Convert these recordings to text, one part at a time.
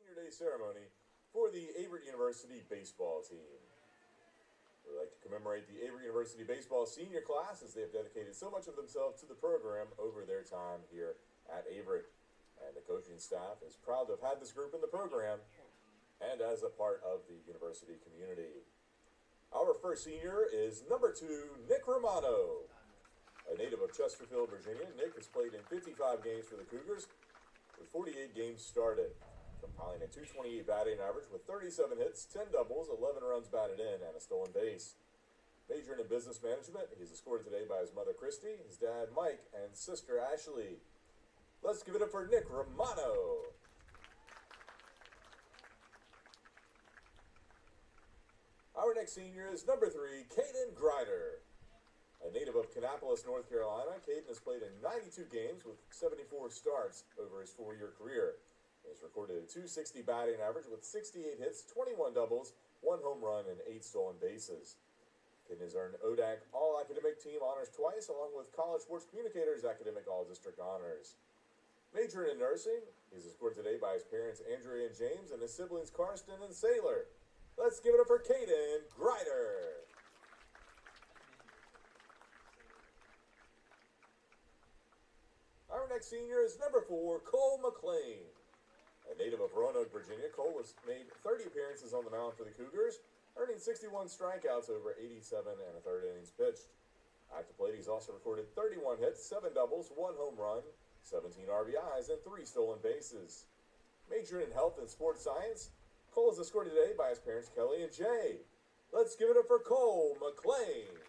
Senior Day ceremony for the Averett University baseball team. We'd like to commemorate the Averett University baseball senior class as they have dedicated so much of themselves to the program over their time here at Averett. And the coaching staff is proud to have had this group in the program and as a part of the university community. Our first senior is number 2, Nick Romano. A native of Chesterfield, Virginia, Nick has played in 55 games for the Cougars with 48 games started, compiling a .228 batting average with 37 hits, 10 doubles, 11 runs batted in, and a stolen base. Majoring in business management, he's escorted today by his mother, Christy, his dad, Mike, and sister, Ashley. Let's give it up for Nick Romano. Our next senior is number 3, Caden Grider. A native of Kannapolis, North Carolina, Caden has played in 92 games with 74 starts over his 4-year career. He has recorded a .260 batting average with 68 hits, 21 doubles, 1 home run, and 8 stolen bases. Caden has earned ODAC All-Academic Team honors twice, along with College Sports Communicators Academic All-District honors. Majoring in nursing, he is escorted today by his parents, Andrea and James, and his siblings, Karsten and Saylor. Let's give it up for Caden Grider. Our next senior is number 4, Cole McLean. A native of Roanoke, Virginia, Cole has made 30 appearances on the mound for the Cougars, earning 61 strikeouts over 87 1/3 innings pitched. At the plate, he's also recorded 31 hits, 7 doubles, 1 home run, 17 RBIs, and 3 stolen bases. Majoring in health and sports science, Cole is escorted today by his parents, Kelly and Jay. Let's give it up for Cole McLean.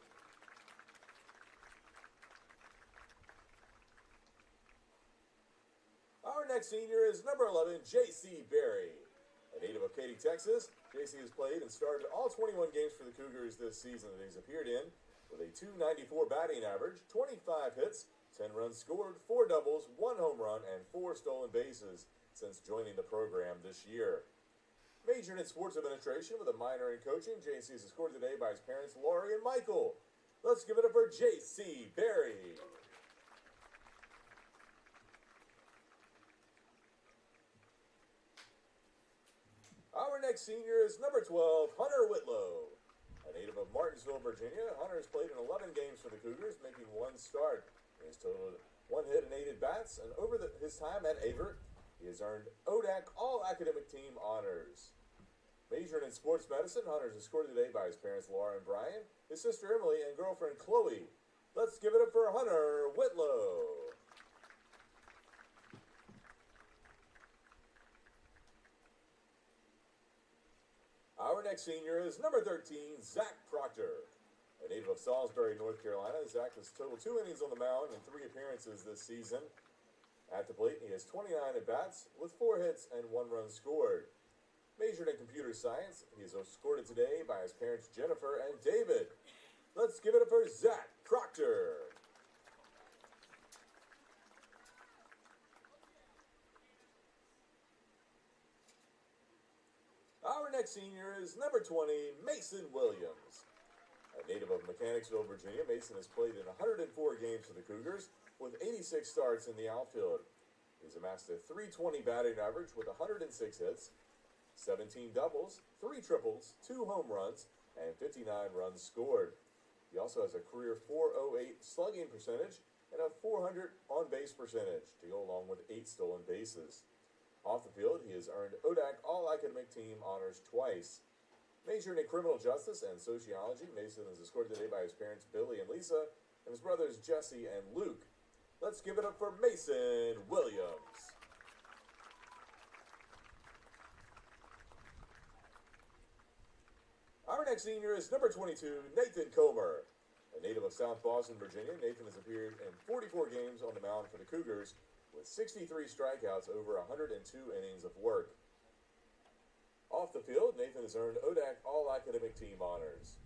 Our next senior is number 11, J.C. Berry. A native of Katy, Texas, J.C. has played and started all 21 games for the Cougars this season that he's appeared in, with a .294 batting average, 25 hits, 10 runs scored, 4 doubles, 1 home run, and 4 stolen bases since joining the program this year. Majoring in sports administration with a minor in coaching, J.C. is escorted today by his parents, Laurie and Michael. Let's give it up for J.C. Berry. Our next senior is number 12, Hunter Whitlow. A native of Martinsville, Virginia, Hunter has played in 11 games for the Cougars, making 1 start. He has totaled 1 hit and 8 at-bats, and over his time at Averett, he has earned ODAC All-Academic Team honors. Majoring in sports medicine, Hunter is escorted today by his parents, Laura and Brian, his sister Emily, and girlfriend Chloe. Let's give it up for Hunter Whitlow. Our next senior is number 13, Zach Proctor. A native of Salisbury, North Carolina, Zach has totaled 2 innings on the mound and 3 appearances this season. At the plate, he has 29 at-bats with 4 hits and 1 run scored. Majored in computer science, he is escorted today by his parents, Jennifer and David. Let's give it up for Zach Proctor. Our next senior is number 20, Mason Williams. A native of Mechanicsville, Virginia, Mason has played in 104 games for the Cougars with 86 starts in the outfield. He's amassed a .320 batting average with 106 hits, 17 doubles, 3 triples, 2 home runs, and 59 runs scored. He also has a career .408 slugging percentage and a .400 on-base percentage to go along with 8 stolen bases. Off the field, he has earned ODAC All-Academic Team honors twice. Majoring in criminal justice and sociology, Mason is escorted today by his parents, Billy and Lisa, and his brothers, Jesse and Luke. Let's give it up for Mason Williams. Our next senior is number 22, Nathan Comer. A native of South Boston, Virginia, Nathan has appeared in 44 games on the mound for the Cougars, with 63 strikeouts over 102 innings of work. Off the field, Nathan has earned ODAC All-Academic Team honors.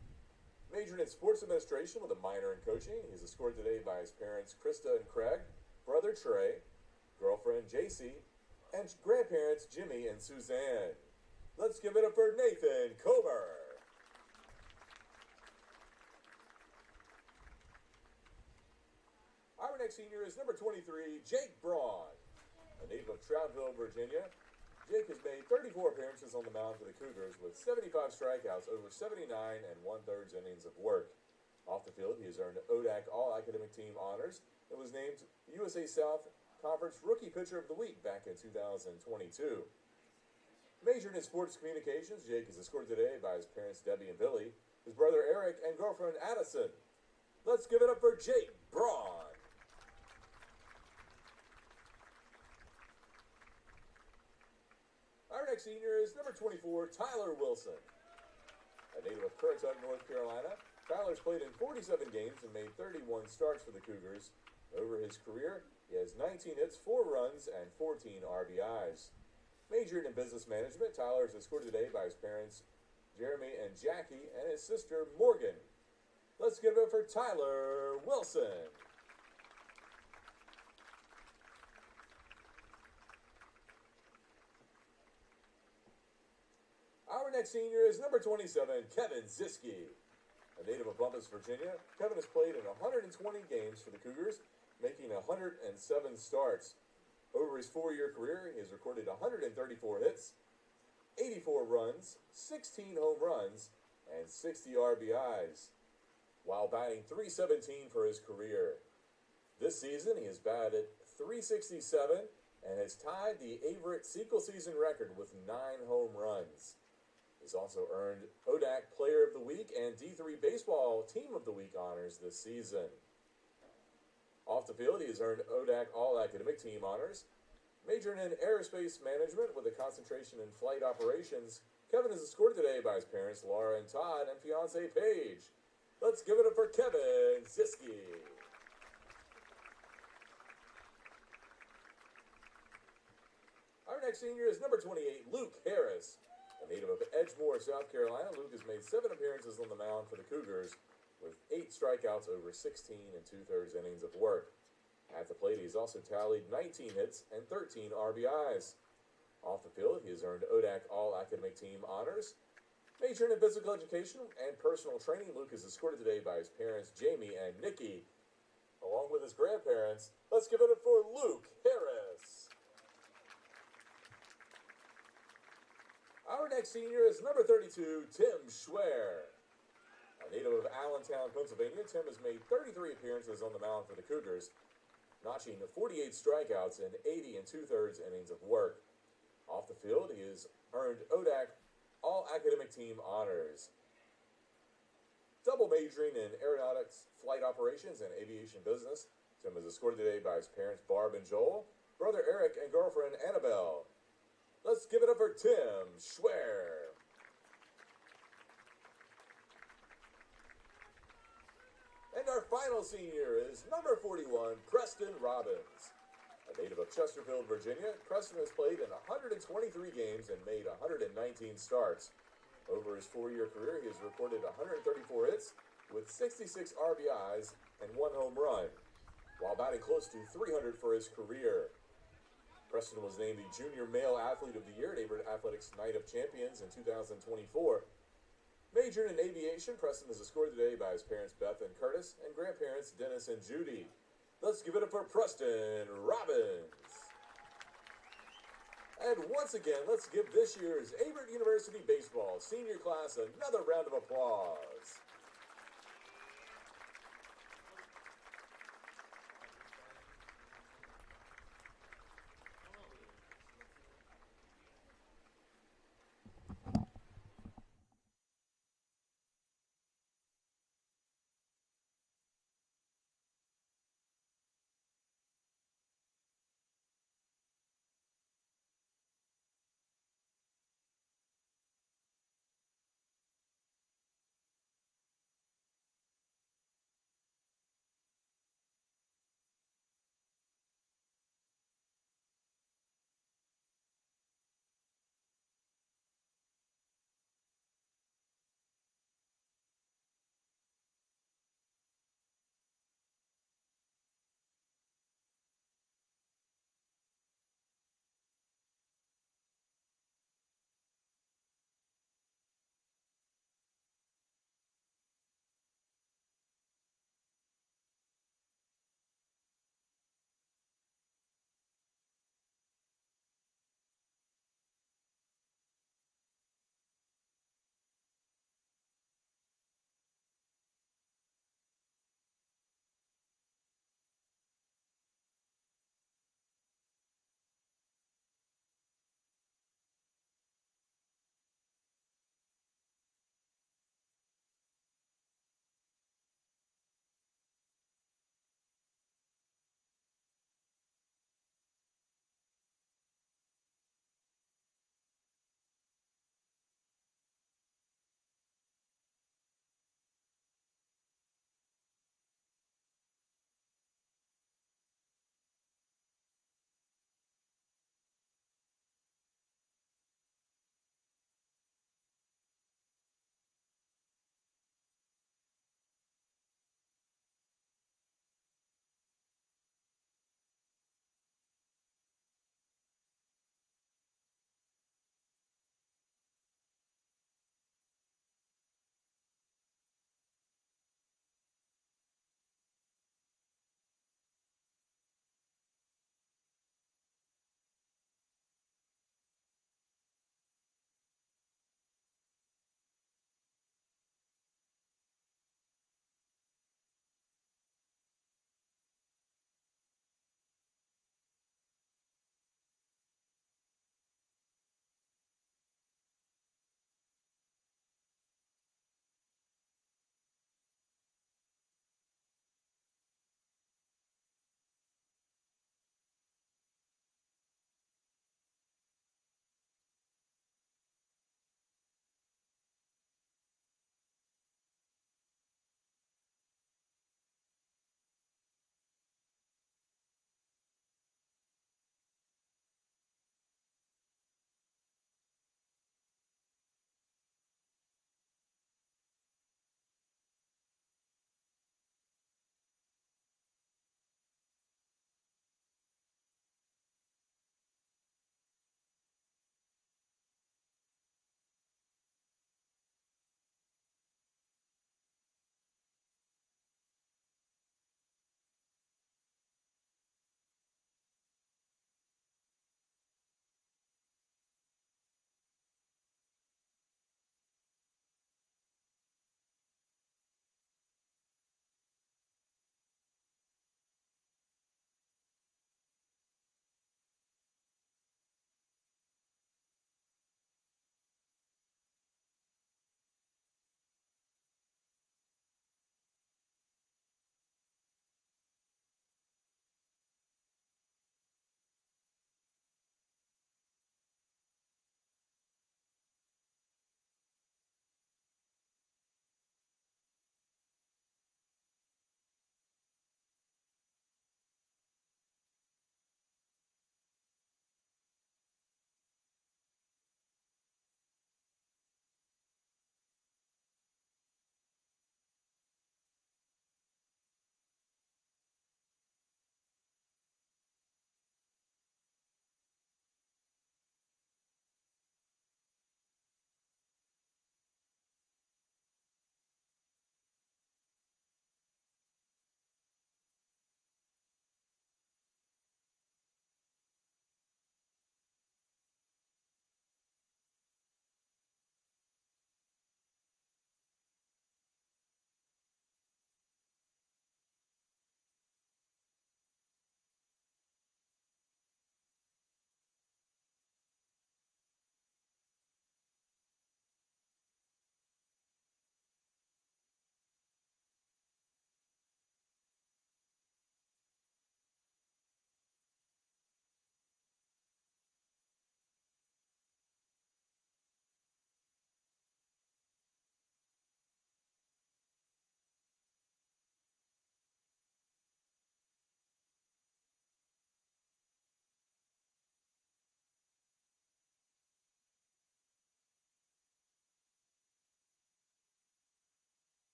Majoring in sports administration with a minor in coaching, he's escorted today by his parents, Krista and Craig, brother Trey, girlfriend JC, and grandparents Jimmy and Suzanne. Let's give it up for Nathan Comer. Our next senior is number 23, Jake Braun. A native of Troutville, Virginia, Jake has made 34 appearances on the mound for the Cougars with 75 strikeouts over 79 and 1/3 innings of work. Off the field, he has earned ODAC All-Academic Team honors and was named USA South Conference Rookie Pitcher of the Week back in 2022. Majored in sports communications, Jake is escorted today by his parents Debbie and Billy, his brother Eric, and girlfriend Addison. Let's give it up for Jake Braun. Our next senior is number 24, Tyler Wilson. A native of Currituck, North Carolina, Tyler's played in 47 games and made 31 starts for the Cougars. Over his career, he has 19 hits, 4 runs, and 14 RBIs. Majored in business management, Tyler is escorted today by his parents, Jeremy and Jackie, and his sister, Morgan. Let's give it up for Tyler Wilson. Our next senior is number 27, Kevin Ziske. A native of Bumpus, Virginia, Kevin has played in 120 games for the Cougars, making 107 starts. Over his 4-year career, he has recorded 134 hits, 84 runs, 16 home runs, and 60 RBIs, while batting .317 for his career. This season, he has batted .367 and has tied the Averett single season record with 9 home runs. He's also earned ODAC Player of the Week and D3 Baseball Team of the Week honors this season. Off the field, he has earned ODAC All-Academic Team honors. Majoring in aerospace management with a concentration in flight operations, Kevin is escorted today by his parents, Laura and Todd, and fiancée Paige. Let's give it up for Kevin Ziske. Our next senior is number 28, Luke Harris. A native of Edgemoor, South Carolina, Luke has made 7 appearances on the mound for the Cougars with 8 strikeouts over 16 and 2/3 innings of work. At the plate, he's also tallied 19 hits and 13 RBIs. Off the field, he has earned ODAC All-Academic Team honors. Majoring in physical education and personal training, Luke is escorted today by his parents, Jamie and Nikki, along with his grandparents. Let's give it up for Luke Harris. Our next senior is number 32, Tim Schwer. A native of Allentown, Pennsylvania, Tim has made 33 appearances on the mound for the Cougars, notching 48 strikeouts and 80 and 2/3 innings of work. Off the field, he has earned ODAC All-Academic Team honors. Double majoring in aeronautics, flight operations, and aviation business, Tim is escorted today by his parents, Barb and Joel, brother Eric, and girlfriend Annabelle. Let's give it up for Tim Schwer. And our final senior is number 41, Preston Robbins. A native of Chesterfield, Virginia, Preston has played in 123 games and made 119 starts. Over his 4-year career, he has recorded 134 hits with 66 RBIs and 1 home run, while batting close to .300 for his career. Preston was named the Junior Male Athlete of the Year at Averett Athletics Night of Champions in 2024. Majored in aviation, Preston is escorted today by his parents Beth and Curtis and grandparents Dennis and Judy. Let's give it up for Preston Robbins. And once again, let's give this year's Averett University Baseball Senior Class another round of applause.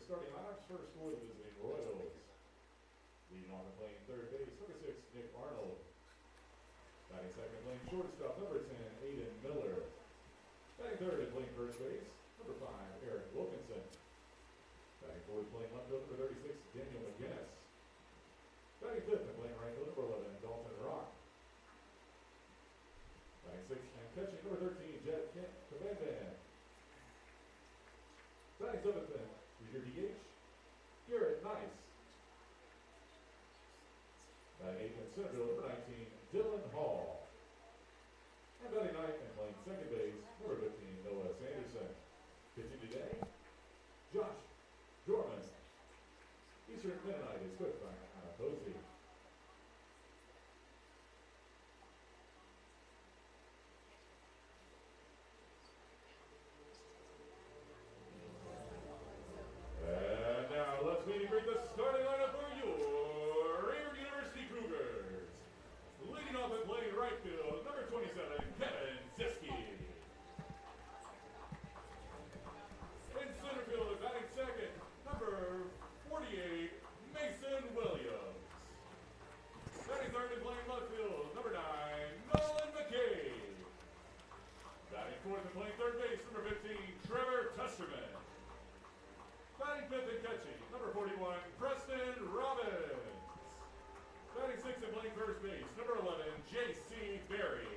starting lineups first for the visiting Royals. Leading off and playing third base, number 6, Nick Arnold. Batting second, playing shortstop, number 10, Aiden Miller. Batting third and playing first base, number 5, Eric Wilkinson. Batting fourth, playing left field, number 36, Daniel McGinnis. Batting fifth and playing right field, number 11, Dalton Rock. Batting sixth and catching, number 13, Jet Cabanban. Batting seventh and is your DH, Garrett Nice. Batting eighth in center field, number 19, Dylan Hall. And batting ninth and playing second base, number 15, Noah Sanderson. Pitching today, Josh Dorman. Eastern Mennonite is coached by Anna Posey. And now let's meet and greet the starting lineup for your Averett University Cougars. Leading off and playing right field, number 27, Kevin Ziske. In center field and batting second, number 48, Mason Williams. Batting third and playing left field, number 9, Nolan McCabe. Batting fourth and playing third base, number 15, Trevor Testerman. Batting fifth and catching, number 41, Preston Robbins. Batting sixth and playing first base, number 11, J.C. Berry.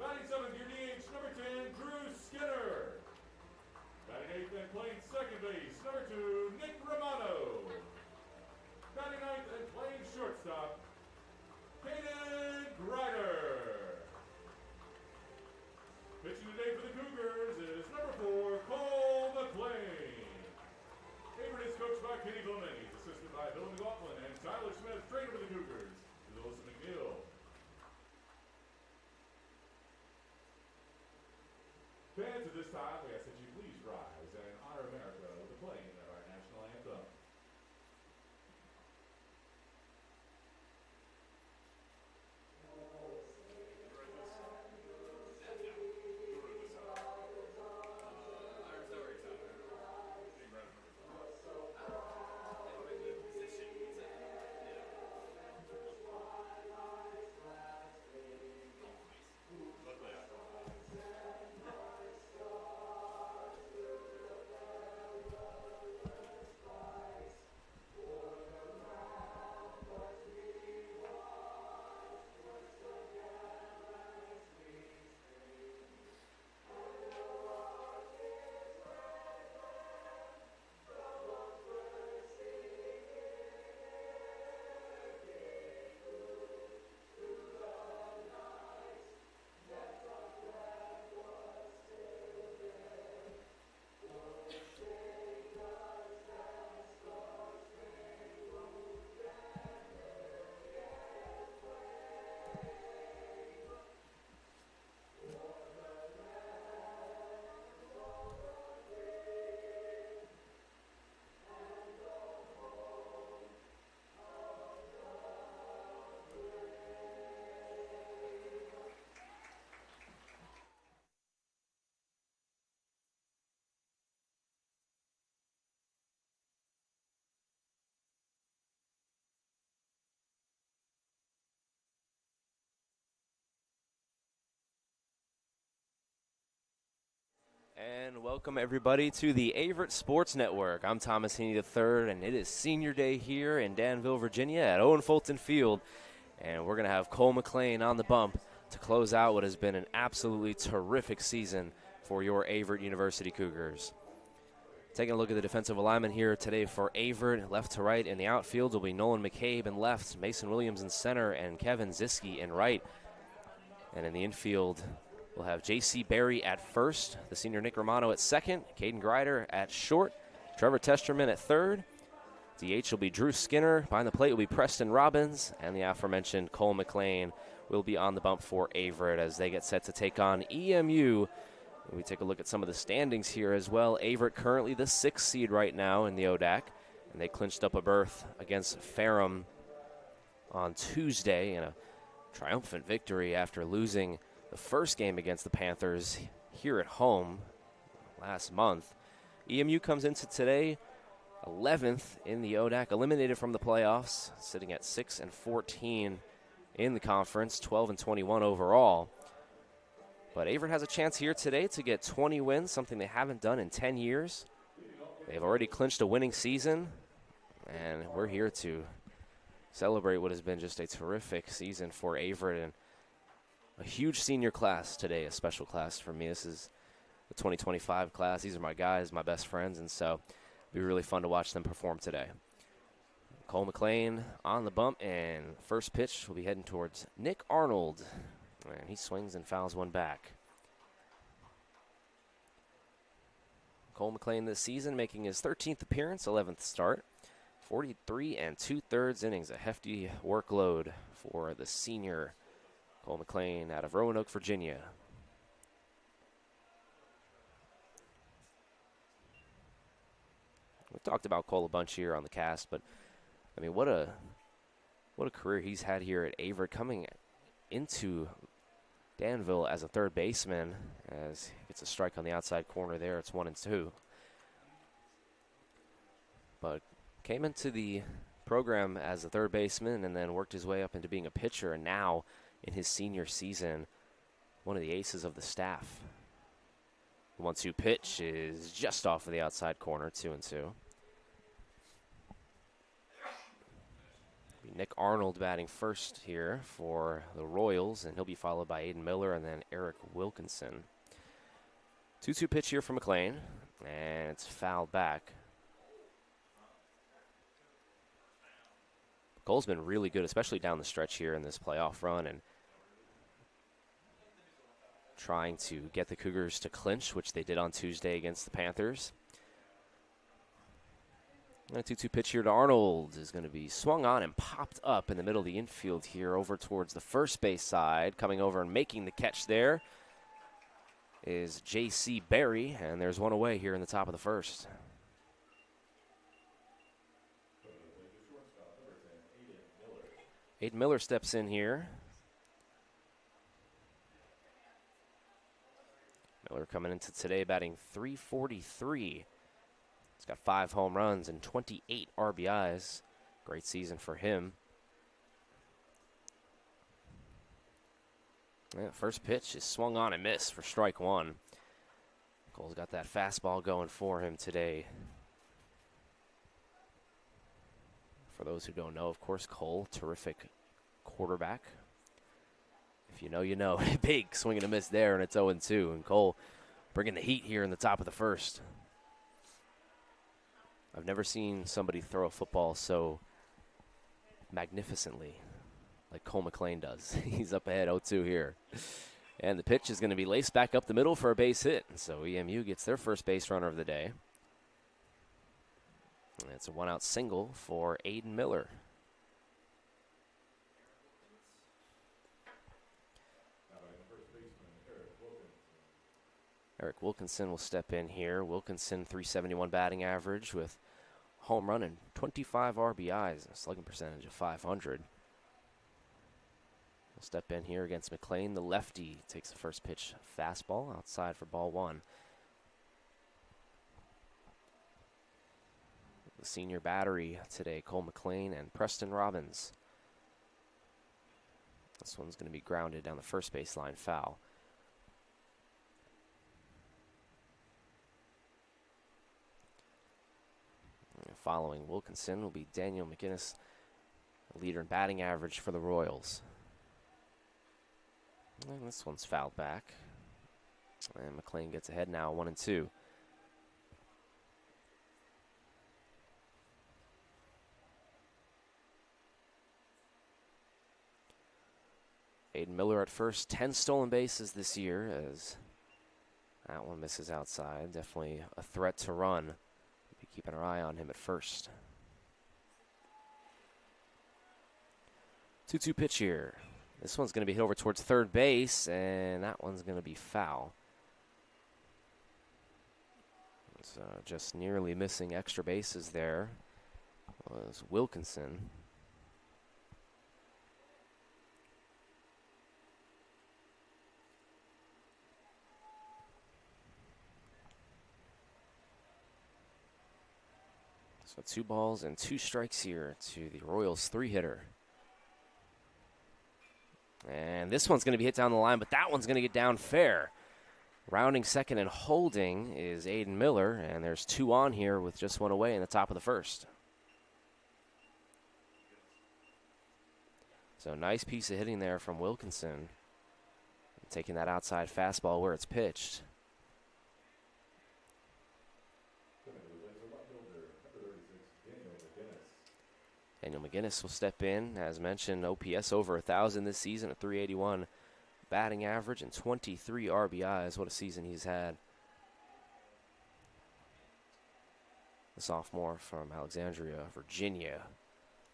Batting seventh, your DH, number 10, Drew Skinner. Batting eighth and playing second base, number 2, Nick Romano. Batting ninth and playing shortstop, Caden Grider. Pitching today for the Cougars is number 4, Cole McLean. Averett is coached by Kenny Bowman, assisted by Bill McLaughlin and Tyler Smith, trainer for the Cougars, is Alyssa McNeil. Fans, at this time, we ask that you please rise and honor America with the playing of our national anthem. And welcome everybody to the Averett Sports Network. I'm Thomas Heaney III, and it is senior day here in Danville, Virginia at Owen Fulton Field. And we're going to have Cole McLean on the bump to close out what has been an absolutely terrific season for your Averett University Cougars. Taking a look at the defensive alignment here today for Averett, left to right in the outfield will be Nolan McCabe in left, Mason Williams in center, and Kevin Ziske in right. And in the infield, we'll have J.C. Berry at first, the senior Nick Romano at second, Caden Grider at short, Trevor Testerman at third. DH will be Drew Skinner. Behind the plate will be Preston Robbins, and the aforementioned Cole McLean will be on the bump for Averett as they get set to take on EMU. We take a look at some of the standings here as well. Averett currently the 6th seed right now in the ODAC, and they clinched up a berth against Ferrum on Tuesday in a triumphant victory after losing the first game against the Panthers here at home last month. EMU comes into today 11th in the ODAC, eliminated from the playoffs, sitting at 6-14 in the conference, 12-21 overall. But Averett has a chance here today to get 20 wins, something they haven't done in 10 years. They've already clinched a winning season, and we're here to celebrate what has been just a terrific season for Averett, and a huge senior class today, a special class for me. This is the 2025 class. These are my guys, my best friends, and so it'll be really fun to watch them perform today. Cole McLean on the bump, and first pitch will be heading towards Nick Arnold. And he swings and fouls one back. Cole McLean this season making his 13th appearance, 11th start. 43 2/3 innings, a hefty workload for the senior Cole McLean out of Roanoke, Virginia. We've talked about Cole a bunch here on the cast, but I mean, what a career he's had here at Averett, coming into Danville as a third baseman, as he gets a strike on the outside corner there. It's 1-2. But came into the program as a third baseman and then worked his way up into being a pitcher, and now in his senior season, one of the aces of the staff. The 1-2 pitch is just off of the outside corner, 2-2. Nick Arnold batting first here for the Royals, and he'll be followed by Aiden Miller and then Eric Wilkinson. 2-2 pitch here for McLean, and it's fouled back. Cole's been really good, especially down the stretch here in this playoff run, and trying to get the Cougars to clinch, which they did on Tuesday against the Panthers. And a 2-2 pitch here to Arnold is going to be swung on and popped up in the middle of the infield here over towards the first base side. Coming over and making the catch there is J.C. Berry, and there's one away here in the top of the first. Aiden Miller steps in here. Miller coming into today batting .343. He's got 5 home runs and 28 RBIs. Great season for him. Yeah, first pitch is swung on and missed for strike one. Cole's got that fastball going for him today. For those who don't know, of course, Cole, terrific quarterback. If you know, you know. Big swing and a miss there, and it's 0-2. And Cole bringing the heat here in the top of the first. I've never seen somebody throw a football so magnificently like Cole McLean does. He's up ahead 0-2 here. And the pitch is going to be laced back up the middle for a base hit. And so EMU gets their first base runner of the day. And it's a one-out single for Aiden Miller. Eric Wilkinson will step in here. Wilkinson, .371 batting average with home run and 25 RBIs, a slugging percentage of .500. He'll step in here against McLean. The lefty takes the first pitch fastball outside for ball one. The senior battery today, Cole McLean and Preston Robbins. This one's going to be grounded down the first baseline, foul. Following Wilkinson will be Daniel McGinnis, leader in batting average for the Royals. And this one's fouled back. And McLean gets ahead now, 1-2. Aiden Miller at first, 10 stolen bases this year, as that one misses outside. Definitely a threat to run. Keeping our eye on him at first. 2-2 pitch here. This one's going to be hit over towards third base, and that one's going to be foul. So just nearly missing extra bases there was Wilkinson. So 2 balls and 2 strikes here to the Royals 3-hitter. And this one's going to be hit down the line, but that one's going to get down fair. Rounding second and holding is Aiden Miller, and there's 2 on here with just 1 away in the top of the first. So nice piece of hitting there from Wilkinson. Taking that outside fastball where it's pitched. Daniel McGinnis will step in. As mentioned, OPS over 1,000 this season at .381 batting average and 23 RBIs. What a season he's had. The sophomore from Alexandria, Virginia.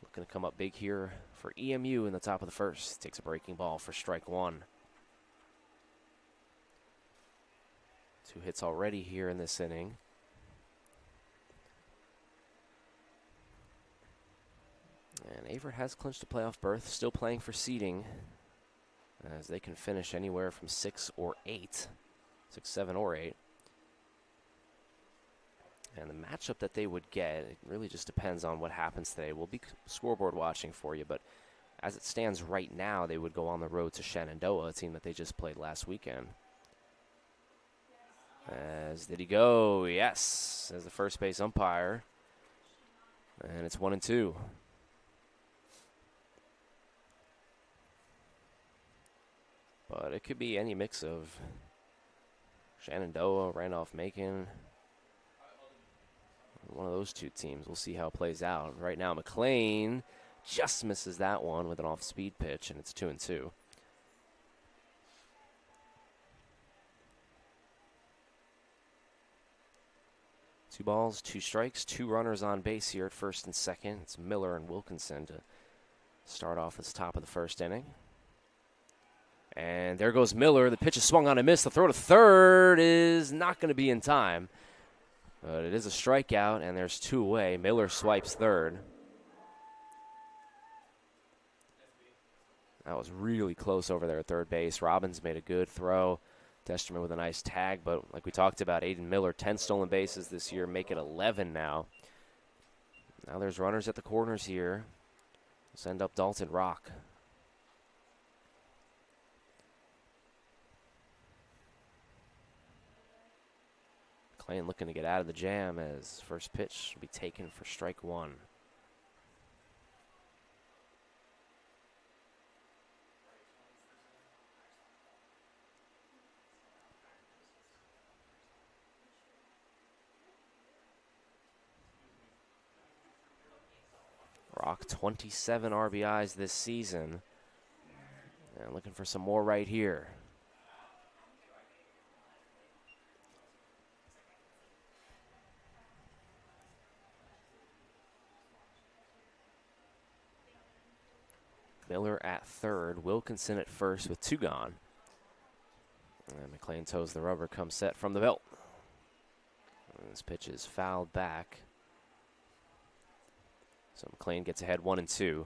Looking to come up big here for EMU in the top of the first. Takes a breaking ball for strike 1. 2 hits already here in this inning. And Averett has clinched a playoff berth, still playing for seeding, as they can finish anywhere from 6 or 8, 6, 7, or 8. And the matchup that they would get, it really just depends on what happens today. We'll be scoreboard watching for you, but as it stands right now, they would go on the road to Shenandoah, a team that they just played last weekend. Did he go? Yes, as the first base umpire. And it's 1-2. But it could be any mix of Shenandoah, Randolph-Macon, one of those 2 teams. We'll see how it plays out. Right now, McLean just misses that one with an off-speed pitch, and it's 2-2. Two balls, 2 strikes, 2 runners on base here at first and second. It's Miller and Wilkinson to start off this top of the first inning. And there goes Miller. The pitch is swung on and missed. The throw to third is not going to be in time. But it is a strikeout, and there's 2 away. Miller swipes third. That was really close over there at third base. Robbins made a good throw. Desterman with a nice tag, but like we talked about, Aiden Miller, 10 stolen bases this year, make it 11 now. Now there's runners at the corners here. Send up Dalton Rock. McLean looking to get out of the jam as first pitch will be taken for strike 1. Rock 27 RBIs this season. And looking for some more right here. Miller at third, Wilkinson at first with 2 gone. And McLean toes the rubber, comes set from the belt. And this pitch is fouled back. So McLean gets ahead 1-2.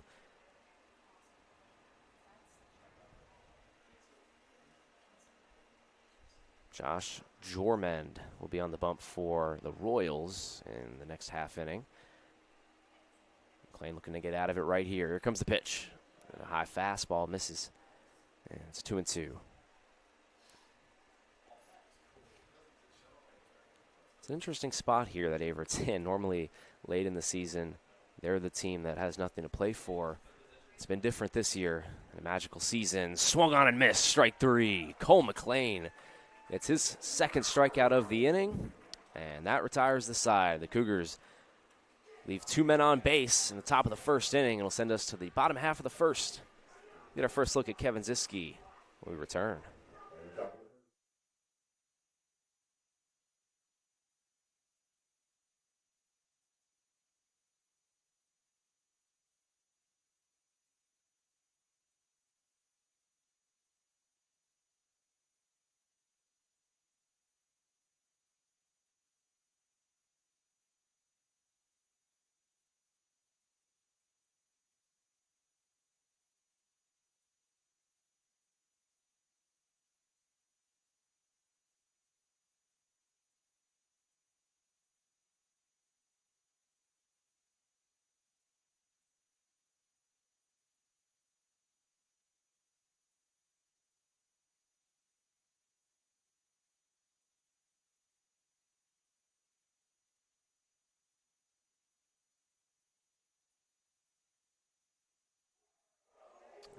Josh Jormand will be on the bump for the Royals in the next half inning. McLean looking to get out of it right here. Here comes the pitch. And a high fastball misses. And it's 2-2. It's an interesting spot here that Averett's in. Normally late in the season, they're the team that has nothing to play for. It's been different this year. A magical season. Swung on and missed. Strike 3. Cole McLean. It's his second strikeout of the inning. And that retires the side. The Cougars leave 2 men on base in the top of the first inning. It'll send us to the bottom half of the first. Get our first look at Kevin Ziske when we return.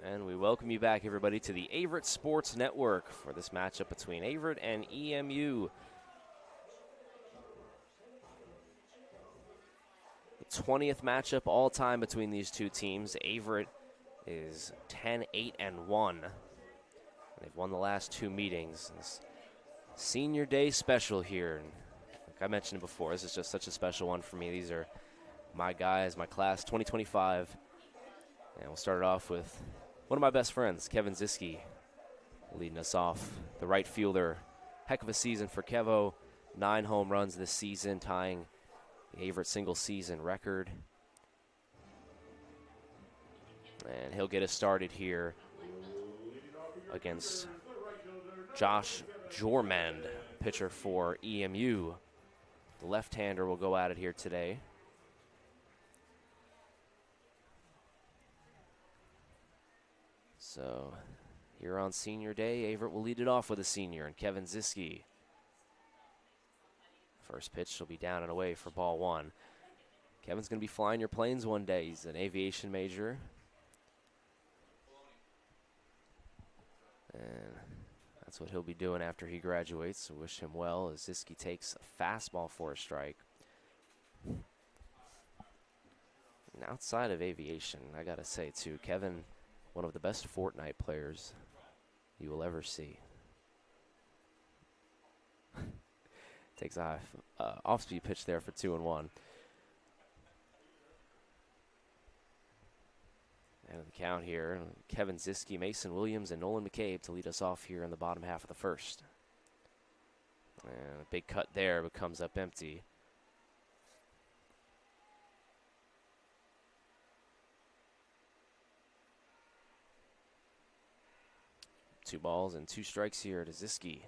And we welcome you back, everybody, to the Averett Sports Network for this matchup between Averett and EMU. The 20th matchup all time between these two teams. Averett is 10-8-1. They've won the last two meetings. It's Senior Day special here. And like I mentioned before, this is just such a special one for me. These are my guys, my class 2025. And we'll start it off with one of my best friends, Kevin Ziske, leading us off. The right fielder, heck of a season for Kevo. 9 home runs this season, tying the Averett single-season record. And he'll get us started here against Josh Jormand, pitcher for EMU. The left-hander will go at it here today. So here on Senior Day, Averett will lead it off with a senior, and Kevin Ziske. First pitch will be down and away for ball 1. Kevin's going to be flying your planes one day. He's an aviation major. And that's what he'll be doing after he graduates, so wish him well as Ziske takes a fastball for a strike. And outside of aviation, I got to say, too, Kevin, one of the best Fortnite players you will ever see. Takes a off-speed pitch there for 2-1. And the count here, Kevin Ziske, Mason Williams, and Nolan McCabe to lead us off here in the bottom half of the first. And a big cut there, but comes up empty. Two balls and 2 strikes here to Ziske.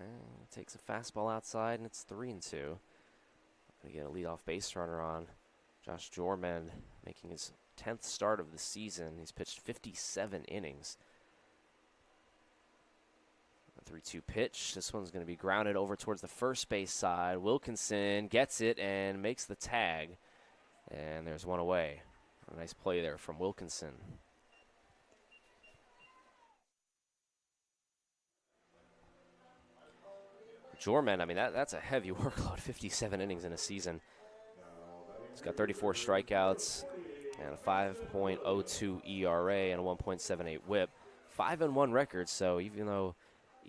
And takes a fastball outside, and it's 3-2. Going to get a leadoff base runner on Josh Jormand, making his 10th start of the season. He's pitched 57 innings. A 3-2 pitch. This one's going to be grounded over towards the first base side. Wilkinson gets it and makes the tag. And there's one away. A nice play there from Wilkinson. Jormand, I mean, that's a heavy workload, 57 innings in a season. He's got 34 strikeouts and a 5.02 ERA and a 1.78 whip. 5-1 record, so even though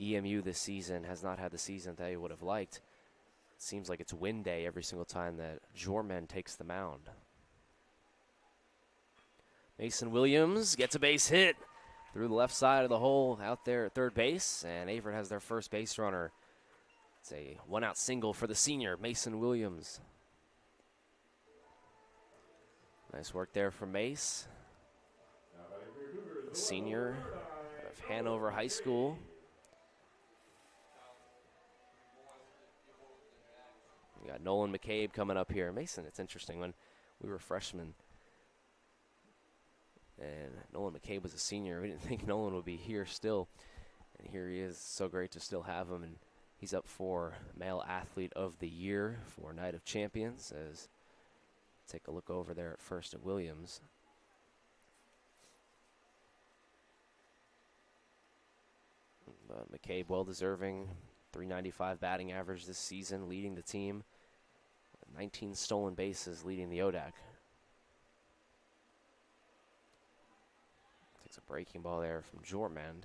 EMU this season has not had the season they would have liked, it seems like it's win day every single time that Jormand takes the mound. Mason Williams gets a base hit through the left side of the hole out there at third base, and Averett has their first base runner. It's a one-out single for the senior, Mason Williams. Nice work there from Mace. The senior of Hanover High School. We got Nolan McCabe coming up here. Mason, it's interesting, when we were freshmen and Nolan McCabe was a senior, we didn't think Nolan would be here still. And here he is. So great to still have him. And he's up for Male Athlete of the Year for Night of Champions. As take a look over there at first at Williams. But McCabe well-deserving. .395 batting average this season, leading the team. 19 stolen bases, leading the ODAC. Takes a breaking ball there from Jormand.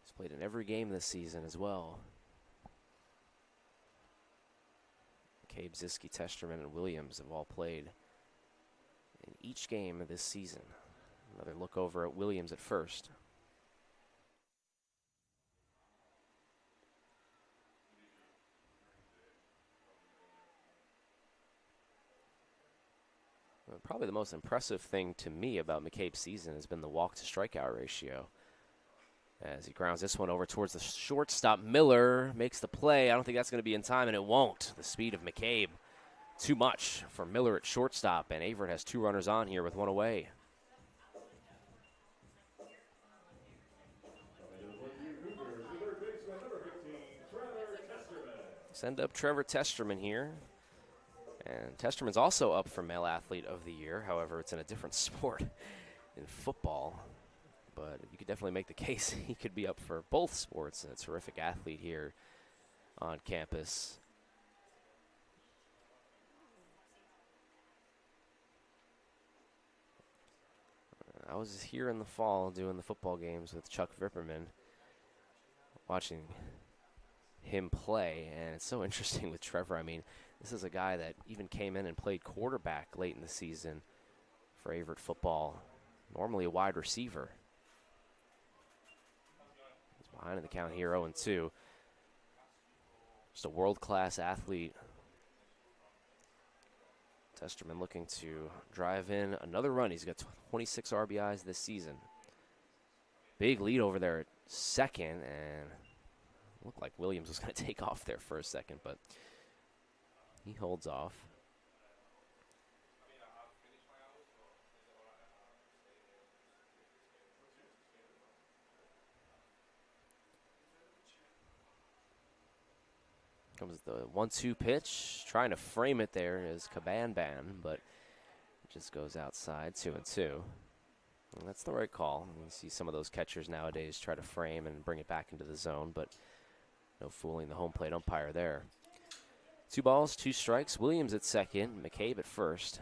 He's played in every game this season as well. McCabe, Ziske, Testerman, and Williams have all played in each game of this season. Another look over at Williams at first. Probably the most impressive thing to me about McCabe's season has been the walk-to-strikeout ratio. As he grounds this one over towards the shortstop, Miller makes the play. I don't think that's going to be in time, and it won't. The speed of McCabe, too much for Miller at shortstop, and Averett has 2 runners on here with 1 away. send up Trevor Testerman here. And Testerman's also up for Male Athlete of the Year. However, it's in a different sport in football. But you could definitely make the case he could be up for both sports. A terrific athlete here on campus. I was here in the fall doing the football games with Chuck Vipperman, watching him play, and it's so interesting with Trevor. I mean, this is a guy that even came in and played quarterback late in the season for Averett football, normally a wide receiver. He's behind in the count here, 0-2. Just a world-class athlete. Testerman looking to drive in another run. He's got 26 RBIs this season. Big lead over there at second, and looked like Williams was going to take off there for a second, but he holds off. Comes the 1-2 pitch. Trying to frame it there is Cabanban, but it just goes outside, 2-2. And that's the right call. You see some of those catchers nowadays try to frame and bring it back into the zone, but no fooling the home plate umpire there. 2 balls, 2 strikes. Williams at second, McCabe at first.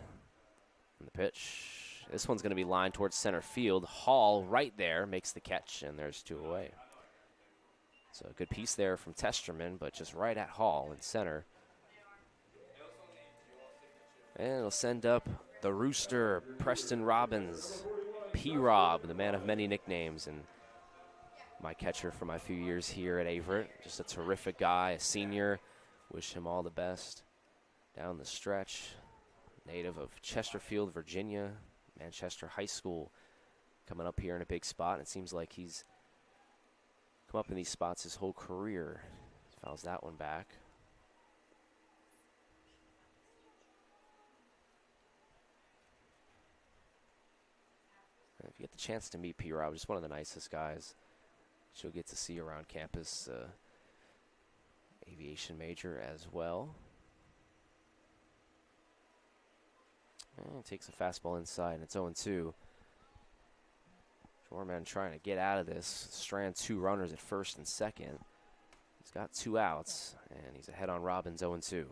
And the pitch. This one's going to be lined towards center field. Hall right there makes the catch, and there's 2 away. So a good piece there from Testerman, but just right at Hall in center. And it'll send up the Rooster, Preston Robbins. P-Rob, the man of many nicknames, and my catcher for my few years here at Averett. Just a terrific guy, a senior. Wish him all the best down the stretch. Native of Chesterfield, Virginia, Manchester High School. Coming up here in a big spot. It seems like he's come up in these spots his whole career. Fouls that one back. And if you get the chance to meet P-Rob, just one of the nicest guys you'll get to see around campus. Aviation major as well. And takes a fastball inside, and it's 0-2. Shoreman trying to get out of this. Strand 2 runners at first and second. He's got 2 outs, and he's ahead on Robbins, 0-2.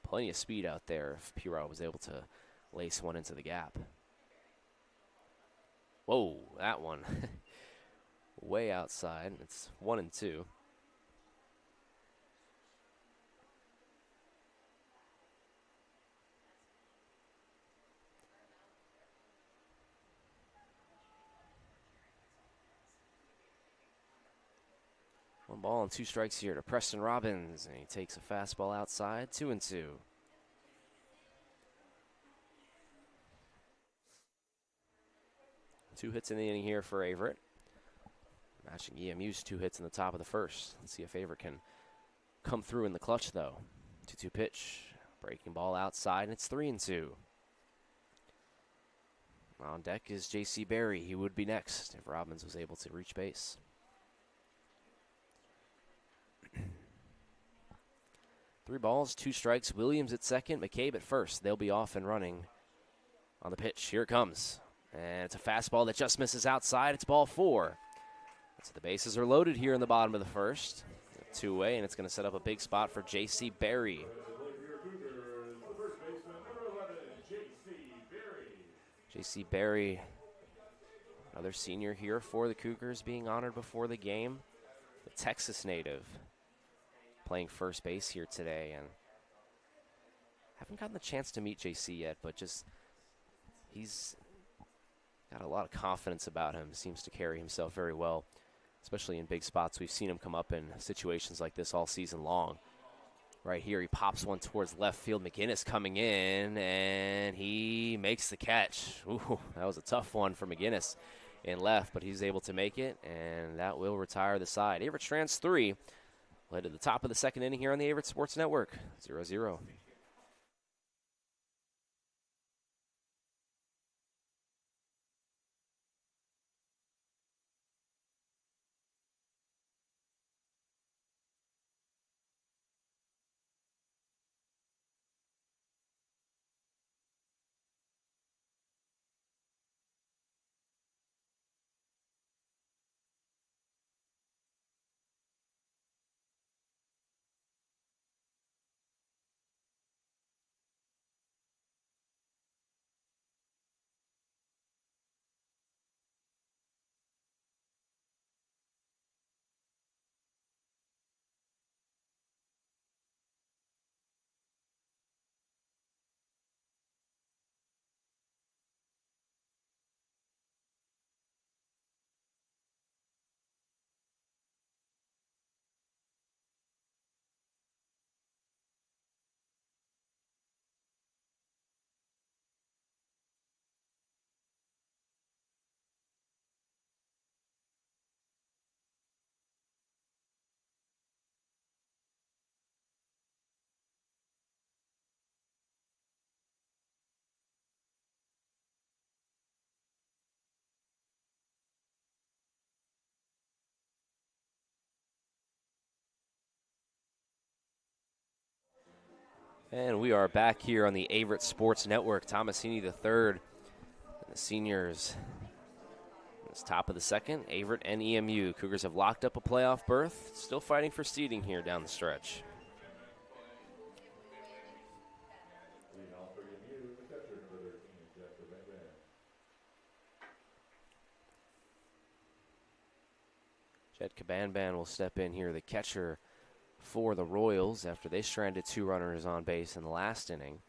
Plenty of speed out there if P-Rob was able to lace one into the gap. Whoa, that one. Way outside. It's 1-2. One ball and 2 strikes here to Preston Robbins, and he takes a fastball outside, 2-2. Two hits in the inning here for Averett. Matching EMU's 2 hits in the top of the first. Let's see if Averett can come through in the clutch, though. 2-2 pitch, breaking ball outside, and it's 3-2. On deck is J.C. Berry. He would be next if Robbins was able to reach base. 3 balls, 2 strikes. Williams at second, McCabe at first. They'll be off and running on the pitch. Here it comes. And it's a fastball that just misses outside. It's ball 4. So the bases are loaded here in the bottom of the first. 2 away, and it's going to set up a big spot for J.C. Berry. J.C. Berry, another senior here for the Cougars, being honored before the game. The Texas native playing first base here today, and haven't gotten the chance to meet JC yet, but just he's got a lot of confidence about him. Seems to carry himself very well, especially in big spots. We've seen him come up in situations like this all season long. Right here, he pops one towards left field. McGinnis coming in, and he makes the catch. Ooh, that was a tough one for McGinnis in left, but he's able to make it, and that will retire the side. Averett Strands 3. Led to the top of the second inning here on the Averett Sports Network, 0-0. And we are back here on the Averett Sports Network. Thomas Heaney III, the seniors. It's top of the second. Averett and EMU. Cougars have locked up a playoff berth. Still fighting for seeding here down the stretch. Jed Cabanban will step in here, the catcher for the Royals, after they stranded 2 runners on base in the last inning.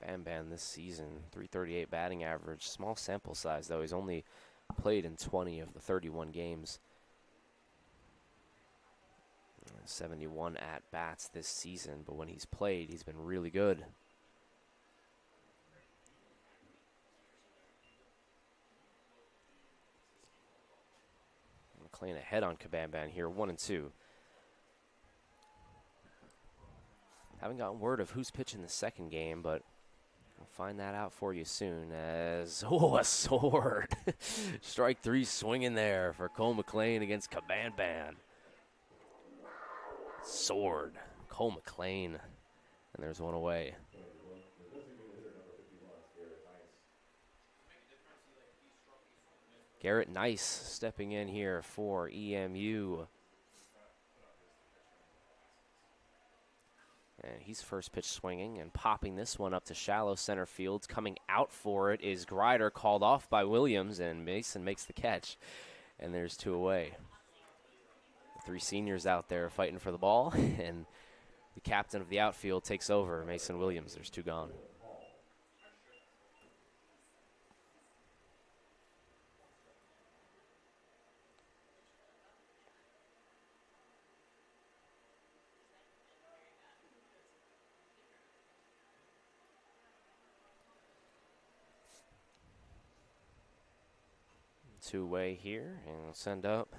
Cabanban this season, .338 batting average. Small sample size, though. He's only played in 20 of the 31 games. 71 at-bats this season, but when he's played, he's been really good. McLean ahead on Cabanban here, 1-2. Haven't gotten word of who's pitching the second game, but we'll find that out for you soon as, a sword. Strike 3 swinging there for Cole McLean against Cabanban. Sword, Cole McLean, and there's one away. Garrett Nice stepping in here for EMU. And he's first pitch swinging and popping this one up to shallow center field. Coming out for it is Grider, called off by Williams, and Mason makes the catch. And there's 2 away. 3 seniors out there fighting for the ball, and the captain of the outfield takes over, Mason Williams. There's 2 gone. Two-way here, and we'll send up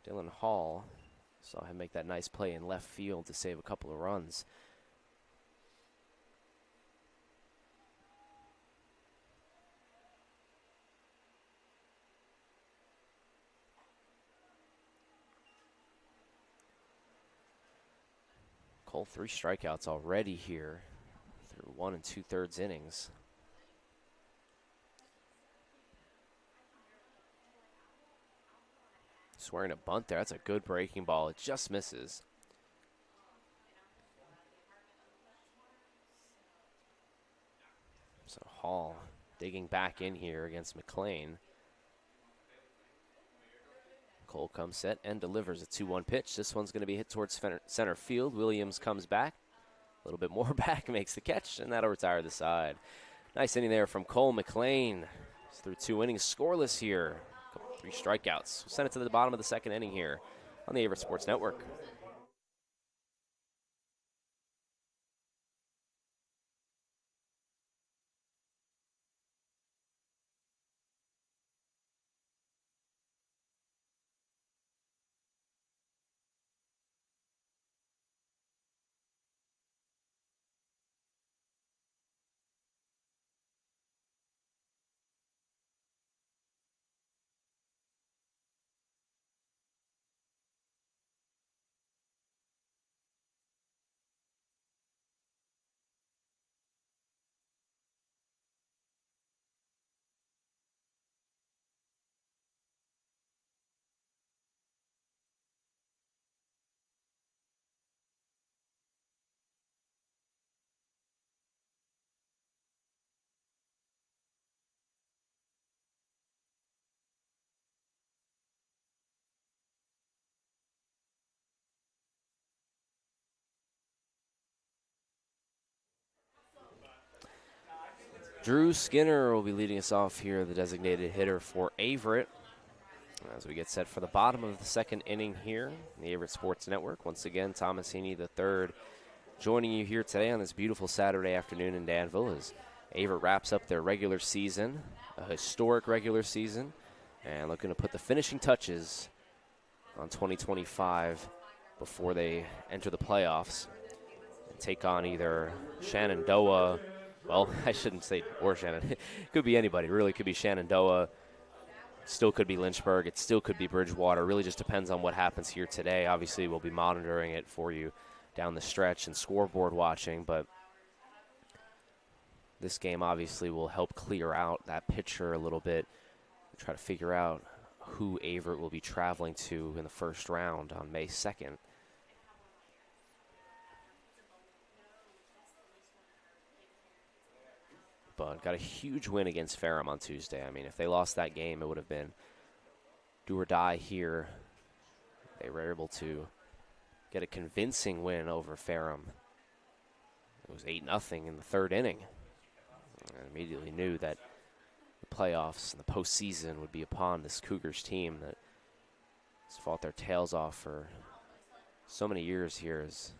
Dylan Hall. Saw him make that nice play in left field to save a couple of runs. Cole, 3 strikeouts already here through 1 2/3 innings. Swearing a bunt there. That's a good breaking ball. It just misses. So Hall digging back in here against McLean. Cole comes set and delivers a 2-1 pitch. This one's going to be hit towards center field. Williams comes back. A little bit more back, makes the catch, and that'll retire the side. Nice inning there from Cole McLean. He's through 2 innings, scoreless here. 3 strikeouts. We'll send it to the bottom of the second inning here on the Averett Sports Network. Drew Skinner will be leading us off here, the designated hitter for Averett, as we get set for the bottom of the second inning here on the Averett Sports Network. Once again, Thomas Heaney III joining you here today on this beautiful Saturday afternoon in Danville as Averett wraps up their regular season, a historic regular season, and looking to put the finishing touches on 2025 before they enter the playoffs and take on either Shenandoah well, I shouldn't say or Shenandoah. It could be anybody. Really could be Shenandoah. Still could be Lynchburg. It still could be Bridgewater. Really just depends on what happens here today. Obviously, we'll be monitoring it for you down the stretch and scoreboard watching, but this game obviously will help clear out that picture a little bit and try to figure out who Averett will be traveling to in the first round on May 2nd. But got a huge win against Ferrum on Tuesday. I mean, if they lost that game, it would have been do or die here. They were able to get a convincing win over Ferrum. It was 8-0 in the third inning. I immediately knew that the playoffs and the postseason would be upon this Cougars team that has fought their tails off for so many years here as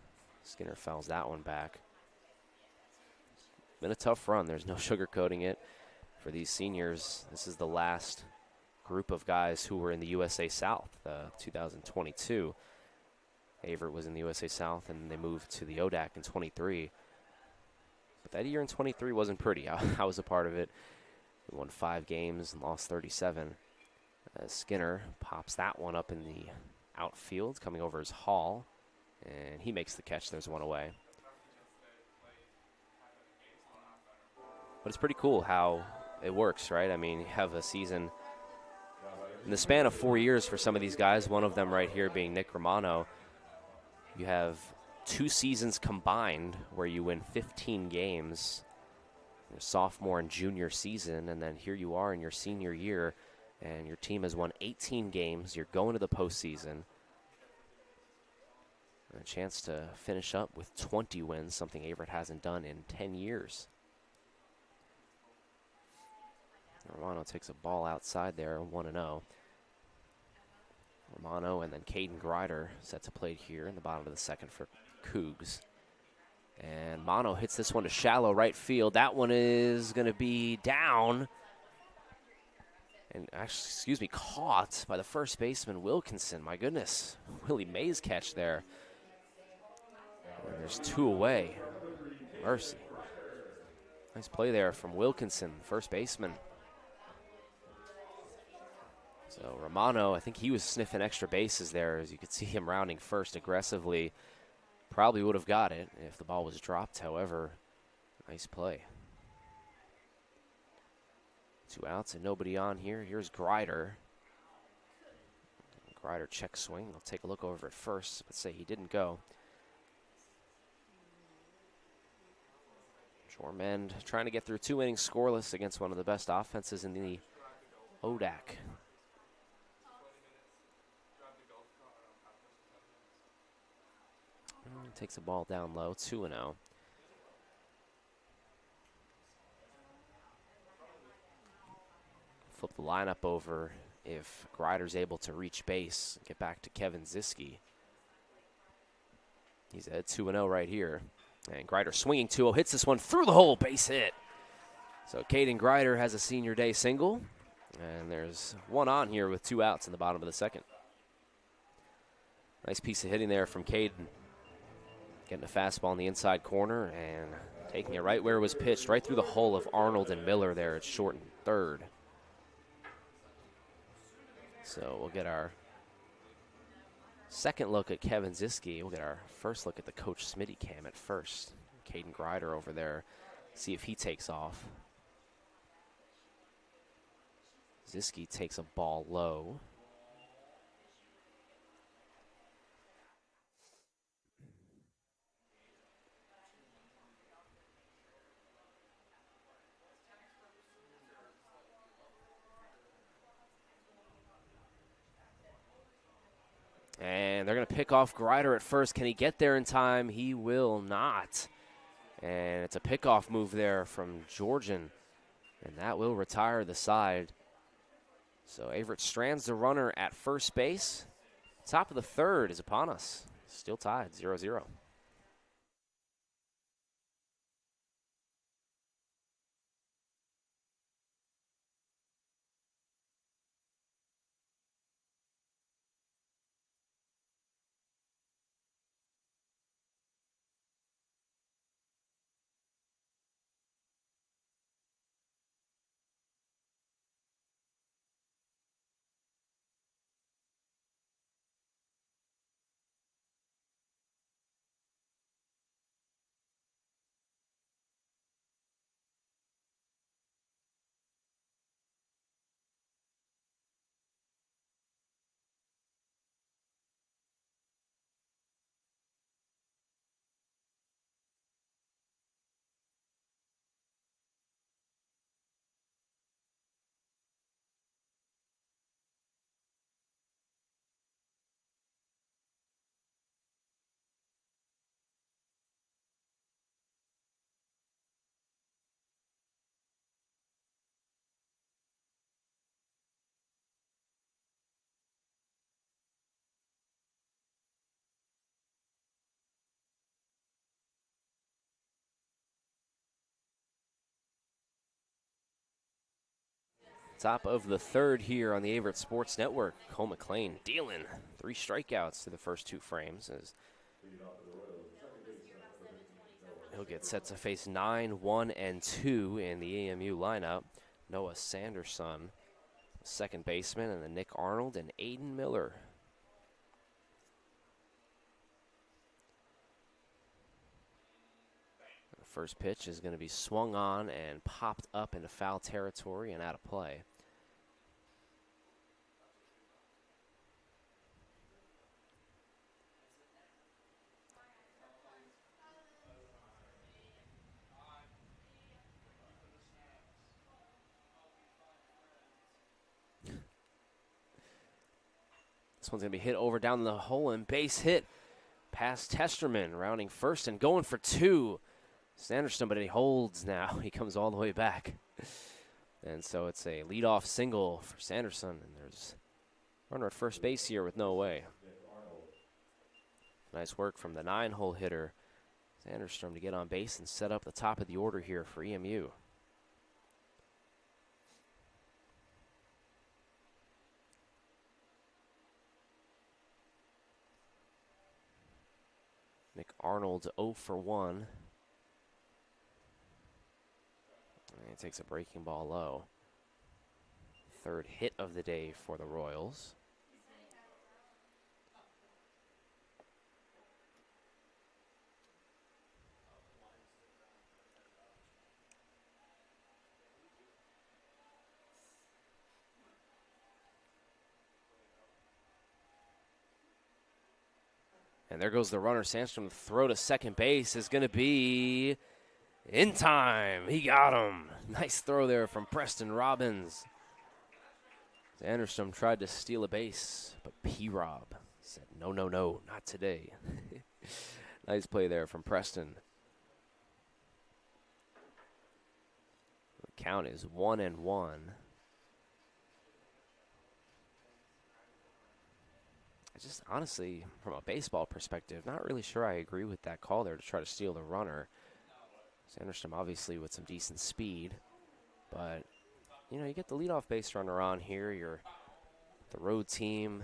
Skinner fouls that one back. Been a tough run. There's no sugarcoating it for these seniors. This is the last group of guys who were in the USA South, 2022. Averett was in the USA South, and they moved to the ODAC in 23. But that year in 23 wasn't pretty. I was a part of it. We won 5 games and lost 37. Skinner pops that one up in the outfield, coming over his Hall, and he makes the catch. There's one away. But it's pretty cool how it works, right? I mean, you have a season in the span of 4 years for some of these guys, one of them right here being Nick Romano. You have 2 seasons combined where you win 15 games, your sophomore and junior season, and then here you are in your senior year, and your team has won 18 games. You're going to the postseason. And a chance to finish up with 20 wins, something Averett hasn't done in 10 years. Romano takes a ball outside there, 1-0. Romano and then Caden Grider set to play here in the bottom of the second for Cougs. And Mono hits this one to shallow right field. That one is going to be down. And actually, caught by the first baseman, Wilkinson. My goodness, Willie Mays catch there. And there's 2 away. Mercy. Nice play there from Wilkinson, first baseman. So Romano, I think he was sniffing extra bases there, as you could see him rounding first aggressively. Probably would have got it if the ball was dropped, however. Nice play. 2 outs and nobody on here. Here's Grider. Grider check swing. I'll take a look over at first, but say he didn't go. Jormend trying to get through 2 innings scoreless against one of the best offenses in the ODAC. Takes the ball down low, 2-0. Flip the lineup over if Grider's able to reach base, get back to Kevin Ziske. He's at 2-0 right here. And Grider swinging 2-0, hits this one through the hole, base hit. So Caden Grider has a senior day single. And there's one on here with 2 outs in the bottom of the second. Nice piece of hitting there from Caden. Getting a fastball in the inside corner and taking it right where it was pitched, right through the hole of Arnold and Miller there at short and third. So we'll get our second look at Kevin Ziske. We'll get our first look at the Coach Smitty cam at first. Caden Grider over there, see if he takes off. Ziske takes a ball low. And they're going to pick off Grider at first. Can he get there in time? He will not. And it's a pickoff move there from Georgian. And that will retire the side. So Averett strands the runner at first base. Top of the third is upon us. Still tied, 0-0. Top of the third here on the Averett Sports Network. Cole McLean dealing 3 strikeouts to the first 2 frames as he'll get set to face 9, 1, and 2 in the AMU lineup. Noah Sanderson, second baseman, and then Nick Arnold and Aiden Miller. The first pitch is going to be swung on and popped up into foul territory and out of play. This one's going to be hit over down the hole and base hit past Testerman, rounding first and going for 2. Sanderson, but he holds now. He comes all the way back. And so it's a leadoff single for Sanderson, and there's a runner at first base here with no away. Nice work from the 9-hole hitter, Sanderson, to get on base and set up the top of the order here for EMU. Nick Arnold 0 for 1. And he takes a breaking ball low. Third hit of the day for the Royals. And there goes the runner. Sandstrom, throw to second base is going to be in time. He got him. Nice throw there from Preston Robbins. Sandstrom tried to steal a base, but P-Rob said, no, no, no, not today. Nice play there from Preston. The count is 1-1. I just, honestly, from a baseball perspective, not really sure I agree with that call there to try to steal the runner. Sanderson obviously with some decent speed, but, you know, you get the leadoff base runner on here. You're the road team.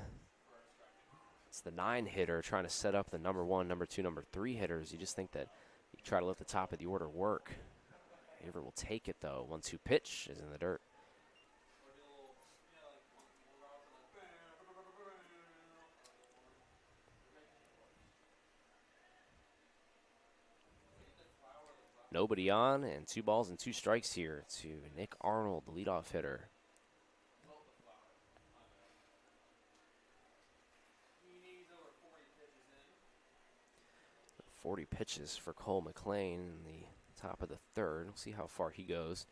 It's the 9-hitter trying to set up the number 1, number 2, number 3 hitters. You just think that you try to let the top of the order work. Averett will take it, though. 1-2 pitch is in the dirt. Nobody on, and 2 balls and 2 strikes here to Nick Arnold, the leadoff hitter. 40 pitches for Cole McLean in the top of the third. We'll see how far he goes.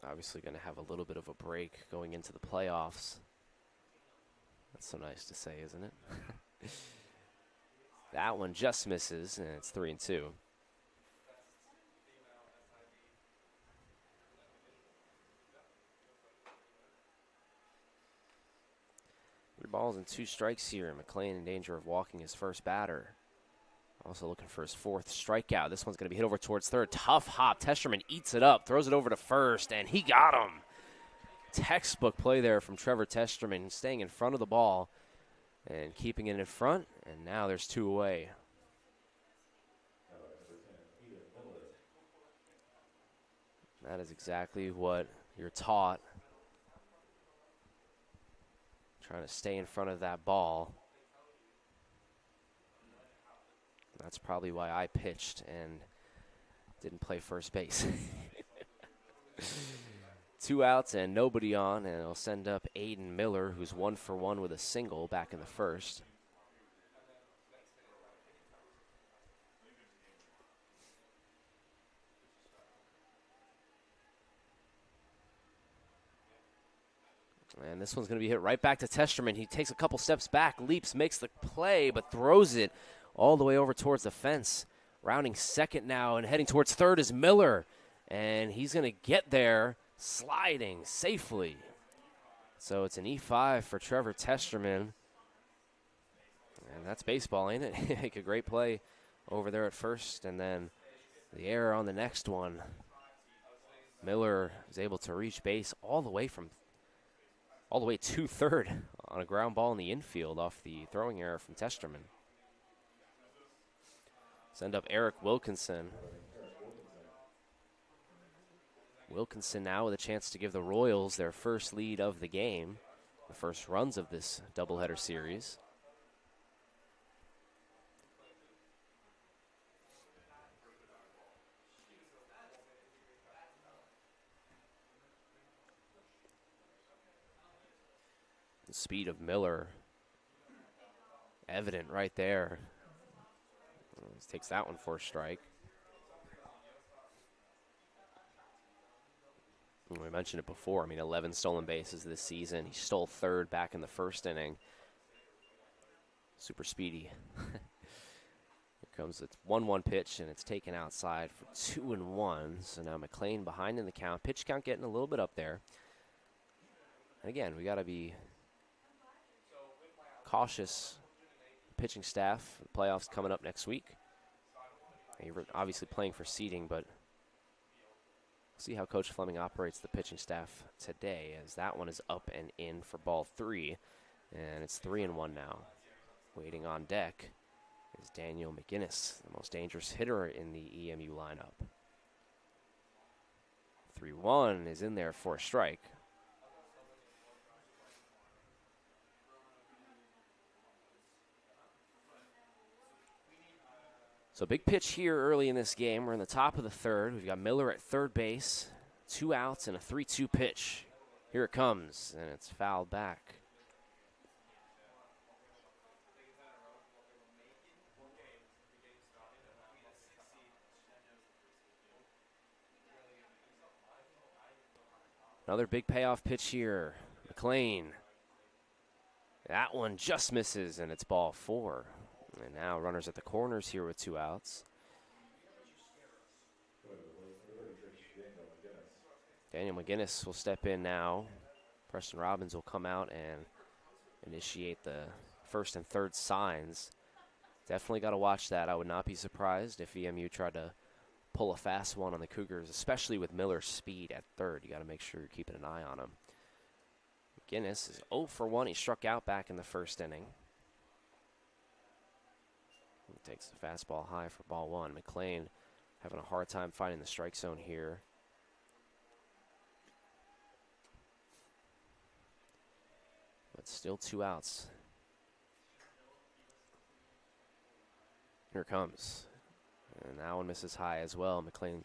Obviously going to have a little bit of a break going into the playoffs. That's so nice to say, isn't it? That one just misses, and it's 3-2. 3 balls and 2 strikes here. McLean in danger of walking his first batter. Also looking for his 4th strikeout. This one's going to be hit over towards third. Tough hop. Testerman eats it up, throws it over to first, and he got him. Textbook play there from Trevor Testerman, staying in front of the ball and keeping it in front, and now there's 2 away. That is exactly what you're taught. Trying to stay in front of that ball. That's probably why I pitched and didn't play first base. 2 outs and nobody on, and it'll send up Aiden Miller, who's 1 for 1 with a single back in the first. And this one's going to be hit right back to Testerman. He takes a couple steps back, leaps, makes the play, but throws it all the way over towards the fence. Rounding second now and heading towards third is Miller. And he's going to get there sliding safely. So it's an E5 for Trevor Testerman. And that's baseball, ain't it? Make a great play over there at first, and then the error on the next one. Miller is able to reach base all the way to third on a ground ball in the infield off the throwing error from Testerman. Send up Eric Wilkinson. Wilkinson now with a chance to give the Royals their first lead of the game, the first runs of this doubleheader series. The speed of Miller evident right there. Takes that one for a strike. We mentioned it before. I mean, 11 stolen bases this season. He stole third back in the first inning. Super speedy. Here comes it's 1-1 pitch, and it's taken outside for 2-1. So now McLean behind in the count. Pitch count getting a little bit up there. And again, we got to be cautious. Pitching staff, the playoffs coming up next week. You're obviously playing for seeding, but see how Coach Fleming operates the pitching staff today, as that one is up and in for ball 3, and it's 3-1 now. Waiting on deck is Daniel McGinnis, the most dangerous hitter in the EMU lineup. 3-1 is in there for a strike. So big pitch here early in this game. We're in the top of the third. We've got Miller at third base, 2 outs and a 3-2 pitch. Here it comes, and it's fouled back. Another big payoff pitch here. McLean. That one just misses, and it's ball 4. And now runners at the corners here with 2 outs. Daniel McGinnis will step in now. Preston Robbins will come out and initiate the first and third signs. Definitely got to watch that. I would not be surprised if EMU tried to pull a fast one on the Cougars, especially with Miller's speed at third. You got to make sure you're keeping an eye on him. McGinnis is 0 for 1. He struck out back in the first inning. He takes the fastball high for ball 1. McLean having a hard time finding the strike zone here. But still 2 outs. Here it comes. And that one misses high as well. McLean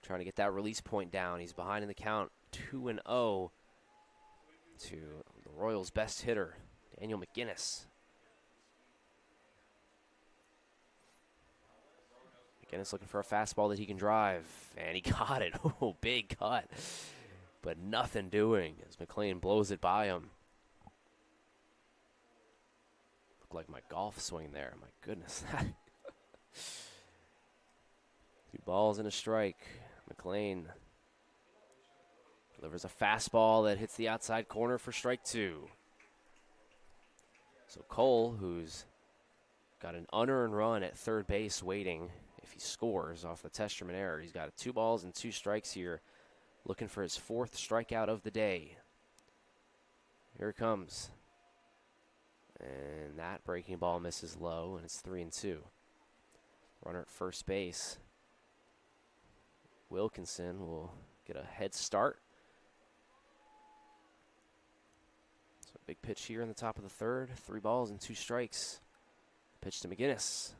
trying to get that release point down. He's behind in the count, 2-0 to the Royals' best hitter, Daniel McGinnis. McGinnis looking for a fastball that he can drive, and he got it. Oh, big cut, but nothing doing as McLean blows it by him. Looked like my golf swing there. My goodness. 2 balls and a strike. McLean delivers a fastball that hits the outside corner for strike 2. So Cole, who's got an unearned run at third base waiting, if he scores off the Testerman error, he's got 2 balls and 2 strikes here, looking for his 4th strikeout of the day. Here it comes. And that breaking ball misses low, and it's 3-2. Runner at first base. Wilkinson will get a head start. So big pitch here in the top of the third. 3 balls and 2 strikes. Pitch to McGinnis.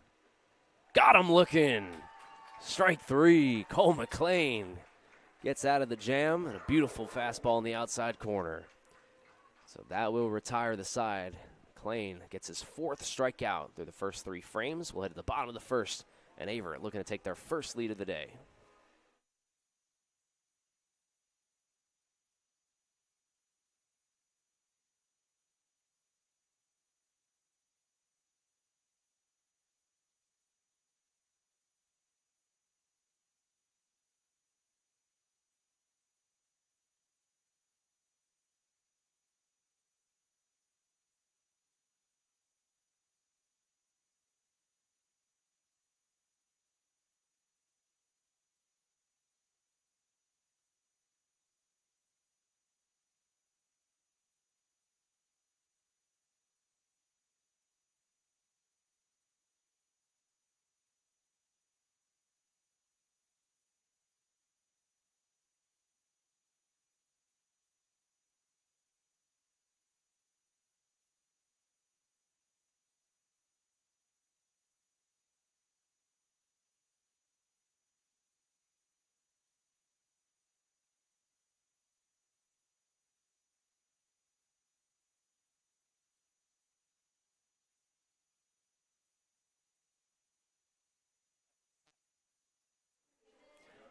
Got him looking. Strike 3. Cole McLean gets out of the jam, and a beautiful fastball in the outside corner. So that will retire the side. McLean gets his 4th strikeout through the first 3 frames. We'll head to the bottom of the first, and Averett looking to take their first lead of the day.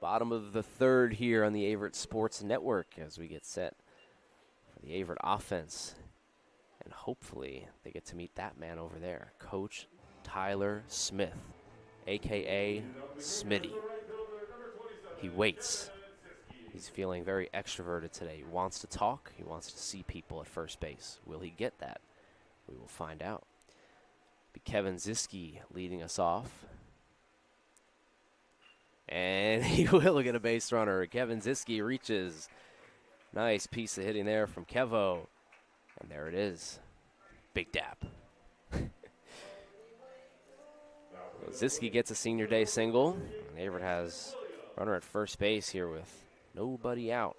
Bottom of the third here on the Averett Sports Network as we get set for the Averett offense. And hopefully they get to meet that man over there, Coach Tyler Smith, a.k.a. Smitty. He waits. He's feeling very extroverted today. He wants to talk. He wants to see people at first base. Will he get that? We will find out. Be Kevin Ziske leading us off. And he will get a base runner. Kevin Ziske reaches. Nice piece of hitting there from Kevo. And there it is. Big dap. Ziske gets a senior day single. And Averett has runner at first base here with nobody out.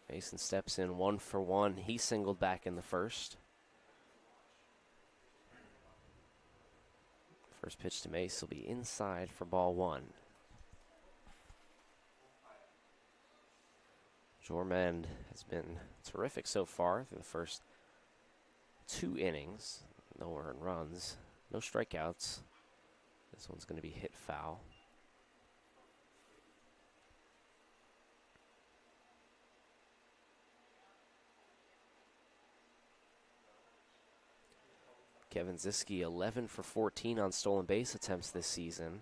Mason steps in 1 for 1. He singled back in the first. First pitch to Mace will be inside for ball 1. Jormand has been terrific so far through the first 2 innings. No earned runs, no strikeouts. This one's going to be hit foul. Kevin Ziske 11 for 14 on stolen base attempts this season.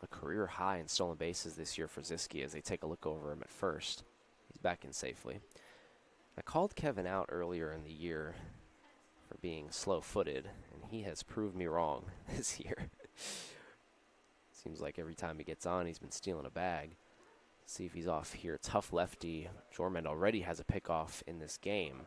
A career high in stolen bases this year for Ziske as they take a look over him at first. He's back in safely. I called Kevin out earlier in the year for being slow-footed, and he has proved me wrong this year. Seems like every time he gets on, he's been stealing a bag. Let's see if he's off here. Tough lefty. Jormand already has a pickoff in this game.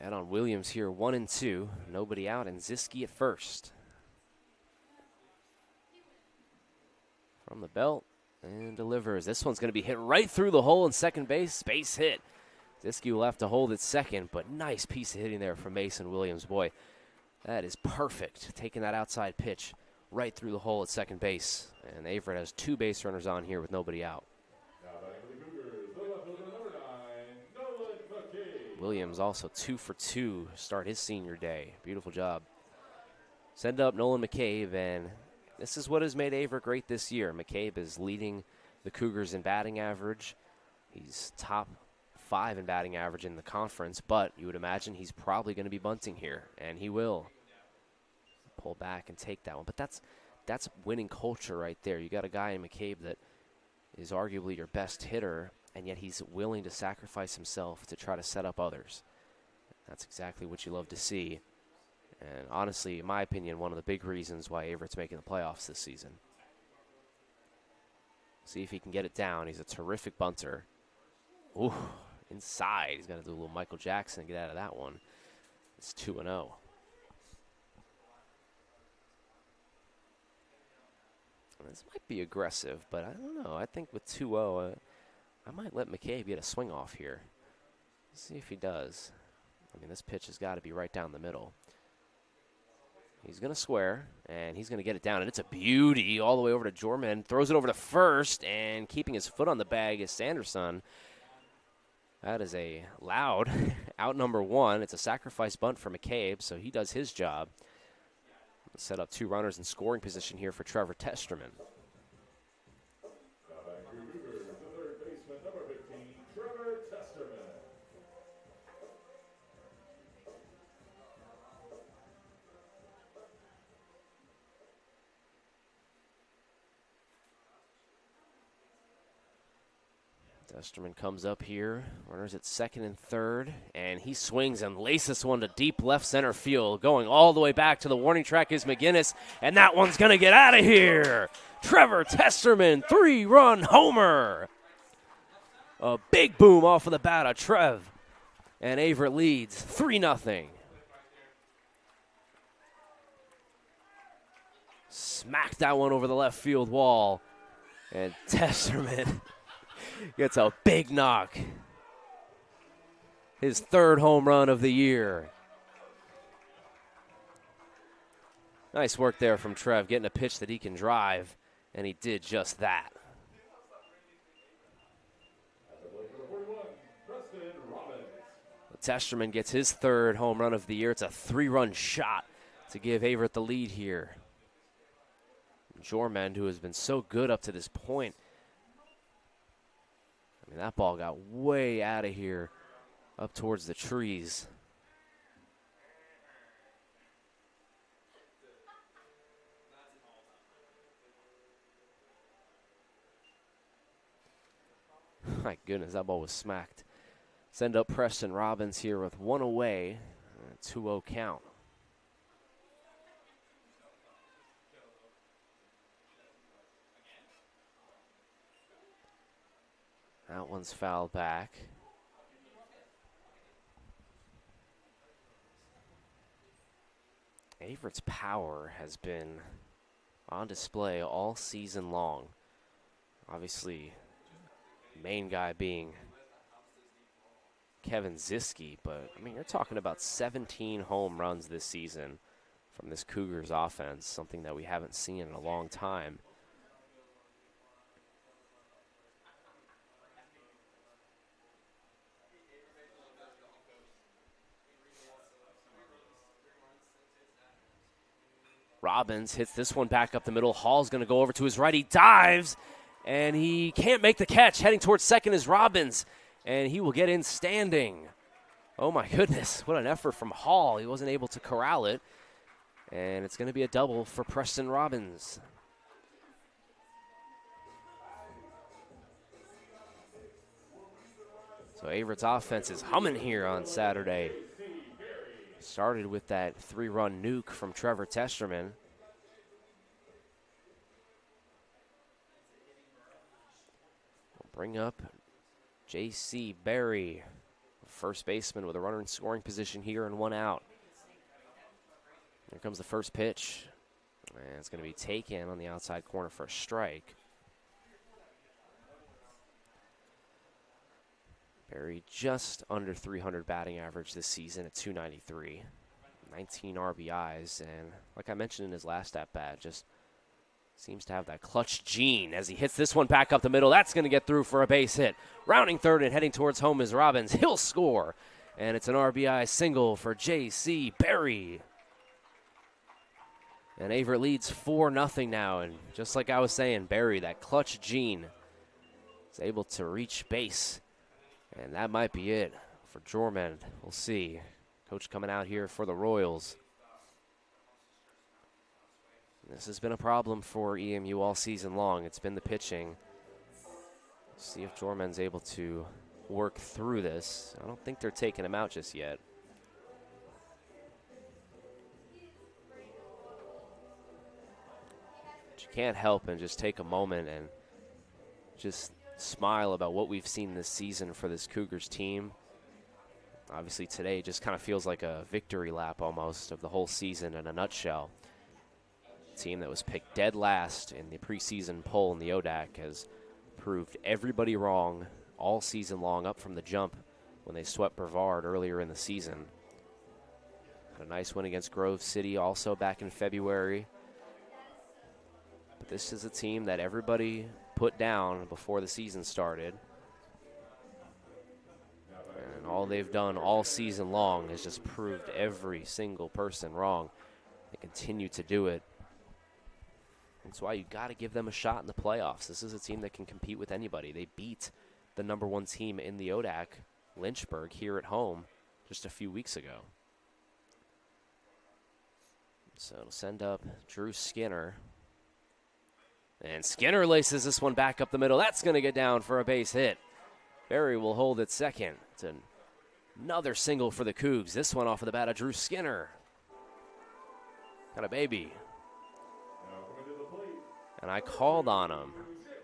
Add on Williams here, 1 and 2. Nobody out, and Ziske at first. From the belt, and delivers. This one's going to be hit right through the hole in second base. Base hit. Ziske will have to hold it second, but nice piece of hitting there from Mason Williams. Boy, that is perfect. Taking that outside pitch right through the hole at second base. And Averett has 2 base runners on here with nobody out. Williams also 2 for 2, start his senior day. Beautiful job. Send up Nolan McCabe, and this is what has made Averett great this year. McCabe is leading the Cougars in batting average. He's top 5 in batting average in the conference, but you would imagine he's probably going to be bunting here, and he will pull back and take that one. But that's winning culture right there. You got a guy in McCabe that is arguably your best hitter, and yet he's willing to sacrifice himself to try to set up others. That's exactly what you love to see. And honestly, in my opinion, one of the big reasons why Averett's making the playoffs this season. See if he can get it down. He's a terrific bunter. Ooh, inside. He's got to do a little Michael Jackson to get out of that one. It's 2-0. This might be aggressive, but I don't know. I think with 2-0, I might let McCabe get a swing off here. Let's see if he does. I mean, this pitch has got to be right down the middle. He's going to square, and he's going to get it down, and it's a beauty all the way over to Jormand. Throws it over to first, and keeping his foot on the bag is Sanderson. That is a loud out number 1. It's a sacrifice bunt for McCabe, so he does his job. Set up 2 runners in scoring position here for Trevor Testerman. Testerman comes up here, runners at second and third, and he swings and laces one to deep left center field. Going all the way back to the warning track is McGinnis, and that one's going to get out of here. Trevor Testerman, 3-run homer. A big boom off of the bat of Trev, and Averett leads 3-0. Smacked that one over the left field wall, and Testerman gets a big knock. His 3rd home run of the year. Nice work there from Trev, getting a pitch that he can drive, and he did just that. Testerman gets his third home run of the year. It's a 3-run shot to give Averett the lead here. Jormand, who has been so good up to this point. I mean, that ball got way out of here, up towards the trees. My goodness, that ball was smacked. Send up Preston Robbins here with one away. 2-0 count. That one's fouled back. Averett's power has been on display all season long. Obviously, main guy being Kevin Ziske, but I mean, you're talking about 17 home runs this season from this Cougars offense, something that we haven't seen in a long time. Robbins hits this one back up the middle. Hall's going to go over to his right. He dives, and he can't make the catch. Heading towards second is Robbins, and he will get in standing. Oh, my goodness. What an effort from Hall. He wasn't able to corral it, and it's going to be a double for Preston Robbins. So Averett's offense is humming here on Saturday. Started with that 3-run nuke from Trevor Testerman. We'll bring up J.C. Berry, first baseman with a runner in scoring position here and one out. Here comes the first pitch. And it's going to be taken on the outside corner for a strike. Berry just under 300 batting average this season at 293. 19 RBIs, and like I mentioned in his last at-bat, just seems to have that clutch gene as he hits this one back up the middle. That's going to get through for a base hit. Rounding third and heading towards home is Robbins. He'll score, and it's an RBI single for J.C. Berry. And Averett leads 4-0 now, and just like I was saying, Berry, that clutch gene, is able to reach base. And that might be it for Jormand. We'll see. Coach coming out here for the Royals. This has been a problem for EMU all season long. It's been the pitching. See if Jormand's able to work through this. I don't think they're taking him out just yet. But you can't help and just take a moment and just smile about what we've seen this season for this Cougars team. Obviously today just kind of feels like a victory lap almost of the whole season in a nutshell. A team that was picked dead last in the preseason poll in the ODAC has proved everybody wrong all season long, up from the jump when they swept Brevard earlier in the season. Had a nice win against Grove City also back in February. But this is a team that everybody put down before the season started. And all they've done all season long is just proved every single person wrong. They continue to do it. That's why you got to give them a shot in the playoffs. This is a team that can compete with anybody. They beat the #1 team in the ODAC, Lynchburg, here at home just a few weeks ago. So it'll send up Drew Skinner. And Skinner laces this one back up the middle. That's going to get down for a base hit. Berry will hold at second. It's another single for the Cougs. This one off of the bat of Drew Skinner. Got a baby. And I called on him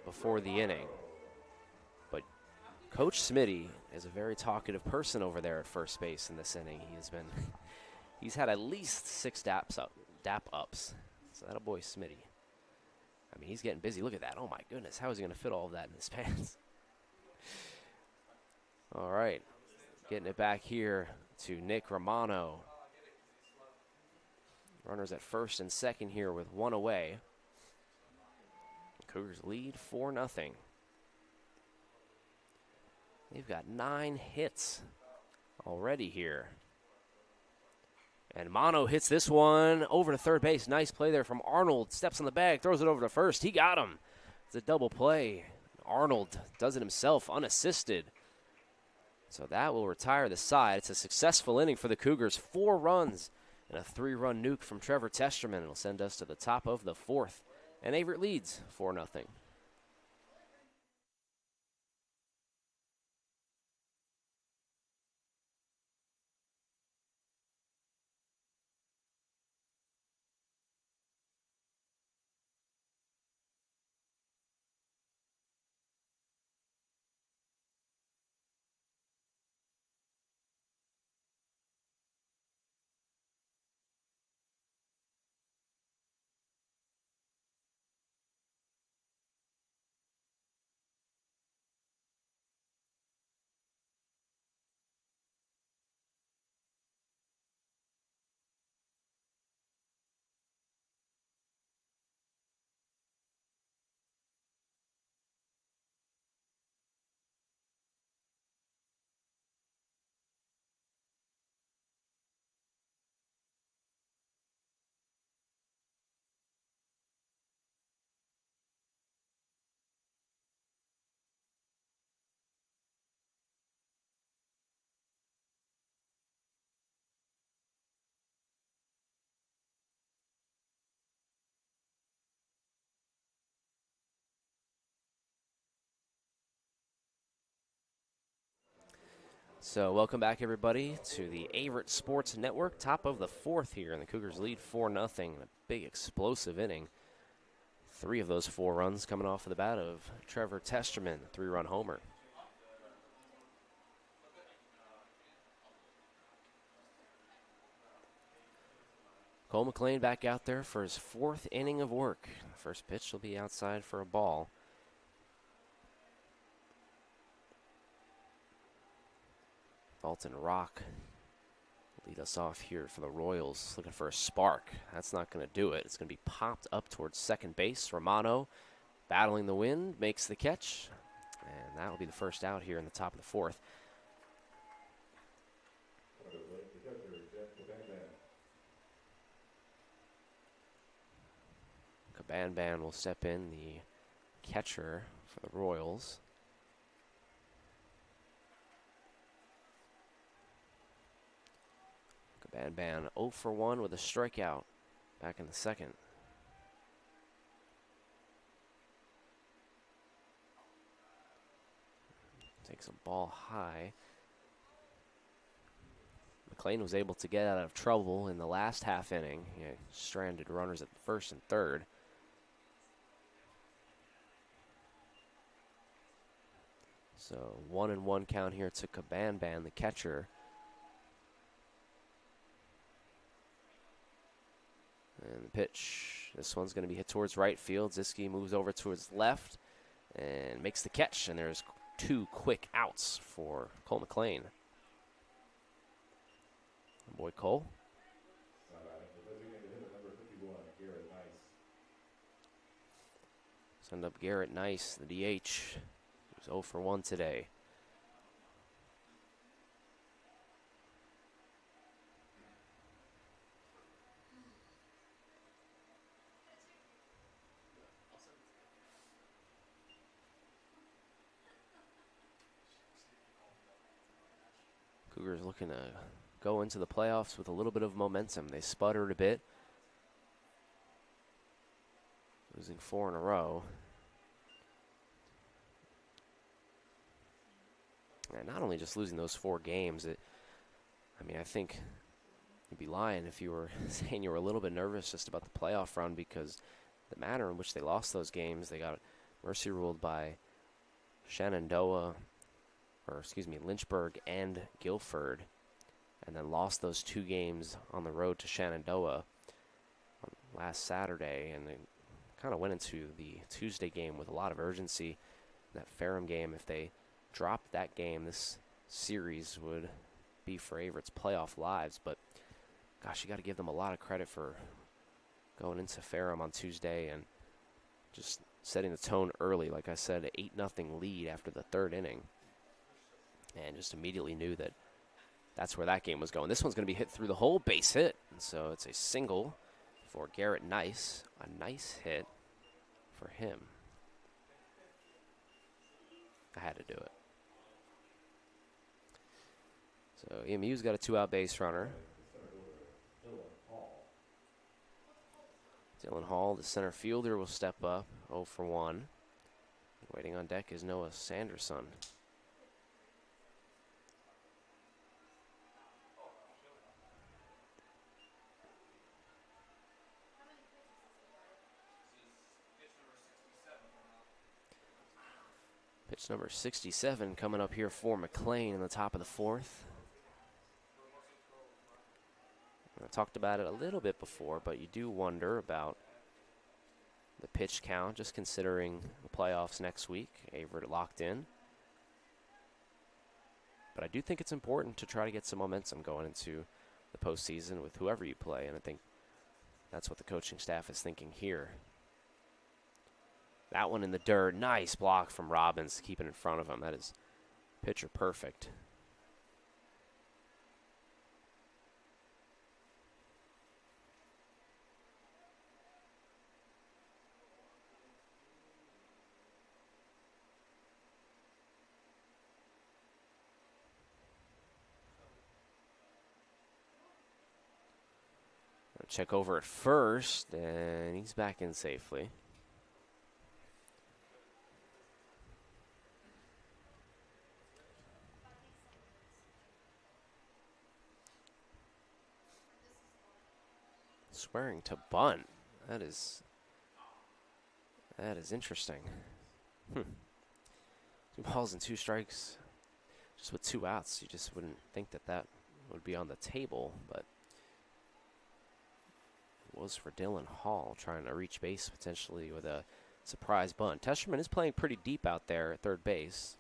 before the inning. But Coach Smitty is a very talkative person over there at first base in this inning. He's had at least 6 dap ups. So that a boy Smitty. I mean, he's getting busy. Look at that. Oh, my goodness. How is he going to fit all of that in his pants? All right. Getting it back here to Nick Romano. Runners at first and second here with one away. Cougars lead 4-0. They've got 9 hits already here. And Mono hits this one over to third base. Nice play there from Arnold. Steps on the bag, throws it over to first. He got him. It's a double play. Arnold does it himself, unassisted. So that will retire the side. It's a successful inning for the Cougars. 4 runs and a 3-run nuke from Trevor Testerman. It'll send us to the top of the 4th. And Averett leads 4-0. So welcome back, everybody, to the Averett Sports Network. Top of the 4th here, and the Cougars lead 4-0. A big explosive inning. 3 of those 4 runs coming off of the bat of Trevor Testerman, 3-run homer. Cole McLean back out there for his 4th inning of work. First pitch will be outside for a ball. Dalton Rock lead us off here for the Royals, looking for a spark. That's not going to do it. It's going to be popped up towards second base. Romano battling the wind, makes the catch, and that will be the first out here in the top of the 4th. Cabanban will step in, the catcher for the Royals. Cabanban 0 for 1 with a strikeout back in the 2nd. Takes a ball high. McLean was able to get out of trouble in the last half inning. He had stranded runners at first and third. So 1-1 count here to Cabanban, the catcher. And the pitch, this one's going to be hit towards right field. Ziske moves over towards left and makes the catch. And there's 2 quick outs for Cole McLean. Boy Cole. Send up Garrett Nice, the DH. He was 0 for 1 today. Cougars looking to go into the playoffs with a little bit of momentum. They sputtered a bit, losing 4 in a row. And not only just losing those 4 games, I think you'd be lying if you were saying you were a little bit nervous just about the playoff run, because the manner in which they lost those games, they got mercy ruled by Lynchburg and Guilford, and then lost those 2 games on the road to Shenandoah last Saturday, and they kind of went into the Tuesday game with a lot of urgency. That Ferrum game, if they dropped that game, this series would be for Averett's playoff lives. But gosh, you got to give them a lot of credit for going into Ferrum on Tuesday and just setting the tone early. Like I said, 8-0 lead after the third inning. And just immediately knew that that's where that game was going. This one's going to be hit through the hole, base hit. And so it's a single for Garrett Nice. A nice hit for him. I had to do it. So EMU's got a 2-out base runner. Dylan Hall, the center fielder, will step up 0 for 1. Waiting on deck is Noah Sanderson. Pitch number 67 coming up here for McLean in the top of the fourth. I talked about it a little bit before, but you do wonder about the pitch count, just considering the playoffs next week. Averett locked in. But I do think it's important to try to get some momentum going into the postseason with whoever you play, and I think that's what the coaching staff is thinking here. That one in the dirt. Nice block from Robbins to keep it in front of him. That is pitcher perfect. Check over at first, and he's back in safely. Swearing to bunt. That is interesting. 2 balls and 2 strikes. Just with 2 outs, you just wouldn't think that would be on the table, but it was for Dylan Hall trying to reach base potentially with a surprise bunt. Testerman is playing pretty deep out there at third base.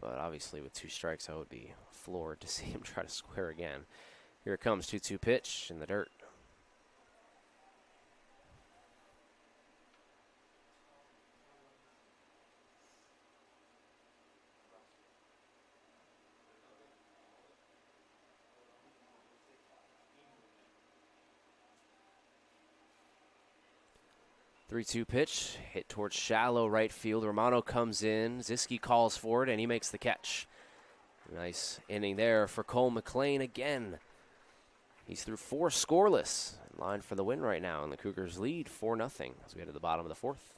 But obviously with 2 strikes, I would be floored to see him try to square again. Here it comes, 2-2 pitch in the dirt. Three-two pitch, hit towards shallow right field. Romano comes in, Ziski calls for it, and he makes the catch. Nice inning there for Cole McLean again. He's through 4 scoreless, in line for the win right now, and the Cougars lead 4-0 as we get to the bottom of the fourth.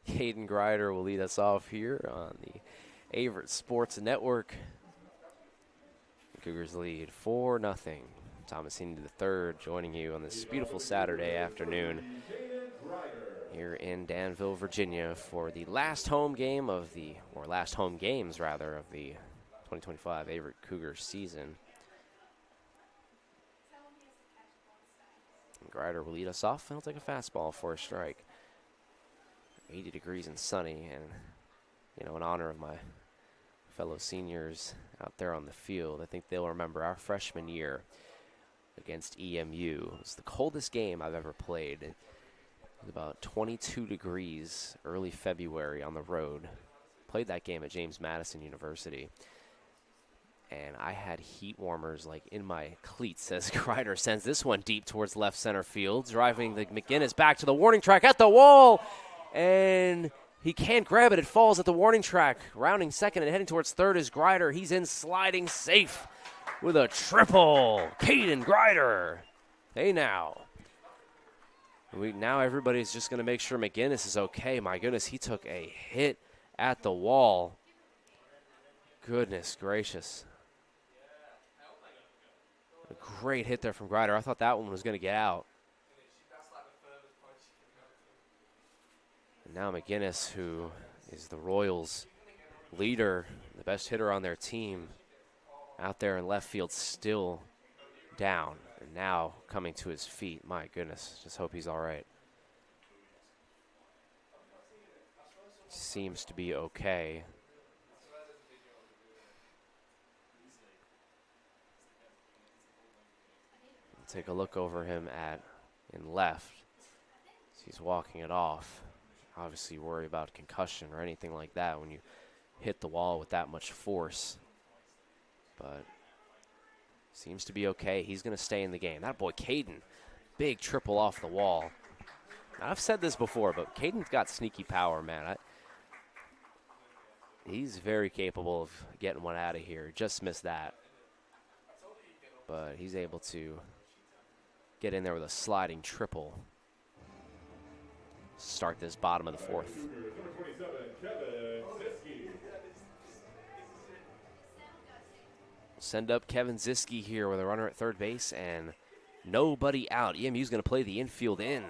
Caden Grider will lead us off here on the Averett Sports Network. The Cougars lead 4-0. Thomas Heaney III joining you on this beautiful Saturday afternoon here in Danville, Virginia for the last home game of the, or last home games rather, of the 2025 Averett Cougars season. And Grider will lead us off, and he'll take a fastball for a strike. 80 degrees and sunny, and, you know, in honor of my fellow seniors out there on the field, I think they'll remember our freshman year against EMU. It was the coldest game I've ever played. It was about 22 degrees early February on the road. Played that game at James Madison University. And I had heat warmers like in my cleats as Grider sends this one deep towards left center field, driving the McGinnis back to the warning track at the wall. And he can't grab it. It falls at the warning track. Rounding second and heading towards third is Grider. He's in sliding safe with a triple. Caden Grider. Hey now. Now everybody's just going to make sure McGinnis is okay. My goodness, he took a hit at the wall. Goodness gracious. A great hit there from Grider. I thought that one was going to get out. And now McGinnis, who is the Royals' leader, the best hitter on their team, out there in left field, still down. And now coming to his feet. My goodness, just hope he's all right. Seems to be okay. Take a look over him in left. He's walking it off. Obviously worry about concussion or anything like that when you hit the wall with that much force. But seems to be okay. He's going to stay in the game. That boy, Caden, big triple off the wall. I've said this before, but Caden's got sneaky power, man. He's very capable of getting one out of here. Just missed that. But he's able to get in there with a sliding triple. Start this bottom of the fourth. Send up Kevin Ziske here with a runner at third base and nobody out. EMU's going to play the infield in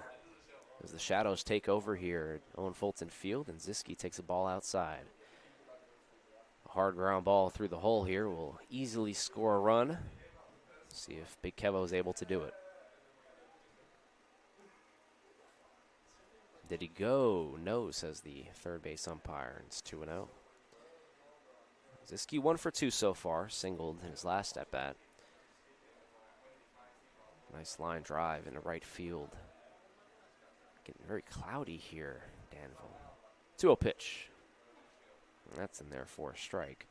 as the Shadows take over here at Owen Fulton Field, and Ziske takes a ball outside. A hard ground ball through the hole here will easily score a run. See if Big Kevo is able to do it. Did he go? No, says the third base umpire. It's 2-0. Ziske 1 for 2 so far, singled in his last at bat. Nice line drive into right field. Getting very cloudy here, Danville. 2-0 pitch. And that's in there for a strike.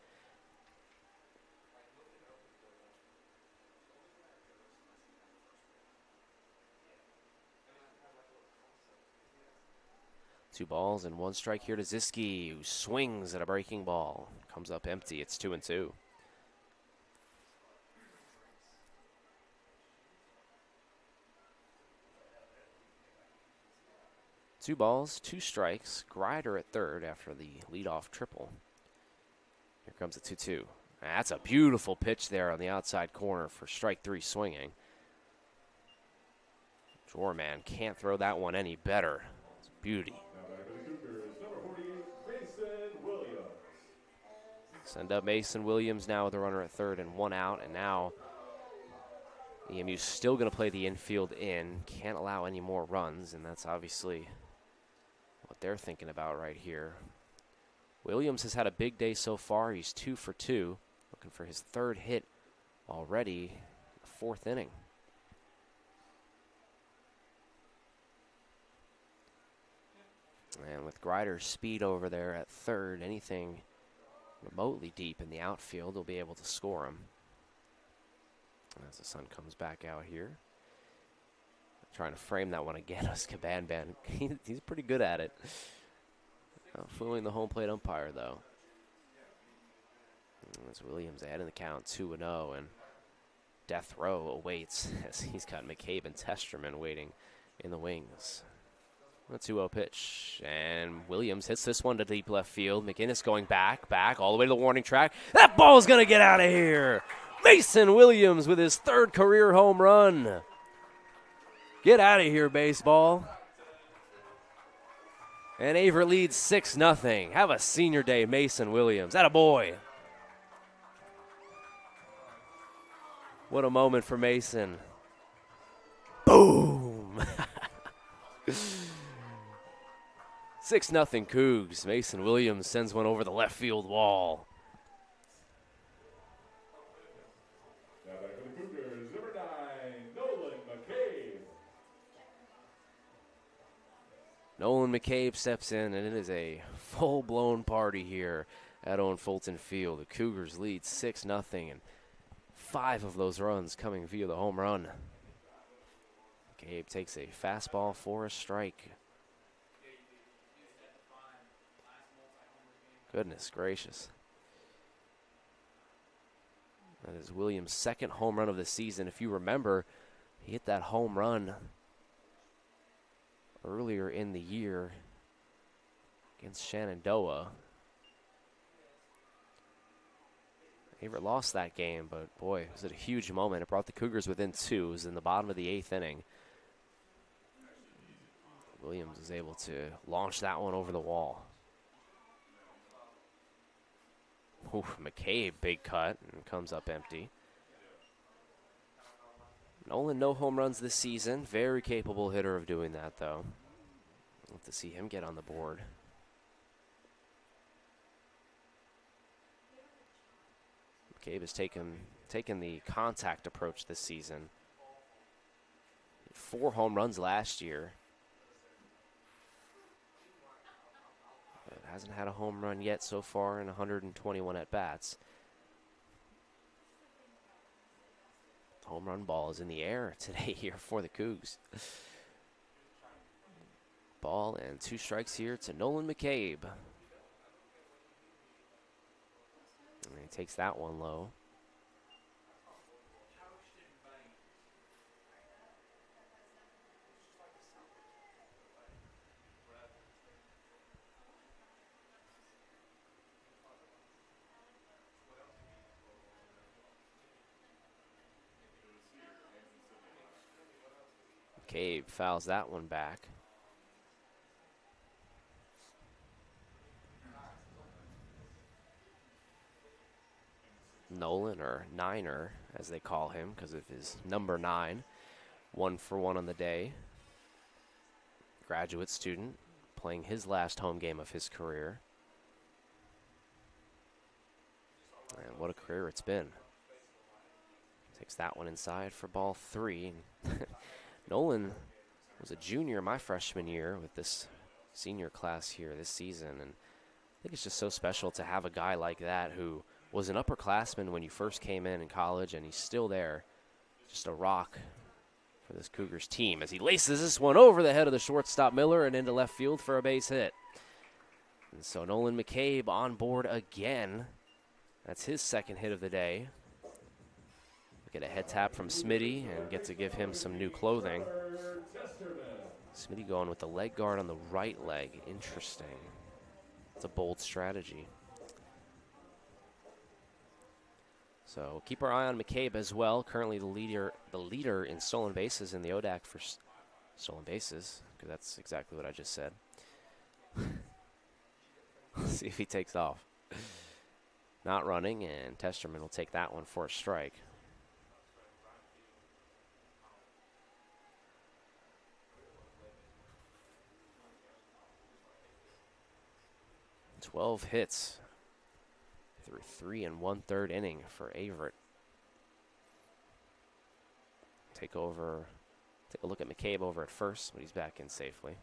Two balls and one strike here to Ziske, who swings at a breaking ball. Comes up empty. It's 2-2. Two balls, two strikes. Grider at third after the leadoff triple. Here comes the 2-2. That's a beautiful pitch there on the outside corner for strike three swinging. Jorman can't throw that one any better. It's a beauty. Send up Mason Williams now with a runner at third and one out. And now EMU's still going to play the infield in. Can't allow any more runs, and that's obviously what they're thinking about right here. Williams has had a big day so far. He's 2 for 2, looking for his third hit already, the fourth inning. And with Grider's speed over there at third, anything remotely deep in the outfield will be able to score him. As the sun comes back out here. Trying to frame that one again. Caban Ban. He's pretty good at it. Fooling the home plate umpire, though. As Williams adding the count 2-0, and death row awaits as he's got McCabe and Testerman waiting in the wings. A 2-0 pitch, and Williams hits this one to deep left field. McGinnis going back, all the way to the warning track. That ball's going to get out of here. Mason Williams with his third career home run. Get out of here, baseball. And Averett leads 6-0. Have a senior day, Mason Williams. Attaboy. What a moment for Mason. Boom! 6-0 Cougs. Mason Williams sends one over the left field wall. Now back for the Cougars, number 9, Nolan McCabe. Nolan McCabe steps in, and it is a full-blown party here at Owen Fulton Field. The Cougars lead 6-0, and 5 of those runs coming via the home run. McCabe takes a fastball for a strike. Goodness gracious. That is Williams' second home run of the season. If you remember, he hit that home run earlier in the year against Shenandoah. Averett lost that game, but boy, was it a huge moment. It brought the Cougars within 2. It was in the bottom of the 8th inning. Williams was able to launch that one over the wall. Ooh, McCabe, big cut, and comes up empty. Nolan, no home runs this season. Very capable hitter of doing that, though. Love to see him get on the board. McCabe has taken the contact approach this season. 4 home runs last year. But hasn't had a home run yet so far in 121 at-bats. Home run ball is in the air today here for the Cougs. Ball and 2 strikes here to Nolan McCabe. And he takes that one low. McCabe fouls that one back. Nolan, or Niner, as they call him, because of his number 9. 1 for 1 on the day. Graduate student, playing his last home game of his career. And what a career it's been. Takes that one inside for ball 3. Nolan was a junior my freshman year with this senior class here this season. And I think it's just so special to have a guy like that who was an upperclassman when you first came in college, and he's still there. Just a rock for this Cougars team as he laces this one over the head of the shortstop Miller and into left field for a base hit. And so Nolan McCabe on board again. That's his second hit of the day. Get a head tap from Smitty and get to give him some new clothing. Smitty going with the leg guard on the right leg. Interesting. It's a bold strategy. So keep our eye on McCabe as well. Currently the leader in stolen bases in the ODAC for stolen bases, because that's exactly what I just said. Let's see if he takes off. Not running, and Testerman will take that one for a strike. 12 hits through 3 1/3 inning for Averett. Take a look at McCabe over at first, but he's back in safely.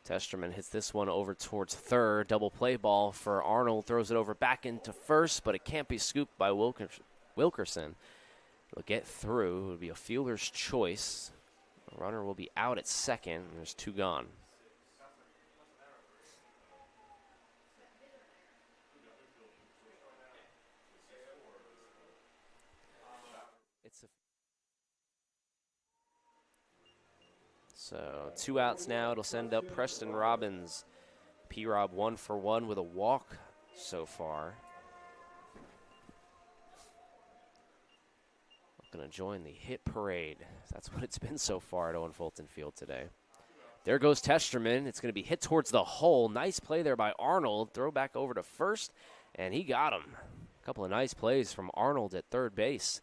Testerman hits this one over towards third. Double play ball for Arnold. Throws it over back into first, but it can't be scooped by Wilkerson. It'll get through. It would be a fielder's choice. The runner will be out at second, and there's 2 gone. So 2 outs now. It'll send up Preston Robbins. P-Rob 1 for 1 with a walk so far. going to join the hit parade. That's what it's been so far at Owen Fulton Field today. There goes Testerman. It's going to be hit towards the hole. Nice play there by Arnold. Throw back over to first, and he got him. A couple of nice plays from Arnold at third base.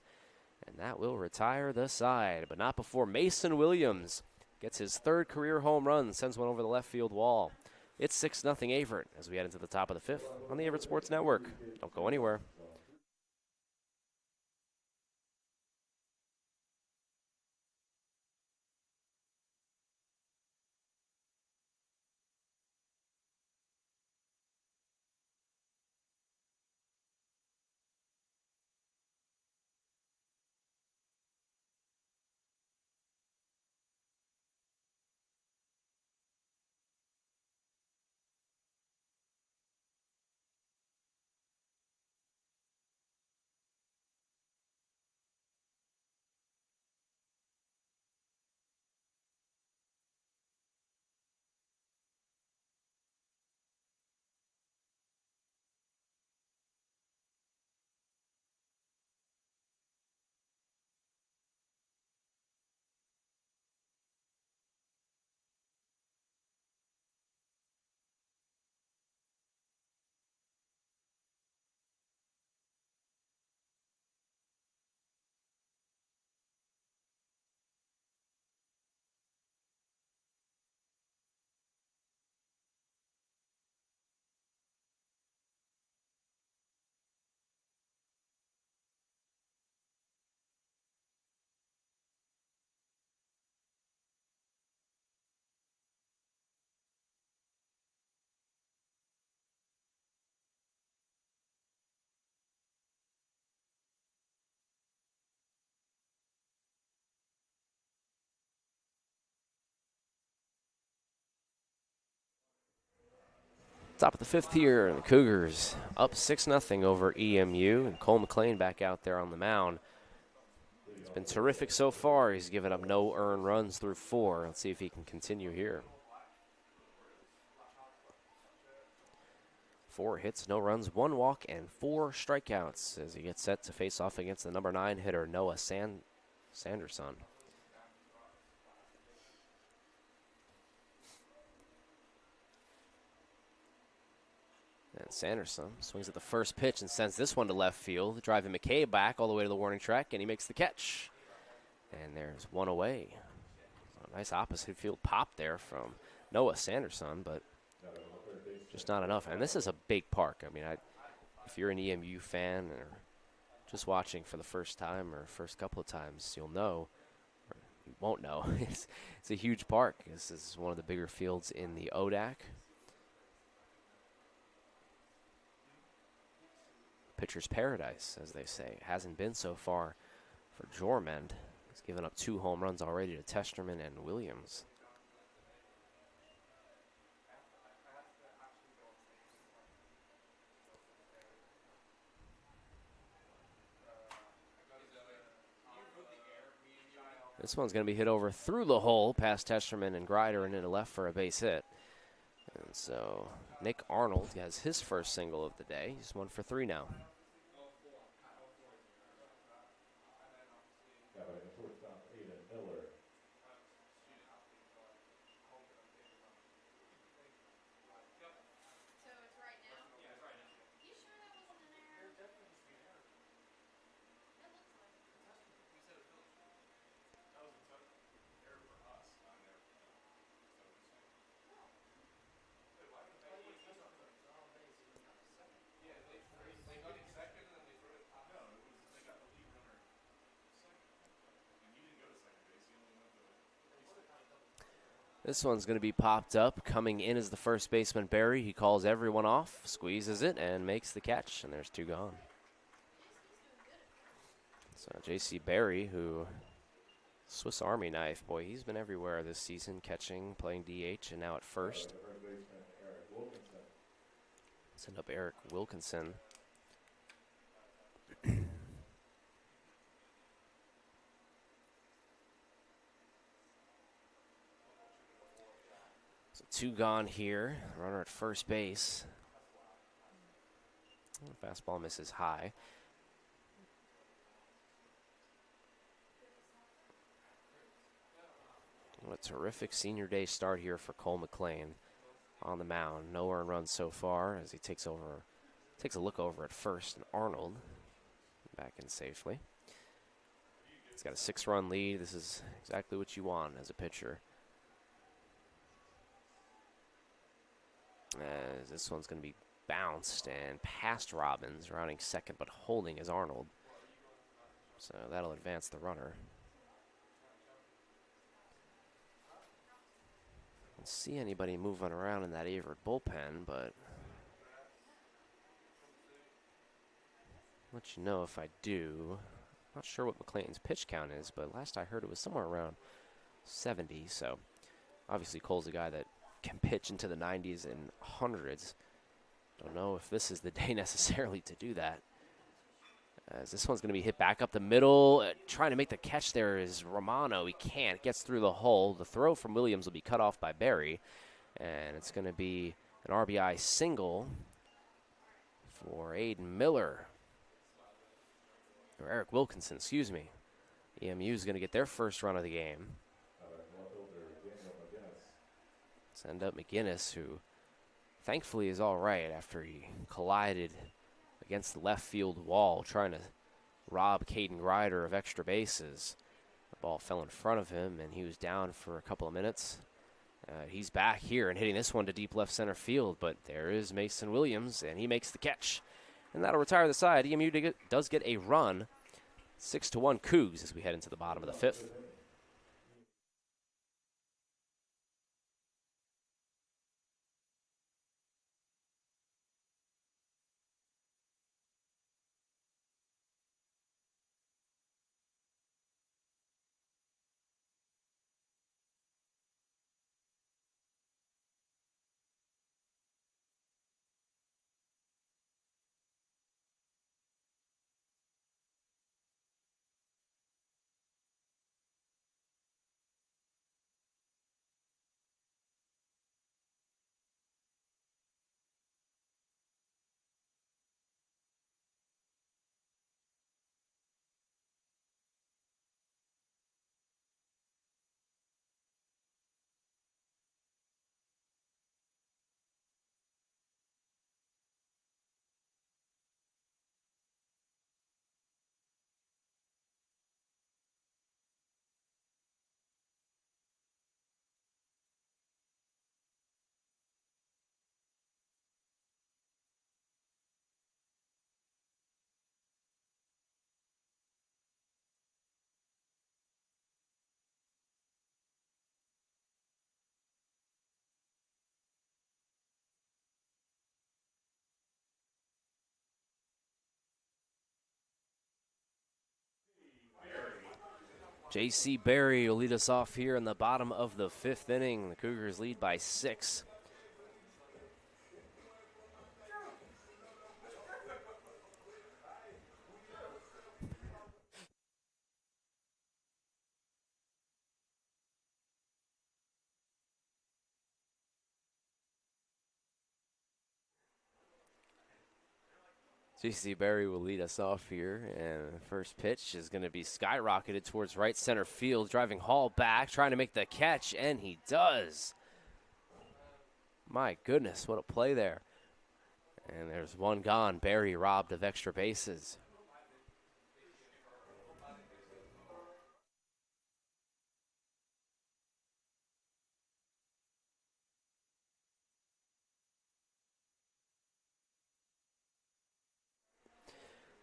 And that will retire the side, but not before Mason Williams gets his third career home run, sends one over the left field wall. It's 6-0 Averett as we head into the top of the fifth on the Averett Sports Network. Don't go anywhere. Top of the fifth here, the Cougars up 6-0 over EMU, and Cole McLean back out there on the mound. It's been terrific so far. He's given up no earned runs through 4. Let's see if he can continue here. 4 hits, no runs, 1 walk, and 4 strikeouts as he gets set to face off against the number 9 hitter, Noah Sanderson. And Sanderson swings at the first pitch and sends this one to left field, driving McKay back all the way to the warning track, and he makes the catch. And there's one away. A nice opposite field pop there from Noah Sanderson, but just not enough. And this is a big park. I mean, if you're an EMU fan or just watching for the first time or first couple of times, you'll know, or you won't know. It's a huge park. This is one of the bigger fields in the ODAC. Pitcher's paradise, as they say. Hasn't been so far for Jormond. He's given up 2 home runs already to Testerman and Williams. This one's going to be hit over through the hole past Testerman and Grider and into left for a base hit. And so Nick Arnold has his first single of the day. He's 1 for 3 now. This one's going to be popped up. Coming in as the first baseman, Barry. He calls everyone off, squeezes it, and makes the catch, and there's 2 gone. So J.C. Barry, who Swiss Army knife, boy, he's been everywhere this season, catching, playing DH, and now at first. Send up Eric Wilkinson. So 2 gone here. Runner at first base. Fastball misses high. What a terrific senior day start here for Cole McLean on the mound. No earned runs so far as he takes a look over at first, and Arnold back in safely. He's got a 6-run lead. This is exactly what you want as a pitcher. As this one's going to be bounced and past Robbins, rounding second but holding is Arnold. So that'll advance the runner. Don't see anybody moving around in that Averett bullpen, but I'll let you know if I do. Not sure what McLean's pitch count is, but last I heard it was somewhere around 70. So obviously Cole's a guy that can pitch into the 90s and hundreds. Don't know if this is the day necessarily to do that. As this one's going to be hit back up the middle. Trying to make the catch there is Romano. He can't. Gets through the hole. The throw from Williams will be cut off by Berry. And it's going to be an RBI single for Aiden Miller. Or Eric Wilkinson, excuse me. EMU is going to get their first run of the game. Send up McGinnis, who thankfully is all right after he collided against the left field wall, trying to rob Caden Ryder of extra bases. The ball fell in front of him, and he was down for a couple of minutes. He's back here and hitting this one to deep left center field, but there is Mason Williams, and he makes the catch. And that'll retire the side. EMU does get a run. 6-1 Cougs as we head into the bottom of the fifth. J.C. Berry will lead us off here in the bottom of the fifth inning. The Cougars lead by 6. J.C. Berry will lead us off here, and the first pitch is going to be skyrocketed towards right center field, driving Hall back, trying to make the catch, and he does. My goodness, what a play there. And there's one gone. Berry robbed of extra bases.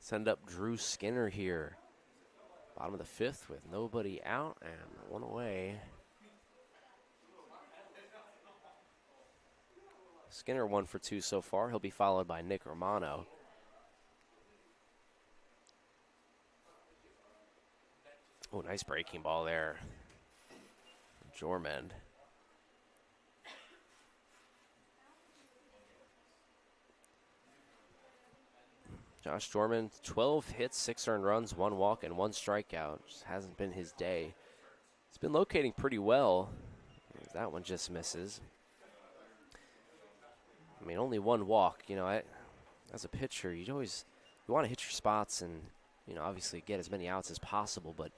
Send up Drew Skinner here. Bottom of the fifth with nobody out and one away. Skinner 1 for 2 so far. He'll be followed by Nick Romano. Oh, nice breaking ball there. Jormand. Josh Jormand, 12 hits, 6 earned runs, 1 walk, and 1 strikeout. Just hasn't been his day. He's been locating pretty well. That one just misses. I mean, only 1 walk. You know, as a pitcher, you want to hit your spots and, you know, obviously get as many outs as possible. But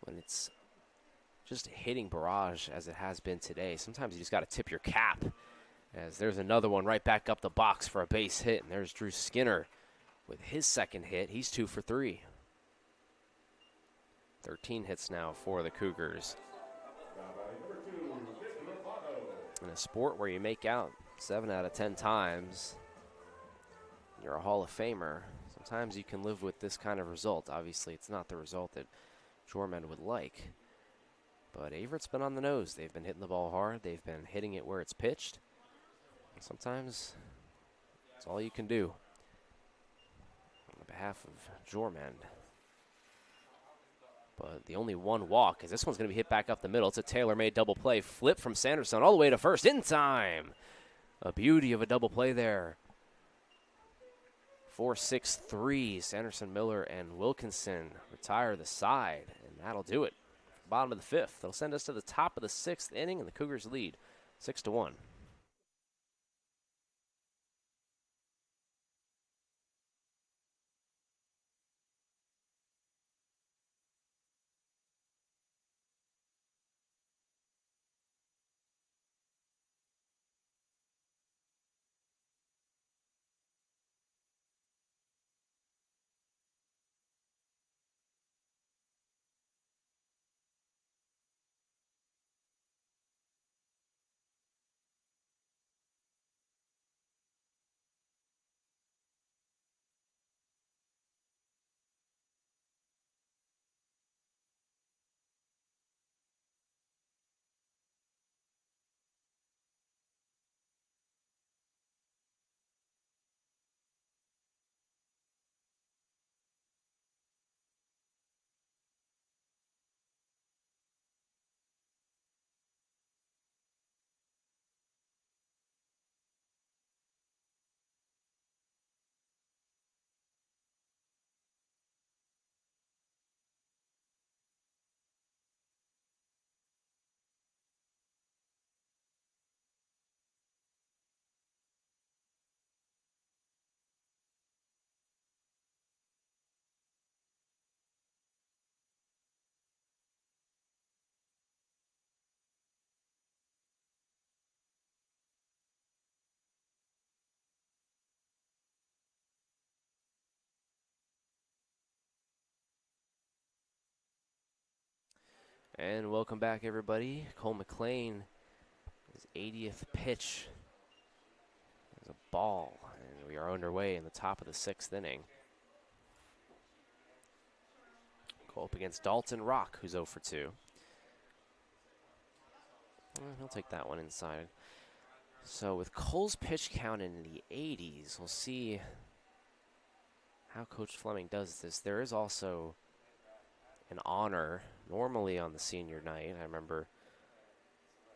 when it's just a hitting barrage as it has been today. Sometimes you just got to tip your cap, as there's another one right back up the box for a base hit. And there's Drew Skinner with his second hit. He's 2 for 3. 13 hits now for the Cougars. In a sport where you make out 7 out of 10 times, you're a Hall of Famer, sometimes you can live with this kind of result. Obviously, it's not the result that Jormend would like. But Averett's been on the nose. They've been hitting the ball hard. They've been hitting it where it's pitched. And sometimes that's all you can do on behalf of Jormend. But the only one walk, is this one's going to be hit back up the middle. It's a tailor-made double play. Flip from Sanderson all the way to first in time. A beauty of a double play there. 4-6-3. Sanderson, Miller, and Wilkinson retire the side, and that'll do it. Bottom of the 5th. That'll send us to the top of the 6th inning, and the Cougars lead 6-1. And welcome back, everybody. Cole McLean, his 80th pitch is a ball, and we are underway in the top of the 6th inning. Cole up against Dalton Rock, who's 0 for 2. He'll take that one inside. So with Cole's pitch count in the 80s, we'll see how Coach Fleming does this. There is also an honor normally on the senior night. I remember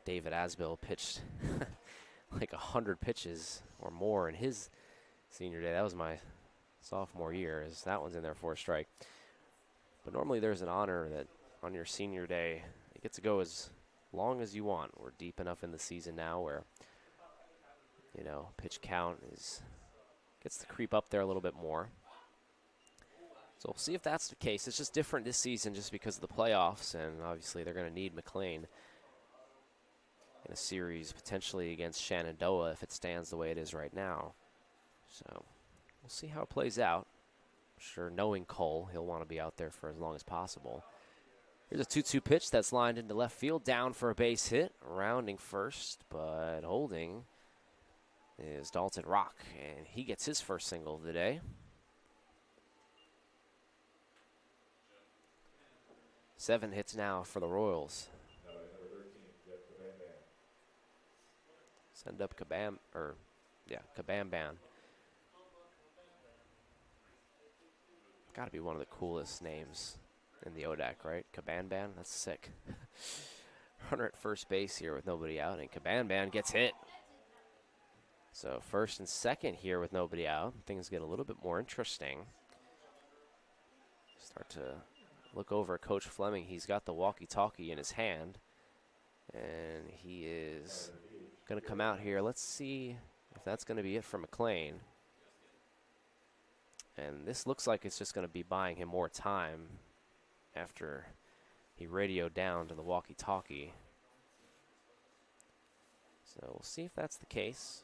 David Asbill pitched like 100 pitches or more in his senior day. That was my sophomore year, as that one's in there for a strike. But normally there's an honor that on your senior day, you get to go as long as you want. We're deep enough in the season now where, you know, pitch count gets to creep up there a little bit more. So we'll see if that's the case. It's just different this season just because of the playoffs, and obviously they're going to need McLean in a series potentially against Shenandoah if it stands the way it is right now. So we'll see how it plays out. I'm sure knowing Cole, he'll want to be out there for as long as possible. Here's a 2-2 pitch that's lined into left field, down for a base hit, rounding first, but holding is Dalton Rock, and he gets his first single of the day. 7 hits now for the Royals. Send up Kabam Ban. Got to be one of the coolest names in the ODAC, right? Kabam Ban, that's sick. Runner at first base here with nobody out, and Kabam Ban gets hit. So first and second here with nobody out. Things get a little bit more interesting. Start to look over at Coach Fleming. He's got the walkie-talkie in his hand, and he is going to come out here. Let's see if that's going to be it for McLean. And this looks like it's just going to be buying him more time after he radioed down to the walkie-talkie. So we'll see if that's the case.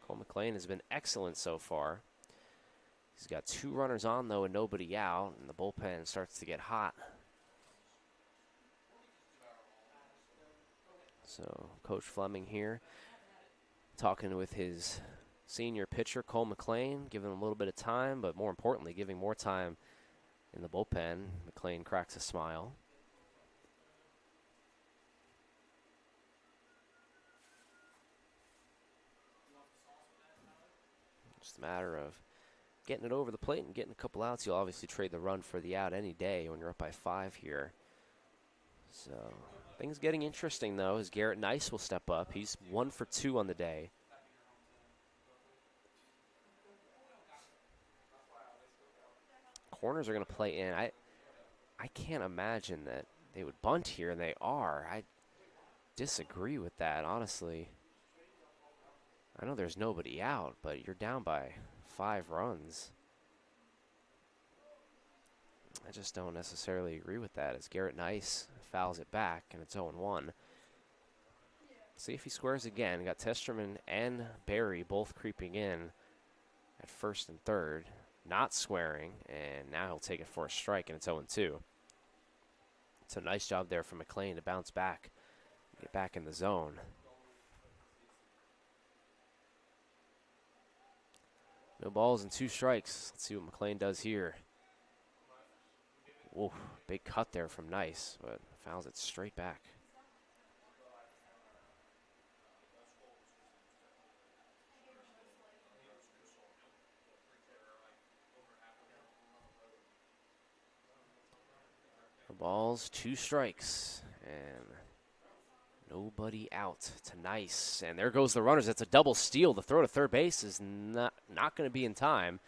Cole McLean has been excellent so far. He's got 2 runners on, though, and nobody out, and the bullpen starts to get hot. So Coach Fleming here talking with his senior pitcher, Cole McLean, giving him a little bit of time, but more importantly, giving more time in the bullpen. McLean cracks a smile. Just a matter of getting it over the plate and getting a couple outs. You'll obviously trade the run for the out any day when you're up by 5 here. So things getting interesting, though, as Garrett Nice will step up. He's 1 for 2 on the day. Corners are going to play in. I can't imagine that they would bunt here, and they are. I disagree with that, honestly. I know there's nobody out, but you're down by 5 runs. I just don't necessarily agree with that, as Garrett Nice fouls it back, and it's 0-1. See if he squares again. Got Testerman and Barry both creeping in at first and third. Not squaring, and now he'll take it for a strike, and it's 0-2. It's a nice job there for McLean to bounce back, get back in the zone. No balls and 2 strikes. Let's see what McLean does here. Whoa, big cut there from Nice, but fouls it straight back. Balls, 2 strikes, and nobody out to Nice. And there goes the runners. It's a double steal. The throw to third base is not going to be in time.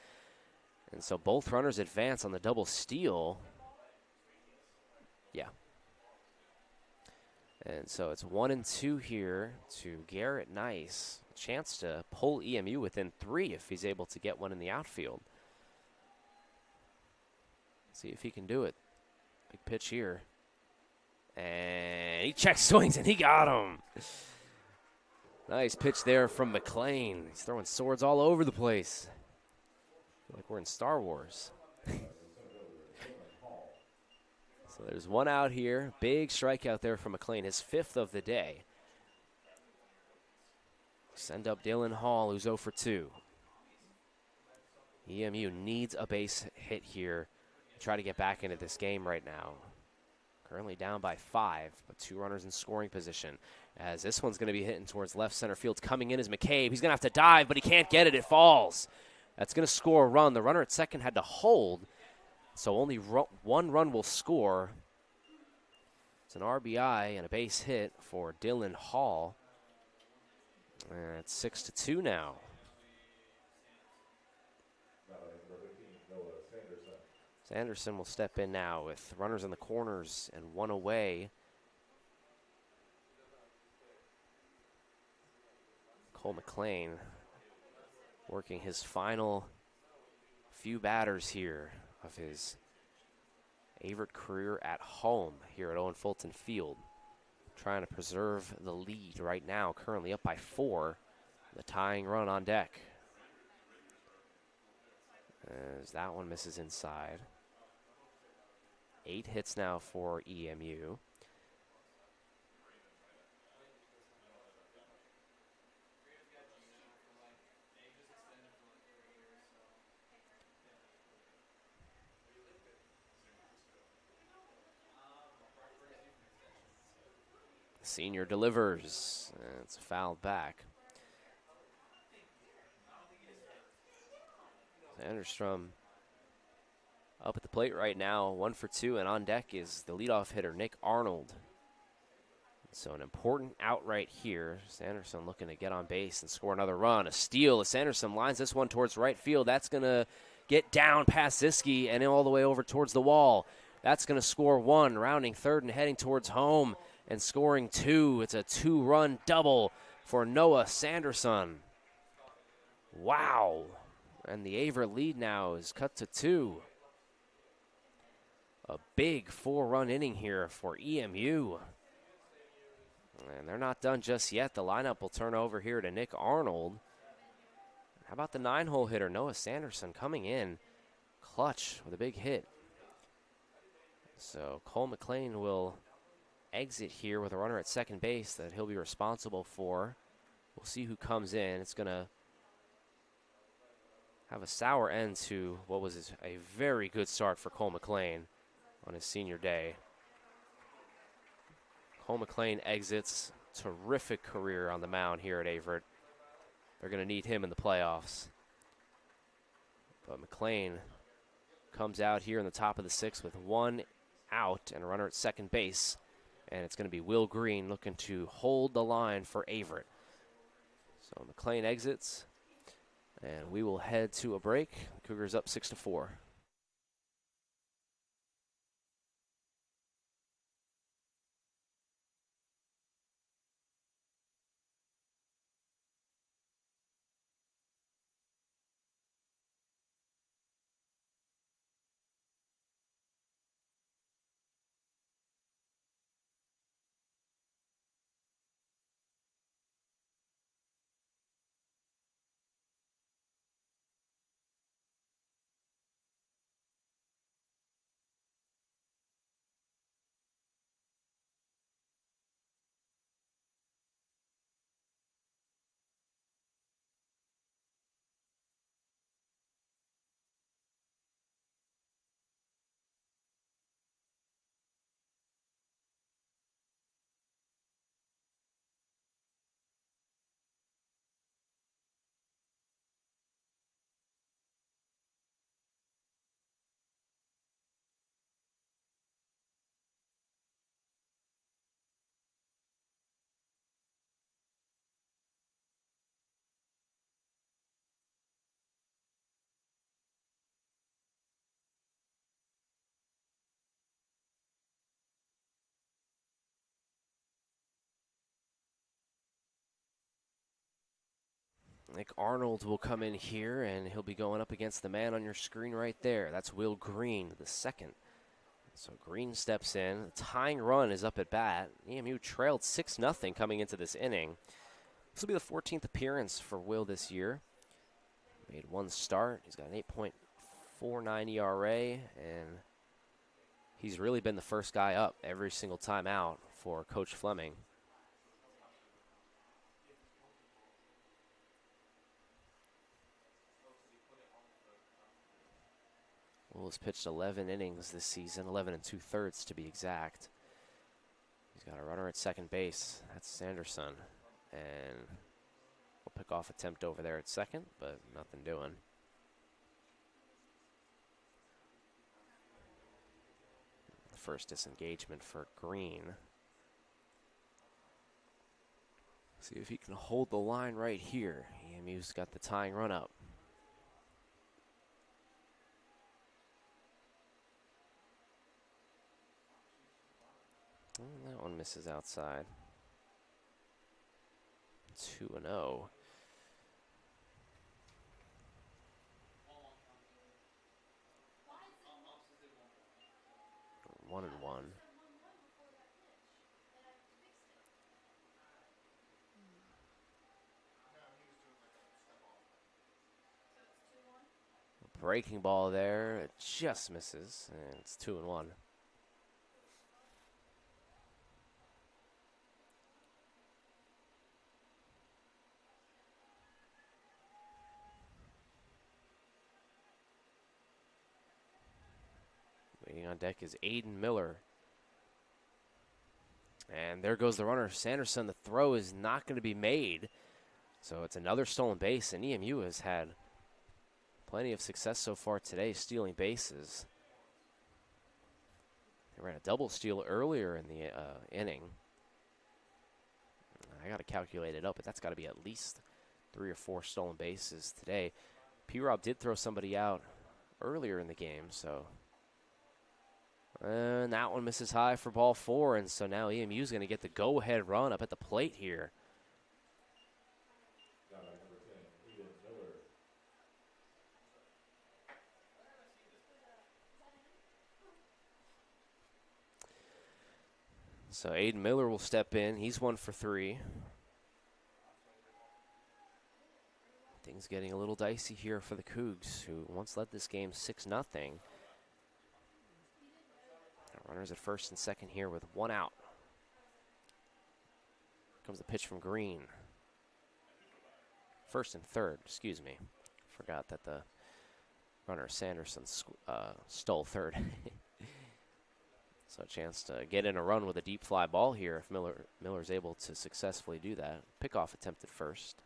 And so both runners advance on the double steal. Yeah. And so it's 1-2 here to Garrett Nice. A chance to pull EMU within 3 if he's able to get one in the outfield. See if he can do it. Big pitch here. And he checks swings, and he got him. Nice pitch there from McLean. He's throwing swords all over the place. Feel like we're in Star Wars. So there's 1 out here. Big strikeout there from McLean, his 5th of the day. Send up Dylan Hall, who's 0 for 2. EMU needs a base hit here. Try to get back into this game right now. Currently down by 5, but 2 runners in scoring position. As this one's going to be hitting towards left center field. Coming in is McCabe. He's going to have to dive, but he can't get it. It falls. That's going to score a run. The runner at second had to hold, so only 1 run will score. It's an RBI and a base hit for Dylan Hall. And it's 6-2 now. Sanderson will step in now with runners in the corners and 1 away. Cole McLean working his final few batters here of his Averett career at home here at Owen Fulton Field. Trying to preserve the lead right now, currently up by 4. The tying run on deck. As that one misses inside. 8 hits now for EMU. Senior delivers. It's fouled back. Sanderstrom up at the plate right now, 1 for 2, and on deck is the leadoff hitter, Nick Arnold. So an important out right here. Sanderson looking to get on base and score another run. A steal as Sanderson lines this one towards right field. That's going to get down past Ziske and all the way over towards the wall. That's going to score 1, rounding third and heading towards home and scoring 2. It's a 2-run double for Noah Sanderson. Wow. And the Averett lead now is cut to 2. A big 4-run inning here for EMU. And they're not done just yet. The lineup will turn over here to Nick Arnold. How about the 9-hole hitter, Noah Sanderson, coming in clutch with a big hit. So Cole McLean will exit here with a runner at second base that he'll be responsible for. We'll see who comes in. It's going to have a sour end to what was a very good start for Cole McLean on his senior day. Cole McLean exits. Terrific career on the mound here at Averett. They're going to need him in the playoffs. But McLean comes out here in the top of the sixth with 1 out and a runner at second base. And it's going to be Will Green looking to hold the line for Averett. So McLean exits, and we will head to a break. Cougars up 6-4. Nick Arnold will come in here, and he'll be going up against the man on your screen right there. That's Will Green, the second. So Green steps in. The tying run is up at bat. EMU trailed 6-0 coming into this inning. This will be the 14th appearance for Will this year. Made 1 start. He's got an 8.49 ERA, and he's really been the first guy up every single time out for Coach Fleming. Will has pitched 11 innings this season, 11 2/3 to be exact. He's got a runner at second base. That's Sanderson. And we'll pick off attempt over there at second, but nothing doing. The first disengagement for Green. See if he can hold the line right here. EMU's got the tying run up. That one misses outside. 2-0. 1-1. Breaking ball there. It just misses, and it's 2-1. Waiting on deck is Aiden Miller. And there goes the runner, Sanderson. The throw is not going to be made. So it's another stolen base, and EMU has had plenty of success so far today stealing bases. They ran a double steal earlier in the inning. I got to calculate it up, but that's got to be at least 3 or 4 stolen bases today. P-Rob did throw somebody out earlier in the game, so. And that one misses high for ball 4, and so now EMU's going to get the go-ahead run up at the plate here. So Aiden Miller will step in. He's 1 for 3. Things getting a little dicey here for the Cougs, who once led this game 6-0. Runners at first and second here with 1 out. Comes the pitch from Green. First and third, excuse me. Forgot that the runner Sanderson stole third. So a chance to get in a run with a deep fly ball here if Miller's able to successfully do that. Pickoff attempted first.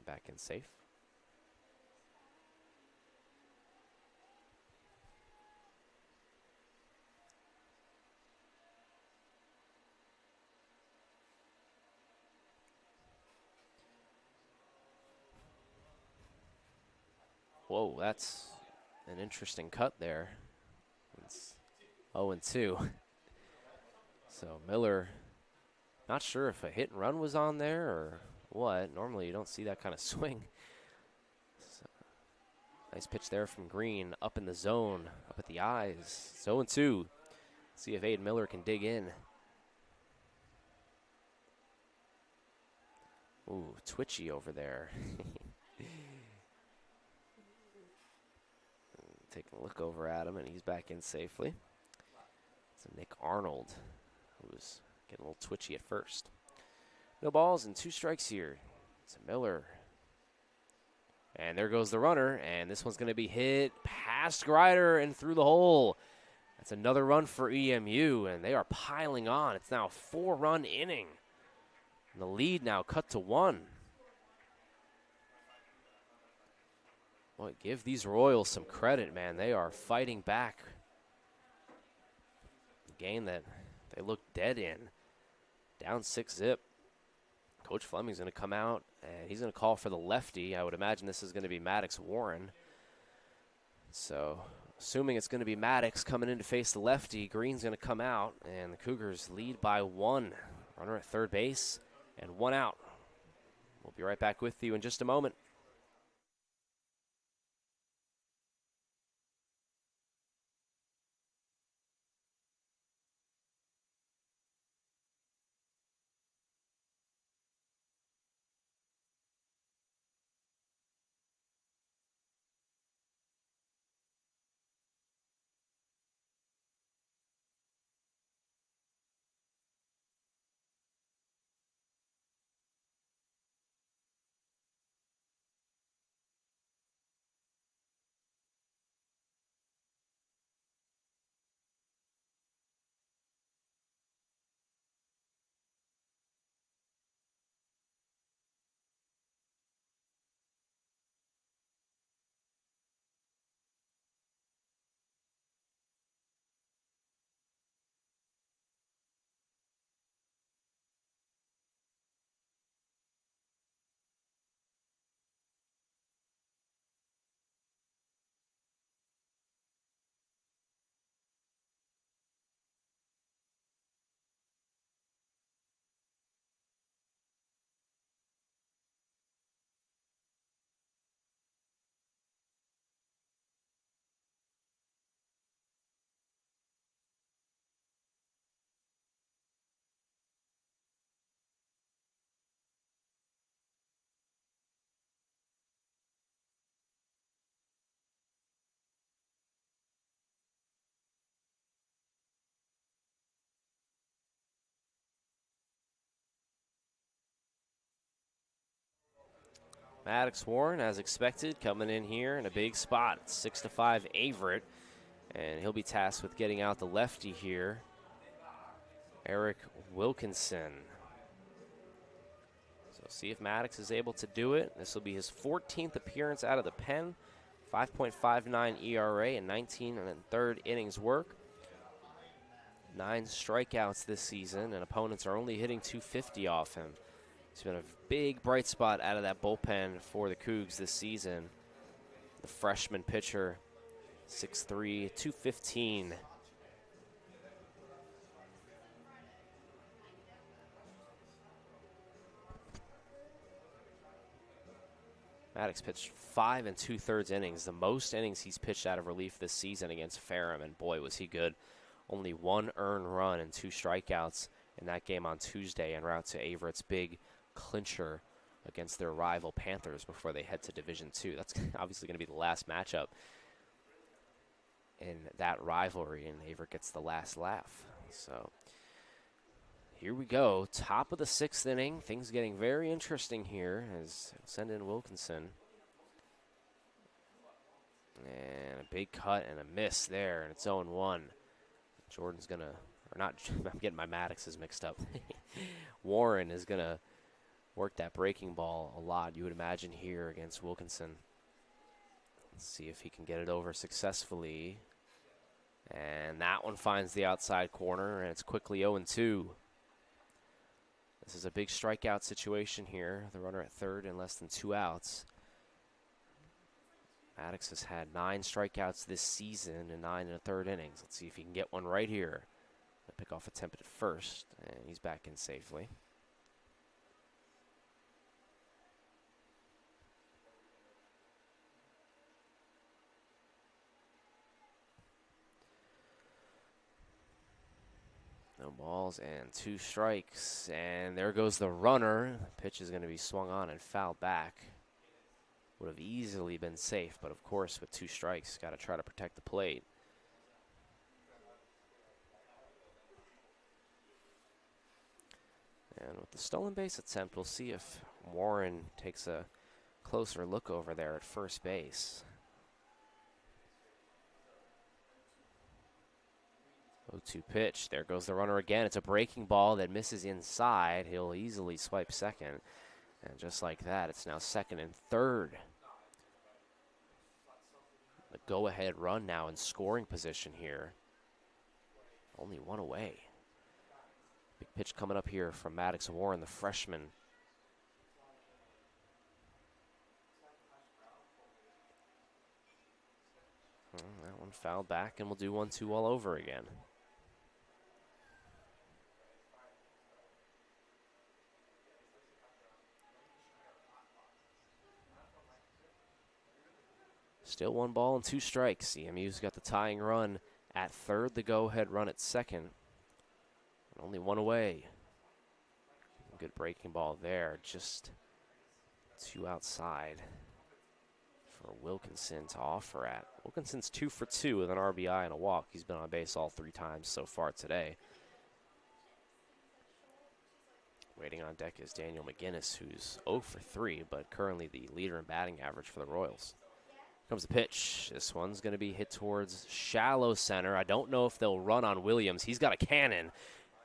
Back in safe. Whoa, that's an interesting cut there. It's 0-2. So Miller, not sure if a hit and run was on there or what. Normally you don't see that kind of swing. So, nice pitch there from Green, up in the zone, up at the eyes. It's 0-2. See if Aiden Miller can dig in. Ooh, twitchy over there. Taking a look over at him, and he's back in safely. It's Nick Arnold, who was getting a little twitchy at first. No balls and 2 strikes here. It's Miller. And there goes the runner, and this one's going to be hit past Grider and through the hole. That's another run for EMU, and they are piling on. It's now a 4-run inning. And the lead now cut to 1. Well, give these Royals some credit, man. They are fighting back. A game that they looked dead in. Down 6-zip. Coach Fleming's going to come out, and he's going to call for the lefty. I would imagine this is going to be Maddox Warren. So, assuming it's going to be Maddox coming in to face the lefty, Green's going to come out, and the Cougars lead by 1. Runner at third base, and 1 out. We'll be right back with you in just a moment. Maddox Warren, as expected, coming in here in a big spot. 6-5 Averett, and he'll be tasked with getting out the lefty here, Eric Wilkinson. So see if Maddox is able to do it. This will be his 14th appearance out of the pen. 5.59 ERA and 19 1/3 innings work. 9 strikeouts this season, and opponents are only hitting .250 off him. He's been a big bright spot out of that bullpen for the Cougs this season. The freshman pitcher, 6'3", 215. Maddox pitched 5 2/3 innings, the most innings he's pitched out of relief this season against Ferrum, and boy, was he good. only 1 earned run and 2 strikeouts in that game on Tuesday en route to Averett's big clincher against their rival Panthers before they head to Division II. That's obviously going to be the last matchup in that rivalry, and Averett gets the last laugh. So here we go, top of the 6th inning. Things getting very interesting here as send in Wilkinson. And a big cut and a miss there, and it's 0-1. Jordan's going to, or not, I'm getting my Maddoxes mixed up. Warren is going to work that breaking ball a lot, you would imagine, here against Wilkinson. Let's see if he can get it over successfully. And that one finds the outside corner, and it's quickly 0-2. This is a big strikeout situation here. The runner at third and less than 2 outs. Maddox has had 9 strikeouts this season and 9 in the 3rd innings. Let's see if he can get one right here. Pick off attempt at first, and he's back in safely. No balls and 2 strikes, and there goes the runner. The pitch is going to be swung on and fouled back. Would have easily been safe, but of course with 2 strikes, got to try to protect the plate. And with the stolen base attempt, we'll see if Warren takes a closer look over there at first base. 0-2 pitch. There goes the runner again. It's a breaking ball that misses inside. He'll easily swipe second. And just like that, it's now 2nd and 3rd. The go-ahead run now in scoring position here. Only 1 away. Big pitch coming up here from Maddox Warren, the freshman. That one fouled back, and we'll do 1-2 all over again. Still 1 ball and 2 strikes. EMU's got the tying run at third, the go-ahead run at second. And only 1 away. Good breaking ball there, just 2 outside for Wilkinson to offer at. Wilkinson's 2 for 2 with an RBI and a walk. He's been on base all 3 times so far today. Waiting on deck is Daniel McGinnis, who's 0 for 3, but currently the leader in batting average for the Royals. Comes the pitch. This one's going to be hit towards shallow center. I don't know if they'll run on Williams. He's got a cannon,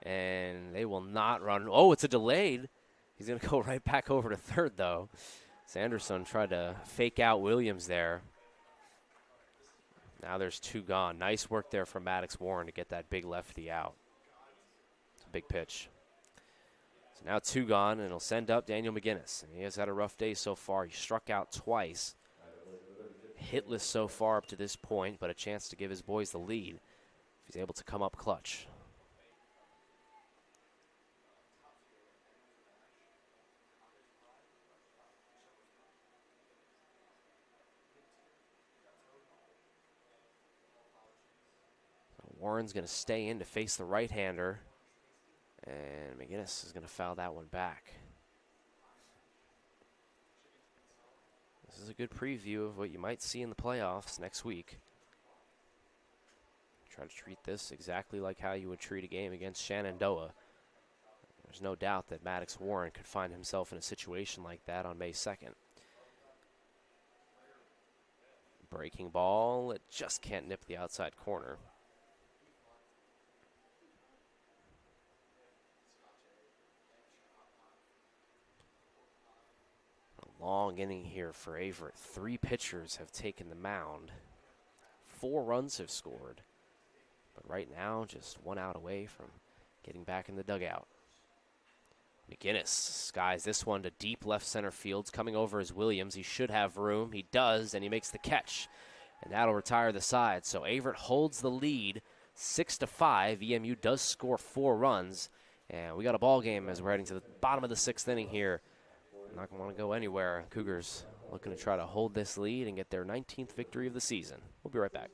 and they will not run. Oh, it's a delayed. He's going to go right back over to third, though. Sanderson tried to fake out Williams there. Now there's 2 gone. Nice work there from Maddox Warren to get that big lefty out. It's a big pitch. So now 2 gone, and he'll send up Daniel McGinnis. And he has had a rough day so far. He struck out twice. Hitless so far up to this point, but a chance to give his boys the lead if he's able to come up clutch. Warren's going to stay in to face the right-hander, and McGinnis is going to foul that one back. This is a good preview of what you might see in the playoffs next week. Try to treat this exactly like how you would treat a game against Shenandoah. There's no doubt that Maddox Warren could find himself in a situation like that on May 2nd. Breaking ball, it just can't nip the outside corner. Long inning here for Averett. 3 pitchers have taken the mound. 4 runs have scored. But right now, just 1 out away from getting back in the dugout. McGinnis skies this one to deep left center field. Coming over is Williams. He should have room. He does, and he makes the catch. And that'll retire the side. So Averett holds the lead 6-5. EMU does score 4 runs. And we got a ball game as we're heading to the bottom of the 6th inning here. Not going to want to go anywhere. Cougars looking to try to hold this lead and get their 19th victory of the season. We'll be right back.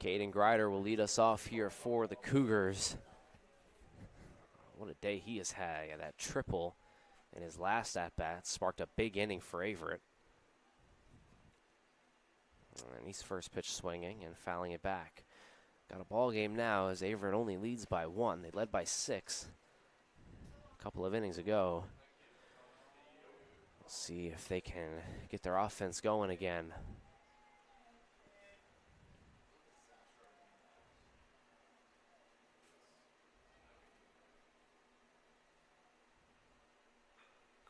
Caden Grider will lead us off here for the Cougars. What a day he has had. Yeah, that triple in his last at-bat sparked a big inning for Averett. And he's first pitch swinging and fouling it back. Got a ball game now as Averett only leads by 1. They led by 6 a couple of innings ago. We'll see if they can get their offense going again.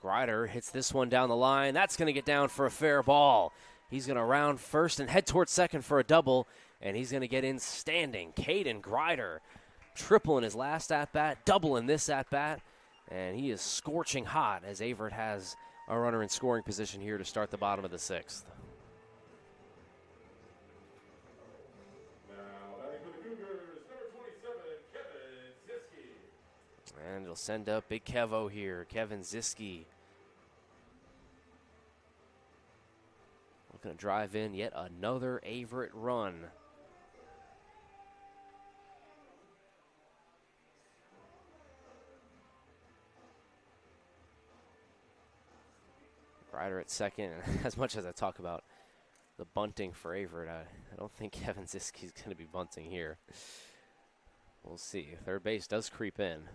Grider hits this one down the line. That's going to get down for a fair ball. He's going to round first and head towards second for a double, and he's going to get in standing. Caden Grider, triple in his last at-bat, double in this at-bat, and he is scorching hot as Averett has a runner in scoring position here to start the bottom of the 6th. Now batting for the Cougars, number 27, Kevin Ziske. And it'll send up Big Kevo here, Kevin Ziske. Going to drive in yet another Averett run. Grider at second. And as much as I talk about the bunting for Averett, I don't think Kevin Ziske is going to be bunting here. We'll see. Third base does creep in.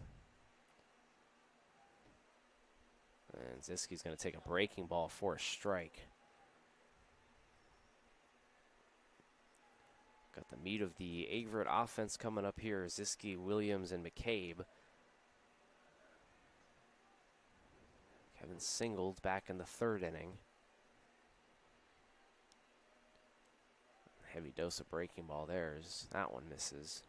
And Ziske's going to take a breaking ball for a strike. Got the meat of the Averett offense coming up here. Ziske, Williams, and McCabe. Kevin singled back in the 3rd inning. Heavy dose of breaking ball there as that one misses.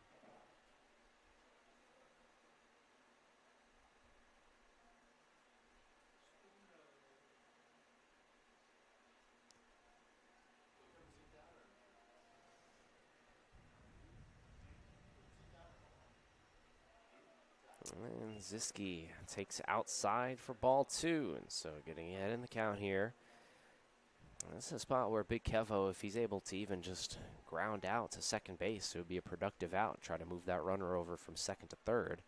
And Ziske takes outside for ball 2, and so getting ahead in the count here. This is a spot where Big Kevo, if he's able to even just ground out to second base, it would be a productive out. Try to move that runner over from second to third.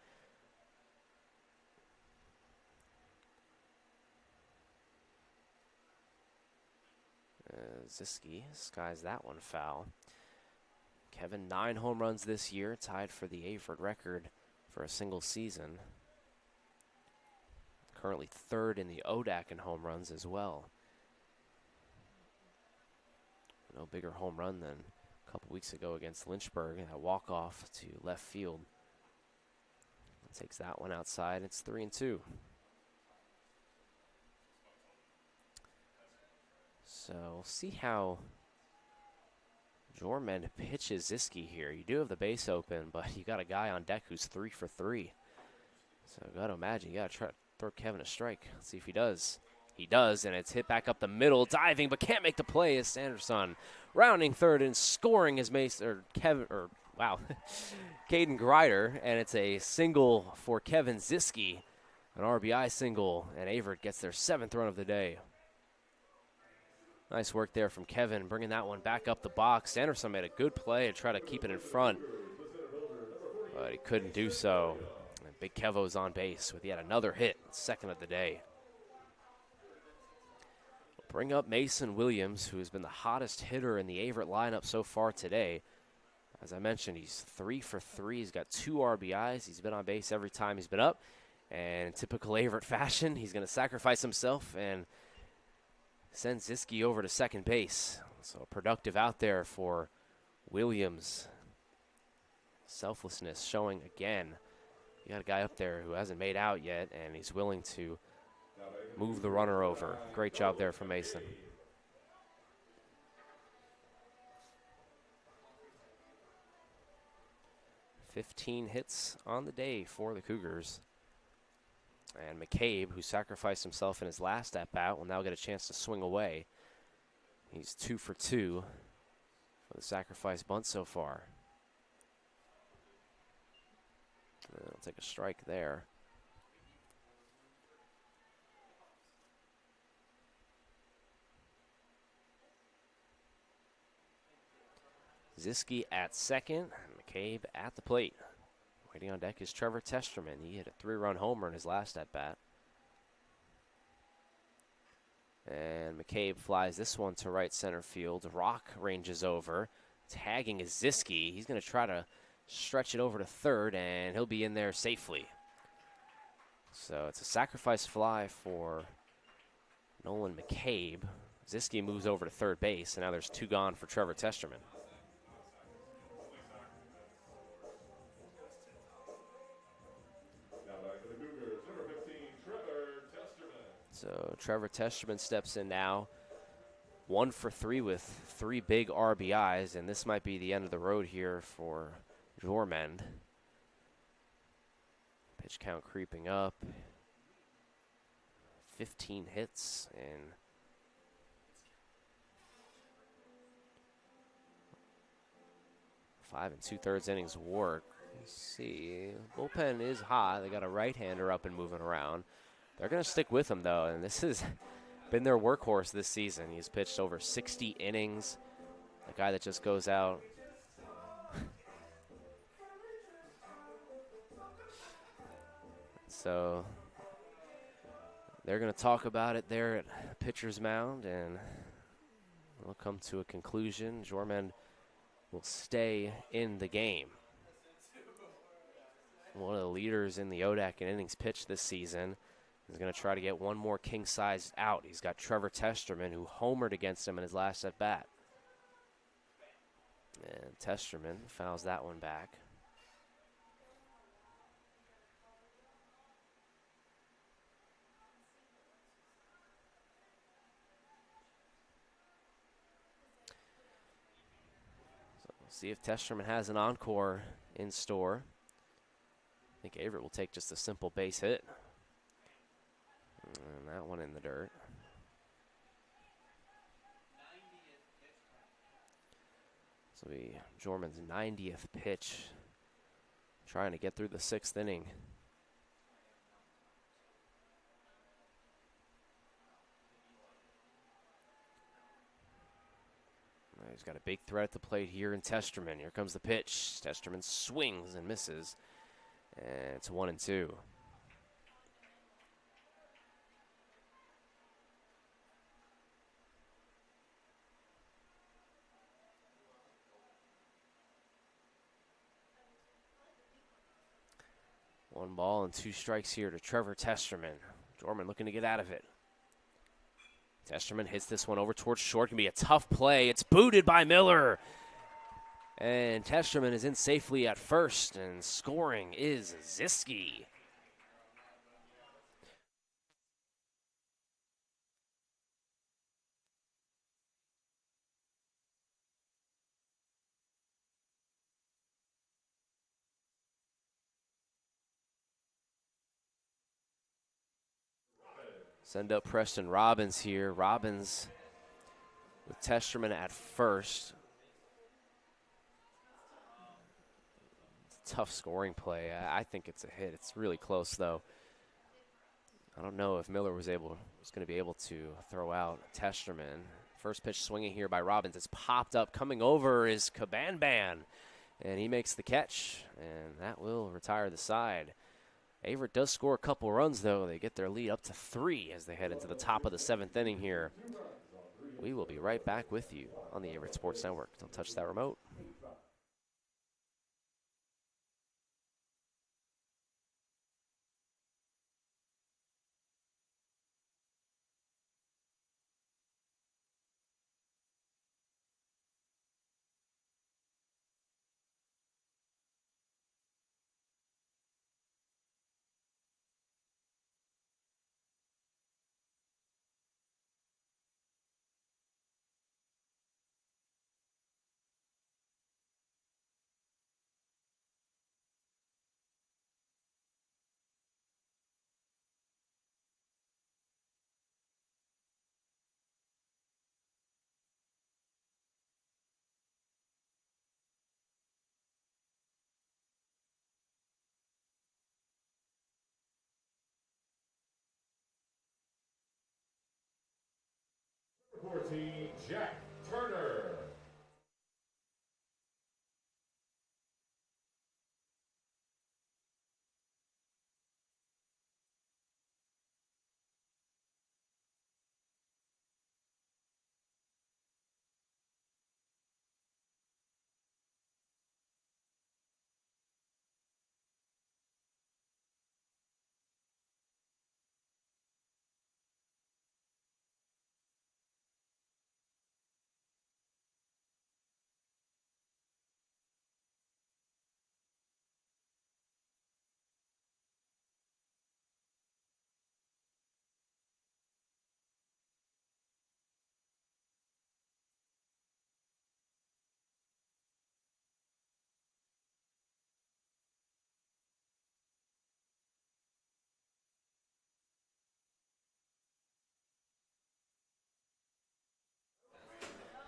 Ziske skies that one foul. Kevin, 9 home runs this year, tied for the Averett record for a single season. Currently 3rd in the ODAC in home runs as well. No bigger home run than a couple weeks ago against Lynchburg, that walk-off to left field. Takes that one outside. It's 3-2. So we'll see how Jorman pitches Ziske here. You do have the base open, but you got a guy on deck who's 3 for 3. So got to imagine you got to try to throw Kevin a strike. Let's see if he does. He does, and it's hit back up the middle, diving, but can't make the play as Sanderson rounding third and scoring his Caden Grider, and it's a single for Kevin Ziske, an RBI single, and Averett gets their 7th run of the day. Nice work there from Kevin, bringing that one back up the box. Sanderson made a good play to try to keep it in front, but he couldn't do so. And Big Kevo's on base with yet another hit, 2nd of the day. Bring up Mason Williams, who has been the hottest hitter in the Averett lineup so far today. As I mentioned, he's 3 for 3. He's got 2 RBIs. He's been on base every time he's been up. And in typical Averett fashion, he's going to sacrifice himself and send Ziske over to second base. So productive out there for Williams. Selflessness showing again. You got a guy up there who hasn't made out yet, and he's willing to move the runner over. Great job there from Mason. "15 hits on the day for the Cougars. And McCabe, who sacrificed himself in his last at-bat, will now get a chance to swing away. He's 2 for 2 for the sacrifice bunt so far. I'll take a strike there. Ziske at second, McCabe at the plate. Waiting on deck is Trevor Testerman. He hit a 3-run homer in his last at-bat. And McCabe flies this one to right center field. Rock ranges over. Tagging is Ziske. He's going to try to stretch it over to third, and he'll be in there safely. So it's a sacrifice fly for Nolan McCabe. Ziske moves over to third base, and now there's 2 gone for Trevor Testerman. So Trevor Testerman steps in now. 1 for 3 with 3 big RBIs, and this might be the end of the road here for Jormend. Pitch count creeping up. 15 hits and 5 2/3 innings work. Let's see. Bullpen is hot. They got a right-hander up and moving around. They're going to stick with him, though, and this has been their workhorse this season. He's pitched over 60 innings. A guy that just goes out. So they're going to talk about it there at pitcher's mound, and we'll come to a conclusion. Jormend will stay in the game. One of the leaders in the ODAC in innings pitched this season. He's going to try to get one more king-sized out. He's got Trevor Testerman, who homered against him in his last at-bat. And Testerman fouls that one back. So we'll see if Testerman has an encore in store. I think Averett will take just a simple base hit. And that one in the dirt. This will be Jormand's 90th pitch. Trying to get through the 6th inning. He's got a big threat at the plate here in Testerman. Here comes the pitch. Testerman swings and misses. And it's 1-2. One ball and 2 strikes here to Trevor Testerman. Jormand looking to get out of it. Testerman hits this one over towards short. Can be a tough play. It's booted by Miller. And Testerman is in safely at first, and scoring is Ziske. Send up Preston Robbins here. Robbins with Testerman at first. It's a tough scoring play. I think it's a hit. It's really close, though. I don't know if Miller was going to be able to throw out Testerman. First pitch swinging here by Robbins. It's popped up. Coming over is Cabanban, and he makes the catch, and that will retire the side. Averett does score a couple runs, though. They get their lead up to 3 as they head into the top of the 7th inning here. We will be right back with you on the Averett Sports Network. Don't touch that remote. Jack Turner.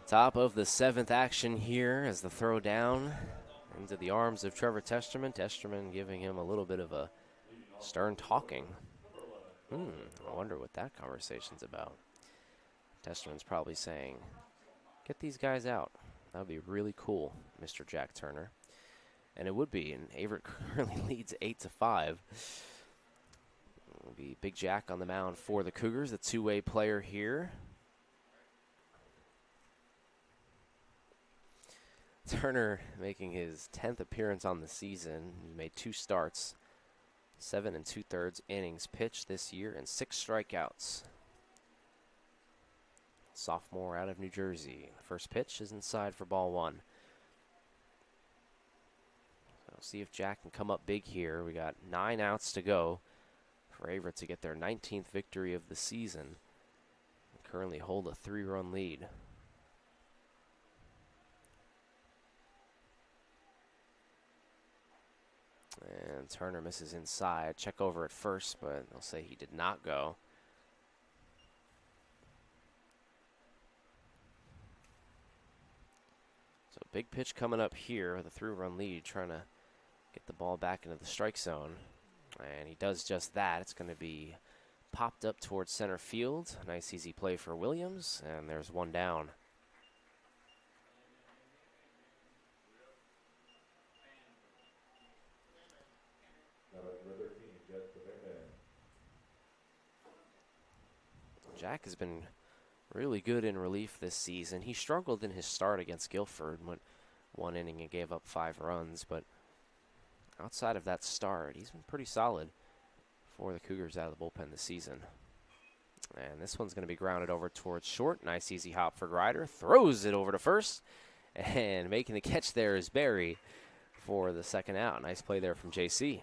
Top of the 7th action here as the throw down into the arms of Trevor Testerman. Testerman giving him a little bit of a stern talking. I wonder what that conversation's about. Testerman's probably saying, get these guys out. That would be really cool, Mr. Jack Turner. And it would be, and Averett currently leads 8-5. It'll be Big Jack on the mound for the Cougars, the two-way player here. Turner making his 10th appearance on the season. He made 2 starts, 7 2/3 innings pitched this year, and 6 strikeouts. Sophomore out of New Jersey. The first pitch is inside for ball 1. So see if Jack can come up big here. We got 9 outs to go for Averett to get their 19th victory of the season. They currently hold a 3-run lead. And Turner misses inside. Check over at first, but they'll say he did not go. So big pitch coming up here with a 3-run lead, trying to get the ball back into the strike zone. And he does just that. It's going to be popped up towards center field. Nice easy play for Williams, and there's 1 down. Jack has been really good in relief this season. He struggled in his start against Guilford, went 1 inning and gave up 5 runs, but outside of that start, he's been pretty solid for the Cougars out of the bullpen this season. And this one's going to be grounded over towards short. Nice easy hop for Grider. Throws it over to first, and making the catch there is Barry for the 2nd out. Nice play there from JC.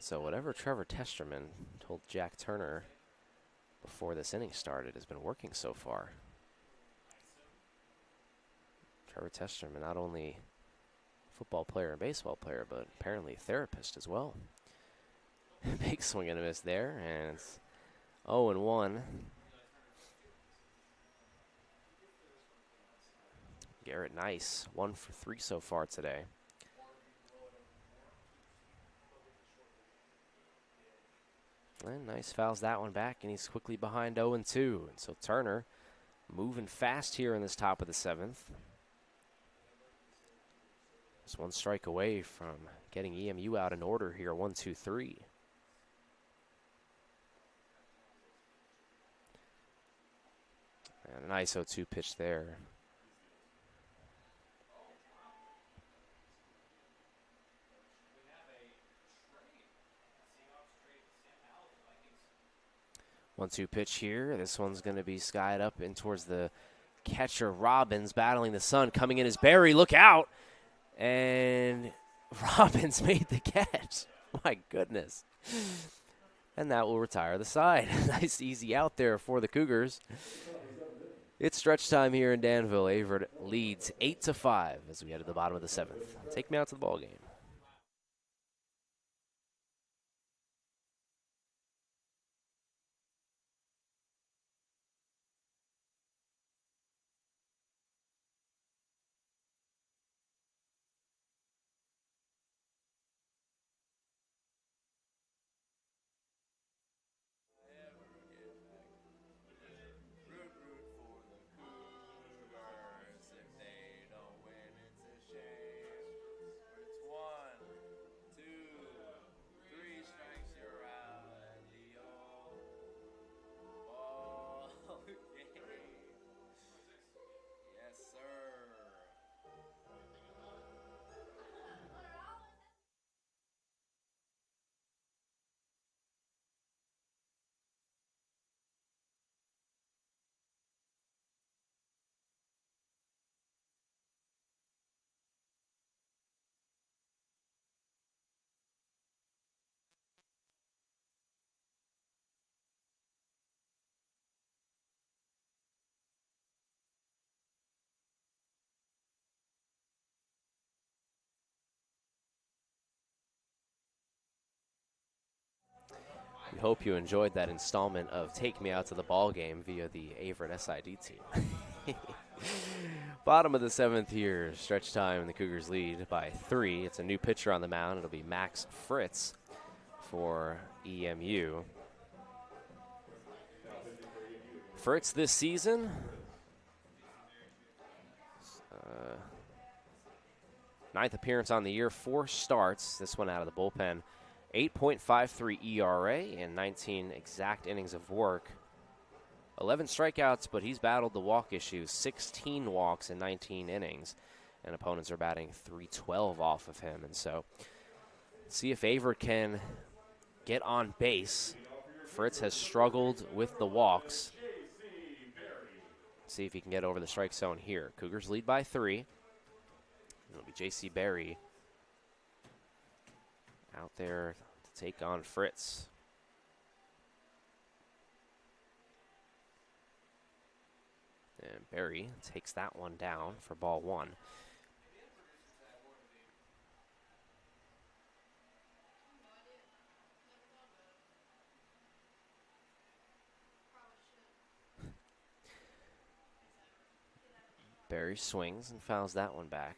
So whatever Trevor Testerman told Jack Turner before this inning started has been working so far. Trevor Testerman, not only football player and baseball player, but apparently a therapist as well. Big swing and a miss there, and it's 0-1. Garrett Nice, 1 for 3 so far today. And Nice fouls that one back, and he's quickly behind 0-2. And so Turner moving fast here in this top of the 7th. Just 1 strike away from getting EMU out in order here, 1-2-3. And a nice 0-2 pitch there. One-two pitch here. This one's going to be skied up in towards the catcher, Robbins, battling the sun. Coming in is Barry. Look out. And Robbins made the catch. My goodness. And that will retire the side. Nice easy out there for the Cougars. It's stretch time here in Danville. Averett leads 8-5 as we head to the bottom of the 7th. Take me out to the ball game. We hope you enjoyed that installment of Take Me Out to the Ball Game via the Averett SID team. Bottom of the 7th here, stretch time, and the Cougars lead by 3. It's a new pitcher on the mound. It'll be Max Fritz for EMU. Fritz this season, ninth appearance on the year, 4 starts, this one out of the bullpen. 8.53 ERA and 19 exact innings of work. 11 strikeouts, but he's battled the walk issue. 16 walks in 19 innings, and opponents are batting .312 off of him. And so, see if Averett can get on base. Fritz has struggled with the walks. See if he can get over the strike zone here. Cougars lead by 3. It'll be J.C. Berry out there to take on Fritz. And Berry takes that one down for ball 1. Berry swings and fouls that one back.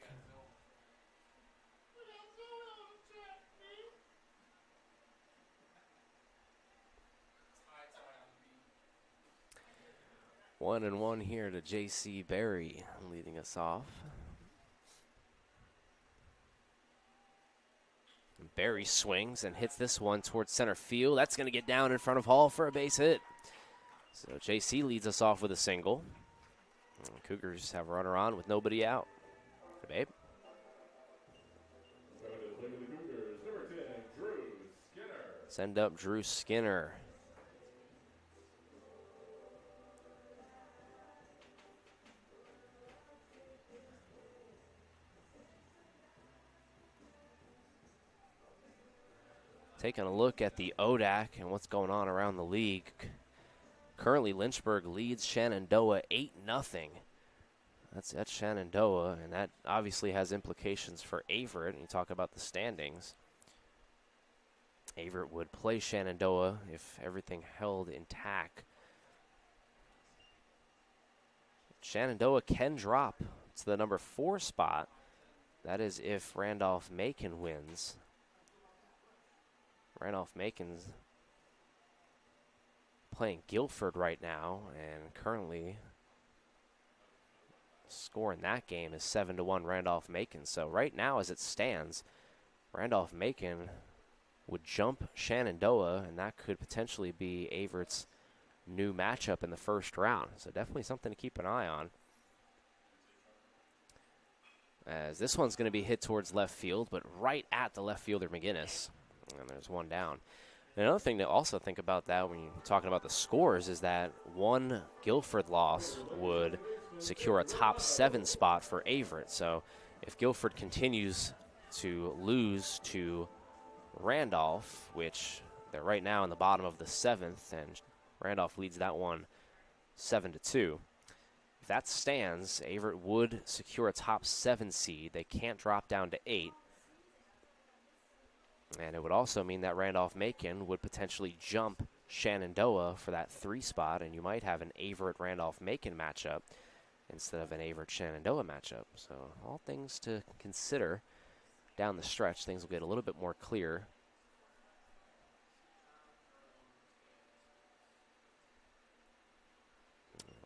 One and one here to J.C. Berry leading us off. And Berry swings and hits this one towards center field. That's going to get down in front of Hall for a base hit. So J.C. leads us off with a single. And the Cougars have a runner on with nobody out. Babe. Send up Drew Skinner. Taking a look at the ODAC and what's going on around the league. Currently, Lynchburg leads Shenandoah 8-0. That's Shenandoah, and that obviously has implications for Averett. And you talk about the standings. Averett would play Shenandoah if everything held intact. Shenandoah can drop to the number 4 spot. That is if Randolph-Macon wins. Randolph-Macon's playing Guilford right now, and currently score in that game is 7-1 Randolph-Macon. So right now, as it stands, Randolph-Macon would jump Shenandoah, and that could potentially be Averett's new matchup in the first round. So definitely something to keep an eye on. As this one's going to be hit towards left field, but right at the left fielder McGinnis. And there's one down. Another thing to also think about that when you're talking about the scores is that one Guilford loss would secure a top 7 spot for Averett. So if Guilford continues to lose to Randolph, which they're right now in the bottom of the 7th, and Randolph leads that one 7-2. If that stands, Averett would secure a top 7 seed. They can't drop down to 8. And it would also mean that Randolph-Macon would potentially jump Shenandoah for that 3 spot, and you might have an Averett-Randolph-Macon matchup instead of an Averett-Shenandoah matchup. So all things to consider down the stretch. Things will get a little bit more clear.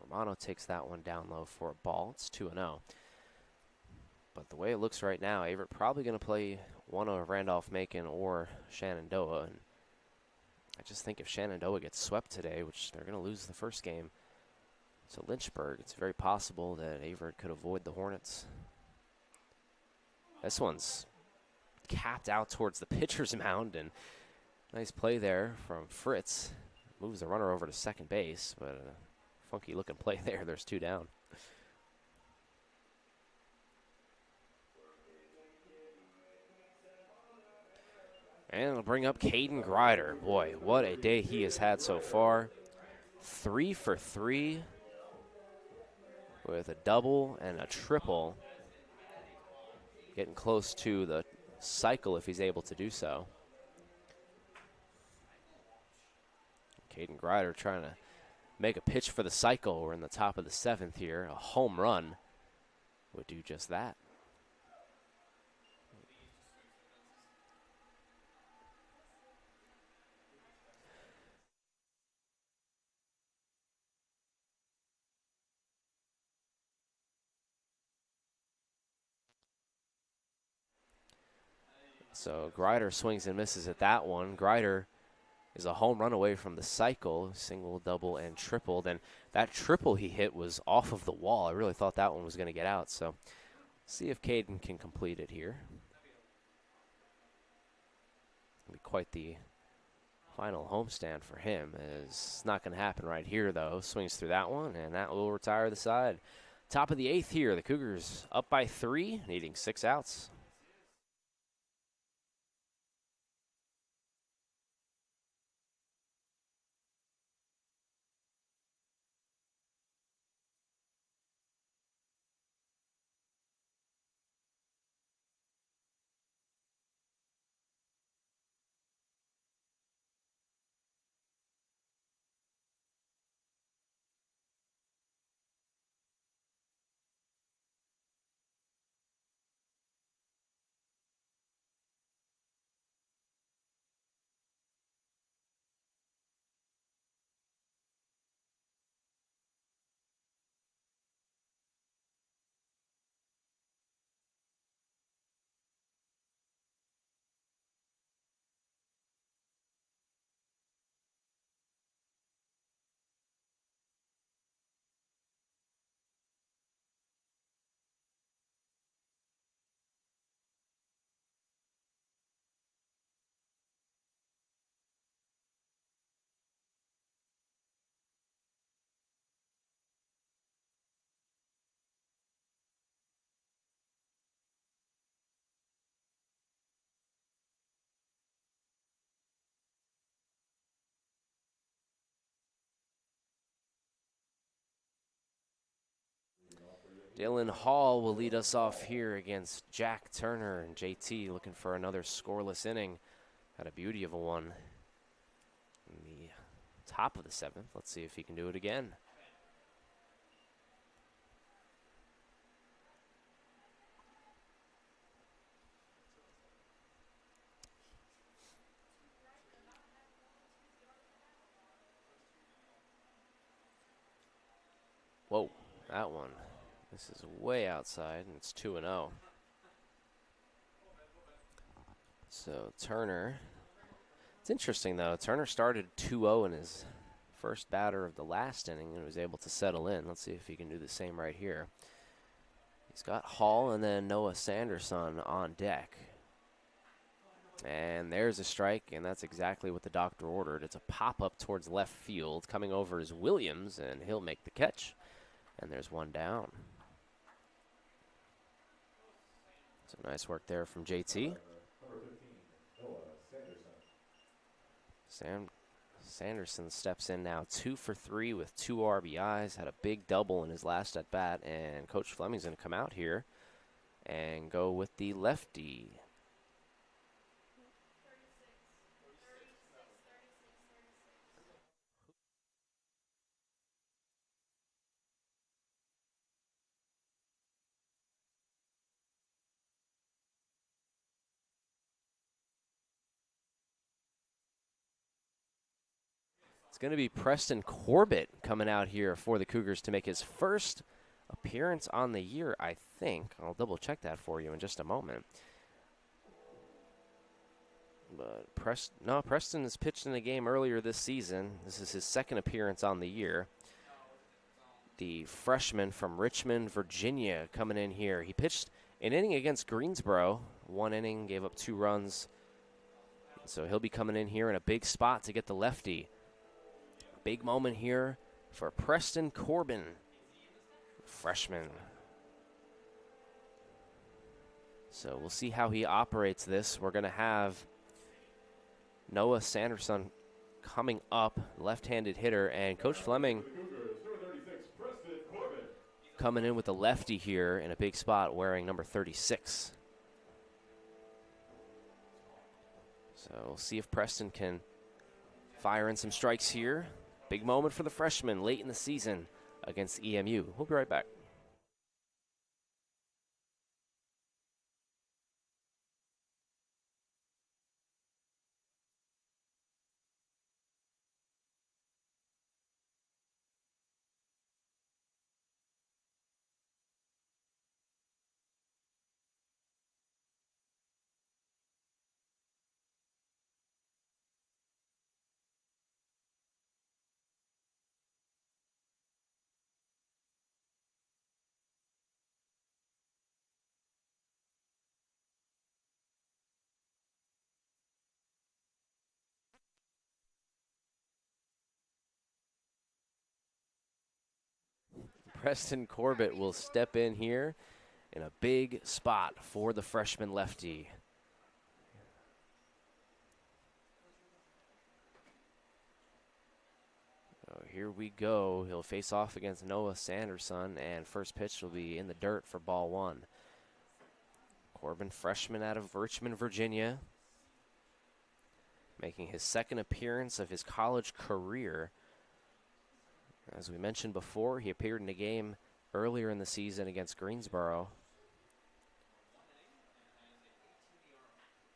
Romano takes that one down low for a ball. It's 2-0. But the way it looks right now, Averett probably going to play one of Randolph-Macon or Shenandoah. And I just think if Shenandoah gets swept today, which they're going to lose the first game to Lynchburg, it's very possible that Averett could avoid the Hornets. This one's capped out towards the pitcher's mound, and nice play there from Fritz. Moves the runner over to second base, but a funky-looking play there. There's 2 down. And it'll bring up Caden Grider. Boy, what a day he has had so far. 3 for 3 with a double and a triple. Getting close to the cycle if he's able to do so. Caden Grider trying to make a pitch for the cycle. We're in the top of the 7th here. A home run would do just that. So Grider swings and misses at that one. Grider is a home run away from the cycle, single, double, and tripled. And that triple he hit was off of the wall. I really thought that one was going to get out. So see if Caden can complete it here. It'll be quite the final homestand for him. It's not going to happen right here, though. Swings through that one, and that will retire the side. Top of the 8th here. The Cougars up by 3, needing 6 outs. Dylan Hall will lead us off here against Jack Turner, and JT looking for another scoreless inning. Had a beauty of a one in the top of the 7th. Let's see if he can do it again. Whoa, that one. This is way outside, and it's 2-0. So Turner, it's interesting though. Turner started 2-0 in his first batter of the last inning and was able to settle in. Let's see if he can do the same right here. He's got Hall and then Noah Sanderson on deck. And there's a strike, and that's exactly what the doctor ordered. It's a pop-up towards left field. Coming over is Williams, and he'll make the catch. And there's one down. So nice work there from JT. Number 15, Noah Sanderson steps in now 2 for 3 with 2 RBIs. Had a big double in his last at bat, and Coach Fleming's going to come out here and go with the lefty. It's going to be Preston Corbett coming out here for the Cougars to make his first appearance on the year, I think. I'll double check that for you in just a moment. But Preston has pitched in a game earlier this season. This is his second appearance on the year. The freshman from Richmond, Virginia, coming in here. He pitched an inning against Greensboro. 1 inning, gave up 2 runs. So he'll be coming in here in a big spot to get the lefty. Big moment here for Preston Corbin, freshman. So we'll see how he operates this. We're going to have Noah Sanderson coming up, left-handed hitter, and Coach Fleming coming in with the lefty here in a big spot wearing number 36. So we'll see if Preston can firing some strikes here. Big moment for the freshman late in the season against EMU. We'll be right back. Preston Corbett will step in here in a big spot for the freshman lefty. So here we go. He'll face off against Noah Sanderson, and first pitch will be in the dirt for ball one. Corbin, freshman out of Richmond, Virginia, making his second appearance of his college career. As we mentioned before, he appeared in a game earlier in the season against Greensboro.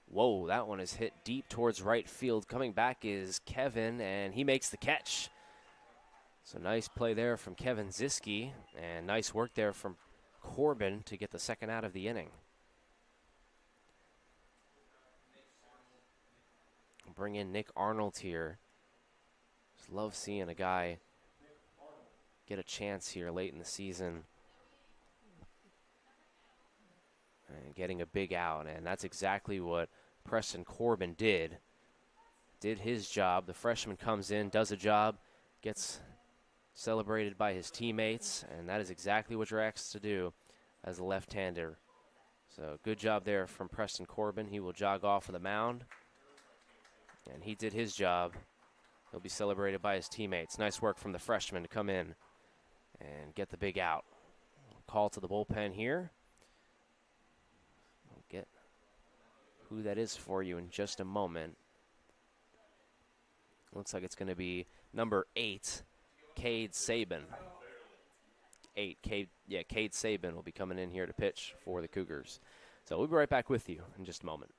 Whoa, that one is hit deep towards right field. Coming back is Kevin, and he makes the catch. So nice play there from Kevin Ziske, and nice work there from Corbin to get the second out of the inning. Bring in Nick Arnold here. Just love seeing a guy get a chance here late in the season and getting a big out, and that's exactly what Preston Corbin did his job. The freshman comes in, does a job, gets celebrated by his teammates, and that is exactly what you're asked to do as a left-hander. So good job there from Preston Corbin. He will jog off of the mound, and he did his job. He'll be celebrated by his teammates. Nice work from the freshman to come in and get the big out. Call to the bullpen here. We'll get who that is for you in just a moment. Looks like it's going to be number 8, Cade Sabin. Cade Sabin will be coming in here to pitch for the Cougars. So we'll be right back with you in just a moment.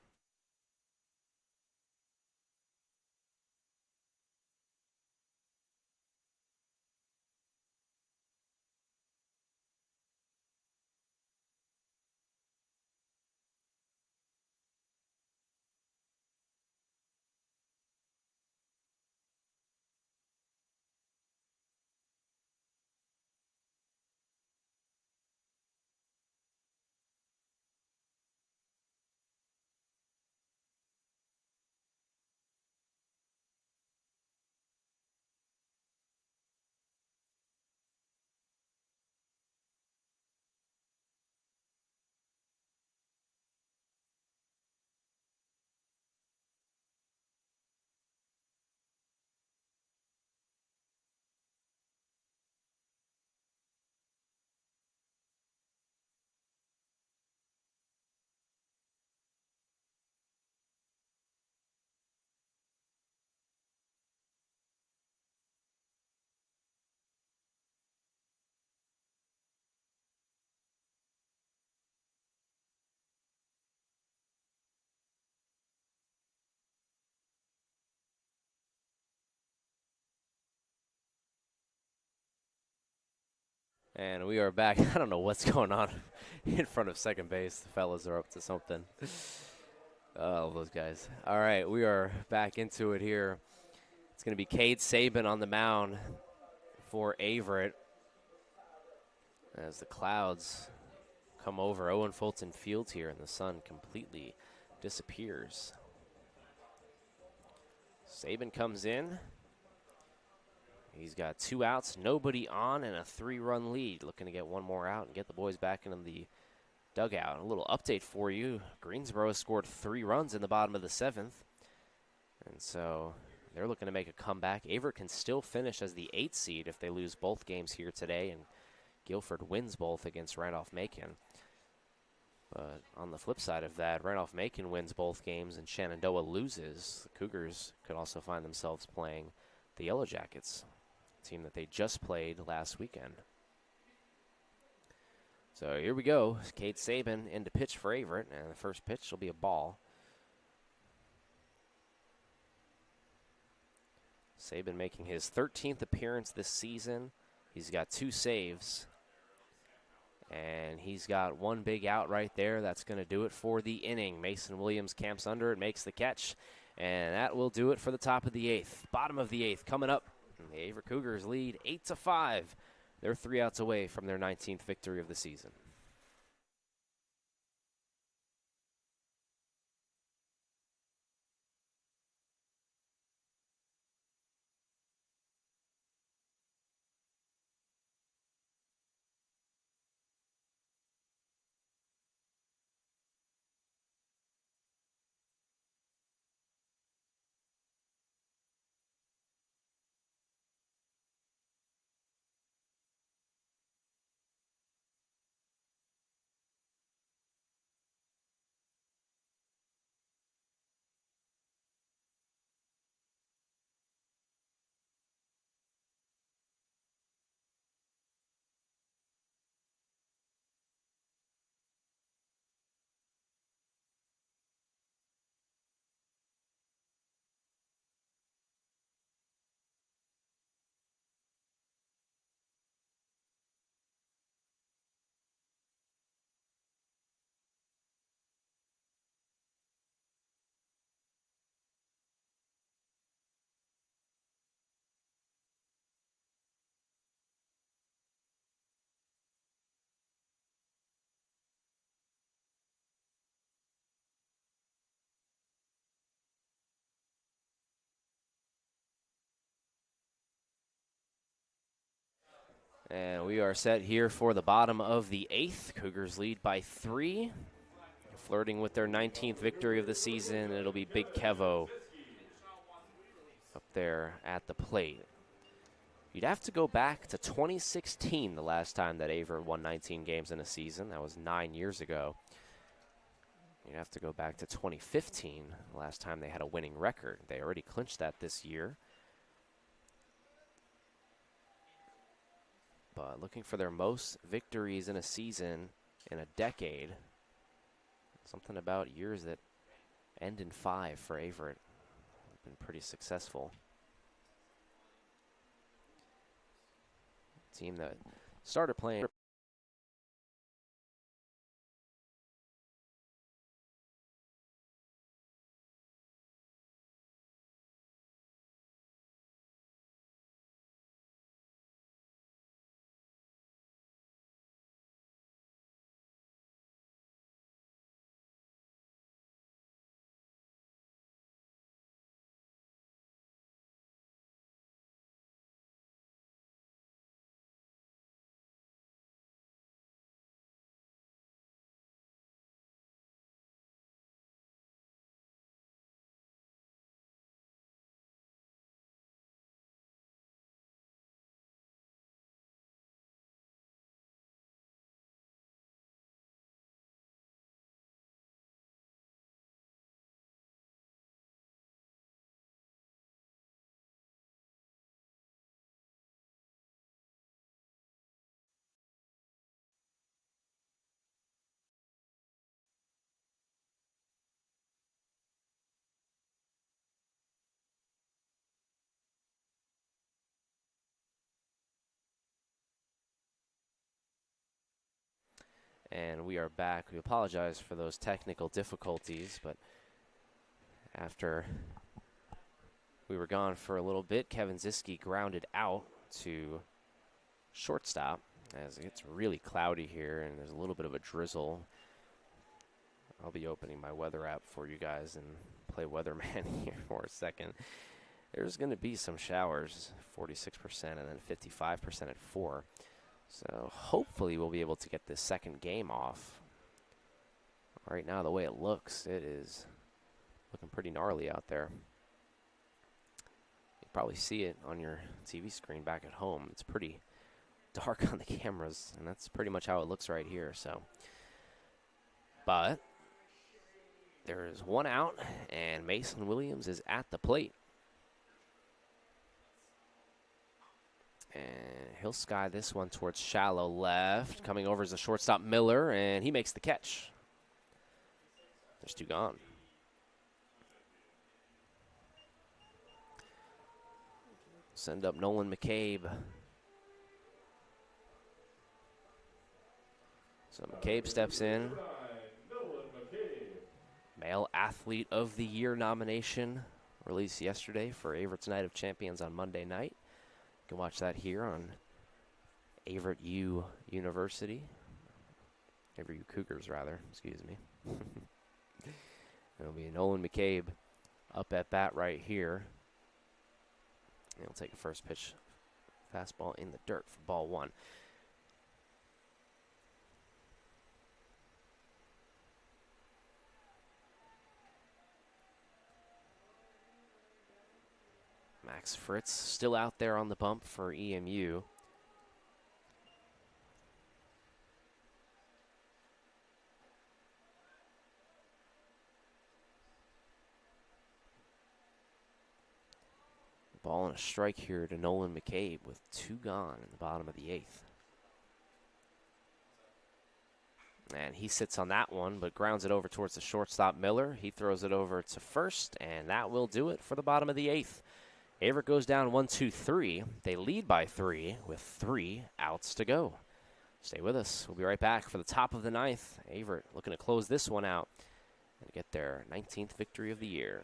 And we are back. I don't know what's going on in front of second base. The fellas are up to something. Oh, those guys. All right, we are back into it here. It's going to be Cade Sabin on the mound for Averett as the clouds come over Owen Fulton Field here and the sun completely disappears. Sabin comes in. He's got 2 outs, nobody on, and a 3-run lead. Looking to get one more out and get the boys back into the dugout. A little update for you. Greensboro has scored 3 runs in the bottom of the 7th. And so they're looking to make a comeback. Averett can still finish as the 8th seed if they lose both games here today, and Guilford wins both against Randolph-Macon. But on the flip side of that, Randolph-Macon wins both games and Shenandoah loses. The Cougars could also find themselves playing the Yellow Jackets, a team that they just played last weekend. So here we go. Kate Saban in to pitch for Averett, and the first pitch will be a ball. Saban making his 13th appearance this season. He's got 2 saves. And he's got 1 big out right there. That's going to do it for the inning. Mason Williams camps under it, makes the catch. And that will do it for the top of the 8th. Bottom of the 8th coming up. The Averett Cougars lead 8-5. They're 3 outs away from their 19th victory of the season. And we are set here for the bottom of the 8th. Cougars lead by 3. Flirting with their 19th victory of the season. It'll be Big Kevo up there at the plate. You'd have to go back to 2016, the last time that Averett won 19 games in a season. That was 9 years ago. You'd have to go back to 2015, the last time they had a winning record. They already clinched that this year. But looking for their most victories in a season in a decade. Something about years that end in 5 for Averett. Been pretty successful. Team that started playing. And we are back. We apologize for those technical difficulties, but after we were gone for a little bit, Kevin Ziske grounded out to shortstop as it's really cloudy here and there's a little bit of a drizzle. I'll be opening my weather app for you guys and play weatherman here for a second. There's going to be some showers, 46% and then 55% at 4. So hopefully we'll be able to get this second game off. Right now, the way it looks, it is looking pretty gnarly out there. You probably see it on your TV screen back at home. It's pretty dark on the cameras, and that's pretty much how it looks right here. So But there is one out, and Mason Williams is at the plate. And he'll sky this one towards shallow left. Coming over is the shortstop Miller, and he makes the catch. There's two gone. Send up Nolan McCabe. So McCabe steps in. Male Athlete of the Year nomination released yesterday for Averett's Night of Champions on Monday night. You can watch that here on Averett U University. Averett U Cougars, rather. Excuse me. It'll be Nolan McCabe up at bat right here. And he'll take a first pitch fastball in the dirt for ball one. Max Fritz still out there on the bump for EMU. Ball and a strike here to Nolan McCabe with two gone in the bottom of the eighth. And he sits on that one, but grounds it over towards the shortstop Miller. He throws it over to first, and that will do it for the bottom of the eighth. Averett goes down 1-2-3. They lead by 3 with 3 outs to go. Stay with us. We'll be right back for the top of the ninth. Averett looking to close this one out and get their 19th victory of the year.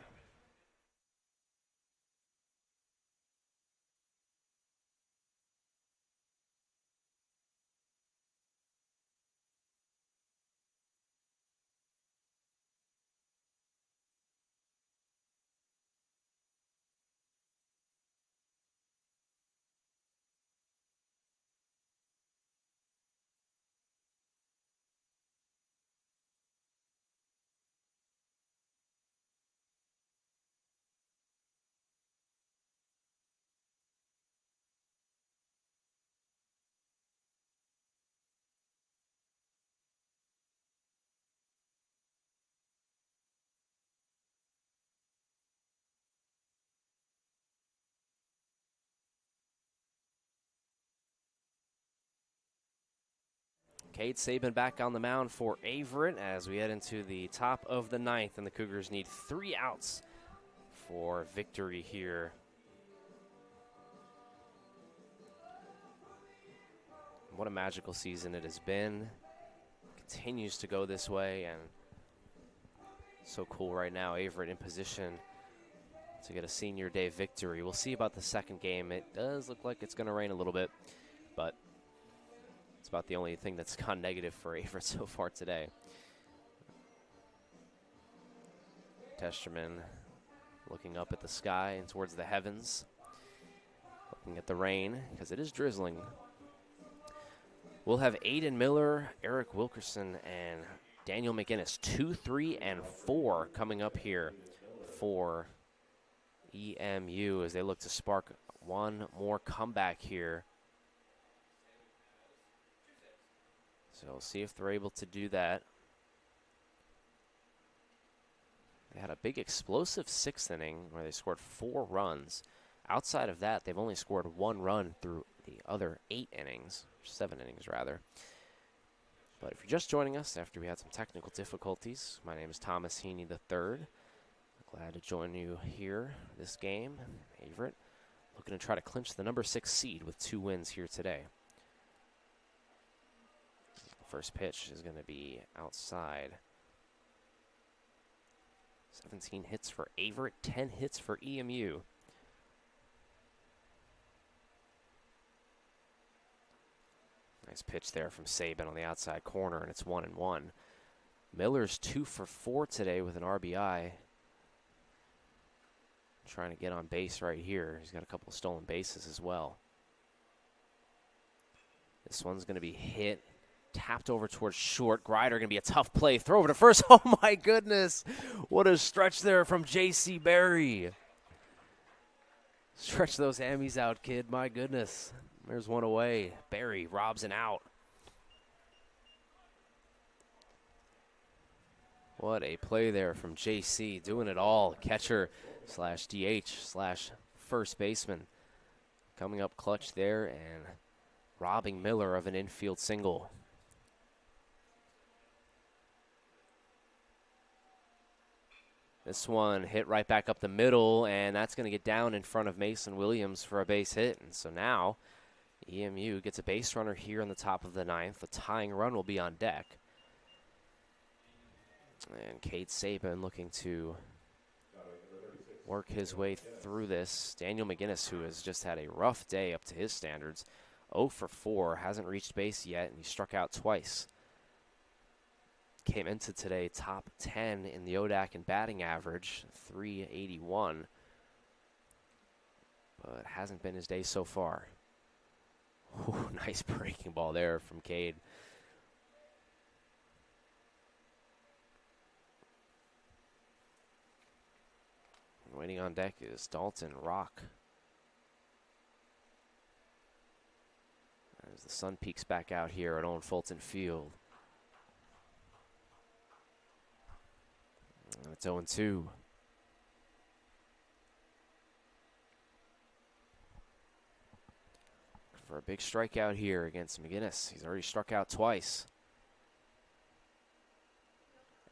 Cade Saban back on the mound for Averett as we head into the top of the ninth, and the Cougars need 3 outs for victory here. What a magical season it has been. Continues to go this way, and so cool right now. Averett in position to get a senior day victory. We'll see about the second game. It does look like it's going to rain a little bit, but it's about the only thing that's gone negative for Averett so far today. Testerman looking up at the sky and towards the heavens, looking at the rain because it is drizzling. We'll have Aiden Miller, Eric Wilkerson, and Daniel McInnes, 2, 3, and 4 coming up here for EMU as they look to spark one more comeback here. So we'll see if they're able to do that. They had a big explosive 6th inning where they scored 4 runs. Outside of that, they've only scored 1 run through the other 8 innings, 7 innings rather. But if you're just joining us after we had some technical difficulties, my name is Thomas Heaney III. Glad to join you here this game. Averett looking to try to clinch the number 6 seed with 2 wins here today. First pitch is going to be outside. 17 hits for Averett, 10 hits for EMU. Nice pitch there from Saban on the outside corner, and it's 1-1. Miller's 2 for 4 today with an RBI. Trying to get on base right here. He's got a couple of stolen bases as well. This one's going to be hit. Tapped over towards short. Grider going to be a tough play. Throw over to first. Oh, my goodness. What a stretch there from J.C. Berry. Stretch those hammies out, kid. My goodness. There's one away. Berry robs an out. What a play there from JC, doing it all. Catcher slash DH slash first baseman. Coming up clutch there and robbing Miller of an infield single. This one hit right back up the middle, and that's going to get down in front of Mason Williams for a base hit. And so now EMU gets a base runner here in the top of the ninth. The tying run will be on deck. And Cade Saban looking to work his way through this. Daniel McGinnis, who has just had a rough day up to his standards, 0 for 4, hasn't reached base yet, and he struck out twice. Came into today top 10 in the ODAC in batting average, 381, but hasn't been his day so far. Ooh, nice breaking ball there from Cade. Waiting on deck is Dalton Rock. As the sun peeks back out here at Owen Fulton Field. And it's 0-2. For a big strikeout here against McGinnis. He's already struck out twice.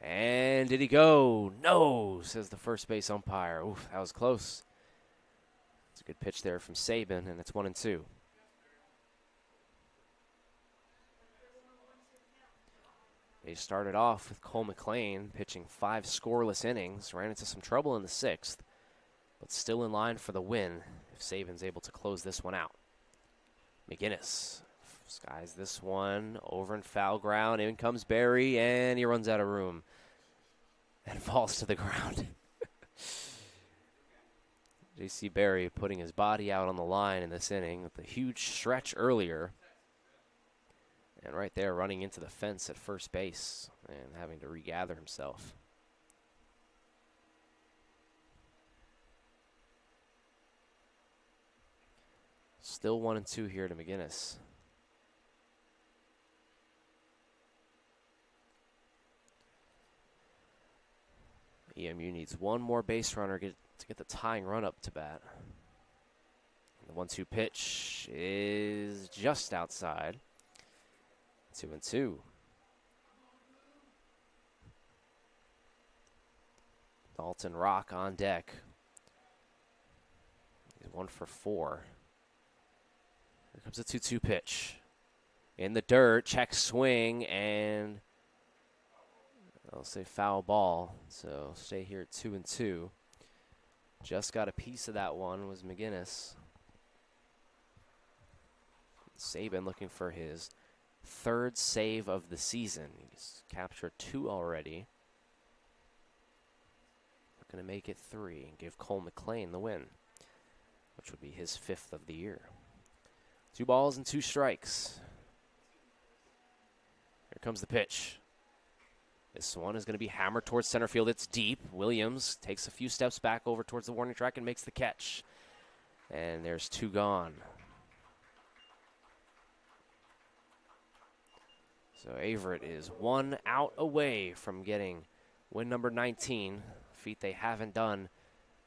And did he go? No, says the first base umpire. Oof, that was close. It's a good pitch there from Saban, and it's 1-2. They started off with Cole McClain pitching 5 scoreless innings, ran into some trouble in the 6th, but still in line for the win if Saban's able to close this one out. McGinnis skies this one over in foul ground. In comes Barry, and he runs out of room and falls to the ground. J.C. Barry putting his body out on the line in this inning with a huge stretch earlier. And right there, running into the fence at first base and having to regather himself. Still 1-2 here to McGinnis. EMU needs one more base runner to get the tying run up to bat. The 1-2 pitch is just outside. 2-2. Dalton Rock on deck. He's 1 for 4. Here comes a 2-2 pitch. In the dirt, check swing, and I'll say foul ball. So stay here at 2-2. Just got a piece of that one was McGinnis. Saban looking for his 3rd save of the season. He's captured 2 already. Looking to make it 3 and give Cole McClain the win, which would be his 5th of the year. 2 balls and 2 strikes. Here comes the pitch. This one is going to be hammered towards center field. It's deep. Williams takes a few steps back over towards the warning track and makes the catch. And there's 2 gone. So Averett is 1 out away from getting win number 19, a feat they haven't done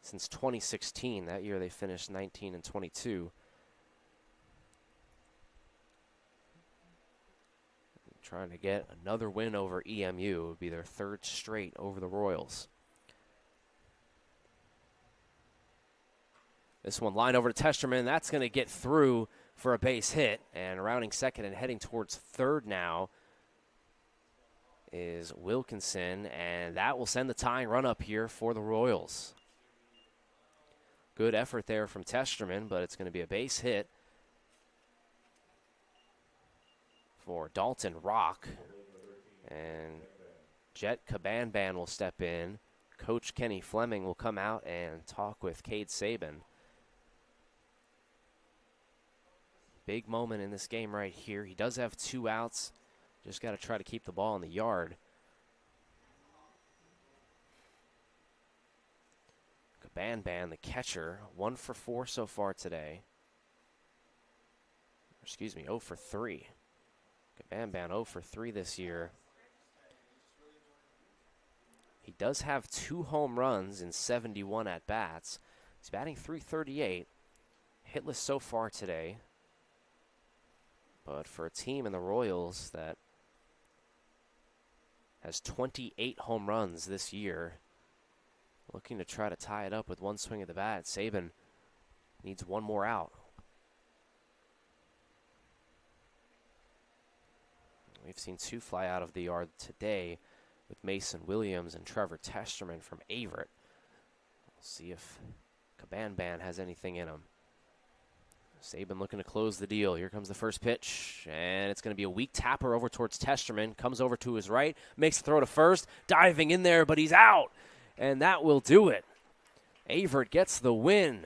since 2016. That year they finished 19-22. Trying to get another win over EMU. It would be their 3rd straight over the Royals. This one line over to Testerman. That's going to get through for a base hit. And rounding second and heading towards 3rd now is Wilkinson, and that will send the tying run up here for the Royals. Good effort there from Testerman, but it's going to be a base hit for Dalton Rock. And Jet Cabanban will step in. Coach Kenny Fleming will come out and talk with Cade Saban. Big moment in this game right here. He does have 2 outs. Just got to try to keep the ball in the yard. Cabanban, the catcher, 1 for 4 so far today. Excuse me, 0 for 3. Cabanban 0 for 3 this year. He does have 2 home runs in 71 at-bats. He's batting .338. Hitless so far today. But for a team in the Royals that has 28 home runs this year, looking to try to tie it up with one swing of the bat, Saban needs one more out. We've seen 2 fly out of the yard today with Mason Williams and Trevor Testerman from Averett. We'll see if Cabanban has anything in him. Saban looking to close the deal. Here comes the first pitch, and it's going to be a weak tapper over towards Testerman. Comes over to his right, makes the throw to first, diving in there, but he's out, and that will do it. Averett gets the win,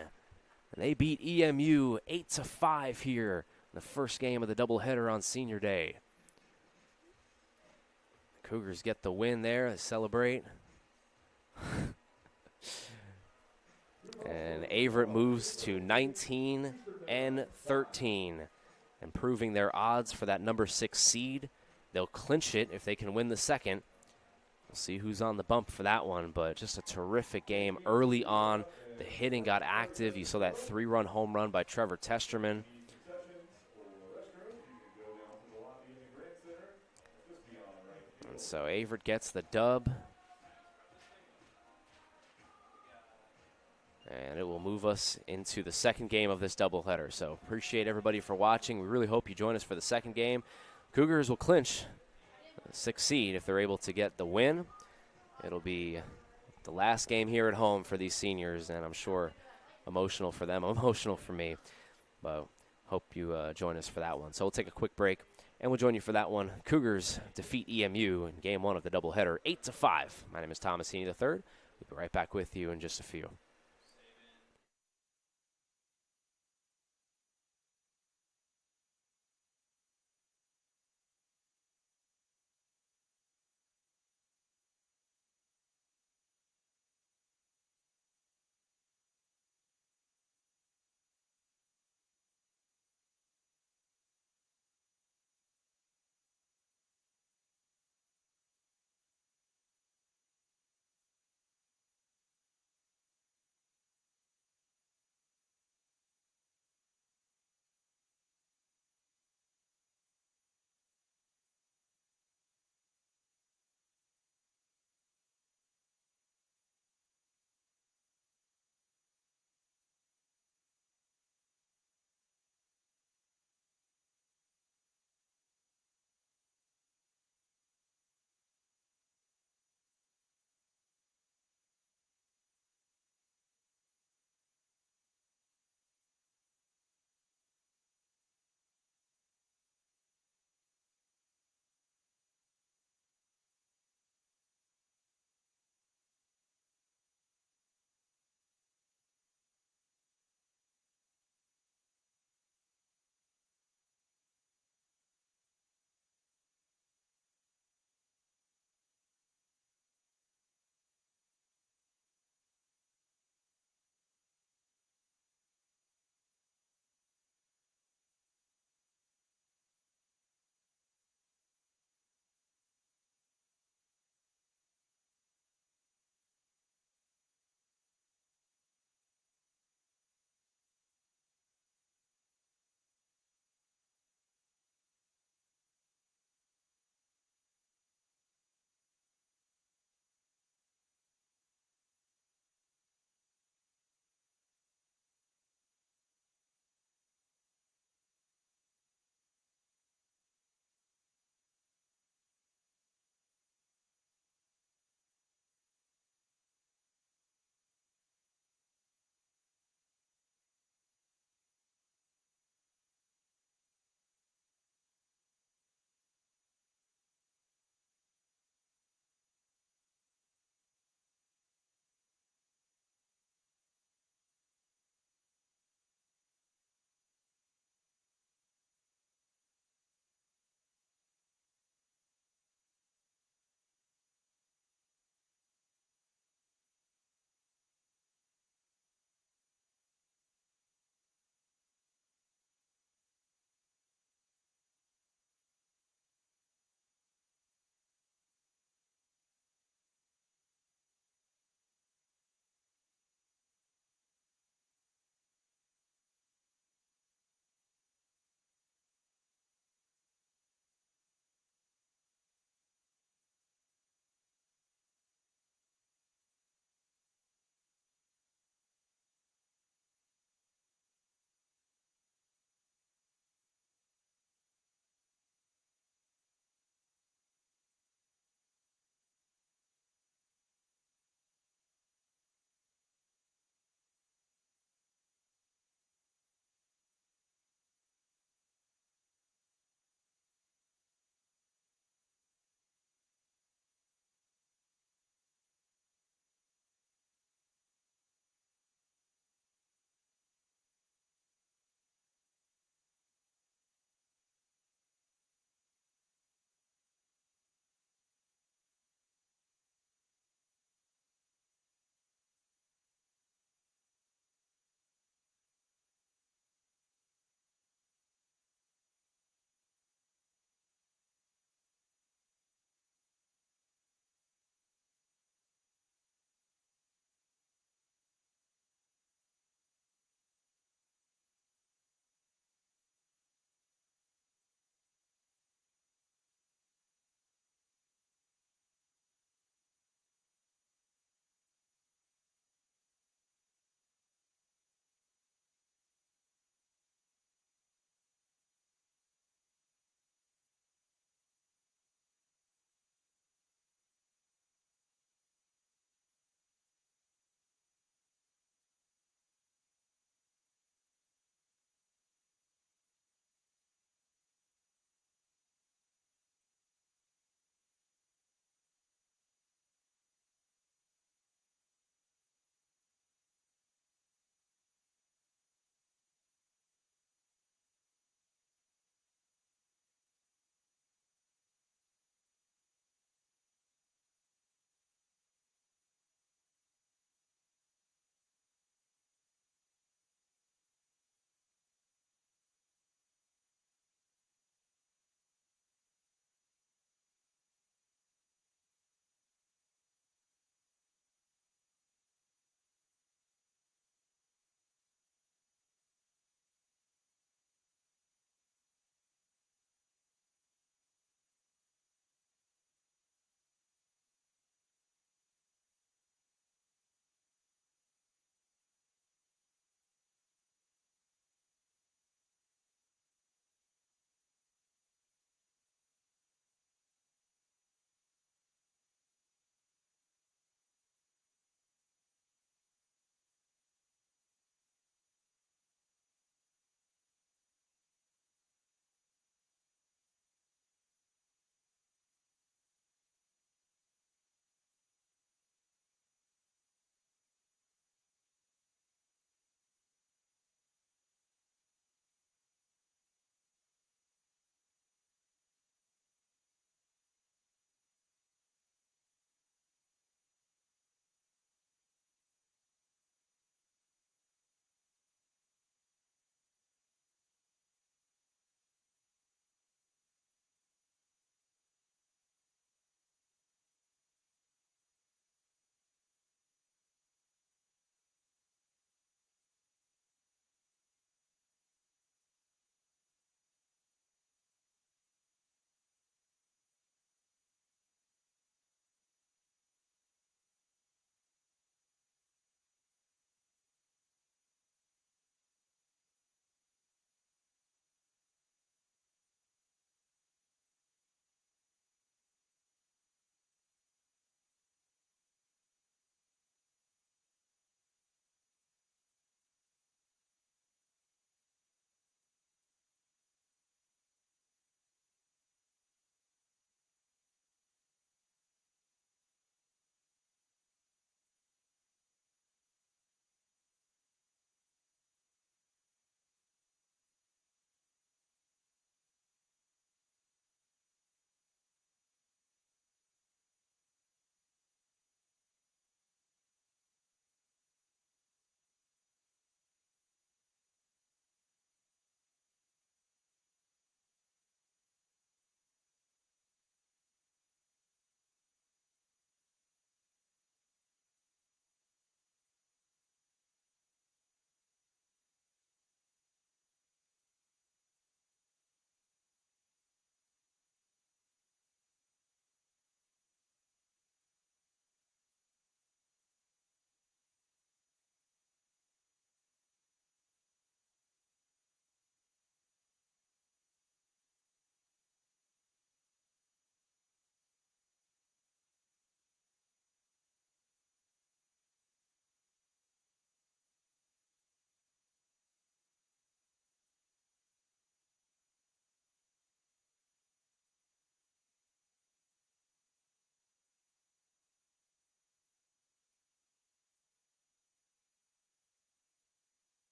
and they beat EMU 8-5 here in the first game of the doubleheader on Senior Day. The Cougars get the win there. They celebrate. And Averett moves to 19-13, improving their odds for that number 6 seed. They'll clinch it if they can win the second. We'll see who's on the bump for that one, but just a terrific game early on. The hitting got active. You saw that 3-run home run by Trevor Testerman. And so Averett gets the dub. And it will move us into the second game of this doubleheader. So appreciate everybody for watching. We really hope you join us for the second game. Cougars will clinch the 6th seed if they're able to get the win. It'll be the last game here at home for these seniors, and I'm sure emotional for them, emotional for me. But hope you join us for that one. So we'll take a quick break, and we'll join you for that one. Cougars defeat EMU in game 1 of the doubleheader, 8-5. My name is Thomas Heaney III. We'll be right back with you in just a few.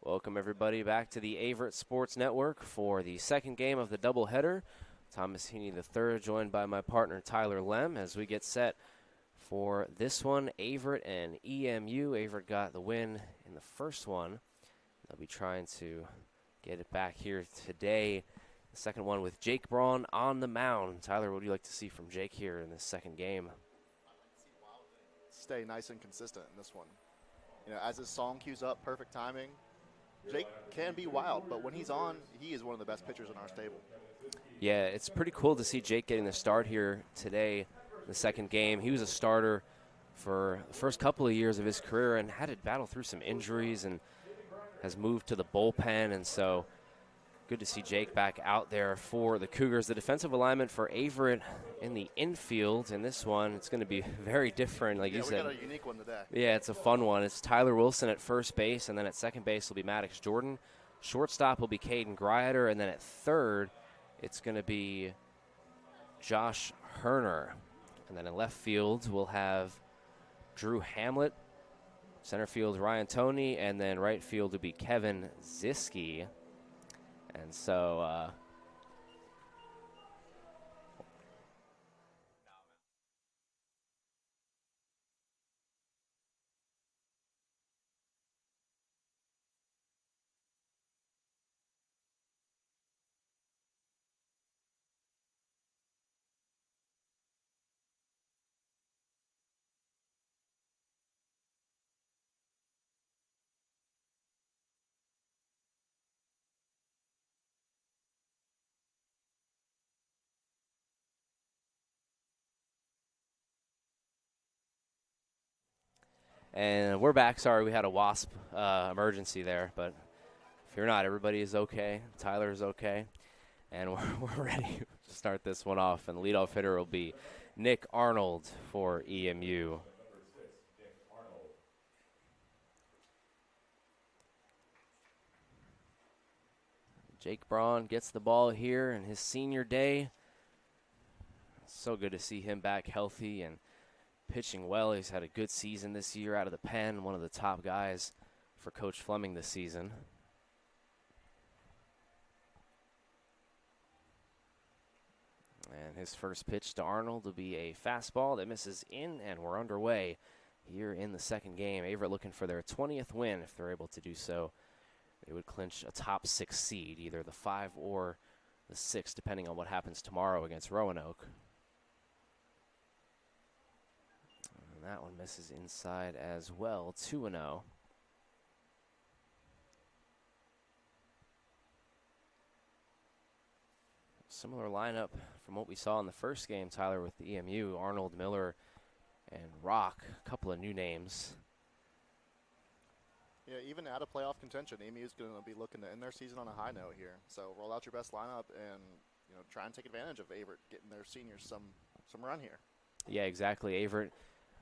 Welcome, everybody, back to the Averett Sports Network for the second game of the doubleheader. Thomas Heaney III, joined by my partner Tyler Lem, as we get set for this one. Averett and EMU. Averett got the win in the first one. They'll be trying to get it back here today. The second one with Jake Braun on the mound. Tyler, what would you like to see from Jake here in this second game? Stay nice and consistent in this one. You know, as his song cues up, perfect timing. Jake can be wild, but when he's on, he is one of the best pitchers in our stable. Yeah, it's pretty cool to see Jake getting the start here today, the second game. He was a starter for the first couple of years of his career and had to battle through some injuries and has moved to the bullpen, and so good to see Jake back out there for the Cougars. The defensive alignment for Averett in the infield in this one, it's going to be very different, like you said. We got a unique one today. Yeah, it's a fun one. It's Tyler Wilson at first base, and then at second base will be Maddox Jordan. Shortstop will be Caden Grieter, and then at third, it's going to be Josh Herner. And then in left field, we'll have Drew Hamlet. Center field, Ryan Toney, and then right field will be Kevin Ziske. And so, and we're back. Sorry, we had a wasp emergency there, but if you're not, everybody is okay. Tyler is okay, and we're ready to start this one off. And the leadoff hitter will be Nick Arnold for EMU. Jake Braun gets the ball here in his senior day. So good to see him back healthy and pitching well. He's had a good season this year out of the pen, one of the top guys for Coach Fleming this season. And his first pitch to Arnold will be a fastball that misses in, and we're underway here in the second game. Averett looking for their 20th win. If they're able to do so, they would clinch a top 6 seed, either the 5 or the 6, depending on what happens tomorrow against Roanoke. And that one misses inside as well, 2-0. Similar lineup from what we saw in the first game, Tyler, with the EMU, Arnold, Miller, and Rock. A couple of new names. Yeah, even out of playoff contention, EMU is going to be looking to end their season on a high note here. So roll out your best lineup and, you know, try and take advantage of Averett getting their seniors some run here. Yeah, exactly. Averett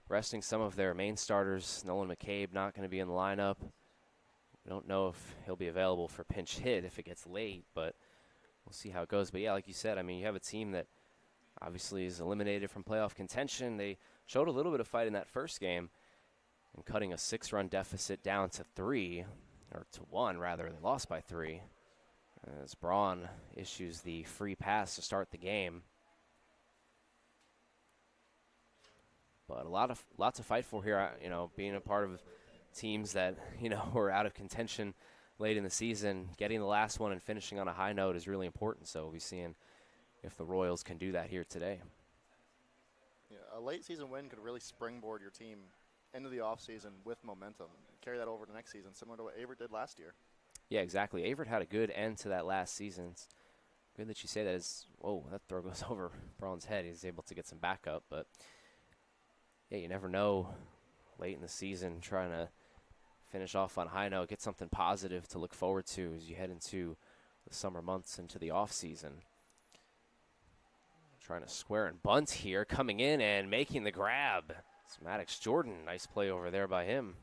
resting some of their main starters. Nolan McCabe not going to be in the lineup. We don't know if he'll be available for pinch hit if it gets late, but we'll see how it goes. But, yeah, like you said, I mean, you have a team that obviously is eliminated from playoff contention. They showed a little bit of fight in that first game and cutting a 6-run deficit down to 3, or to 1, rather. They lost by 3 as Braun issues the free pass to start the game. But a lot to fight for here, you know, being a part of teams that, you know, were out of contention late in the season. Getting the last one and finishing on a high note is really important, so we'll be seeing if the Royals can do that here today. Yeah, a late season win could really springboard your team into the offseason with momentum. Carry that over to next season, similar to what Averett did last year. Yeah, exactly. Averett had a good end to that last season. It's good that you say that. Whoa, that throw goes over Braun's head. He's able to get some backup, but yeah, you never know late in the season trying to finish off on a high note, get something positive to look forward to as you head into the summer months, into the offseason. Trying to square and bunt here, coming in and making the grab. It's Maddox Jordan. Nice play over there by him.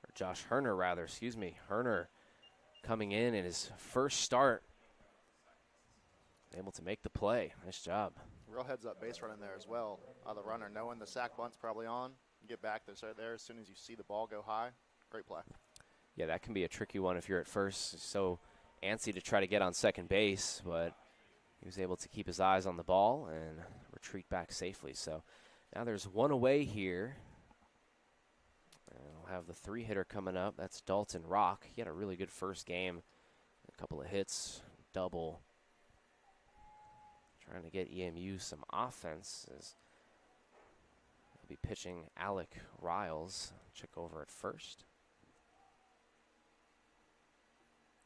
Or Josh Herner, rather. Excuse me. Herner coming in his first start. Able to make the play. Nice job. Real heads-up base run in there as well. The runner knowing the sack bunt's probably on. You get back there as soon as you see the ball go high. Great play. Yeah, that can be a tricky one if you're at first. So antsy to try to get on second base, but he was able to keep his eyes on the ball and retreat back safely. So now there's one away here. And we'll have the 3-hitter coming up. That's Dalton Rock. He had a really good first game. A couple of hits, double. Trying to get EMU some offense. He'll be pitching Alec Riles. Check over at first.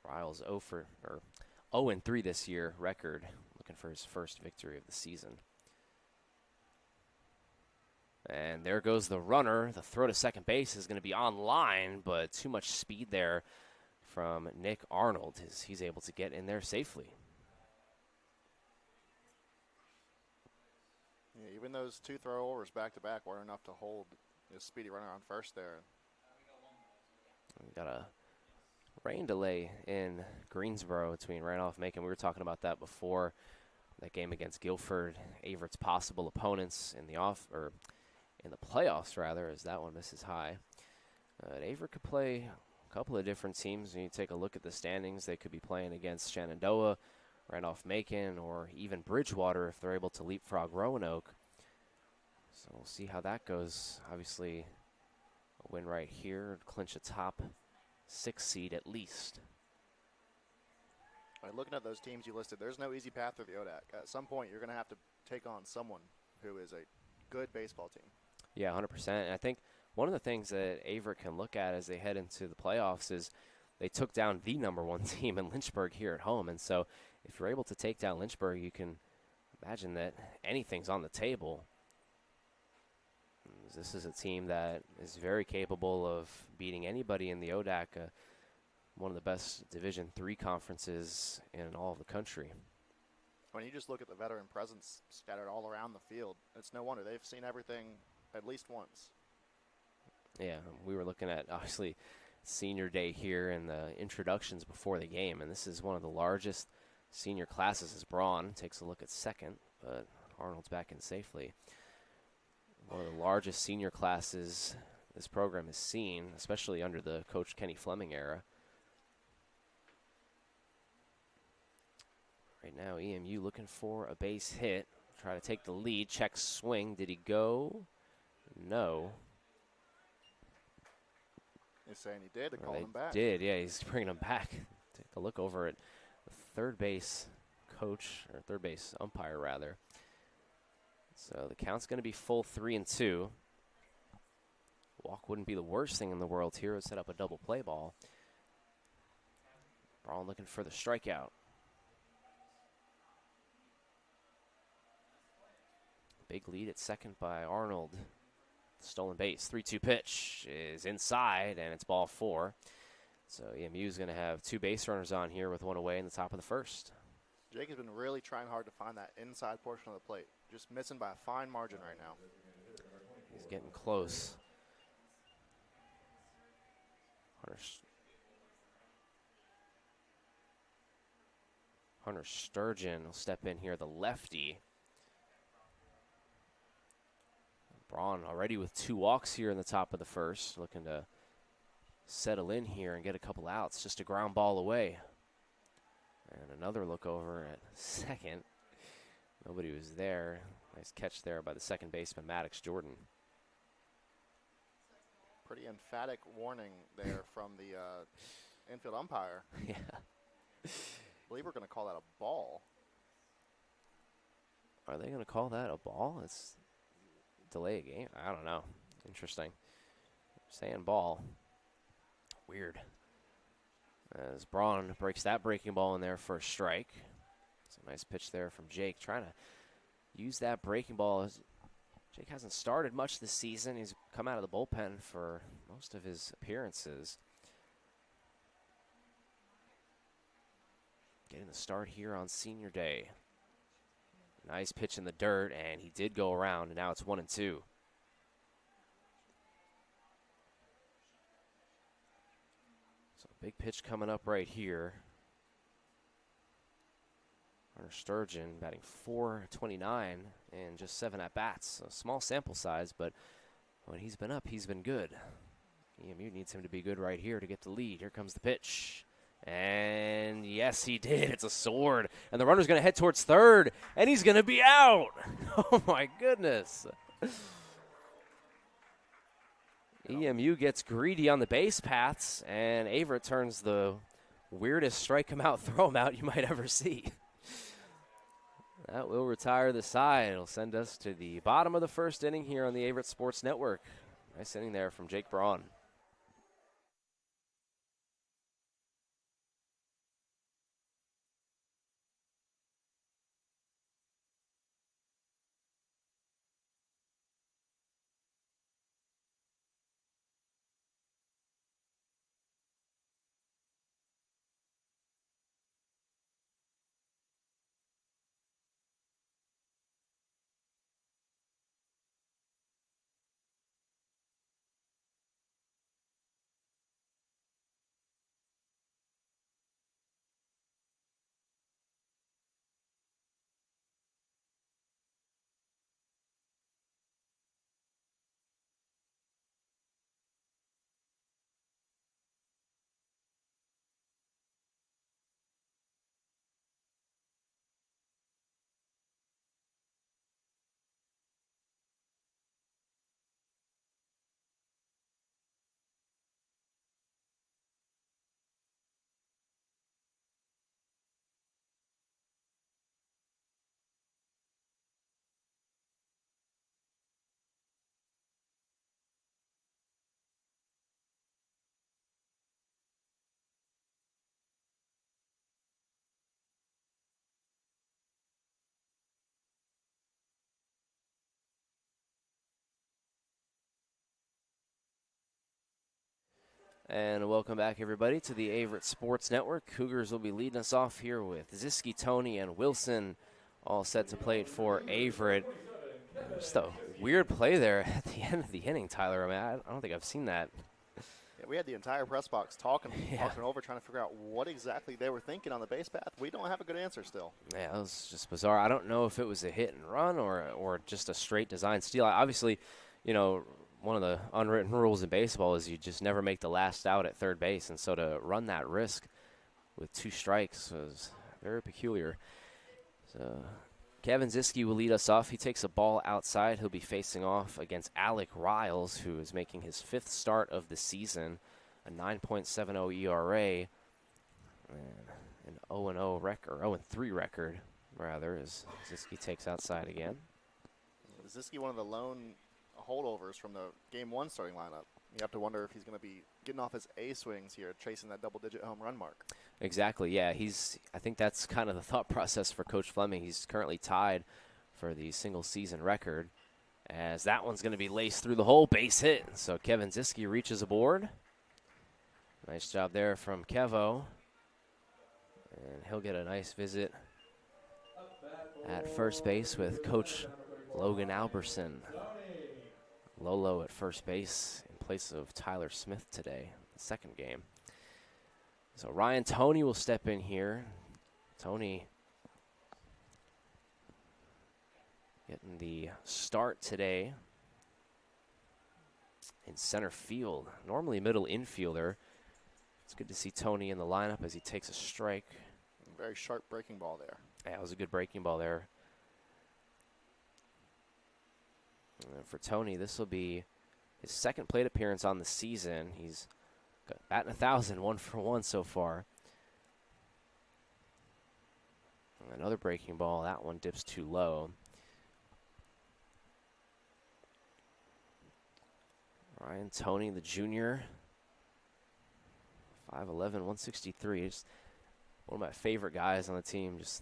Riles 0-3 this year record, looking for his first victory of the season. And there goes the runner. The throw to second base is going to be on line, but too much speed there from Nick Arnold. He's able to get in there safely. Yeah, even those 2 throwovers back-to-back weren't enough to hold this speedy runner on first there. We got a rain delay in Greensboro between Randolph-Macon. We were talking about that before that game against Guilford. Averett's possible opponents in the playoffs, rather, as that one misses high. Averett could play a couple of different teams. When you take a look at the standings, they could be playing against Shenandoah, Randolph-Macon, or even Bridgewater if they're able to leapfrog Roanoke. So we'll see how that goes. Obviously, a win right here, clinch a top 6 seed at least. By looking at those teams you listed, there's no easy path through the ODAC. At some point, you're going to have to take on someone who is a good baseball team. Yeah, 100%. And I think one of the things that Averett can look at as they head into the playoffs is they took down the #1 team in Lynchburg here at home. And so if you're able to take down Lynchburg, you can imagine that anything's on the table. This is a team that is very capable of beating anybody in the ODAC, one of the best Division III conferences in all of the country. When you just look at the veteran presence scattered all around the field, it's no wonder they've seen everything at least once. Yeah, we were looking at, obviously, senior day here and the introductions before the game, and this is one of the largest senior classes as Braun takes a look at second, but Arnold's back in safely. One of the largest senior classes this program has seen, especially under the Coach Kenny Fleming era. Right now, EMU looking for a base hit. Try to take the lead. Check swing. Did he go? No. They're saying he did. They're calling him back. Did, yeah. He's bringing him back. Take a look over at the third base coach, or third base umpire, rather. So the count's going to be full 3-2. Walk wouldn't be the worst thing in the world here. It would set up a double play ball. Braun looking for the strikeout. Big lead at second by Arnold. Stolen base. 3-2 pitch is inside, and it's ball 4. So EMU's going to have 2 base runners on here with 1 away in the top of the first. Jake has been really trying hard to find that inside portion of the plate. Just missing by a fine margin right now. He's getting close. Hunter Sturgeon will step in here, the lefty. Braun already with 2 walks here in the top of the first, looking to settle in here and get a couple outs. Just a ground ball away. And another look over at second. Nobody was there. Nice catch there by the second baseman, Maddox Jordan. Pretty emphatic warning there from the infield umpire. Yeah. I believe we're going to call that a ball. Are they going to call that a ball? It's delay a game? I don't know. Interesting. Saying ball. Weird. As Braun breaks that breaking ball in there for a strike. It's a nice pitch there from Jake, trying to use that breaking ball. Jake hasn't started much this season. He's come out of the bullpen for most of his appearances. Getting the start here on senior day. Nice pitch in the dirt, and he did go around, and now it's 1-2. So big pitch coming up right here. Hunter Sturgeon batting .429 and just 7 at-bats. A small sample size, but when he's been up, he's been good. EMU needs him to be good right here to get the lead. Here comes the pitch. And yes, he did. It's a sword. And the runner's going to head towards third, and he's going to be out. Oh, my goodness. EMU gets greedy on the base paths, and Averett turns the weirdest strike him out, throw him out you might ever see. That will retire the side. It'll send us to the bottom of the first inning here on the Averett Sports Network. Nice inning there from Jake Braun. And welcome back, everybody, to the Averett Sports Network. Cougars will be leading us off here with Ziski, Tony, and Wilson all set to play it for Averett. Just a weird play there at the end of the inning, Tyler. I mean, I don't think I've seen that. Yeah, we had the entire press box talking over, trying to figure out what exactly they were thinking on the base path. We don't have a good answer still. Yeah, that was just bizarre. I don't know if it was a hit and run or just a straight design steal. Obviously, you know, one of the unwritten rules in baseball is you just never make the last out at third base, and so to run that risk with 2 strikes was very peculiar. So Kevin Ziski will lead us off. He takes a ball outside. He'll be facing off against Alec Riles, who is making his 5th start of the season, a 9.70 ERA, and an 0-0 record, or 0-3 record, rather, as Ziski takes outside again. Ziski, one of the lone holdovers from the Game 1 starting lineup. You have to wonder if he's going to be getting off his A swings here, chasing that double-digit home run mark. Exactly, yeah. I think that's kind of the thought process for Coach Fleming. He's currently tied for the single-season record, as that one's going to be laced through the hole, base hit. So Kevin Ziski reaches aboard. Nice job there from Kevo. And he'll get a nice visit at first base with Coach Logan Alberson. Lolo at first base in place of Tyler Smith today, the second game. So Ryan Toney will step in here. Toney getting the start today in center field. Normally middle infielder. It's good to see Toney in the lineup as he takes a strike. Very sharp breaking ball there. Yeah, it was a good breaking ball there. And for Toney, this will be his second plate appearance on the season. He's got batting 1,000, 1 for 1 so far. And another breaking ball. That one dips too low. Ryan Toney, the junior, 5'11", 163. Just one of my favorite guys on the team. Just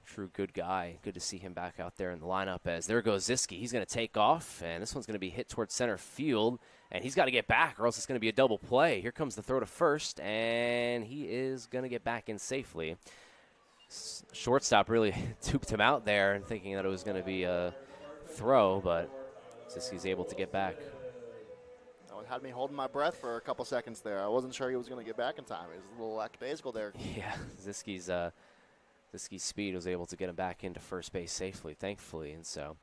true good guy. Good to see him back out there in the lineup as there goes Ziski. He's going to take off, and this one's going to be hit towards center field, and he's got to get back or else it's going to be a double play. Here comes the throw to first, and he is going to get back in safely. Shortstop really tooped him out there and thinking that it was going to be a throw, but Ziski's able to get back. That had me holding my breath for a couple seconds there. I wasn't sure he was going to get back in time. He was a little lackadaisical there. Yeah, Ziski's speed was able to get him back into first base safely, thankfully. And so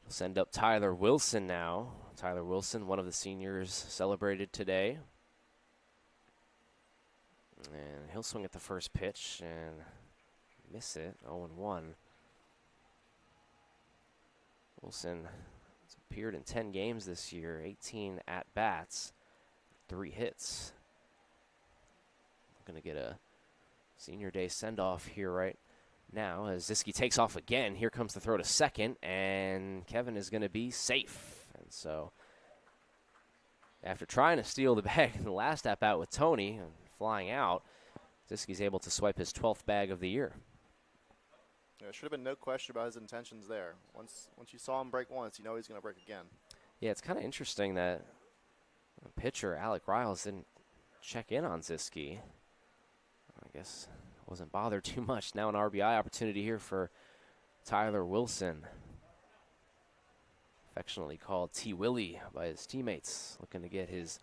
Send up Tyler Wilson now. Tyler Wilson, one of the seniors, celebrated today. And he'll swing at the first pitch and miss it, 0-1. Wilson has appeared in 10 games this year, 18 at-bats, 3 hits. Going to get a senior day send-off here right now as Ziske takes off again. Here comes the throw to second, and Kevin is going to be safe. And so after trying to steal the bag in the last at-bat with Tony and flying out, Ziske's able to swipe his 12th bag of the year. There should have been no question about his intentions there. Once you saw him break once, you know he's going to break again. Yeah, it's kind of interesting that pitcher Alec Riles didn't check in on Ziske. I guess wasn't bothered too much. Now an RBI opportunity here for Tyler Wilson. Affectionately called T-Willie by his teammates, looking to get his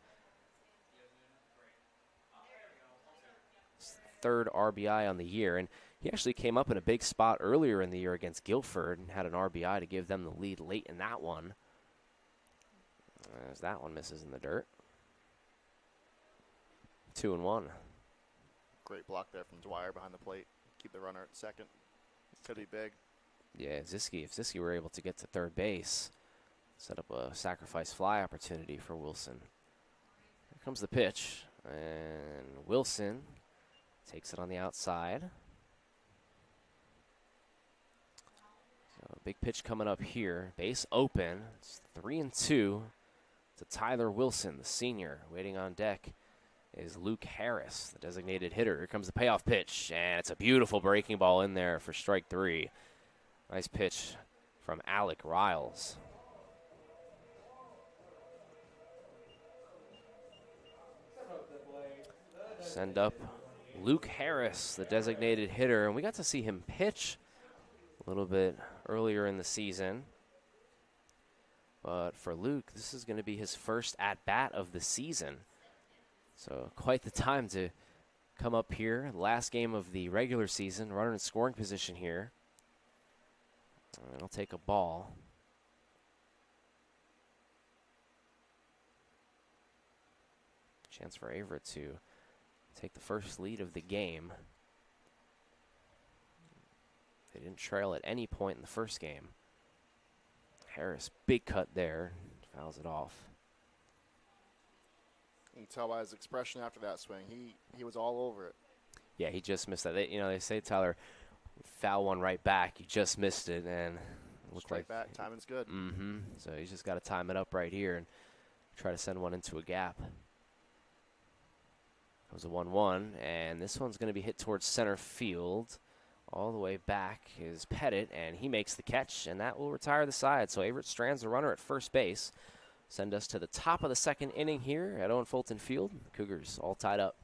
3rd RBI on the year. And he actually came up in a big spot earlier in the year against Guilford and had an RBI to give them the lead late in that one. As that one misses in the dirt. 2-1. Great block there from Dwyer behind the plate. Keep the runner at second. Could be big. Yeah, if Ziske were able to get to third base, set up a sacrifice fly opportunity for Wilson. Here comes the pitch, and Wilson takes it on the outside. So big pitch coming up here. Base open. It's 3-2 to Tyler Wilson, the senior. Waiting on deck is Luke Harris, the designated hitter. Here comes the payoff pitch, and it's a beautiful breaking ball in there for strike 3. Nice pitch from Alec Riles. Send up Luke Harris, the designated hitter, and we got to see him pitch a little bit earlier in the season. But for Luke, this is going to be his first at-bat of the season. So quite the time to come up here. Last game of the regular season, runner in scoring position here. And he'll take a ball. Chance for Averett to take the first lead of the game. They didn't trail at any point in the first game. Harris, big cut there, fouls it off. You can tell by his expression after that swing. He was all over it. Yeah, he just missed that. They say Tyler foul one right back. He just missed it, and it looked straight like back. Timing's good. Mm-hmm. So he's just got to time it up right here and try to send one into a gap. Comes a 1-1, and this one's going to be hit towards center field. All the way back is Pettit, and he makes the catch, and that will retire the side. So Averett strands the runner at first base. Send us to the top of the second inning here at Owen Fulton Field. Cougars all tied up.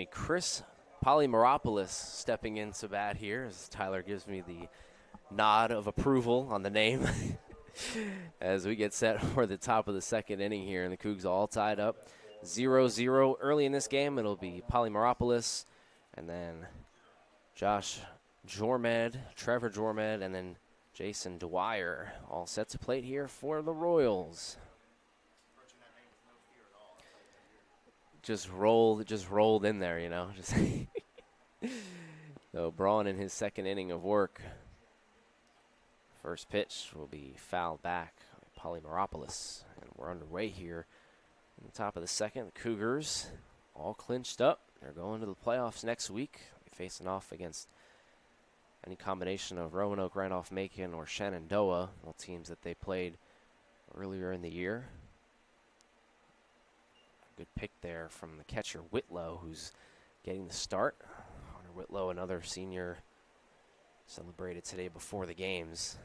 Chris Polymeropoulos stepping into bat here as Tyler gives me the nod of approval on the name. As we get set for the top of the second inning here, and the Cougs all tied up 0-0 early in this game. It'll be Polymeropolis, and then Josh Jormed, Trevor Jormed, and then Jason Dwyer all set to plate here for the Royals. Just rolled in there, you know. Just so Braun in his second inning of work. First pitch will be fouled back by Polymeropolis, and we're underway here in the top of the second. The Cougars all clinched up. They're going to the playoffs next week. They're facing off against any combination of Roanoke, Randolph-Macon, or Shenandoah, all teams that they played earlier in the year. Good pick there from the catcher Whitlow, who's getting the start. Hunter Whitlow, another senior, celebrated today before the games.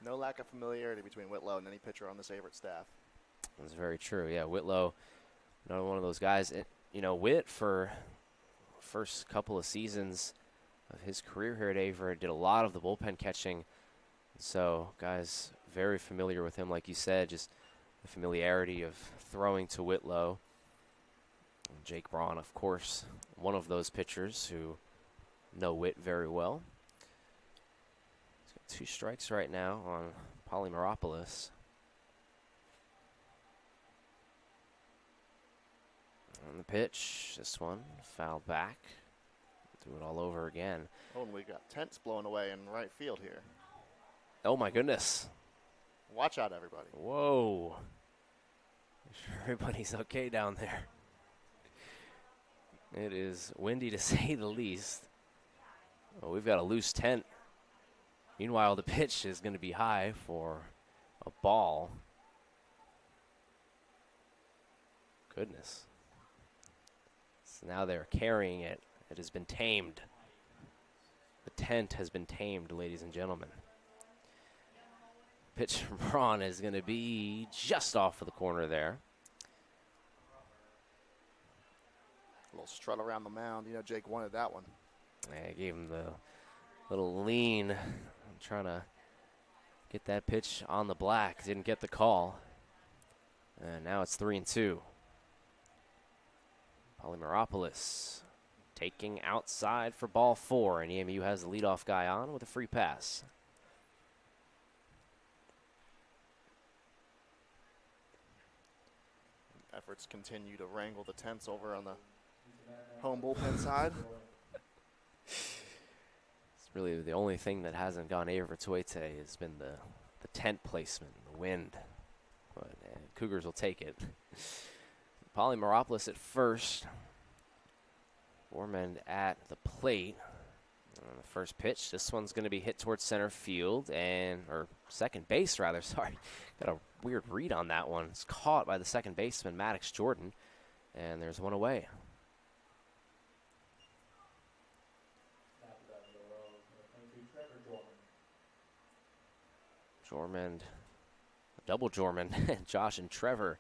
No lack of familiarity between Whitlow and any pitcher on this Averett staff. That's very true. Yeah, Whitlow, another one of those guys. You know, Whit, for first couple of seasons of his career here at Averett, did a lot of the bullpen catching. So, guys very familiar with him, like you said, just the familiarity of throwing to Whitlow. And Jake Braun, of course, one of those pitchers who know Whit very well. He's got 2 strikes right now on Polymeropolis. On the pitch, this one fouled back. Do it all over again. Oh, and we got tents blown away in right field here. Oh my goodness. Watch out, everybody. Whoa. Make sure everybody's okay down there. It is windy to say the least. Oh, we've got a loose tent. Meanwhile, the pitch is going to be high for a ball. Goodness. So now they're carrying it. It has been tamed. The tent has been tamed, ladies and gentlemen. Pitch from Braun is going to be just off of the corner there. A little strut around the mound. You know, Jake wanted that one. I gave him the little lean. I'm trying to get that pitch on the black. Didn't get the call. And now it's 3-2. Polymeropolis taking outside for ball 4. And EMU has the leadoff guy on with a free pass. Efforts continue to wrangle the tents over on the home bullpen side. It's really the only thing that hasn't gone Averett's way today has been the tent placement, the wind. But Cougars will take it. Polymeropolis at first. Foreman at the plate. On the first pitch, this one's going to be hit towards center field or second base rather, sorry. Got a weird read on that one. It's caught by the second baseman, Maddox Jordan, and there's one away. Jormand, double Jormand, Josh and Trevor.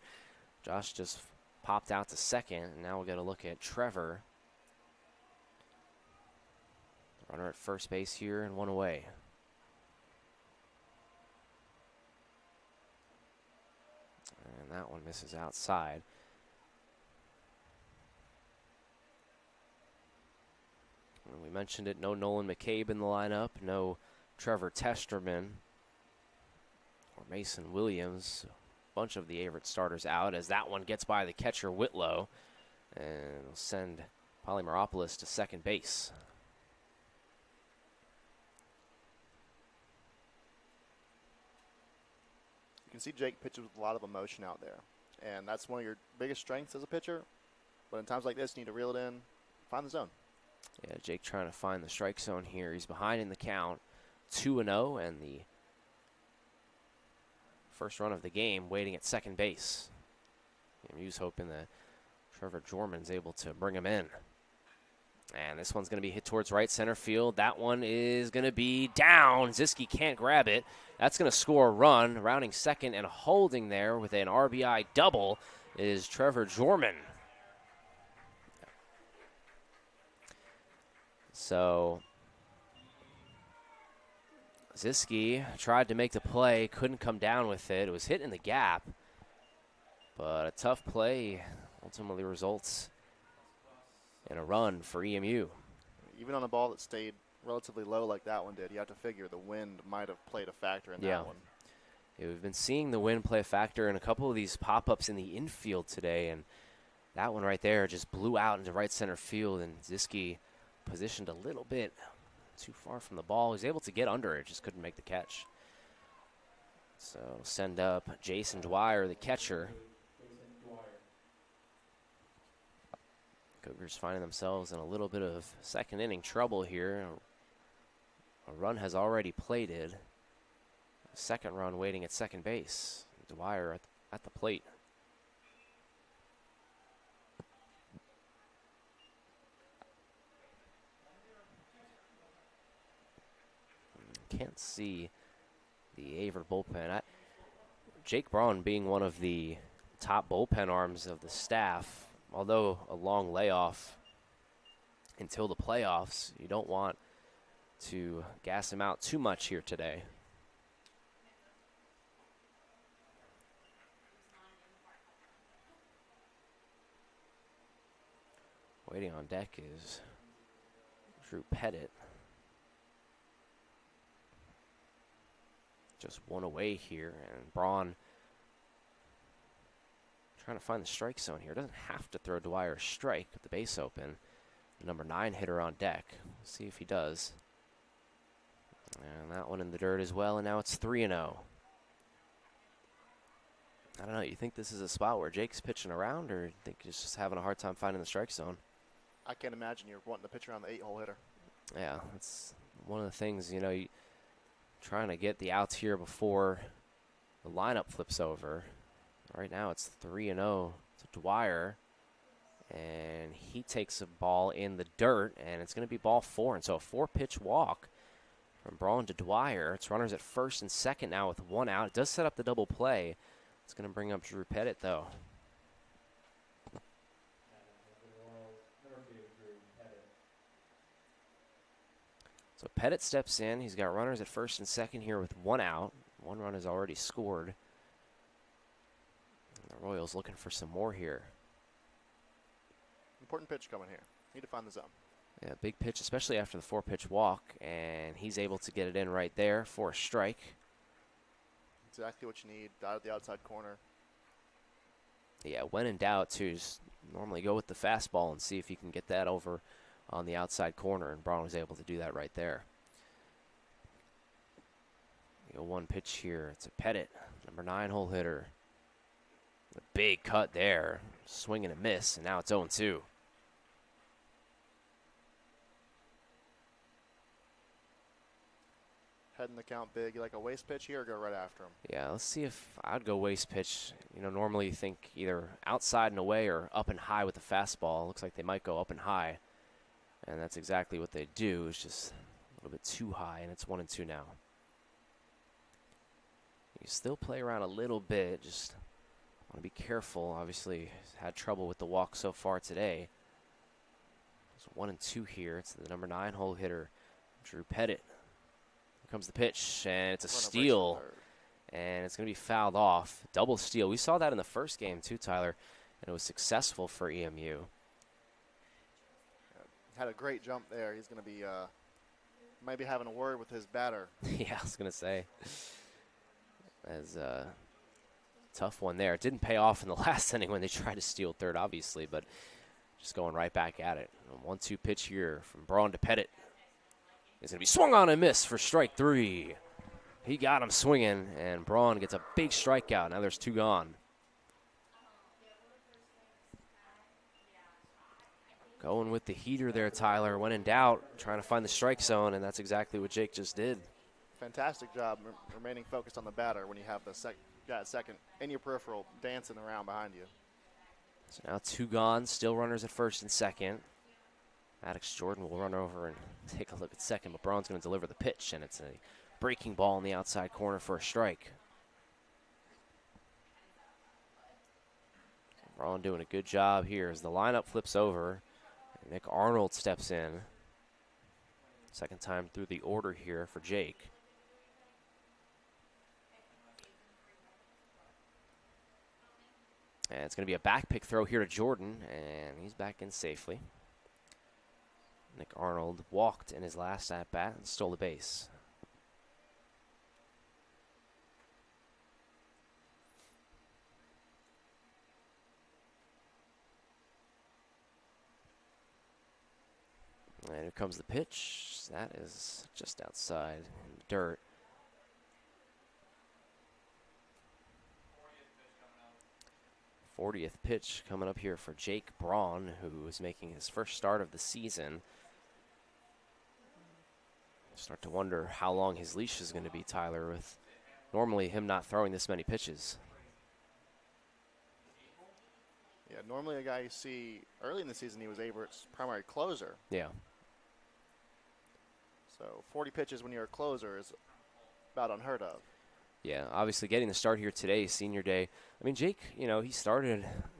Josh just popped out to second, and now we'll get a look at Trevor. Runner at first base here and one away. And that one misses outside. And we mentioned it, no Nolan McCabe in the lineup, no Trevor Testerman or Mason Williams. A bunch of the Averett starters out as that one gets by the catcher Whitlow and will send Polymeropolis to second base. You can see Jake pitches with a lot of emotion out there, and that's one of your biggest strengths as a pitcher. But in times like this, you need to reel it in, find the zone. Yeah, Jake trying to find the strike zone here. He's behind in the count, 2-0, and the first run of the game waiting at second base. He was hoping that Trevor Jorman's able to bring him in. And this one's going to be hit towards right center field. That one is going to be down. Ziske can't grab it. That's going to score a run. Rounding second and holding there with an RBI double is Trevor Jorman. So Ziske tried to make the play, couldn't come down with it. It was hit in the gap, but a tough play ultimately results in a run for EMU. Even on a ball that stayed relatively low like that one did, you have to figure the wind might have played a factor in that one. Yeah, we've been seeing the wind play a factor in a couple of these pop-ups in the infield today, and that one right there just blew out into right center field, and Ziske positioned a little bit too far from the ball. He was able to get under it, just couldn't make the catch. So send up Jason Dwyer, the catcher. Cougars finding themselves in a little bit of second inning trouble here. A run has already plated. A second run waiting at second base. Dwyer at the plate. Can't see the Averett bullpen. Jake Braun being one of the top bullpen arms of the staff, although a long layoff until the playoffs, you don't want to gas him out too much here today. Waiting on deck is Drew Pettit. Just one away here, and Braun trying to find the strike zone here. Doesn't have to throw Dwyer a strike with the base open. The number 9 hitter on deck. We'll see if he does. And that one in the dirt as well, and now it's 3-0. I don't know, you think this is a spot where Jake's pitching around, or you think he's just having a hard time finding the strike zone? I can't imagine you're wanting to pitch around the 8-hole hitter. Yeah, that's one of the things, you know, trying to get the outs here before the lineup flips over. Right now it's 3-0 to Dwyer, and he takes a ball in the dirt, and it's going to be ball 4. And so a 4-pitch walk from Braun to Dwyer. It's runners at first and second now with 1 out. It does set up the double play. It's going to bring up Drew Pettit, though. So Pettit steps in. He's got runners at first and second here with 1 out. 1 run has already scored. And the Royals looking for some more here. Important pitch coming here. Need to find the zone. Yeah, big pitch, especially after the 4-pitch walk, and he's able to get it in right there for a strike. Exactly what you need. Out of the outside corner. Yeah, when in doubt, too, just normally go with the fastball and see if you can get that over on the outside corner, and Braun was able to do that right there. 1 pitch here. It's a Pettit, number 9 hole hitter. A big cut there. Swing and a miss, and now it's 0-2. Heading the count big. You like a waste pitch here or go right after him? Yeah, let's see if I'd go waste pitch. You know, normally you think either outside and away or up and high with the fastball. Looks like they might go up and high, and that's exactly what they do. It's just a little bit too high, and it's 1-2 now. You still play around a little bit. Just want to be careful. Obviously, had trouble with the walk so far today. It's 1-2 here. It's the number 9 hole hitter, Drew Pettit. Here comes the pitch, and it's a steal, and it's going to be fouled off. Double steal. We saw that in the first game too, Tyler, and it was successful for EMU. Had a great jump there. He's going to be maybe having a word with his batter. Yeah, I was going to say. As a tough one there. It didn't pay off in the last inning when they tried to steal third, obviously, but just going right back at it. A 1-2 pitch here from Braun to Pettit. It's going to be swung on and miss for strike 3. He got him swinging, and Braun gets a big strikeout. Now there's 2 gone. Going with the heater there, Tyler. When in doubt, trying to find the strike zone, and that's exactly what Jake just did. Fantastic job remaining focused on the batter when you have the guy at second in your peripheral dancing around behind you. So now 2 gone, still runners at first and second. Maddox Jordan will run over and take a look at second, but Braun's going to deliver the pitch, and it's a breaking ball in the outside corner for a strike. Braun doing a good job here as the lineup flips over. Nick Arnold steps in. Second time through the order here for Jake. And it's going to be a back pick throw here to Jordan, and he's back in safely. Nick Arnold walked in his last at-bat and stole the base. And here comes the pitch. That is just outside in the dirt. '40th pitch coming up here for Jake Braun, who is making his first start of the season. Start to wonder how long his leash is going to be, Tyler, with normally him not throwing this many pitches. Yeah, normally a guy you see early in the season, he was Averett's primary closer. Yeah. So 40 pitches when you're a closer is about unheard of. Yeah, obviously getting the start here today, senior day. I mean, Jake, he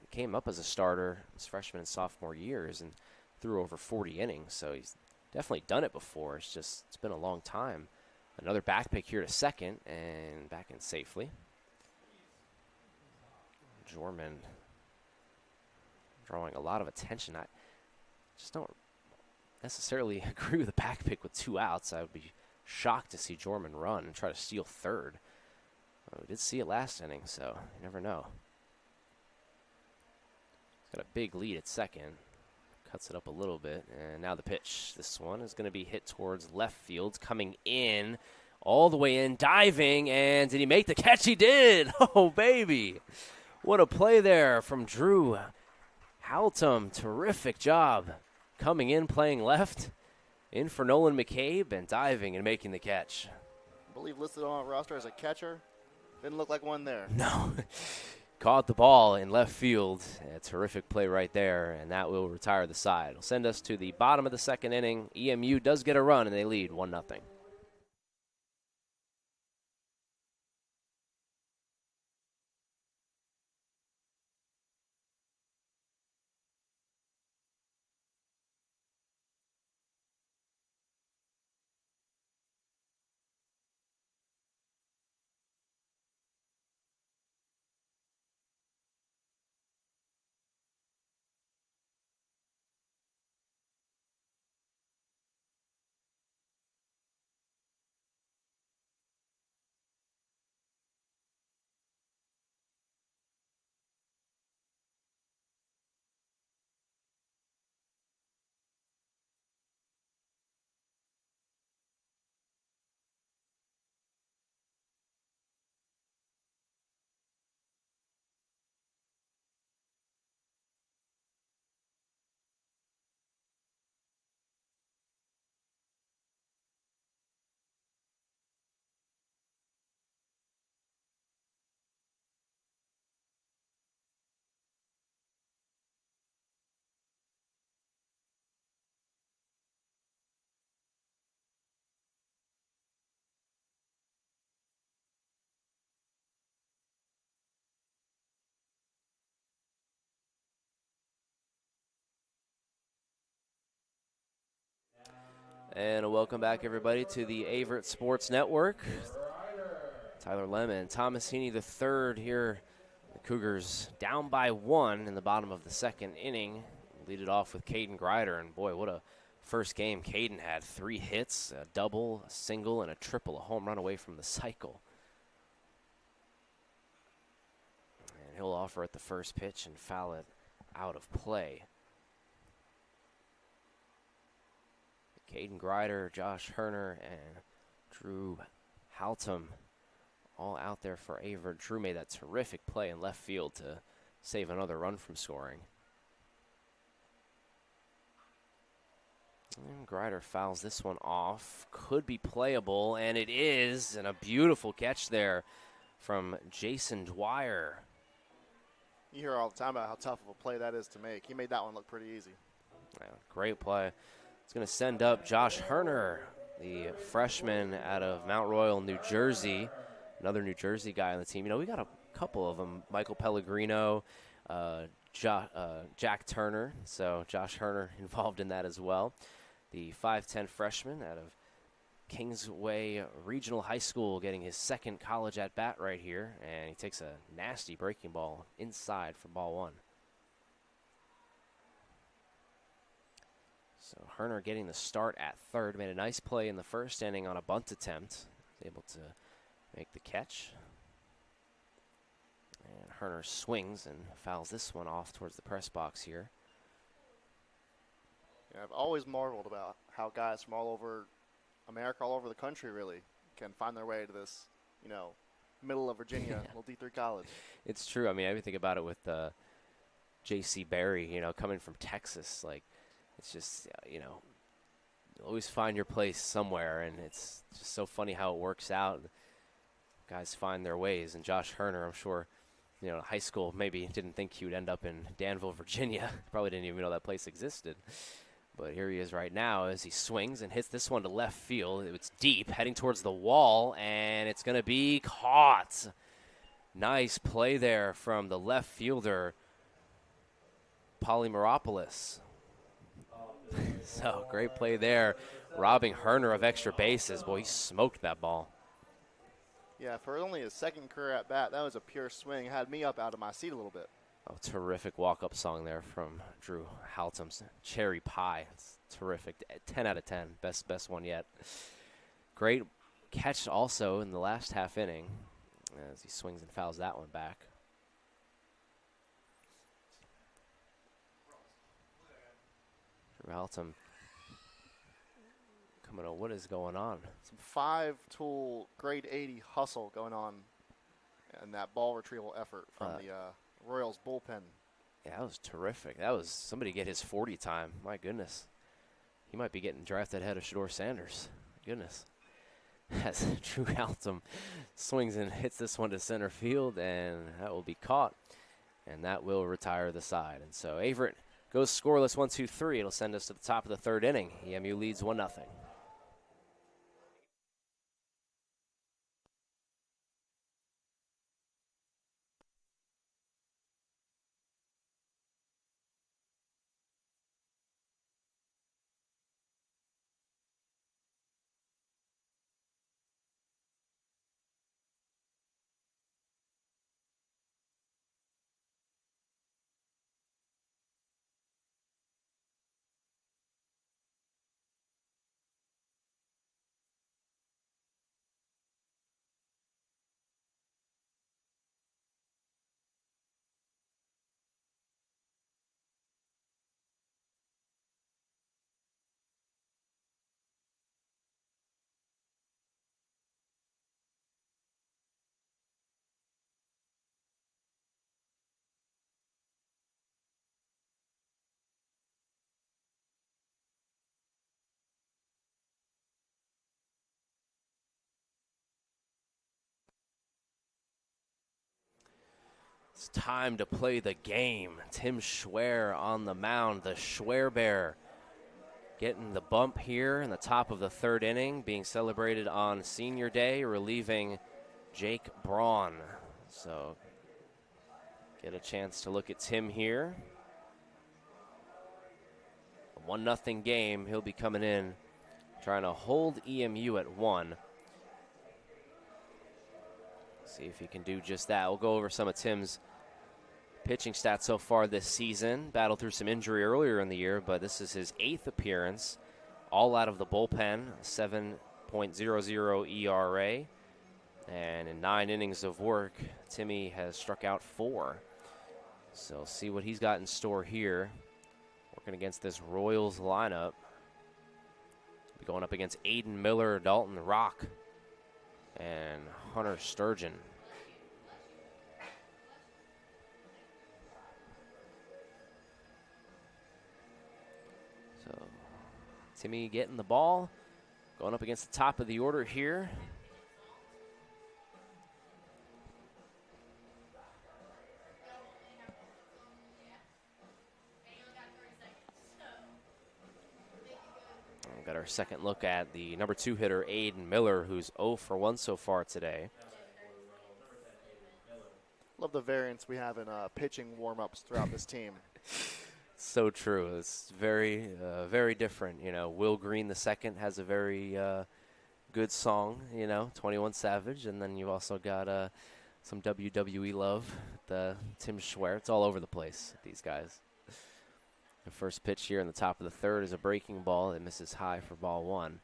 came up as a starter his freshman and sophomore years and threw over 40 innings, so he's definitely done it before. It's been a long time. Another back pick here to second and back in safely. Jorman drawing a lot of attention. I just don't necessarily agree with the back pick with 2 outs. I would be shocked to see Jorman run and try to steal third. We did see it last inning, so you never know. He's got a big lead at second. Cuts it up a little bit, and now the pitch. This one is going to be hit towards left field, coming in, all the way in, diving, and did he make the catch? He did! Oh, baby! What a play there from Drew Haltom. Terrific job coming in, playing left, in for Nolan McCabe, and diving and making the catch. I believe listed on our roster as a catcher. Didn't look like one there. No. Caught the ball in left field. A terrific play right there, and that will retire the side. It'll send us to the bottom of the second inning. EMU does get a run, and they lead 1-0. And welcome back, everybody, to the Averett Sports Network. Tyler Lemon, Thomas Heaney III here. The Cougars down by 1 in the bottom of the second inning. Lead it off with Caden Grider, and boy, what a first game Caden had. 3 hits, a double, a single, and a triple, a home run away from the cycle. And he'll offer at the first pitch and foul it out of play. Caden Grider, Josh Herner, and Drew Haltom all out there for Averett. Drew made that terrific play in left field to save another run from scoring. And Grider fouls this one off. Could be playable, and it is. And a beautiful catch there from Jason Dwyer. You hear all the time about how tough of a play that is to make. He made that one look pretty easy. Yeah, great play. It's going to send up Josh Herner, the freshman out of Mount Royal, New Jersey. Another New Jersey guy on the team. We got a couple of them. Michael Pellegrino, Jack Turner. So Josh Herner involved in that as well. The 5'10 freshman out of Kingsway Regional High School getting his second college at-bat right here, and he takes a nasty breaking ball inside for ball one. So Herner getting the start at third, made a nice play in the first inning on a bunt attempt, able to make the catch. And Herner swings and fouls this one off towards the press box here. Yeah, I've always marveled about how guys from all over America, all over the country, really, can find their way to this, middle of Virginia, little D3 college. It's true. I mean, I think about it with J.C. Berry, coming from Texas. Like, it's just, you always find your place somewhere, and it's just so funny how it works out. Guys find their ways, and Josh Herner, I'm sure, high school maybe didn't think he would end up in Danville, Virginia. Probably didn't even know that place existed. But here he is right now as he swings and hits this one to left field. It's deep, heading towards the wall, and it's going to be caught. Nice play there from the left fielder, Polymeropoulos. So, great play there, robbing Herner of extra bases. Boy, he smoked that ball. Yeah, for only his second career at bat, that was a pure swing. Had me up out of my seat a little bit. Oh, terrific walk-up song there from Drew Haltom's Cherry Pie. It's terrific. 10 out of 10. Best one yet. Great catch also in the last half inning as he swings and fouls that one back. Drew Haltom coming on. What is going on? Some 5-tool grade 80 hustle going on in that ball retrieval effort from the Royals bullpen. Yeah, that was terrific. That was somebody get his 40 time. My goodness. He might be getting drafted ahead of Shador Sanders. Goodness. As Drew Haltom swings and hits this one to center field, and that will be caught. And that will retire the side. And so Averett goes scoreless 1-2-3. It'll send us to the top of the third inning. EMU leads 1-0. It's time to play the game. Tim Schwer on the mound, the Schwer Bear, getting the bump here in the top of the third inning, being celebrated on Senior Day, relieving Jake Braun. So get a chance to look at Tim here. A 1-0 game. He'll be coming in trying to hold EMU at 1. See if he can do just that. We'll go over some of Tim's pitching stats so far this season. Battled through some injury earlier in the year, but this is his 8th appearance, all out of the bullpen, 7.00 ERA. And in 9 innings of work, Timmy has struck out 4. So see what he's got in store here. Working against this Royals lineup. Be going up against Aiden Miller, Dalton Rock, and Hunter Sturgeon. So Timmy getting the ball, going up against the top of the order here. We've got our second look at the number 2 hitter, Aiden Miller, who's 0 for 1 so far today. Love the variance we have in pitching warm-ups throughout this team. So true. It's very, very different. You know, Will Green II has a very good song, 21 Savage, and then you've also got some WWE love, the Tim Schwer. It's all over the place, these guys. The first pitch here in the top of the third is a breaking ball that misses high for ball one.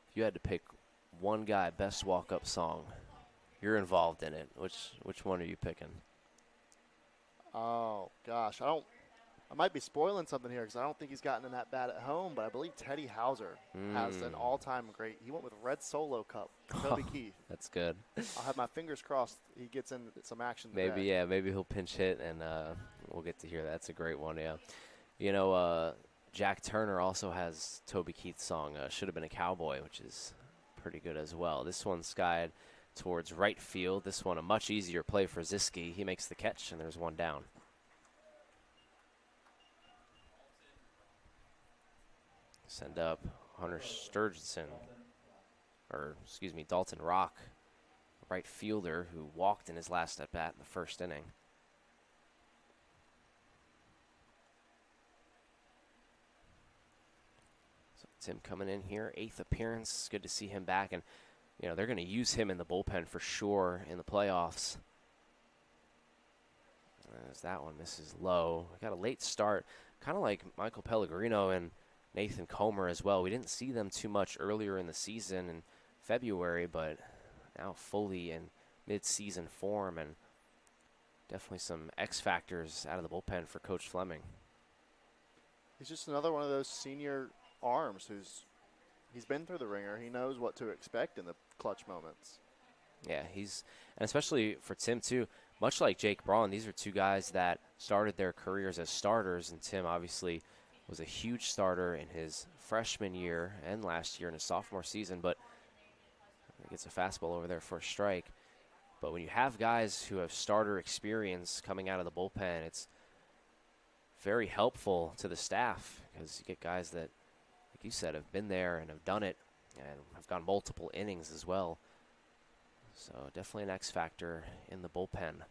If you had to pick one guy, best walk-up song, you're involved in it. Which one are you picking? Oh, gosh. I might be spoiling something here because I don't think he's gotten in that bat at home, but I believe Teddy Hauser has an all-time great. He went with Red Solo Cup, Toby Keith. That's good. I'll have my fingers crossed he gets in some action today. Maybe, yeah, maybe he'll pinch hit, and we'll get to hear that. That's a great one, yeah. Jack Turner also has Toby Keith's song, Should Have Been a Cowboy, which is pretty good as well. This one's skied towards right field. This one a much easier play for Ziske. He makes the catch, and there's one down. Send up Hunter Dalton Rock, right fielder who walked in his last at-bat in the first inning. So Tim coming in here, 8th appearance. Good to see him back, and they're going to use him in the bullpen for sure in the playoffs. As that one misses low. We got a late start, kind of like Michael Pellegrino and Nathan Comer as well. We didn't see them too much earlier in the season in February, but now fully in mid-season form, and definitely some X factors out of the bullpen for Coach Fleming. He's just another one of those senior arms he's been through the ringer. He knows what to expect in the clutch moments. Yeah, and especially for Tim too, much like Jake Braun, these are two guys that started their careers as starters, and Tim obviously was a huge starter in his freshman year and last year in his sophomore season, but he gets a fastball over there for a strike. But when you have guys who have starter experience coming out of the bullpen, it's very helpful to the staff because you get guys that, like you said, have been there and have done it and have gone multiple innings as well. So definitely an X factor in the bullpen.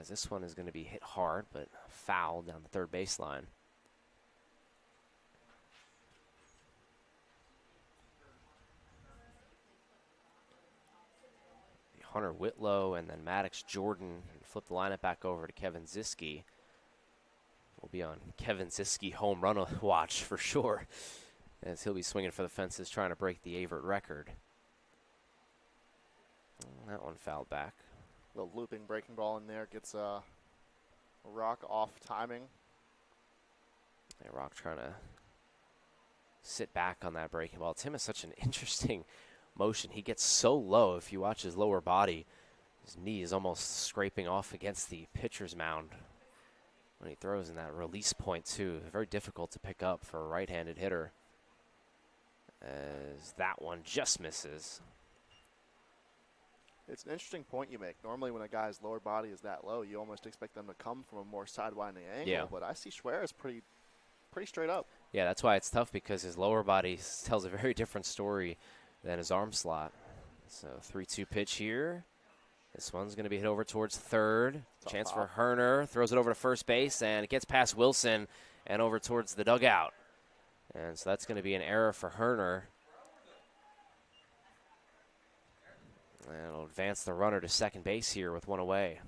As this one is going to be hit hard, but foul down the third baseline. Hunter Whitlow and then Maddox Jordan flip the lineup back over to Kevin Ziske. We'll be on Kevin Ziske home run watch for sure, as he'll be swinging for the fences trying to break the Averett record. That one fouled back. Little looping breaking ball in there. Gets Rock off timing. Yeah, Rock trying to sit back on that breaking ball. Tim has such an interesting motion. He gets so low. If you watch his lower body, his knee is almost scraping off against the pitcher's mound when he throws in that release point too. Very difficult to pick up for a right-handed hitter, as that one just misses. It's an interesting point you make. Normally when a guy's lower body is that low, you almost expect them to come from a more sidewinding angle. Yeah. But I see Schwer is pretty straight up. Yeah, that's why it's tough, because his lower body tells a very different story than his arm slot. So 3-2 pitch here. This one's going to be hit over towards third. Chance for Herner. Throws it over to first base, and it gets past Wilson and over towards the dugout. And so that's going to be an error for Herner. And it'll advance the runner to second base here with one away.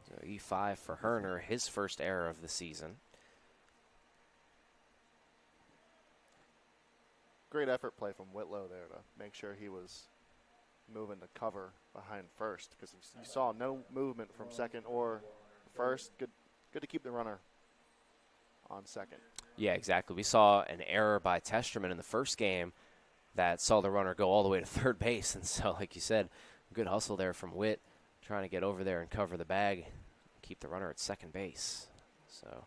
So E5 for Herner, his first error of the season. Great effort play from Whitlow there to make sure he was moving to cover behind first, because you saw no movement from second or first. Good to keep the runner on second. Yeah, exactly. We saw an error by Testerman in the first game that saw the runner go all the way to third base. And so, like you said, good hustle there from Witt, trying to get over there and cover the bag, keep the runner at second base. So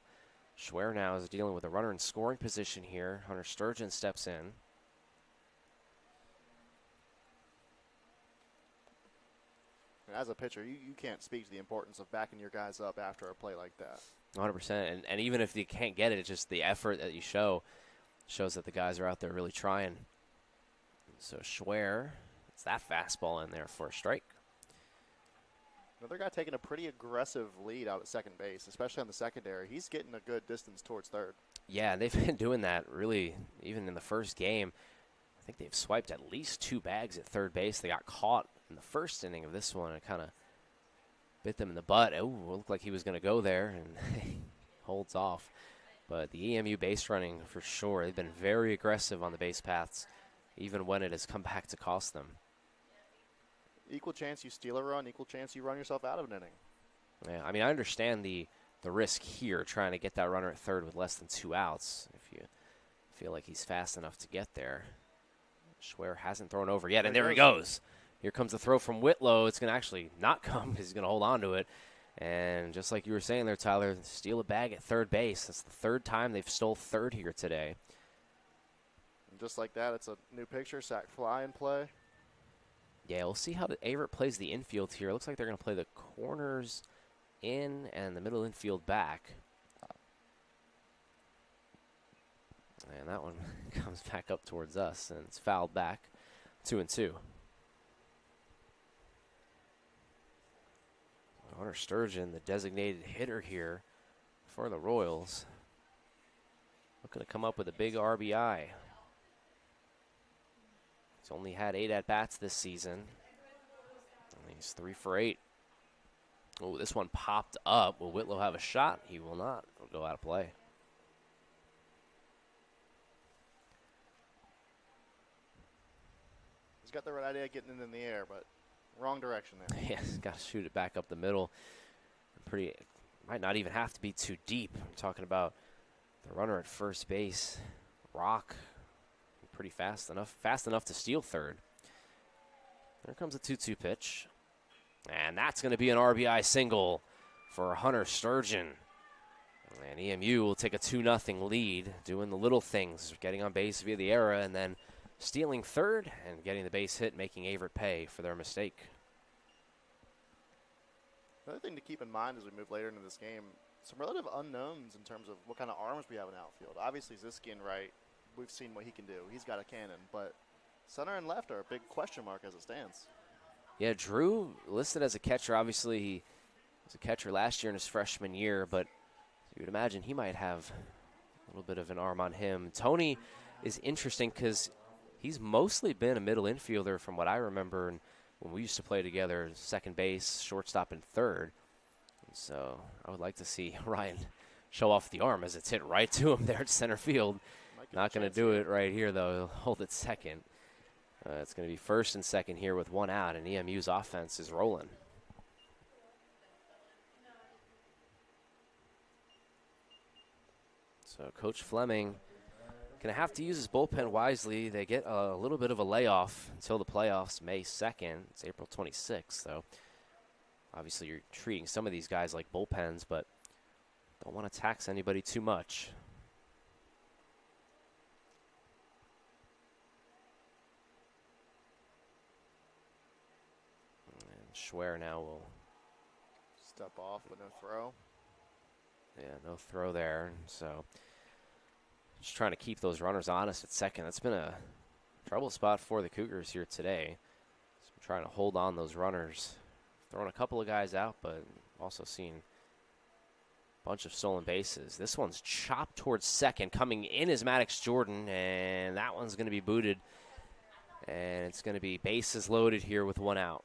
Schwer now is dealing with a runner in scoring position here. Hunter Sturgeon steps in. And as a pitcher, you can't speak to the importance of backing your guys up after a play like that. 100%. And even if you can't get it, it's just the effort that you shows that the guys are out there really trying. So Schwer, it's that fastball in there for a strike. Another guy taking a pretty aggressive lead out at second base, especially on the secondary. He's getting a good distance towards third. Yeah, they've been doing that really even in the first game. I think they've swiped at least 2 bags at third base. They got caught in the first inning of this one and kind of bit them in the butt. Oh, it looked like he was going to go there, and he holds off. But the EMU base running, for sure, they've been very aggressive on the base paths, even when it has come back to cost them. Equal chance you steal a run, equal chance you run yourself out of an inning. Yeah, I mean, I understand the risk here, trying to get that runner at third with less than 2 outs, if you feel like he's fast enough to get there. Schwer hasn't thrown over yet, and there he goes. Here comes the throw from Whitlow. It's going to actually not come because he's going to hold on to it. And just like you were saying there, Tyler, steal a bag at third base. That's the 3rd time they've stole third here today. And just like that, it's a new picture, sack fly in play. Yeah, we'll see how the Averett plays the infield here. It looks like they're going to play the corners in and the middle infield back. And that one comes back up towards us, and it's fouled back. 2-2. Hunter Sturgeon, the designated hitter here for the Royals, looking to come up with a big RBI. He's only had 8 at-bats this season. And he's 3 for 8. Oh, this one popped up. Will Whitlow have a shot? He will not. It'll go out of play. He's got the right idea getting it in the air, but wrong direction there. Yes, got to shoot it back up the middle. Might not even have to be too deep. I'm talking about the runner at first base, Rock, pretty fast enough to steal third. There comes a 2-2 pitch, and that's going to be an RBI single for Hunter Sturgeon. And EMU will take a 2-0 lead, doing the little things, getting on base via the error, and then stealing third and getting the base hit, making Averett pay for their mistake. Another thing to keep in mind as we move later into this game, some relative unknowns in terms of what kind of arms we have in outfield. Obviously, Ziskin, right, we've seen what he can do. He's got a cannon, but center and left are a big question mark as it stands. Yeah, Drew listed as a catcher. Obviously, he was a catcher last year in his freshman year, but you would imagine he might have a little bit of an arm on him. Tony is interesting because he's mostly been a middle infielder from what I remember, and when we used to play together, second base, shortstop, and third. And so I would like to see Ryan show off the arm as it's hit right to him there at center field. Not going to do it right here, though. He'll hold it second. It's going to be first and second here with 1 out, and EMU's offense is rolling. So Coach Fleming going to have to use his bullpen wisely. They get a little bit of a layoff until the playoffs, May 2nd. It's April 26th, so obviously you're treating some of these guys like bullpens, but don't want to tax anybody too much. And Schwer now will step off with no throw. Yeah, no throw there, so just trying to keep those runners honest at second. That's been a trouble spot for the Cougars here today. So I'm trying to hold on those runners. Throwing a couple of guys out, but also seeing a bunch of stolen bases. This one's chopped towards second. Coming in is Maddox Jordan, and that one's going to be booted. And it's going to be bases loaded here with 1 out.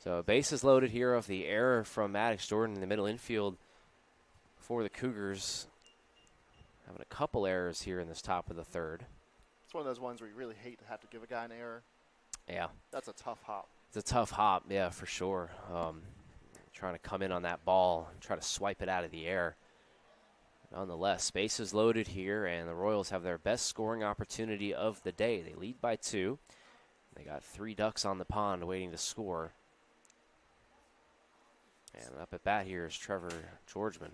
So bases loaded here off the error from Maddox Jordan in the middle infield for the Cougars. Having a couple errors here in this top of the 3rd. It's one of those ones where you really hate to have to give a guy an error. Yeah. That's a tough hop. It's a tough hop, yeah, for sure. Trying to come in on that ball and try to swipe it out of the air. Nonetheless, bases loaded here, and the Royals have their best scoring opportunity of the day. They lead by 2. They got 3 ducks on the pond waiting to score. And up at bat here is Trevor Georgeman.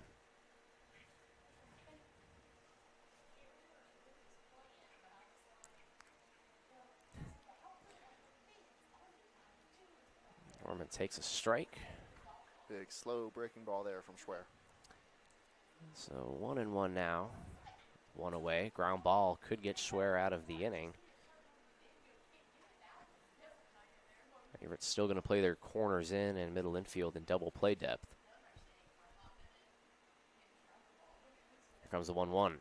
Norman takes a strike. Big, slow breaking ball there from Schwer. So 1-1 now. 1 away. Ground ball could get Schwer out of the inning. Everett's still going to play their corners in and middle infield in double play depth. Here comes the 1-1.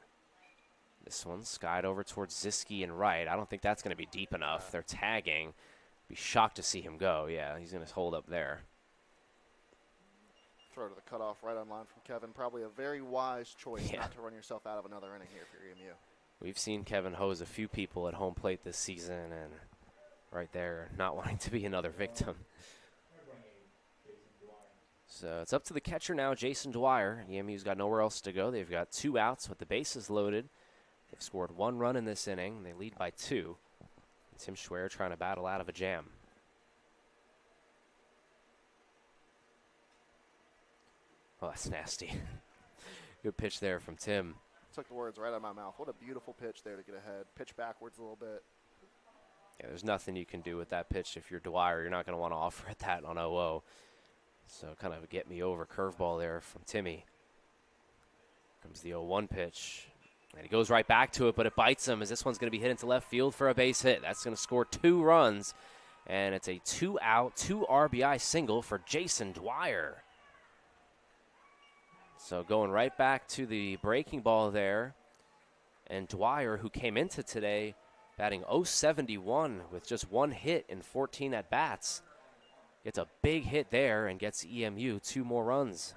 This one skied over towards Ziski and right. I don't think that's going to be deep enough. They're tagging. Be shocked to see him go. Yeah, he's going to hold up there. Throw to the cutoff right on line from Kevin. Probably a very wise choice not to run yourself out of another inning here for EMU. We've seen Kevin hose a few people at home plate this season, and right there, not wanting to be another victim. So it's up to the catcher now, Jason Dwyer. EMU's got nowhere else to go. They've got 2 outs with the bases loaded. They've scored 1 run in this inning. They lead by 2. Tim Schwer trying to battle out of a jam. Oh, that's nasty. Good pitch there from Tim. Took the words right out of my mouth. What a beautiful pitch there to get ahead. Pitch backwards a little bit. Yeah, there's nothing you can do with that pitch if you're Dwyer. You're not going to want to offer it that on 0-0. So kind of a get-me-over curveball there from Timmy. Comes the 0-1 pitch. And he goes right back to it, but it bites him as this one's going to be hit into left field for a base hit. That's going to score 2 runs. And it's a 2-out, 2 RBI single for Jason Dwyer. So going right back to the breaking ball there. And Dwyer, who came into today batting .071 with just 1 hit in 14 at-bats, gets a big hit there and gets EMU 2 more runs.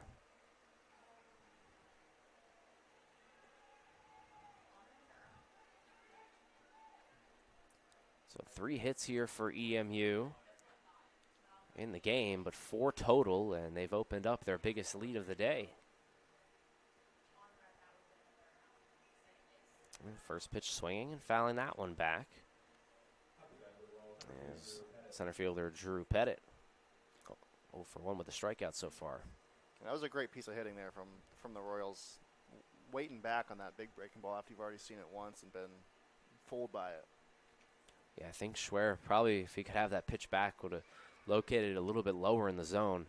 So 3 hits here for EMU in the game, but 4 total, and they've opened up their biggest lead of the day. And first pitch swinging and fouling that one back. As center fielder Drew Pettit 0 for 1 with a strikeout so far. That was a great piece of hitting there from the Royals. Waiting back on that big breaking ball after you've already seen it once and been fooled by it. Yeah, I think Schwer probably, if he could have that pitch back, would have located it a little bit lower in the zone.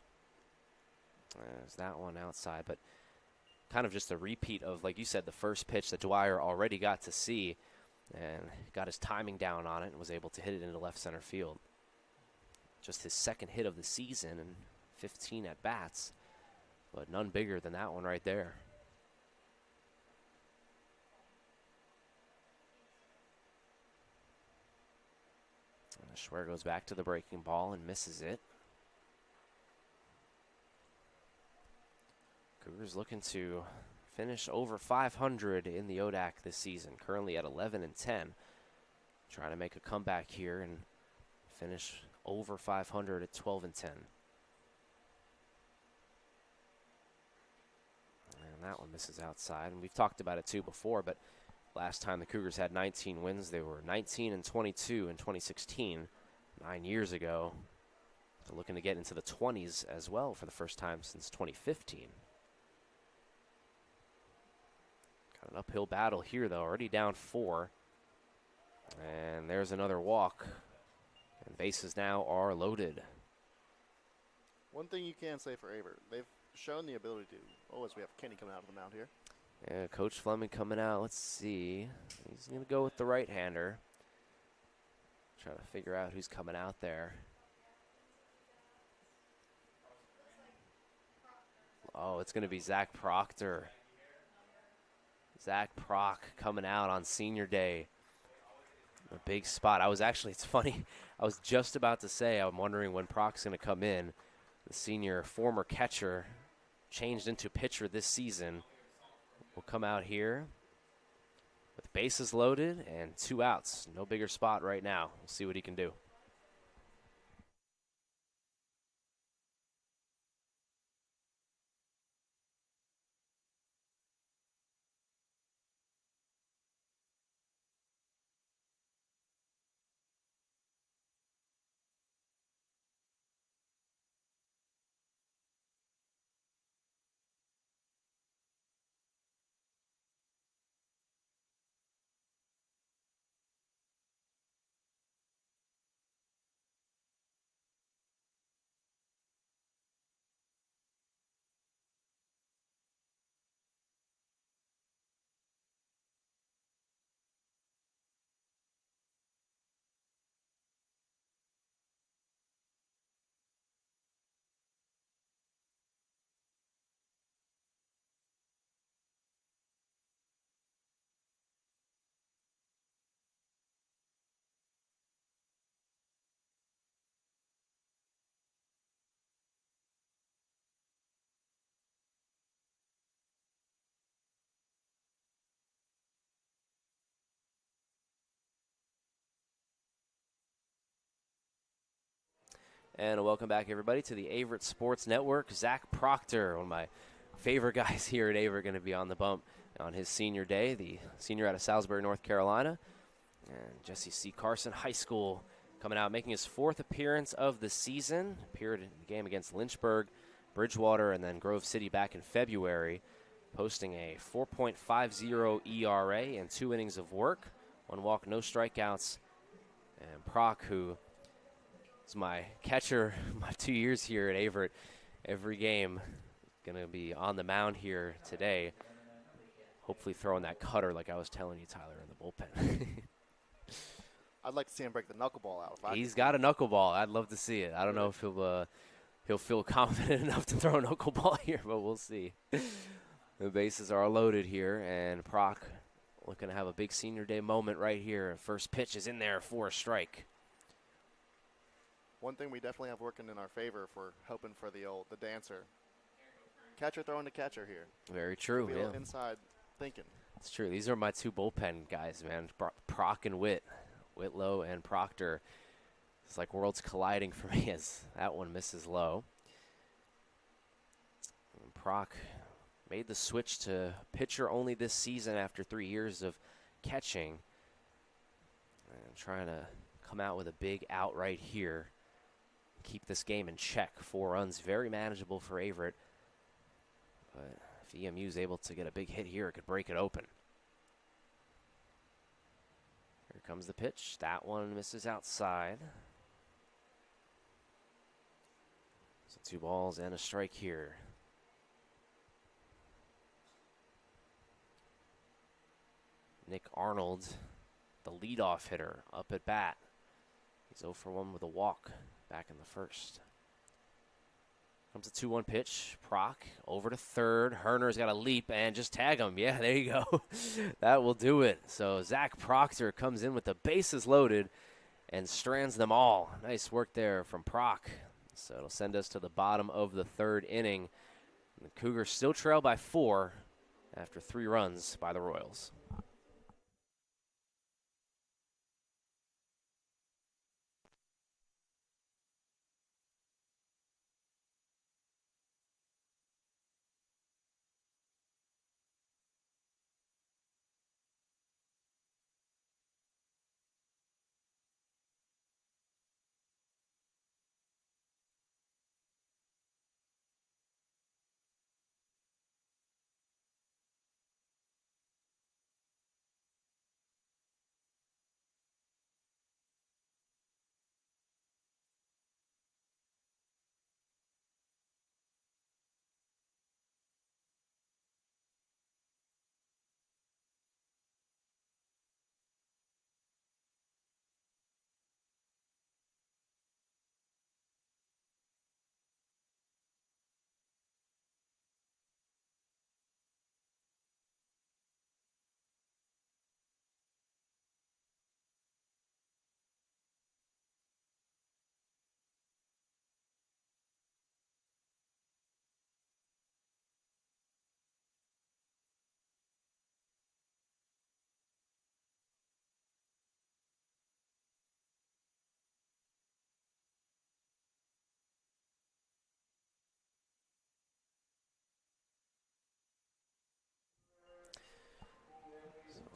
There's that one outside, but kind of just a repeat of, like you said, the first pitch that Dwyer already got to see and got his timing down on it and was able to hit it into left center field. Just his second hit of the season and 15 at-bats, but none bigger than that one right there. Schwer goes back to the breaking ball and misses it. Cougars looking to finish over 500 in the ODAC this season, currently at 11-10. Trying to make a comeback here and finish over 500 at 12-10. And that one misses outside, and we've talked about it too before, but last time the Cougars had 19 wins, they were 19-22 in 2016, 9 years ago. They're looking to get into the 20s as well for the first time since 2015. Got an uphill battle here, though, already down 4. And there's another walk. And bases now are loaded. One thing you can say for Averett, they've shown the ability to. Oh, as we have Kenny coming out of the mound here. Yeah, Coach Fleming coming out. Let's see. He's going to go with the right-hander. Trying to figure out who's coming out there. Oh, it's going to be Zach Proctor. Zach Proc coming out on senior day. A big spot. It's funny. I was just about to say, I'm wondering when Proc's going to come in. The senior former catcher changed into pitcher this season. Will come out here with bases loaded and 2 outs. No bigger spot right now. We'll see what he can do. And welcome back, everybody, to the Averett Sports Network. Zach Proctor, one of my favorite guys here at Averett, going to be on the bump on his senior day, the senior out of Salisbury, North Carolina. And Jesse C. Carson High School coming out, making his 4th appearance of the season. Appeared in the game against Lynchburg, Bridgewater, and then Grove City back in February, posting a 4.50 ERA and 2 innings of work, 1 walk, no strikeouts. And Proc, who is my catcher my 2 years here at Averett, every game, going to be on the mound here today, hopefully throwing that cutter like I was telling you, Tyler, in the bullpen. I'd like to see him break the knuckleball out. He's got a knuckleball. I'd love to see it. I don't know if he'll feel confident enough to throw a knuckleball here, but we'll see. The bases are loaded here, and Proc looking to have a big senior day moment right here. First pitch is in there for a strike. One thing we definitely have working in our favor if we're hoping for the dancer. Catcher throwing to catcher here. Very true, Be a yeah. little inside thinking. It's true. These are my 2 bullpen guys, man. Proc and Whitlow and Proctor. It's like worlds colliding for me as that one misses low. And Proc made the switch to pitcher only this season after 3 years of catching. And trying to come out with a big out right here. Keep this game in check. 4 runs, very manageable for Averett. But if EMU is able to get a big hit here, it could break it open. Here comes the pitch. That one misses outside. So 2 balls and a strike here. Nick Arnold, the leadoff hitter, up at bat. He's 0 for 1 with a walk back in the first. Comes a 2-1 pitch. Proc over to third. Herner's got a leap and just tag him. Yeah, there you go. That will do it. So Zach Proctor comes in with the bases loaded and strands them all. Nice work there from Proc. So it'll send us to the bottom of the 3rd inning. And the Cougars still trail by 4 after 3 runs by the Royals.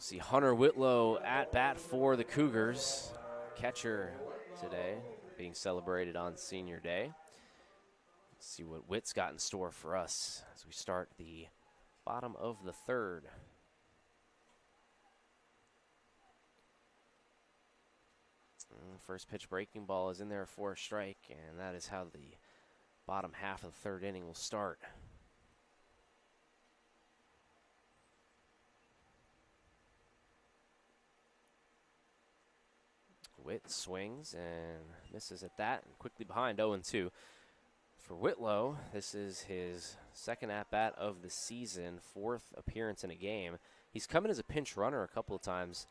See Hunter Whitlow at bat for the Cougars. Catcher today being celebrated on senior day. Let's see what Witt's got in store for us as we start the bottom of the 3rd. First pitch breaking ball is in there for a strike, and that is how the bottom half of the 3rd inning will start. Witt swings and misses at that, and quickly behind 0-2. For Whitlow, this is his 2nd at-bat of the season, 4th appearance in a game. He's come in as a pinch runner a couple of times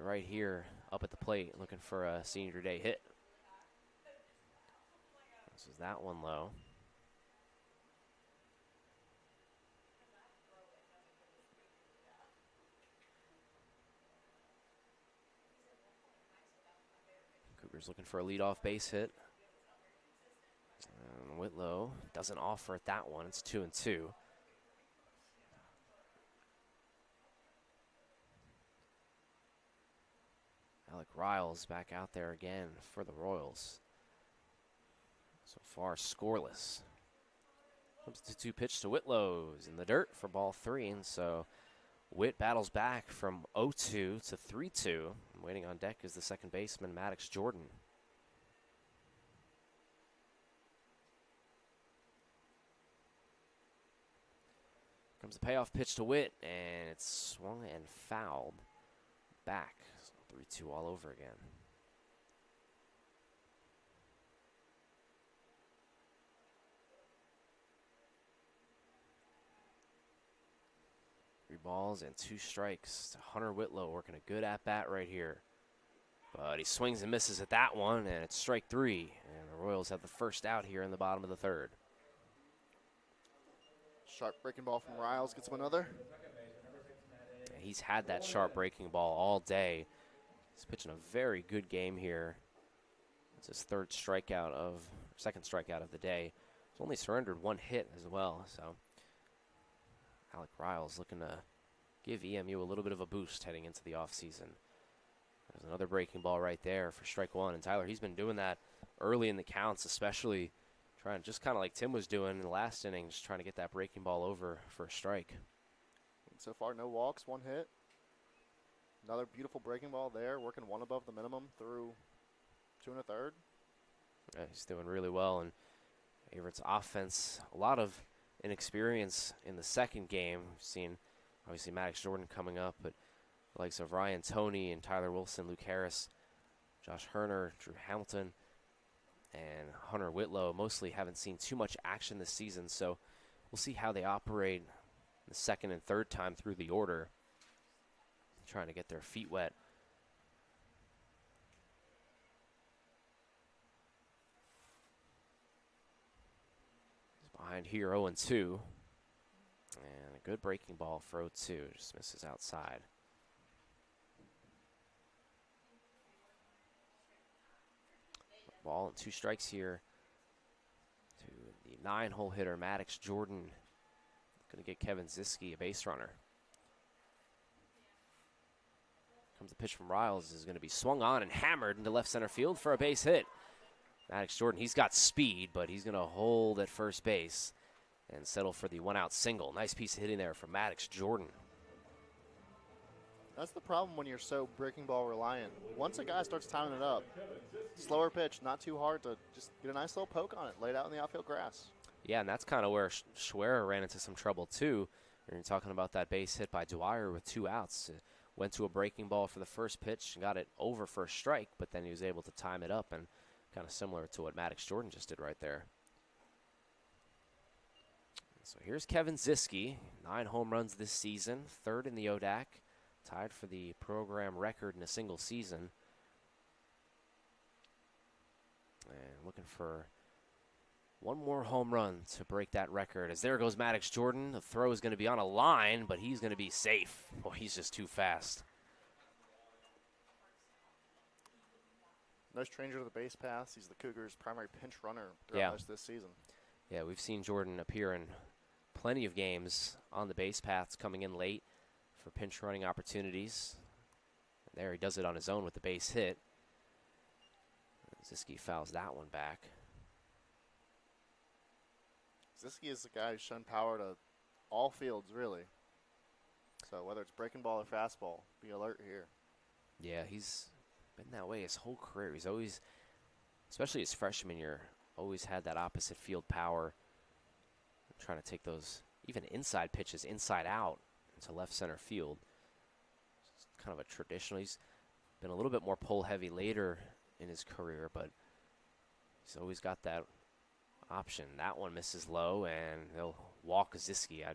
right here up at the plate looking for a senior day hit. This is that one low. Cougars looking for a leadoff base hit. Whitlow doesn't offer at that one. It's 2-2. Alec Riles back out there again for the Royals. So far, scoreless. Comes the 2 pitch to Whitlow's in the dirt for ball 3, and so Whit battles back from 0-2 to 3-2. Waiting on deck is the second baseman, Maddox Jordan. Comes the payoff pitch to Whit, and it's swung and fouled back. So 3-2 all over again. Three balls and 2 strikes to Hunter Whitlow, working a good at-bat right here. But he swings and misses at that one, and it's strike 3. And the Royals have the first out here in the bottom of the 3rd. Sharp breaking ball from Riles gets him another. He's had that sharp breaking ball all day. He's pitching a very good game here. It's his second strikeout of the day. He's only surrendered 1 hit as well, so Alec Riles looking to give EMU a little bit of a boost heading into the offseason. There's another breaking ball right there for strike 1. And Tyler, he's been doing that early in the counts, especially trying, just kind of like Tim was doing in the last inning, just trying to get that breaking ball over for a strike. And so far, no walks, 1 hit. Another beautiful breaking ball there, working 1 above the minimum through 2 1/3. Yeah, he's doing really well. And Averett's offense, a lot of inexperience in the second game. We've seen, obviously, Maddox Jordan coming up, but the likes of Ryan Toney and Tyler Wilson, Luke Harris, Josh Herner, Drew Hamilton, and Hunter Whitlow mostly haven't seen too much action this season, so we'll see how they operate the second and third time through the order, trying to get their feet wet. Behind here, 0-2. And a good breaking ball for 0-2. Just misses outside. Ball and 2 strikes here to the 9-hole hitter, Maddox Jordan. Going to get Kevin Ziske a base runner. Comes the pitch from Riles. Is going to be swung on and hammered into left center field for a base hit. Maddox Jordan, he's got speed, but he's going to hold at first base and settle for the 1-out single. Nice piece of hitting there from Maddox Jordan. That's the problem when you're so breaking ball reliant. Once a guy starts timing it up, slower pitch, not too hard to just get a nice little poke on it, laid out in the outfield grass. Yeah, and that's kind of where Schwerer ran into some trouble, too. You're talking about that base hit by Dwyer with 2 outs. Went to a breaking ball for the first pitch and got it over for a strike, but then he was able to time it up, and kind of similar to what Maddox Jordan just did right there. So here's Kevin Ziske, 9 home runs this season, 3rd in the ODAC, tied for the program record in a single season. And looking for 1 more home run to break that record. As there goes Maddox Jordan. The throw is going to be on a line, but he's going to be safe. Oh, he's just too fast. No stranger to the base paths. He's the Cougars' primary pinch runner throughout most of this season. Yeah, we've seen Jordan appear in plenty of games on the base paths, coming in late for pinch running opportunities. And there he does it on his own with the base hit. Ziske fouls that one back. Ziske is the guy who's shown power to all fields, really. So whether it's breaking ball or fastball, be alert here. Yeah, he's been that way his whole career. He's always, especially his freshman year, always had that opposite field power. Trying to take those even inside pitches inside out into left center field. It's kind of a traditional. He's been a little bit more pull heavy later in his career, but he's always got that option. That one misses low, and they'll walk Ziske. I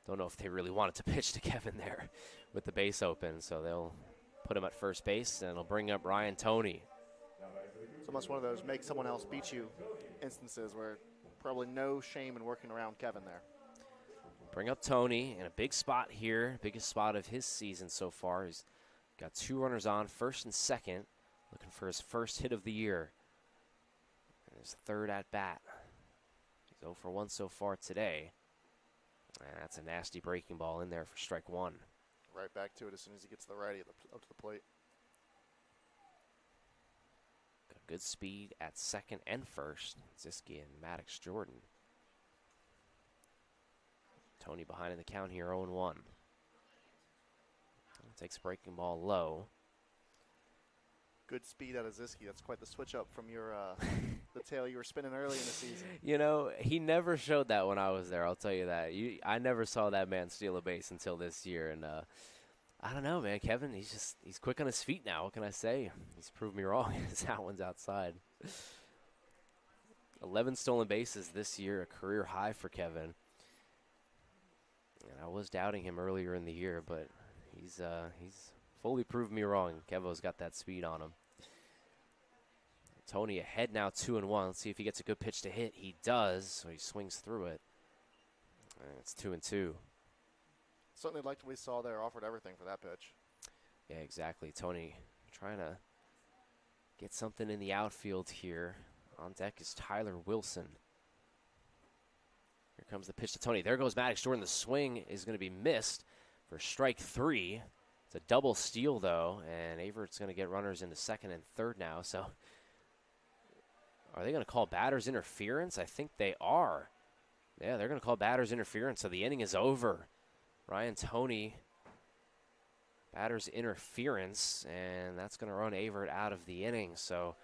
don't know if they really wanted to pitch to Kevin there with the base open, so they'll put him at first base, and it'll bring up Ryan Toney. It's almost one of those make someone else beat you instances where probably no shame in working around Kevin there. Bring up Toney in a big spot here, biggest spot of his season so far. He's got 2 runners on, first and second, looking for his first hit of the year. And his 3rd at bat. He's 0 for 1 so far today. And that's a nasty breaking ball in there for strike one. Right back to it as soon as he gets the righty up to the plate. Got good speed at second and first. Ziski and Maddox Jordan. Tony behind in the count here, 0-1. Takes a breaking ball low. Good speed out of Ziski. That's quite the switch up from your the tail you were spinning early in the season. You know, he never showed that when I was there, I'll tell you that. I never saw that man steal a base until this year. And I don't know, man. Kevin, he's quick on his feet now. What can I say? He's proved me wrong. That one's outside. 11 stolen bases this year, a career high for Kevin. And I was doubting him earlier in the year, but he's fully proved me wrong. Kevo's got that speed on him. Tony ahead now, 2-1. Let's see if he gets a good pitch to hit. He does, so he swings through it. And it's 2-2. Certainly liked what we saw there. Offered everything for that pitch. Yeah, exactly. Tony trying to get something in the outfield here. On deck is Tyler Wilson. Here comes the pitch to Tony. There goes Maddox Jordan. The swing is going to be missed for strike three. It's a double steal, though, and Averett's going to get runners into second and third now. So are they going to call batter's interference? I think they are. Yeah, they're going to call batter's interference, so the inning is over. Ryan Tony, batter's interference, and that's going to run Averett out of the inning. So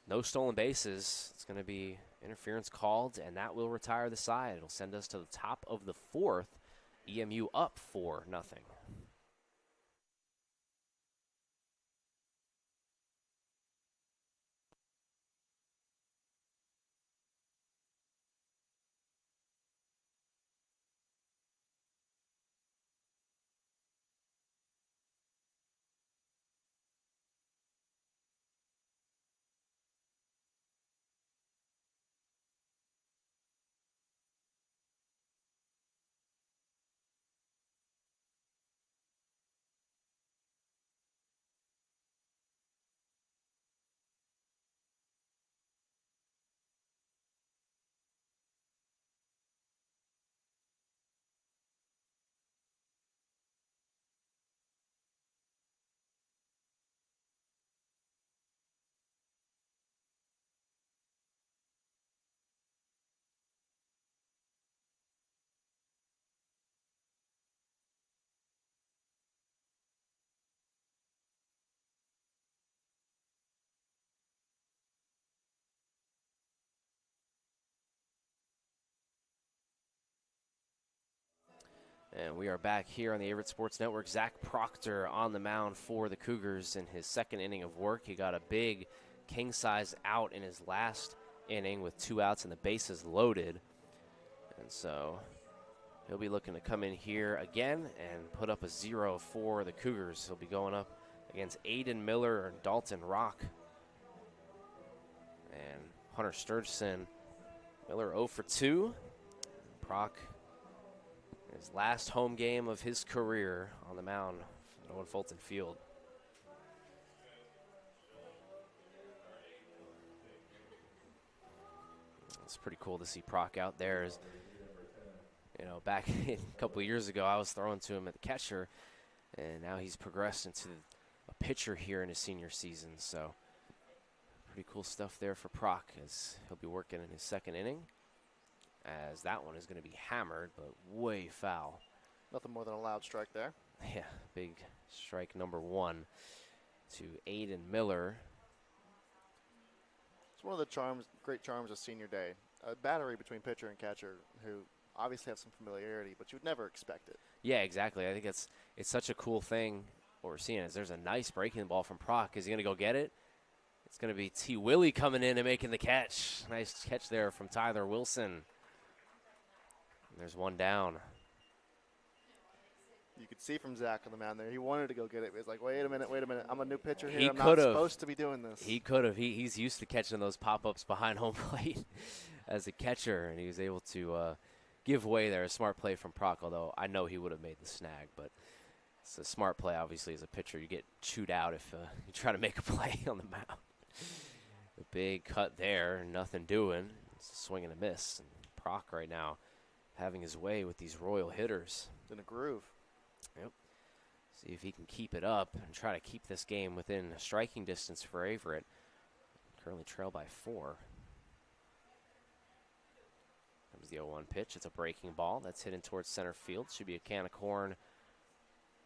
no stolen bases. It's going to be interference called, and that will retire the side. It'll send us to the top of the fourth. EMU up 4-0. And we are back here on the Averett Sports Network. Zach Proctor on the mound for the Cougars in his second inning of work. He got a big king-size out in his last inning with 2 outs and the bases loaded. And so he'll be looking to come in here again and put up a 0 for the Cougars. He'll be going up against Aiden Miller and Dalton Rock. And Hunter Sturgeson. Miller 0 for 2. Proc, his last home game of his career on the mound at Owen Fulton Field. It's pretty cool to see Proc out there. As, you know, back a couple of years ago, I was throwing to him at the catcher, and now he's progressed into a pitcher here in his senior season. So pretty cool stuff there for Proc as he'll be working in his second inning, as that one is going to be hammered, but way foul. Nothing more than a loud strike there. Yeah, big strike number 1 to Aiden Miller. It's one of the great charms of senior day. A battery between pitcher and catcher who obviously have some familiarity, but you would never expect it. Yeah, exactly. I think it's such a cool thing what we're seeing is there's a nice breaking ball from Proc. Is he going to go get it? It's going to be T. Willie coming in and making the catch. Nice catch there from Tyler Wilson. There's one down. You could see from Zach on the mound there. He wanted to go get it. He was like, wait a minute. I'm a new pitcher here. He I'm could've. not supposed to be doing this. He could have. He's used to catching those pop-ups behind home plate as a catcher, and he was able to give way there. A smart play from Proc, although I know he would have made the snag. But it's a smart play, obviously, as a pitcher. You get chewed out if you try to make a play on the mound. A big cut there, nothing doing. It's a swing and a miss. And Proc right now having his way with these Royal hitters. In a groove. Yep. See if he can keep it up and try to keep this game within striking distance for Averett. Currently trail by 4. Comes the 0-1 pitch. It's a breaking ball that's hit in towards center field. Should be a can of corn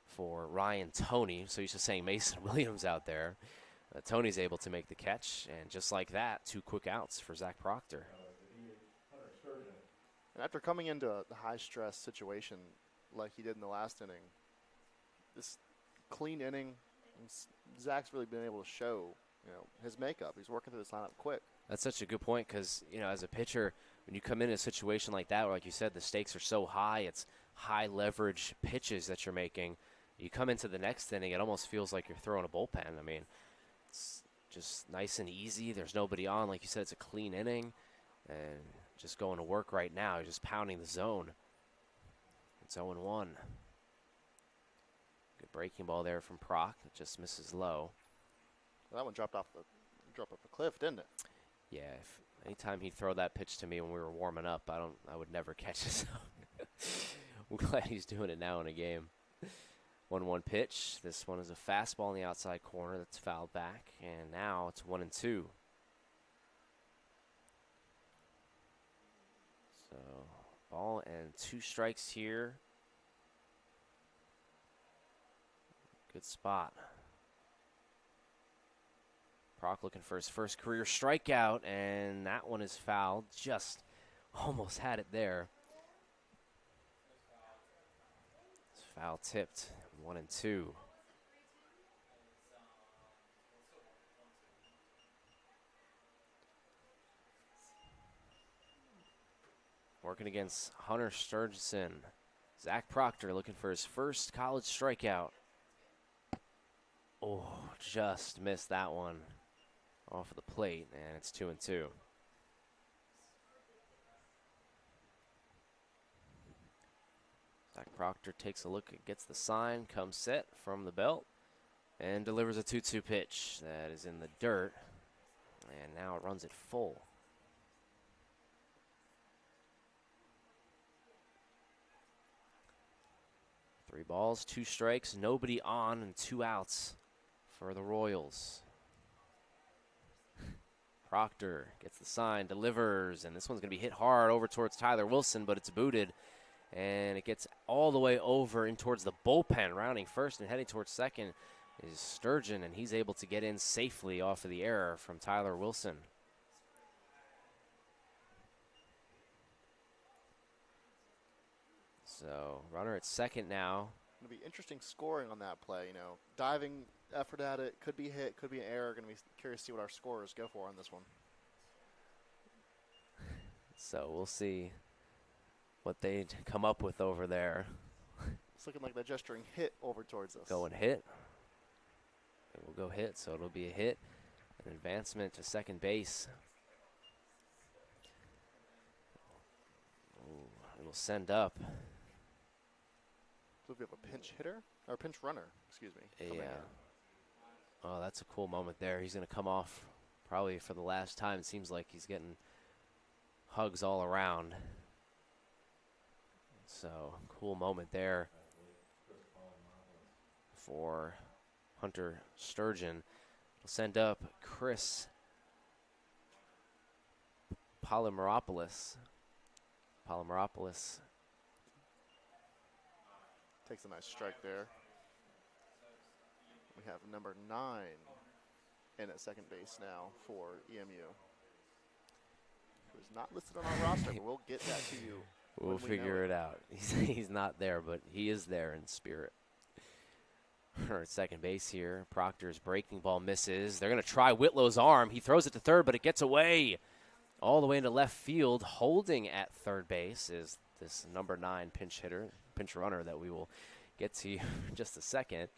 for Ryan Toney. So used to saying Mason Williams out there. Tony's able to make the catch, and just like that, 2 quick outs for Zach Proctor. And after coming into a high-stress situation like he did in the last inning, this clean inning, Zach's really been able to show, his makeup. He's working through this lineup quick. That's such a good point because, as a pitcher, when you come in a situation like that, where, like you said, the stakes are so high, it's high-leverage pitches that you're making. You come into the next inning, it almost feels like you're throwing a bullpen. I mean, it's just nice and easy. There's nobody on. Like you said, it's a clean inning. And just going to work right now. He's just pounding the zone. It's 0-1. Good breaking ball there from Proc. It just misses low. Well, that one dropped off the cliff, didn't it? Yeah. Anytime he'd throw that pitch to me when we were warming up, I would never catch it. I'm glad he's doing it now in a game. 1-1 pitch. This one is a fastball in the outside corner that's fouled back, and now it's 1-2. So, ball and 2 strikes here. Good spot. Proc looking for his first career strikeout, and that one is fouled. Just almost had it there. It's foul tipped. 1-2. Working against Hunter Sturgeon. Zach Proctor looking for his first college strikeout. Oh, just missed that one off of the plate, and it's 2-2. Zach Proctor takes a look, gets the sign, comes set from the belt, and delivers a 2-2 pitch that is in the dirt, and now it runs it full. Three balls, 2 strikes, nobody on, and 2 outs for the Royals. Proctor gets the sign, delivers, and this one's going to be hit hard over towards Tyler Wilson, but it's booted. And it gets all the way over in towards the bullpen. Rounding first and heading towards second is Sturgeon, and he's able to get in safely off of the error from Tyler Wilson. So, runner at second now. It'll be interesting scoring on that play. Diving effort at it, could be hit, could be an error. Going to be curious to see what our scorers go for on this one. So, we'll see what they come up with over there. It's looking like they're gesturing hit over towards us. Going hit. It will go hit, so it'll be a hit. An advancement to second base. Ooh, it'll send up. So we have a pinch hitter, or a pinch runner, excuse me. Yeah. Oh, that's a cool moment there. He's going to come off probably for the last time. It seems like he's getting hugs all around. So, cool moment there for Hunter Sturgeon. We'll send up Chris Polymeropoulos. Takes a nice strike there. We have number 9 in at second base now for EMU. Who's not listed on our roster, but we'll get that to you. We'll figure it out. He's not there, but he is there in spirit. Or at second base here. Proctor's breaking ball misses. They're going to try Whitlow's arm. He throws it to third, but it gets away. All the way into left field. Holding at third base is this number 9 pinch runner that we will get to in just a second.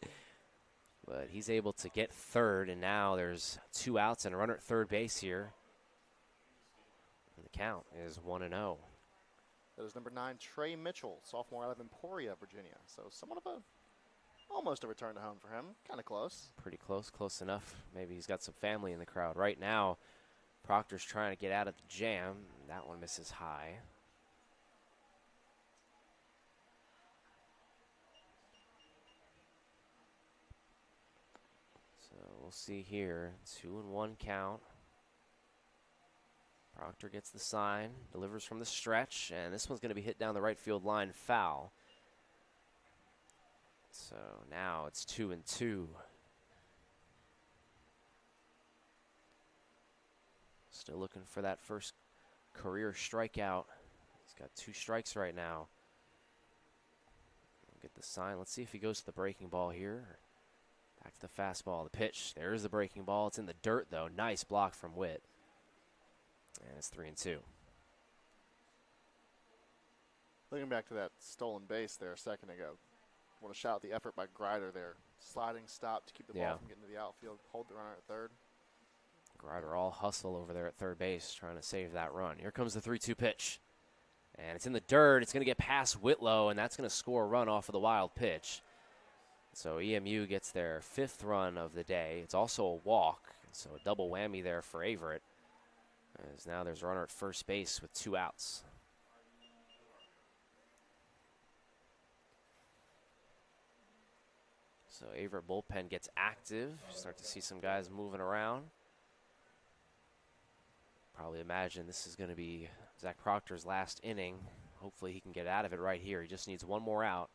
But he's able to get third, and now there's 2 outs and a runner at third base here. And the count is 1-0. That is number 9, Trey Mitchell, sophomore out of Emporia, Virginia. So somewhat of almost a return to home for him. Kind of close. Pretty close enough. Maybe he's got some family in the crowd. Right now, Proctor's trying to get out of the jam. That one misses high. So we'll see here. 2-1 count. Proctor gets the sign, delivers from the stretch, and this one's going to be hit down the right field line, foul. So now it's 2-2. Still looking for that first career strikeout. He's got 2 strikes right now. We'll get the sign. Let's see if he goes to the breaking ball here. Back to the fastball. The pitch. There's the breaking ball. It's in the dirt, though. Nice block from Witt. And it's 3-2. Looking back to that stolen base there a second ago, I want to shout out the effort by Grider there. Sliding stop to keep the ball from getting to the outfield, hold the runner at third. Grider all hustle over there at third base trying to save that run. Here comes the 3-2 pitch. And it's in the dirt. It's going to get past Whitlow, and that's going to score a run off of the wild pitch. So EMU gets their 5th run of the day. It's also a walk, so a double whammy there for Averett. As now there's a runner at first base with 2 outs. So Averett bullpen gets active. Start to see some guys moving around. Probably imagine this is going to be Zach Proctor's last inning. Hopefully he can get out of it right here. He just needs one more out.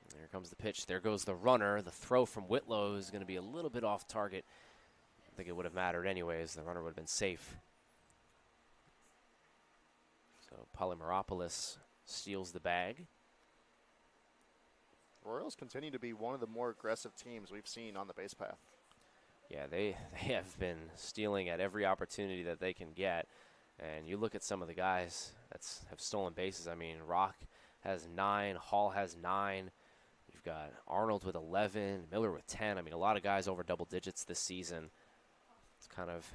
And here comes the pitch. There goes the runner. The throw from Whitlow is going to be a little bit off target. I think it would have mattered anyways. The runner would have been safe. So Polymeropoulos steals the bag. Royals continue to be one of the more aggressive teams we've seen on the base path. Yeah, they have been stealing at every opportunity that they can get. And you look at some of the guys that have stolen bases. I mean, Rock has 9, Hall has 9. You've got Arnold with 11, Miller with 10. I mean, a lot of guys over double digits this season. It's kind of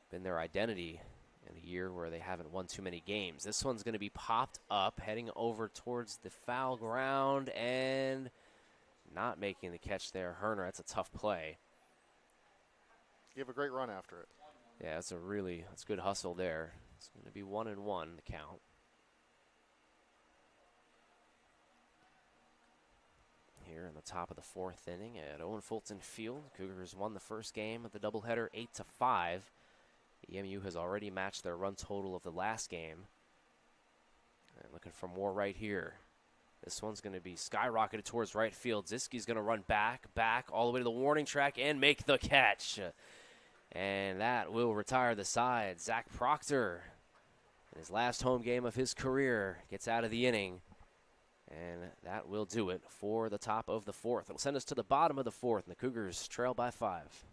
been their identity in a year where they haven't won too many games. This one's going to be popped up, heading over towards the foul ground, and not making the catch there. Herner, that's a tough play. Give a great run after it. Yeah, that's good hustle there. It's going to be 1-1 the count. Here in the top of the 4th inning at Owen Fulton Field, Cougars won the first game of the doubleheader 8-5. EMU has already matched their run total of the last game. And looking for more right here. This one's going to be skyrocketed towards right field. Ziski's going to run back, all the way to the warning track and make the catch. And that will retire the side. Zach Proctor, in his last home game of his career, gets out of the inning. And that will do it for the top of the 4th. It'll send us to the bottom of the 4th, and the Cougars trail by 5.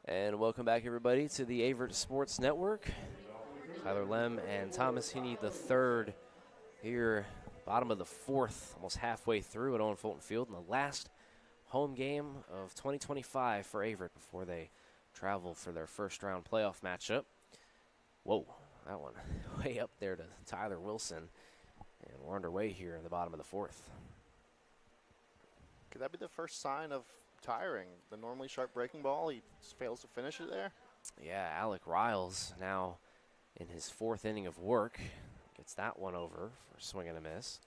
And welcome back, everybody, to the Averett Sports Network. Tyler Lem and Thomas Heaney the third here, bottom of the fourth, almost halfway through at Owen Fulton Field, in the last home game of 2025 for Averett before they travel for their first round playoff matchup. Whoa, that one way up there to Tyler Wilson. And we're underway here in the bottom of the fourth. Could that be the first sign of tiring? The normally sharp breaking ball, he fails to finish it there? Yeah, Alec Riles now in his fourth inning of work. Gets that one over for a swing and a miss.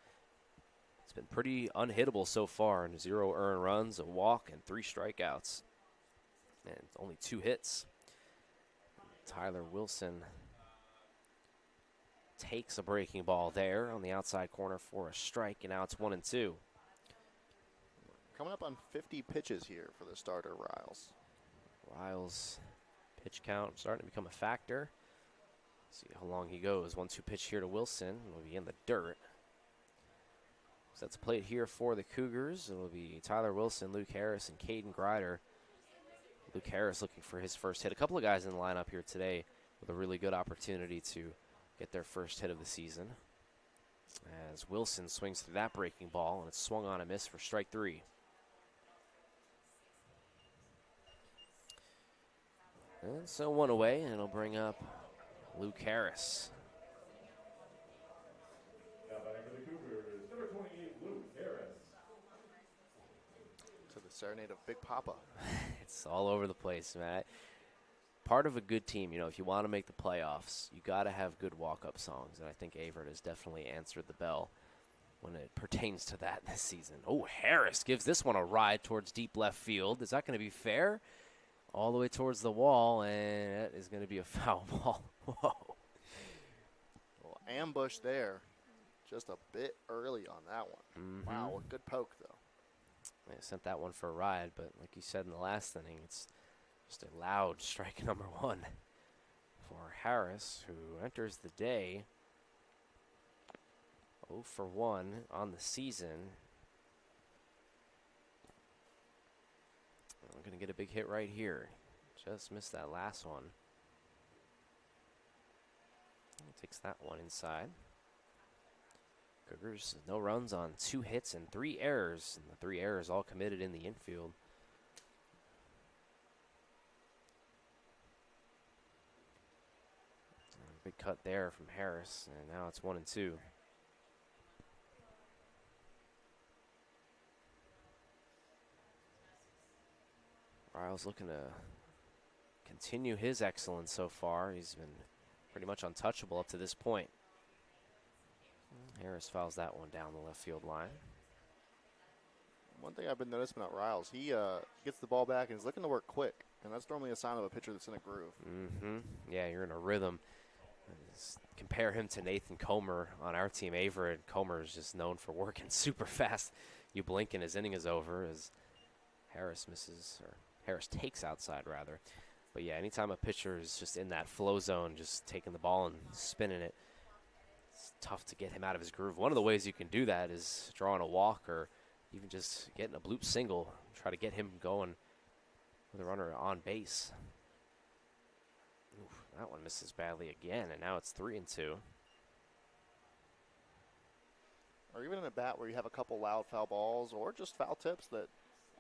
It's been pretty unhittable so far, and 0 earned runs, a walk, and 3 strikeouts. And only 2 hits. Tyler Wilson takes a breaking ball there on the outside corner for a strike, and now it's 1-2. Coming up on 50 pitches here for the starter, Riles. Riles' pitch count starting to become a factor. See how long he goes. 1-2 pitch here to Wilson. Will be in the dirt. So that's a plate here for the Cougars. It will be Tyler Wilson, Luke Harris, and Caden Grider. Luke Harris looking for his first hit. A couple of guys in the lineup here today with a really good opportunity to get their first hit of the season. As Wilson swings through that breaking ball, and it's swung on a miss for strike 3. And so 1 away, and it'll bring up Luke Harris. Now batting for the Cougars, number 28, Luke Harris. To the serenade of Big Papa. It's all over the place, Matt. Part of a good team, if you want to make the playoffs, you got to have good walk-up songs, and I think Averett has definitely answered the bell when it pertains to that this season. Oh, Harris gives this one a ride towards deep left field. Is that going to be fair? All the way towards the wall, and that is going to be a foul ball. Whoa. Well, ambush there. Just a bit early on that one. Mm-hmm. Wow, a good poke, though. They sent that one for a ride, but like you said in the last inning, it's just a loud strike number 1 for Harris, who enters the day 0 for 1 on the season. I'm going to get a big hit right here. Just missed that last one. Takes that one inside. Cougars, no runs on 2 hits and 3 errors. And the 3 errors all committed in the infield. Big cut there from Harris, and now it's 1-2. Riles looking to continue his excellence so far. He's been pretty much untouchable up to this point. Harris fouls that one down the left field line. One thing I've been noticing about Riles, he gets the ball back and is looking to work quick, and that's normally a sign of a pitcher that's in a groove. Mm-hmm. Yeah, you're in a rhythm. Compare him to Nathan Comer on our team. Averett Comer is just known for working super fast. You blink and his inning is over as Harris misses, or Harris takes outside rather. But yeah, anytime a pitcher is just in that flow zone, just taking the ball and spinning it, it's tough to get him out of his groove. One of the ways you can do that is drawing a walk or even just getting a bloop single, try to get him going with a runner on base. Oof, that one misses badly again, and now it's 3-2. Or even in a bat where you have a couple loud foul balls or just foul tips that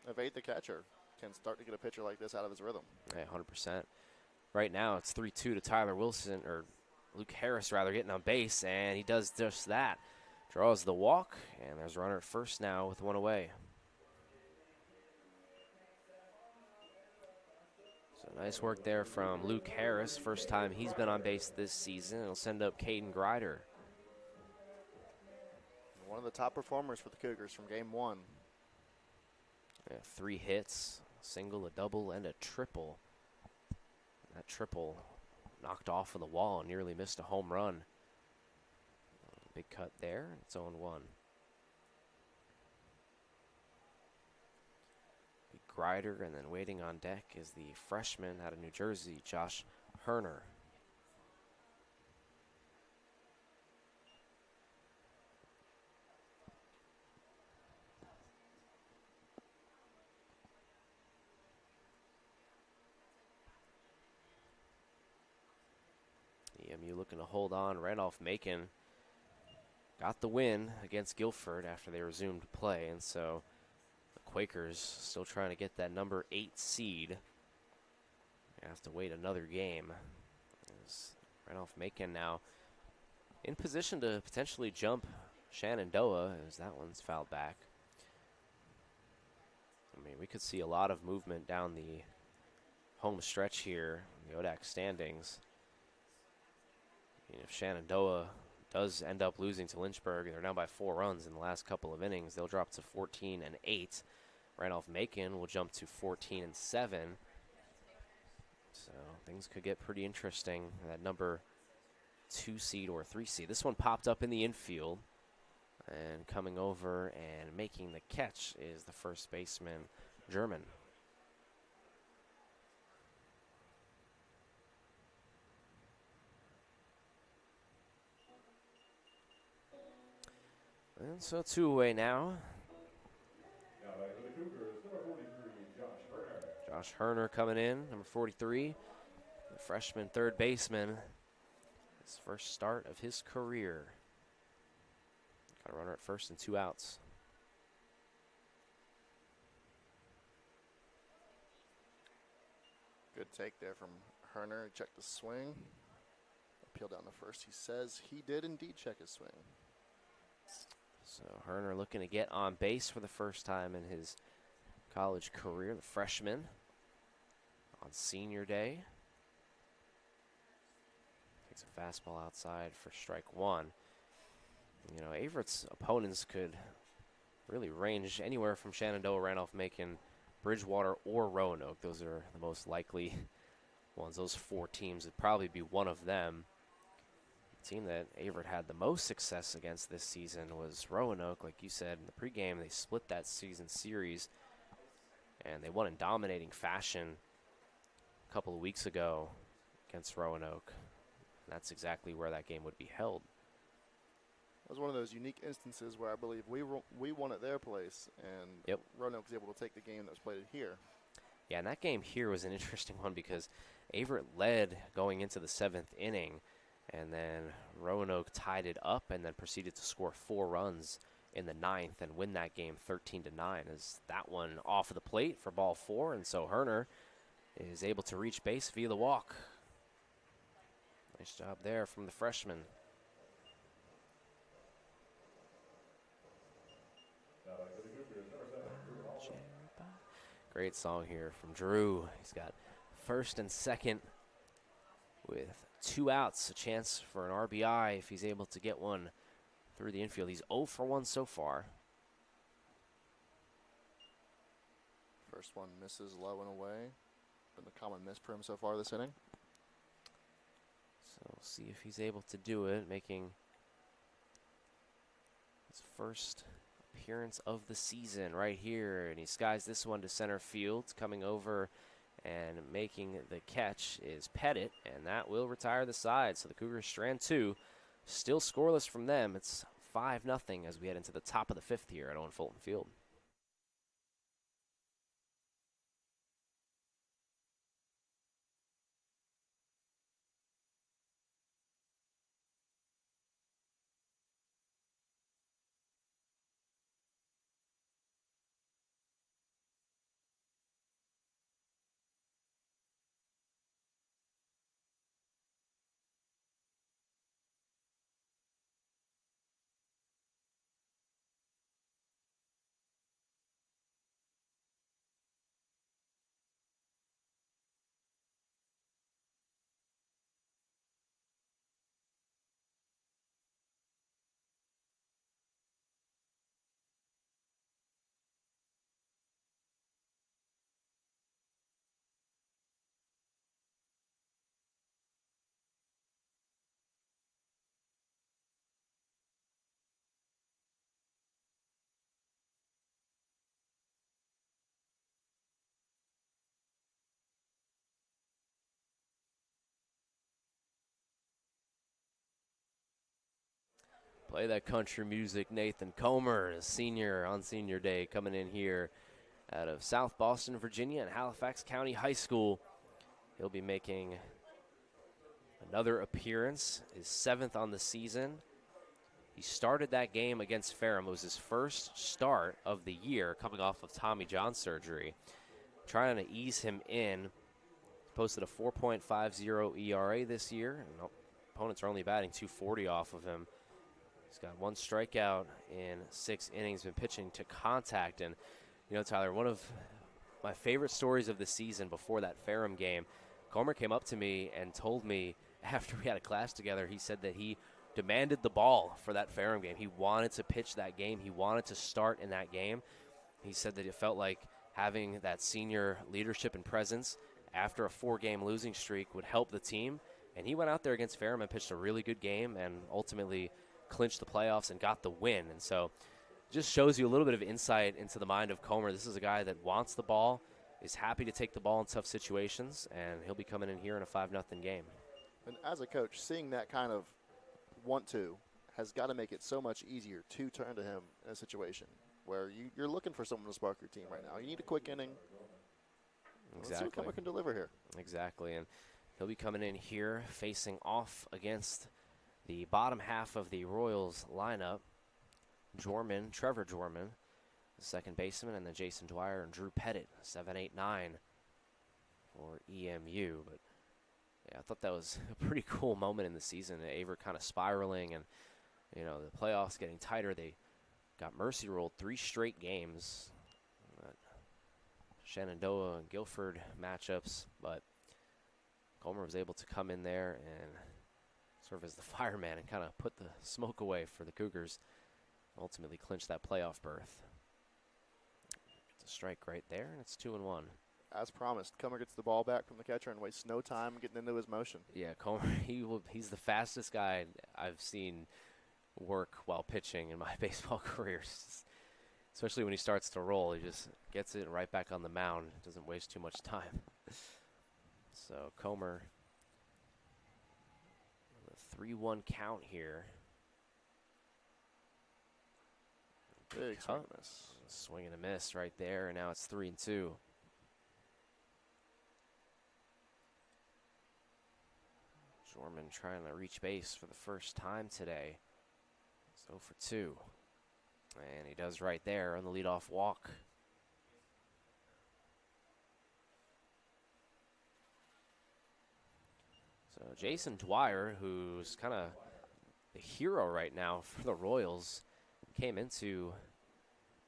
evade the catcher can start to get a pitcher like this out of his rhythm. Yeah, 100%. Right now it's 3-2 to Tyler Wilson, or Luke Harris rather, getting on base, and he does just that. Draws the walk, and there's a runner at first now with 1 away. So nice work there from Luke Harris. First time he's been on base this season. It'll send up Caden Grider. One of the top performers for the Cougars from game 1. Yeah, 3 hits, a single, a double, and a triple. That triple knocked off of the wall and nearly missed a home run. Big cut there. It's 0-1. Big Grider, and then waiting on deck is the freshman out of New Jersey, Josh Herner. looking to hold on. Randolph-Macon got the win against Guilford after they resumed play, and so the Quakers still trying to get that number 8 seed. They have to wait another game. As Randolph-Macon now in position to potentially jump Shenandoah, as that one's fouled back. I mean, we could see a lot of movement down the home stretch here, the ODAC standings. I mean, if Shenandoah does end up losing to Lynchburg, they're now by 4 runs in the last couple of innings. They'll drop to 14-8. Randolph-Macon will jump to 14-7. So things could get pretty interesting. That number 2 seed or 3 seed. This one popped up in the infield, and coming over and making the catch is the first baseman, German. And so 2 away now. Now back to the Cougars, number 43, Josh Herner. Josh Herner coming in, number 43, the freshman third baseman. His first start of his career. Got a runner at first and 2 outs. Good take there from Herner. Check the swing. Appeal down the first. He says he did indeed check his swing. So Herner looking to get on base for the first time in his college career, the freshman, on senior day. Takes a fastball outside for strike 1. You know, Averett's opponents could really range anywhere from Shenandoah, Randolph-Macon, Bridgewater, or Roanoke. Those are the most likely ones. Those 4 teams would probably be one of them. The team that Averett had the most success against this season was Roanoke. Like you said in the pregame, they split that season series, and they won in dominating fashion a couple of weeks ago against Roanoke. And that's exactly where that game would be held. It was one of those unique instances where I believe we won at their place, and Roanoke was able to take the game that was played here. Yeah, and that game here was an interesting one because Averett led going into the 7th inning, and then Roanoke tied it up and then proceeded to score 4 runs in the 9th and win that game 13-9. As that one off of the plate for ball 4, and so Herner is able to reach base via the walk. Nice job there from the freshman. Now back to the Cougars, number 7, Drew Hall. Great song here from Drew. He's got first and second with 2 outs, a chance for an RBI if he's able to get one through the infield. He's 0 for 1 so far. First one misses low and away. Been the common miss for him so far this inning. So we'll see if he's able to do it, making his first appearance of the season right here. And he skies this one to center field. Coming over and making the catch is Pettit, and that will retire the side. So the Cougars strand 2, still scoreless from them. It's 5-0 as we head into the top of the 5th here at Owen Fulton Field. Play that country music, Nathan Comer, a senior on senior day, coming in here out of South Boston, Virginia, and Halifax County High School. He'll be making Another appearance, his 7th on the season. He started that game against Ferrum. It was his first start of the year coming off of Tommy John surgery. Trying to ease him in. Posted a 4.50 ERA this year. And opponents are only batting .240 off of him. He's got 1 strikeout in 6 innings, been pitching to contact. And, you know, Tyler, one of my favorite stories of the season before that Ferrum game, Comer came up to me and told me after we had a class together, he said that he demanded the ball for that Ferrum game. He wanted to pitch that game. He wanted to start in that game. He said that it felt like having that senior leadership and presence after a 4-game losing streak would help the team. And he went out there against Ferrum and pitched a really good game and ultimately clinched the playoffs and got the win. And so just shows you a little bit of insight into the mind of Comer. This is a guy that wants the ball, is happy to take the ball in tough situations, and he'll be coming in here in a 5-0 game. And as a coach, seeing that kind of want to has got to make it so much easier to turn to him in a situation where you're looking for someone to spark your team right now. You need a quick inning. Exactly. Let's see what Comer can deliver here. Exactly, and he'll be coming in here facing off against the bottom half of the Royals lineup. Trevor Jorman, the second baseman, and then Jason Dwyer and Drew Pettit, 7, 8, 9 for EMU. But yeah, I thought that was a pretty cool moment in the season. Averett kind of spiraling, and you know the playoffs getting tighter. They got mercy rolled 3 straight games. Shenandoah and Guilford matchups, but Comer was able to come in there and serve as the fireman and kind of put the smoke away for the Cougars. Ultimately clinched that playoff berth. It's a strike right there, and it's 2-1. As promised, Comer gets the ball back from the catcher and wastes no time getting into his motion. Yeah, Comer, he's the fastest guy I've seen work while pitching in my baseball career. Especially when he starts to roll, he just gets it right back on the mound. Doesn't waste too much time. So Comer, the 3-1 count here. Big swing and miss. Swing and a miss right there, and now it's 3-2. Jorman trying to reach base for the first time today. It's 0 for 2. And he does right there on the leadoff walk. So Jason Dwyer, who's kind of the hero right now for the Royals, came into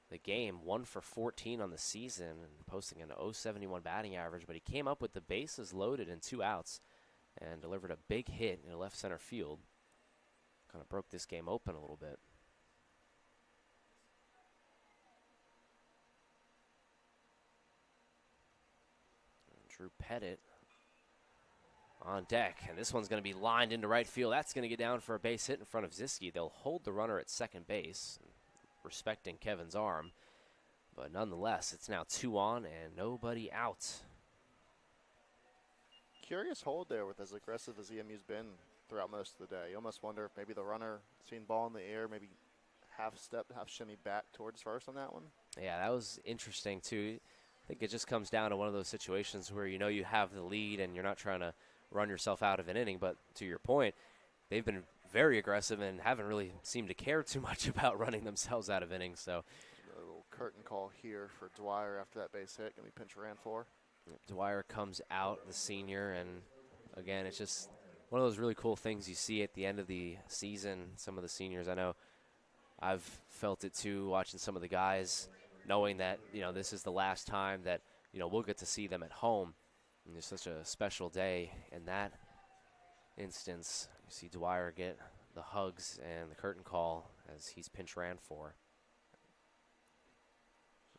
the game 1 for 14 on the season and posting an .071 batting average, but he came up with the bases loaded and 2 outs and delivered a big hit in left center field. Kind of broke this game open a little bit. Drew Pettit on deck, and this one's going to be lined into right field. That's going to get down for a base hit in front of Ziske. They'll hold the runner at second base, respecting Kevin's arm, but nonetheless, it's now 2 on and nobody out. Curious hold there with as aggressive as EMU's been throughout most of the day. You almost wonder if maybe the runner seen ball in the air, maybe half step, half shimmy back towards first on that one. Yeah, that was interesting too. I think it just comes down to one of those situations where you know you have the lead and you're not trying to run yourself out of an inning. But to your point, they've been very aggressive and haven't really seemed to care too much about running themselves out of innings. So a little curtain call here for Dwyer after that base hit. Going to be pinch ran for. Dwyer comes out, the senior, and again, it's just one of those really cool things you see at the end of the season. Some of the seniors, I know I've felt it too, watching some of the guys, knowing that, you know, this is the last time that, you know, we'll get to see them at home. And it's such a special day. In that instance, you see Dwyer get the hugs and the curtain call as he's pinch ran for.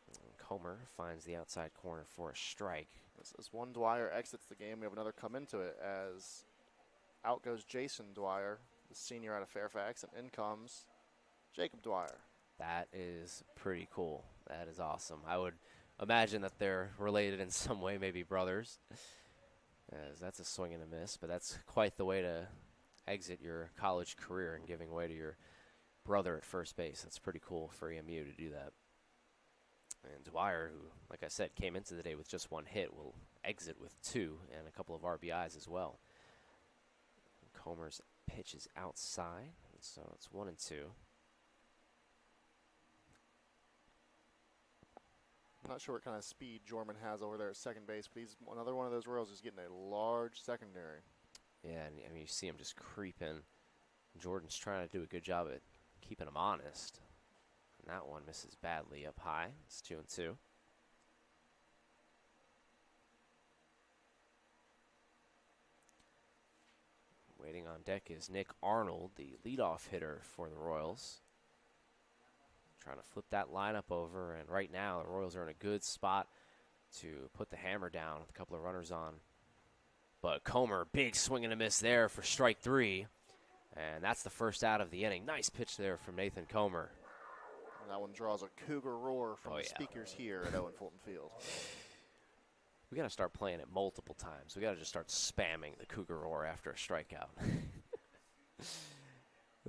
And Comer finds the outside corner for a strike. As one Dwyer exits the game, we have another come into it as out goes Jason Dwyer, the senior out of Fairfax, and in comes Jacob Dwyer. That is pretty cool. That is awesome. I would imagine that they're related in some way, maybe brothers. As that's a swing and a miss, but that's quite the way to exit your college career and giving way to your brother at first base. That's pretty cool for EMU to do that. And Dwyer, who, like I said, came into the day with just 1 hit, will exit with 2 and a couple of RBIs as well. Comer's pitch is outside, so it's 1-2. I'm not sure what kind of speed Jorman has over there at second base, but he's another one of those Royals who's getting a large secondary. Yeah, and I mean, you see him just creeping. Jordan's trying to do a good job at keeping him honest. And that one misses badly up high. It's 2-2. Waiting on deck is Nick Arnold, the leadoff hitter for the Royals. Trying to flip that lineup over, and right now the Royals are in a good spot to put the hammer down with a couple of runners on. But Comer, big swing and a miss there for strike 3. And that's the first out of the inning. Nice pitch there from Nathan Comer. And that one draws a cougar roar from the speakers here at Owen Fulton Field. We got to start playing it multiple times. We got to just start spamming the cougar roar after a strikeout.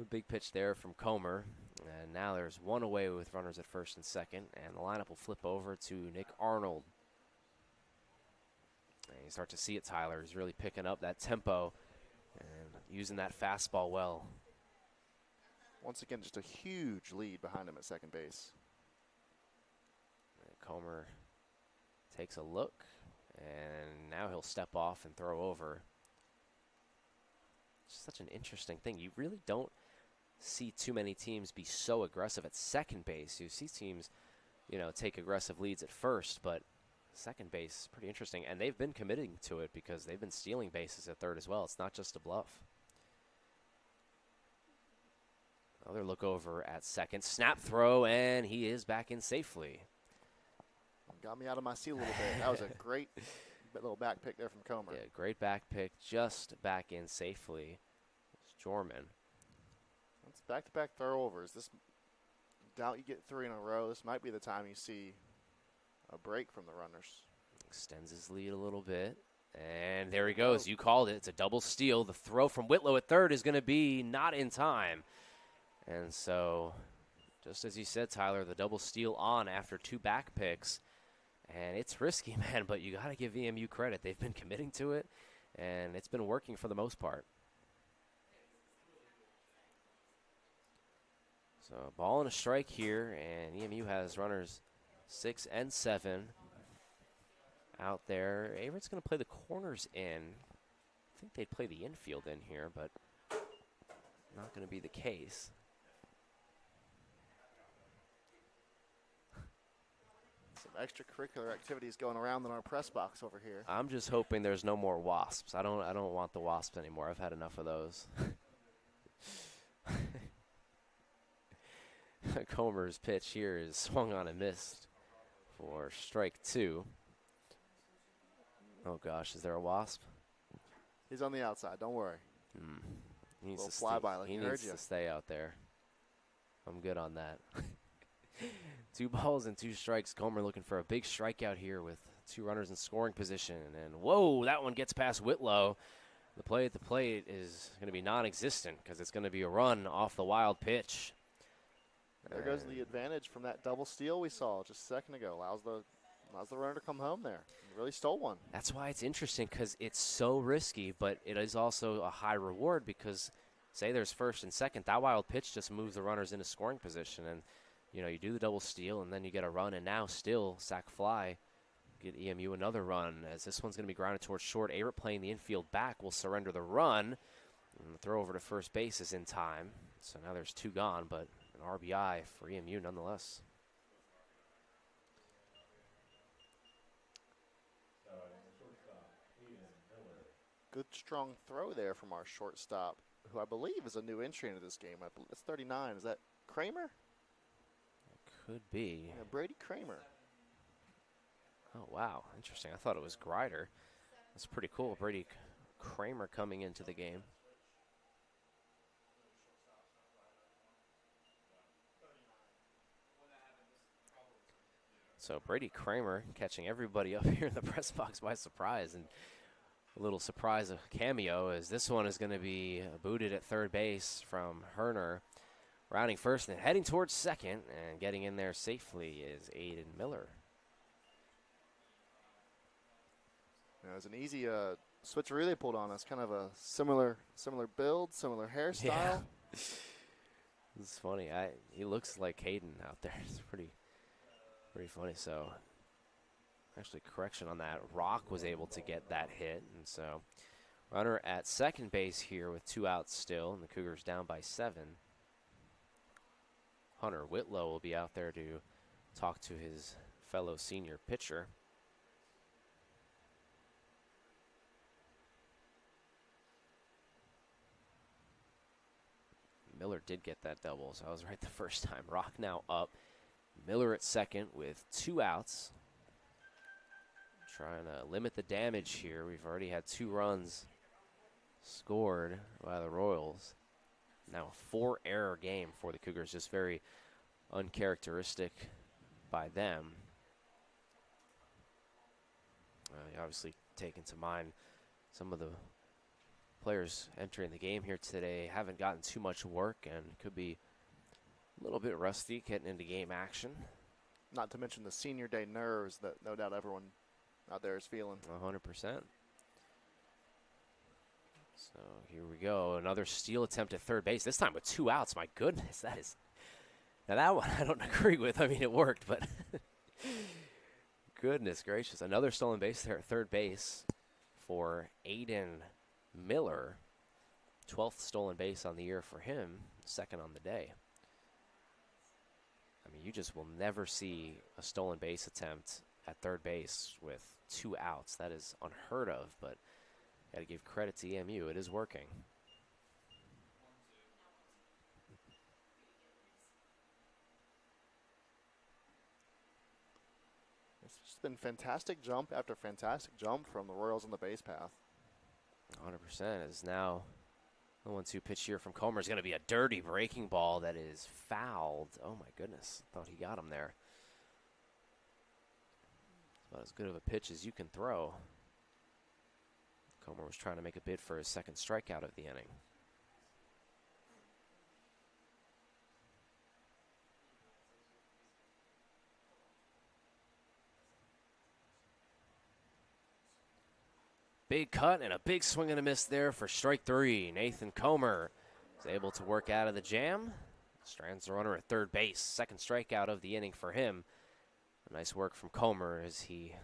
A big pitch there from Comer. And now there's one away with runners at first and second. And the lineup will flip over to Nick Arnold. And you start to see it, Tyler. He's really picking up that tempo and using that fastball well. Once again, just a huge lead behind him at second base. And Comer takes a look, and now he'll step off and throw over. It's such an interesting thing. You really don't see too many teams be so aggressive at second base. You see teams, you know, take aggressive leads at first, but second base is pretty interesting, and they've been committing to it because they've been stealing bases at third as well. It's not just a bluff. Another look over at second. Snap throw, and he is back in safely. Got me out of my seat a little bit. That was a great little back pick there from Comer. Yeah, great back pick, just back in safely. It's Jorman. It's back-to-back throwovers. This, doubt you get 3 in a row. This might be the time you see a break from the runners. Extends his lead a little bit. And there he goes. You called it. It's a double steal. The throw from Whitlow at third is going to be not in time. And so, just as you said, Tyler, the double steal on after 2 back picks. And it's risky, man, but you got to give EMU credit. They've been committing to it, and it's been working for the most part. So, ball and a strike here, and EMU has runners 6 and 7 out there. Averett's going to play the corners in. I think they'd play the infield in here, but not going to be the case. Some extracurricular activities going around in our press box over here. I'm just hoping there's no more wasps. I don't want the wasps anymore. I've had enough of those. Comer's pitch here is swung on and missed for strike 2. Oh gosh, is there a wasp? He's on the outside. Don't worry. He needs, he needs to stay out there. I'm good on that. 2 balls and 2 strikes. Comer looking for a big strikeout here with 2 runners in scoring position. And whoa, that one gets past Whitlow. The play at the plate is going to be non-existent because it's going to be a run off the wild pitch. There goes the advantage from that double steal we saw just a second ago. Allows the runner to come home there. He really stole one. That's why it's interesting, because it's so risky, but it is also a high reward because, say there's first and second, that wild pitch just moves the runners into scoring position. And, you know, you do the double steal, and then you get a run, and now still sac fly, get EMU another run, as this one's going to be grounded towards short. Averett playing the infield back will surrender the run, and the throw over to first base is in time. So now there's 2 gone, but an RBI for EMU nonetheless. Good strong throw there from our shortstop, who I believe is a new entry into this game. That's 39. Is that Kramer? Could be. Yeah, Brady Kramer. Oh, wow. Interesting. I thought it was Grider. That's pretty cool. Brady Kramer coming into the game. So Brady Kramer catching everybody up here in the press box by surprise. And a little surprise of cameo as this one is going to be booted at third base from Herner. Rounding first and heading towards second, and getting in there safely is Aiden Miller. It was an easy switcheroo they pulled on us. Kind of a similar build, similar hairstyle. Yeah. It's funny. He looks like Hayden out there. It's pretty funny. So, actually, correction on that. Rock was able to get that hit, and so runner at second base here with 2 outs still, and the Cougars down by 7. Hunter Whitlow will be out there to talk to his fellow senior pitcher. Miller did get that double, so I was right the first time. Rock now up. Miller at second with 2 outs. Trying to limit the damage here. We've already had 2 runs scored by the Royals. Now a 4-error game for the Cougars, just very uncharacteristic by them. Obviously, take into mind some of the players entering the game here today haven't gotten too much work and could be a little bit rusty getting into game action. Not to mention the senior day nerves that no doubt everyone out there is feeling. 100%. So here we go. Another steal attempt at third base, this time with 2 outs. My goodness, that is. Now that one I don't agree with. I mean, it worked, but goodness gracious. Another stolen base there at third base for Aiden Miller. 12th stolen base on the year for him, second on the day. I mean, you just will never see a stolen base attempt at third base with 2 outs. That is unheard of, but got to give credit to EMU. It is working. It's just been fantastic jump after fantastic jump from the Royals on the base path. 100% is now the 1-2 pitch here from Comer is going to be a dirty breaking ball that is fouled. Oh my goodness, thought he got him there. It's about as good of a pitch as you can throw. Comer was trying to make a bid for his second strikeout of the inning. Big cut and a big swing and a miss there for strike 3. Nathan Comer is able to work out of the jam. Strands the runner at third base. Second strikeout of the inning for him. Nice work from Comer as he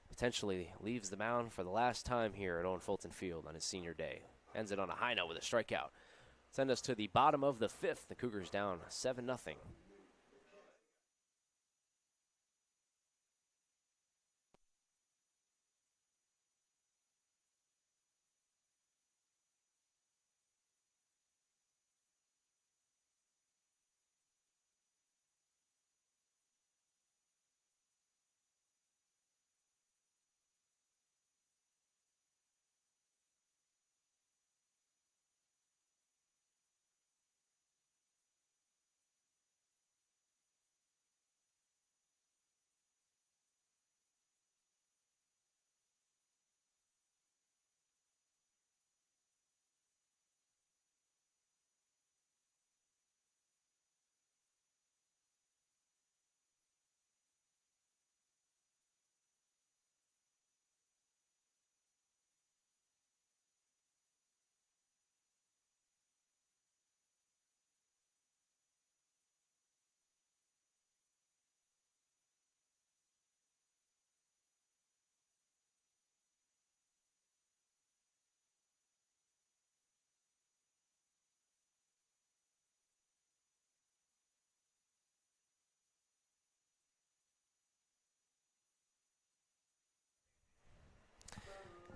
potentially leaves the mound for the last time here at Owen Fulton Field on his senior day. Ends it on a high note with a strikeout. Send us to the bottom of the 5th. The Cougars down 7-0.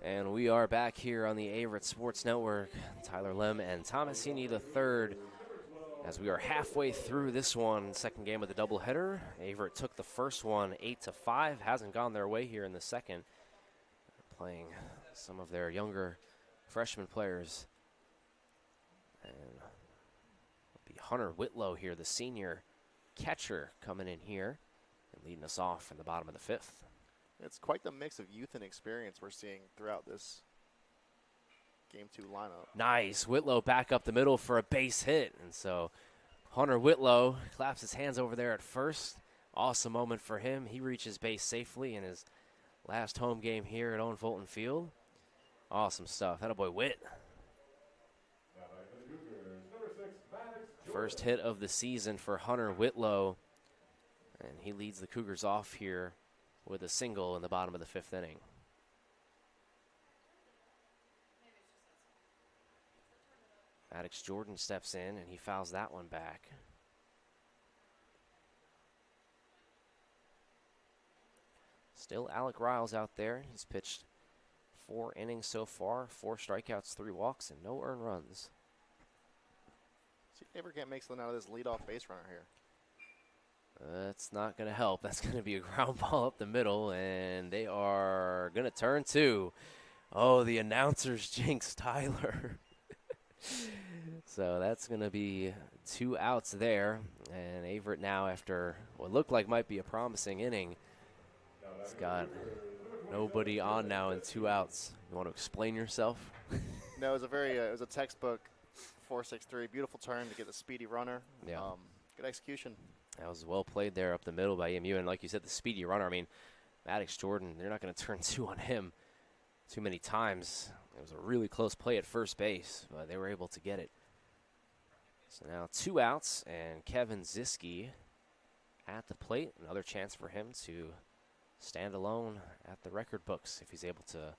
And we are back here on the Averett Sports Network. Tyler Lem and Thomas Heaney III, as we are halfway through this one, second game of the doubleheader. Averett took the first one 8-5, hasn't gone their way here in the second. Playing some of their younger freshman players. And it'll be Hunter Whitlow here, the senior catcher, coming in here and leading us off in the bottom of the 5th. It's quite the mix of youth and experience we're seeing throughout this Game 2 lineup. Nice. Whitlow back up the middle for a base hit. And so Hunter Whitlow claps his hands over there at first. Awesome moment for him. He reaches base safely in his last home game here at Owen Fulton Field. Awesome stuff. Attaboy Witt. Now back to the Cougars. Number 6, Maddox Jordan. First hit of the season for Hunter Whitlow. And he leads the Cougars off here with a single in the bottom of the 5th inning. Maddox Jordan steps in, and he fouls that one back. Still Alec Riles out there. He's pitched 4 innings so far, 4 strikeouts, 3 walks, and no earned runs. See if Averett can't make something out of this leadoff base runner here. That's not going to help. That's going to be a ground ball up the middle, and they are going to turn 2. Oh, the announcers jinx Tyler. So that's going to be 2 outs there, and Averett now, after what looked like might be a promising inning, has got nobody on now and 2 outs. You want to explain yourself? No, it was it was a textbook 4-6-3. Beautiful turn to get the speedy runner. Yeah. Good execution. That was well played there up the middle by EMU. And like you said, the speedy runner, I mean, Maddox Jordan, they're not going to turn 2 on him too many times. It was a really close play at first base, but they were able to get it. So now 2 outs, and Kevin Ziske at the plate. Another chance for him to stand alone at the record books if he's able to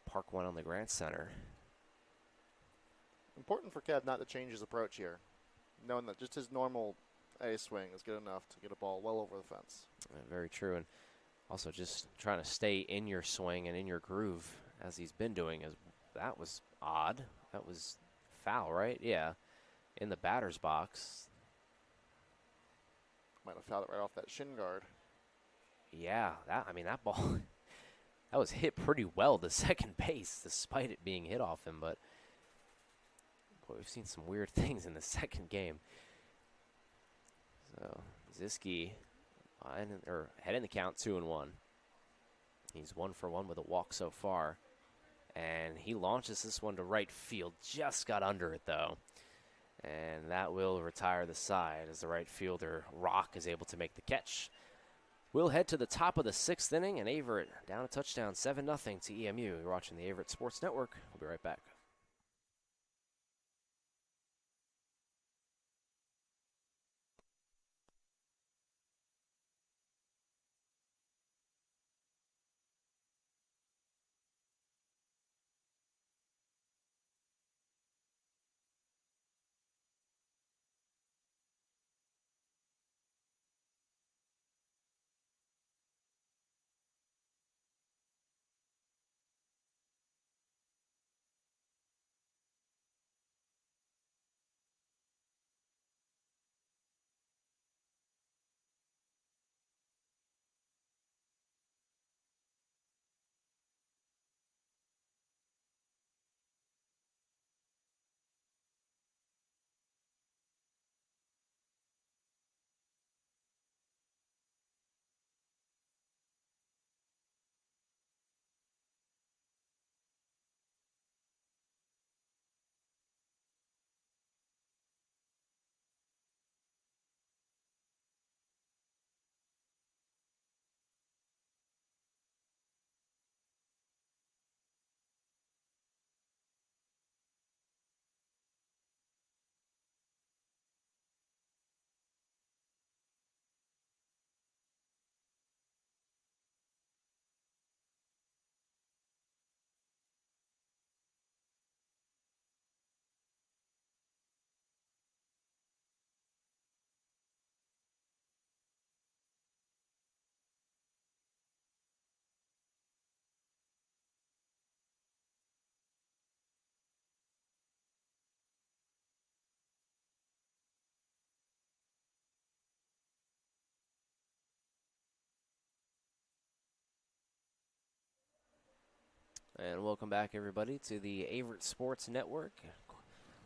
park one on the Grant Center. Important for Kev not to change his approach here, knowing that just his normal A swing is good enough to get a ball well over the fence. Very true, and also just trying to stay in your swing and in your groove as he's been doing. That was odd. That was foul, right? Yeah, in the batter's box. Might have fouled it right off that shin guard. Yeah, that ball, that was hit pretty well to second base, despite it being hit off him. But boy, we've seen some weird things in the second game. So Ziske head in the count, 2-1. He's 1 for 1 with a walk so far, and he launches this one to right field. Just got under it though, and that will retire the side as the right fielder Rock is able to make the catch. We'll head to the top of the 6th inning, and Averett down a touchdown, 7-0 to EMU. You're watching the Averett Sports Network. We'll be right back. And welcome back, everybody, to the Averett Sports Network.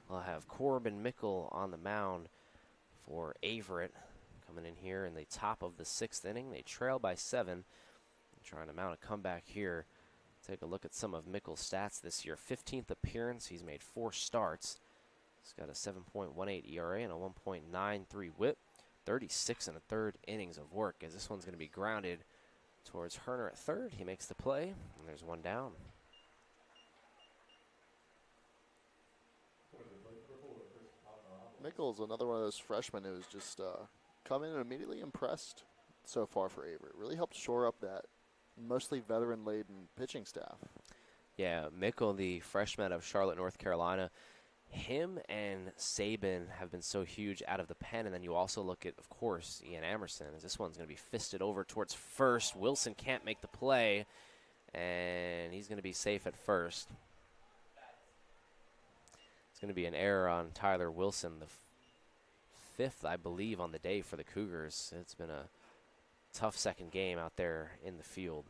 We'll have Corbin Mickle on the mound for Averett, coming in here in the top of the 6th inning. They trail by 7, trying to mount a comeback here. Take a look at some of Mickle's stats this year. 15th appearance, he's made 4 starts. He's got a 7.18 ERA and a 1.93 WHIP. 36 1/3 innings of work, as this one's going to be grounded towards Herner at third. He makes the play, and there's one down. Nichols, another one of those freshmen who's just come in and immediately impressed so far for Averett. Really helped shore up that mostly veteran-laden pitching staff. Yeah, Mickle, the freshman out of Charlotte, North Carolina, him and Saban have been so huge out of the pen. And then you also look at, of course, Ian Amerson, as this one's going to be fisted over towards first. Wilson can't make the play, and he's going to be safe at first. It's going to be an error on Tyler Wilson, the fifth, I believe, on the day for the Cougars. It's been a tough second game out there in the field.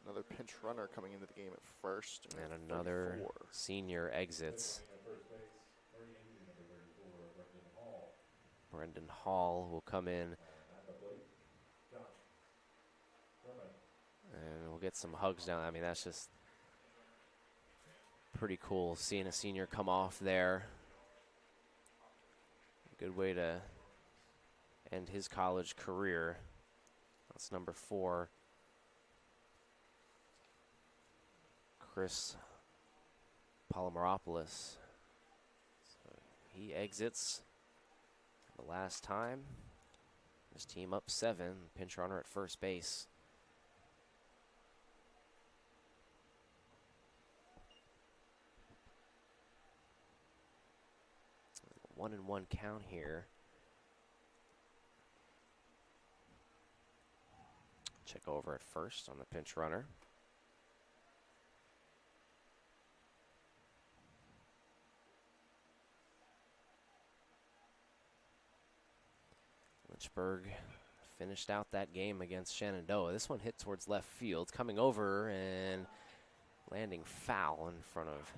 Another pinch runner coming into the game at first. And another senior exits. Brendan Hall will come in. And we'll get some hugs down. I mean, that's just pretty cool seeing a senior come off there. A good way to end his college career. That's number 4. Chris Polymeropoulos. So he exits the last time. His team up 7, pinch runner at first base. 1-1 count here. Check over at first on the pinch runner. Lynchburg finished out that game against Shenandoah. This one hit towards left field, coming over and landing foul in front of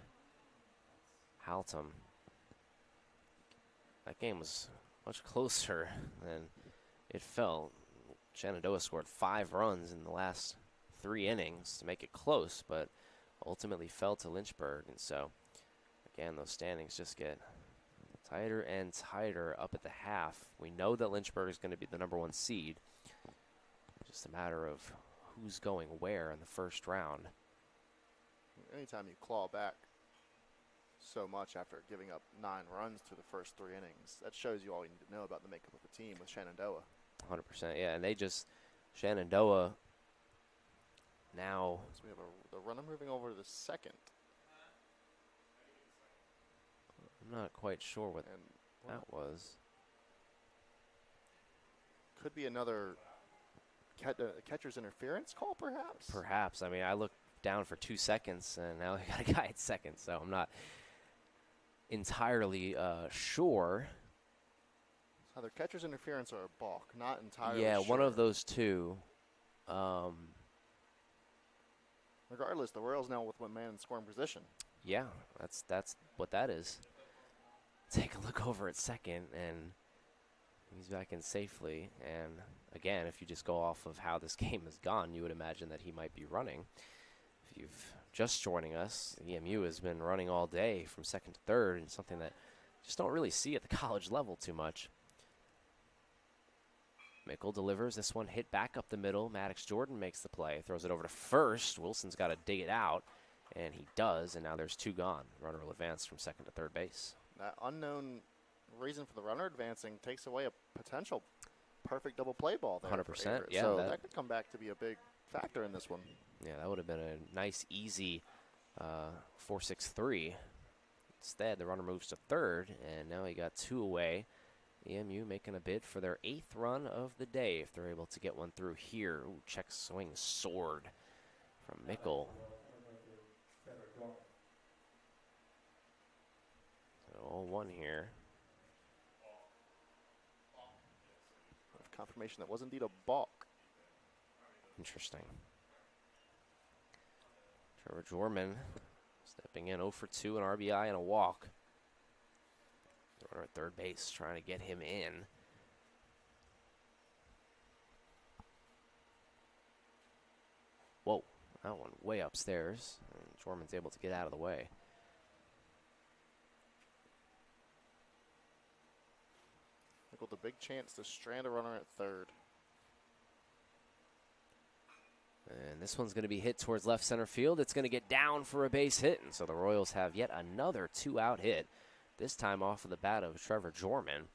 Haltom. That game was much closer than it felt. Shenandoah scored 5 runs in the last 3 innings to make it close, but ultimately fell to Lynchburg. And so, again, those standings just get tighter and tighter up at the half. We know that Lynchburg is going to be the number 1 seed. Just a matter of who's going where in the first round. Anytime you claw back so much after giving up 9 runs through the first 3 innings, that shows you all you need to know about the makeup of the team with Shenandoah. 100%, yeah, and they just, Shenandoah now. So we have the runner moving over to the second. I'm not quite sure what that was. Could be another catcher's interference call, perhaps? Perhaps. I mean, I looked down for 2 seconds, and now I got a guy at second, so I'm not entirely sure. Either catcher's interference or a balk, not entirely sure. Yeah, one of those two. Regardless, the Royals now with 1 man in scoring position. Yeah, that's what that is. Take a look over at second, and he's back in safely. And again, if you just go off of how this game has gone, you would imagine that he might be running. If you've just joining us, EMU has been running all day from second to third, and something that you just don't really see at the college level too much. Mickle delivers. This one hit back up the middle. Maddox Jordan makes the play, throws it over to first. Wilson's got to dig it out, and he does, and now there's 2 gone. Runner will advance from second to third base. That unknown reason for the runner advancing takes away a potential perfect double play ball there. 100%, yeah. So that could come back to be a big factor in this one. Yeah, that would have been a nice, easy 4-6-3. Instead, the runner moves to third, and now he got 2 away. EMU making a bid for their 8th run of the day if they're able to get one through here. Ooh, check swing sword from Mickle. So 0-1 here. Confirmation that was indeed a balk. Interesting. Trevor Jorman stepping in 0 for 2, an RBI and a walk. The runner at third base trying to get him in. Whoa, that one way upstairs. And Jorman's able to get out of the way. With a big chance to strand a runner at third. And this one's going to be hit towards left center field. It's going to get down for a base hit. And so the Royals have yet another 2-out hit, this time off of the bat of Trevor Jorman.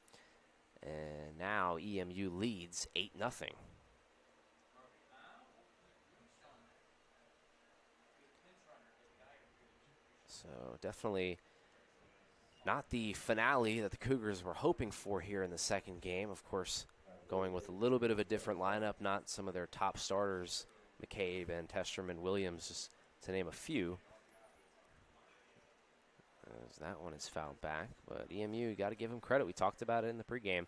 And now EMU leads 8-0. So definitely not the finale that the Cougars were hoping for here in the second game. Of course, going with a little bit of a different lineup, not some of their top starters, McCabe and Testerman, Williams, just to name a few. As that one is fouled back. But EMU, you got to give them credit. We talked about it in the pregame.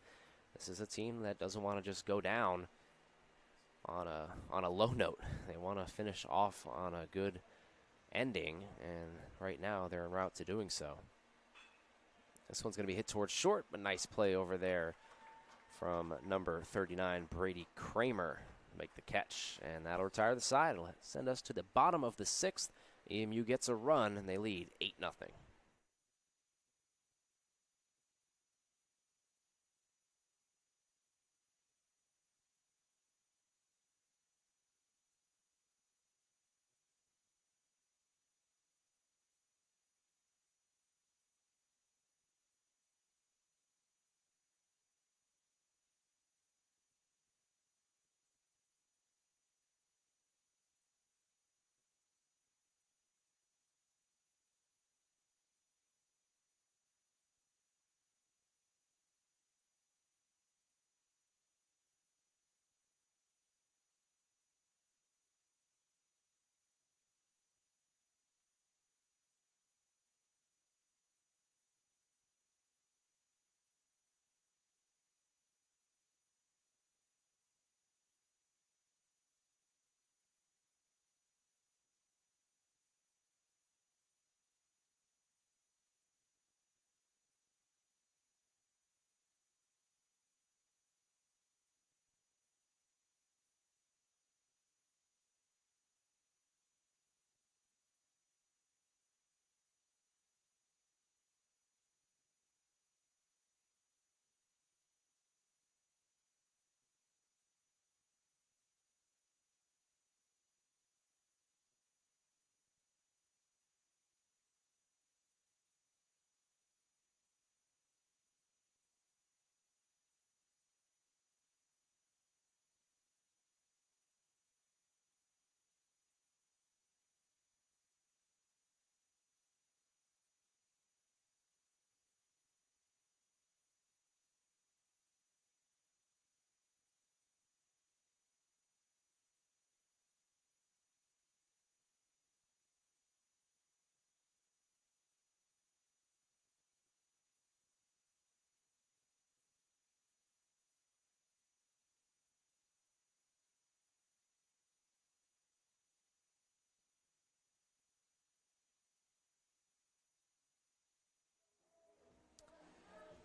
This is a team that doesn't want to just go down on a low note. They want to finish off on a good ending, and right now they're en route to doing so. This one's going to be hit towards short, but nice play over there from number 39, Brady Kramer, make the catch, and that'll retire the side. It'll send us to the bottom of the 6th. EMU gets a run, and they lead 8-0.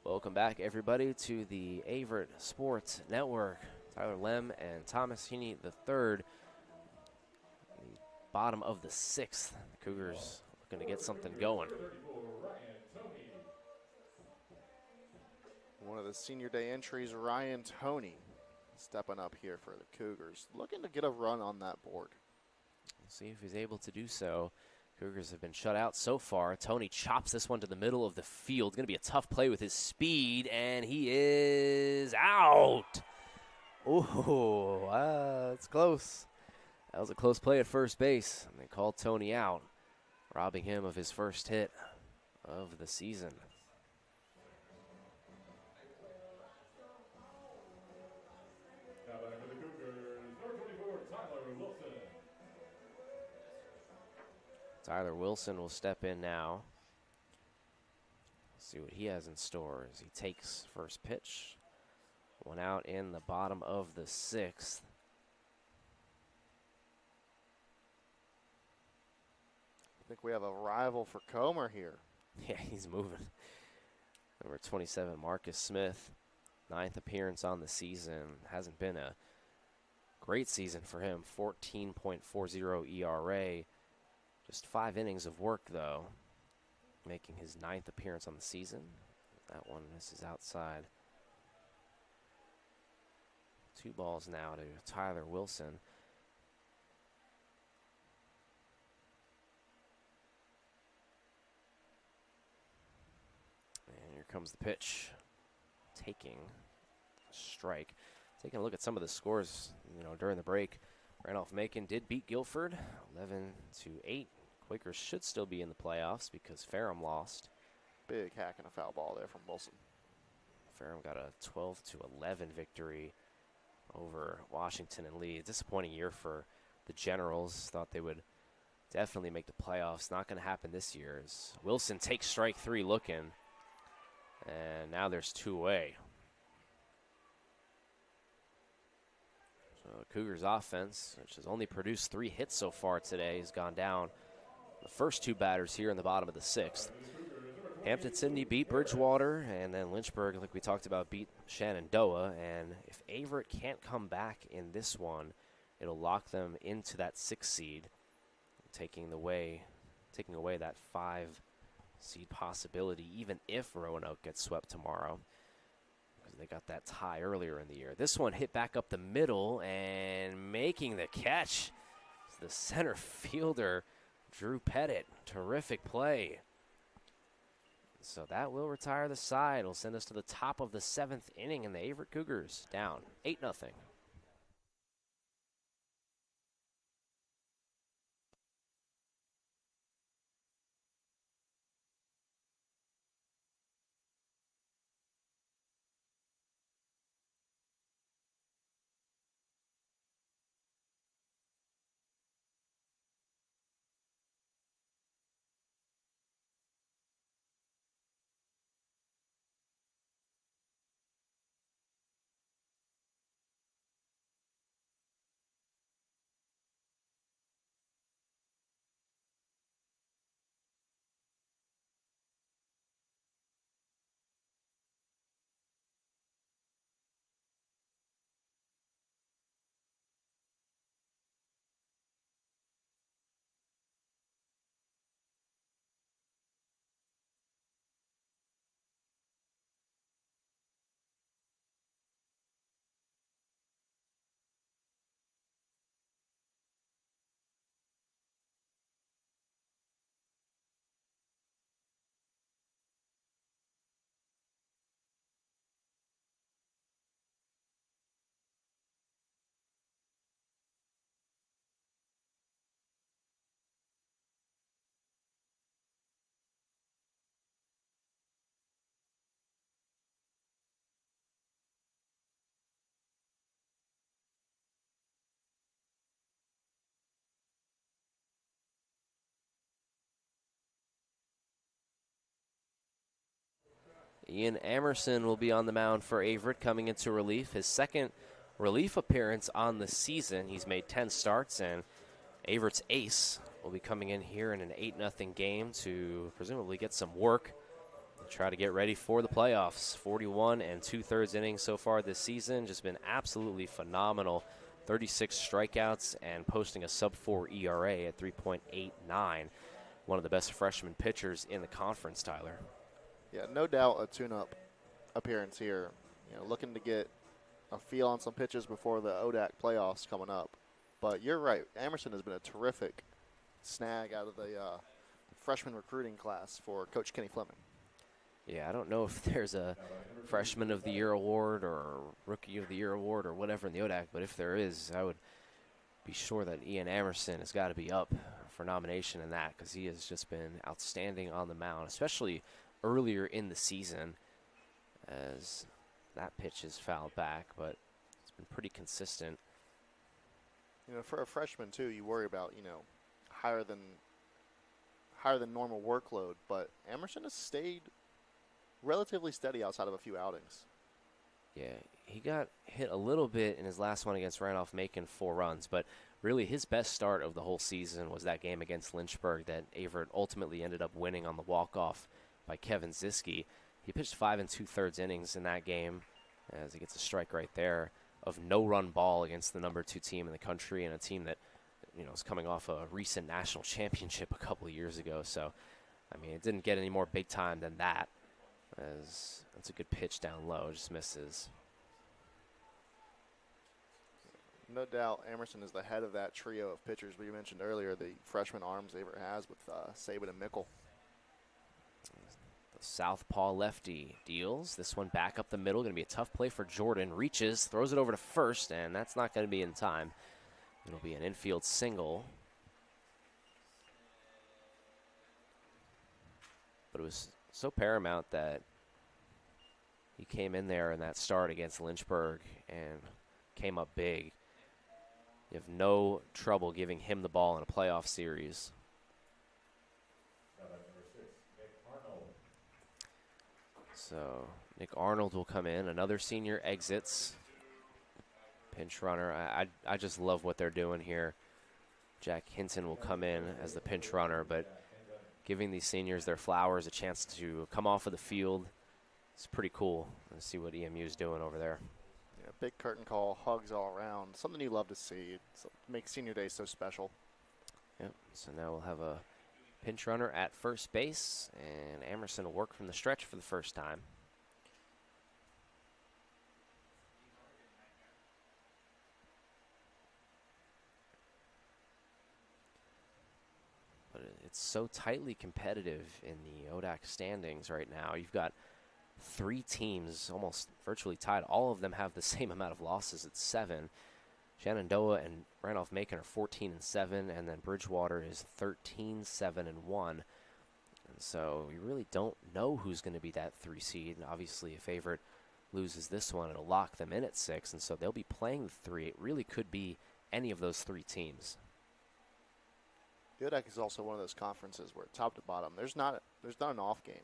Welcome back, everybody, to the Averett Sports Network. Tyler Lem and Thomas Heaney III. Bottom of the 6th. The Cougars looking to get something going. One of the senior day entries, Ryan Toney, stepping up here for the Cougars, looking to get a run on that board. We'll see if he's able to do so. Cougars have been shut out so far. Toney chops this one to the middle of the field. Going to be a tough play with his speed, and he is out. Oh, it's close. That was a close play at first base. And they called Toney out, robbing him of his first hit of the season. Now back for the Cougars, number 24, Tyler Wilson. Tyler Wilson will step in now. See what he has in store as he takes first pitch. One out in the bottom of the 6th. I think we have a rival for Comer here. Yeah, he's moving. Number 27, Marcus Smith. 9th appearance on the season. Hasn't been a great season for him. 14.40 ERA. Just 5 innings of work, though, making his 9th appearance on the season. That one misses outside. 2 balls now to Tyler Wilson. comes the pitch. Taking a strike. Taking a look at some of the scores, during the break. Randolph-Macon did beat Guilford 11-8. Quakers should still be in the playoffs because Ferrum lost. Big hack and a foul ball there from Wilson. Ferrum got a 12-11 victory over Washington and Lee. Disappointing year for the Generals. Thought they would definitely make the playoffs. Not going to happen this year. As Wilson takes strike 3 looking. And now there's 2 away. So Cougars offense, which has only produced 3 hits so far today, has gone down. The first 2 batters here in the bottom of the 6th. Hampton-Sydney beat Bridgewater, and then Lynchburg, like we talked about, beat Shenandoah. And if Averett can't come back in this one, it'll lock them into that 6th seed, taking away that 5 seed possibility, even if Roanoke gets swept tomorrow, because they got that tie earlier in the year. This one hit back up the middle, and making the catch is the center fielder, Drew Pettit. Terrific play. So that will retire the side. It'll send us to the top of the 7th inning, and the Averett Cougars down 8-0. Ian Amerson will be on the mound for Averett coming into relief. His second relief appearance on the season. He's made 10 starts, and Averett's ace will be coming in here in an 8-0 game to presumably get some work and try to get ready for the playoffs. 41 2/3 innings so far this season. Just been absolutely phenomenal. 36 strikeouts and posting a sub-4 ERA at 3.89. One of the best freshman pitchers in the conference, Tyler. Yeah, no doubt a tune-up appearance here. Looking to get a feel on some pitches before the ODAC playoffs coming up. But you're right, Amerson has been a terrific snag out of the freshman recruiting class for Coach Kenny Fleming. Yeah, I don't know if there's a Freshman of the Year award or Rookie of the Year award or whatever in the ODAC, but if there is, I would be sure that Ian Amerson has got to be up for nomination in that, because he has just been outstanding on the mound, especially earlier in the season, as that pitch is fouled back, but it's been pretty consistent. For a freshman too, you worry about higher than normal workload, but Amerson has stayed relatively steady outside of a few outings. Yeah, he got hit a little bit in his last one against Randolph-Macon, 4 runs, but really his best start of the whole season was that game against Lynchburg that Averett ultimately ended up winning on the walk-off by Kevin Ziske. He pitched 5 2/3 innings in that game, as he gets a strike right there, of no-run ball against the number 2 team in the country, and a team that is coming off a recent national championship a couple of years ago. So, it didn't get any more big time than that, as that's a good pitch down low, just misses. No doubt Amerson is the head of that trio of pitchers we mentioned earlier, the freshman arms Averett has with Saban and Mickle. Southpaw lefty deals. This one back up the middle. Going to be a tough play for Jordan. Reaches, throws it over to first, and that's not going to be in time. It'll be an infield single. But it was so paramount that he came in there in that start against Lynchburg and came up big. You have no trouble giving him the ball in a playoff series. So Nick Arnold will come in. Another senior exits. Pinch runner. I just love what they're doing here. Jack Hinton will come in as the pinch runner, but giving these seniors their flowers, a chance to come off of the field, it's pretty cool. Let's see what EMU is doing over there. Yeah, big curtain call, hugs all around. Something you love to see. It makes senior day so special. Yep. So now we'll have a pinch runner at first base, and Amerson will work from the stretch for the first time. But it's so tightly competitive in the ODAC standings right now. You've got 3 teams almost virtually tied. All of them have the same amount of losses at 7. Shenandoah and Randolph-Macon are 14-7, and then Bridgewater is 13-7-1. And so we really don't know who's going to be that 3 seed. And obviously, if Averett loses this one, it'll lock them in at 6, and so they'll be playing the 3. It really could be any of those 3 teams. The ODAC is also one of those conferences where top to bottom, there's not an off game.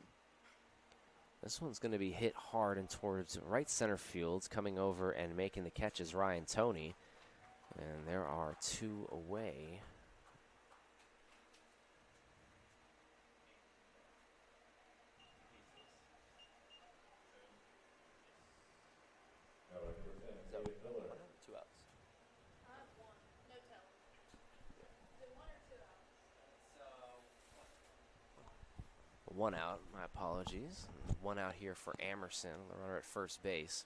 This one's going to be hit hard and towards right center field. Coming over and making the catch is Ryan Toney. And there are 2 away. One out, my apologies. 1 out here for Amerson, the runner at first base.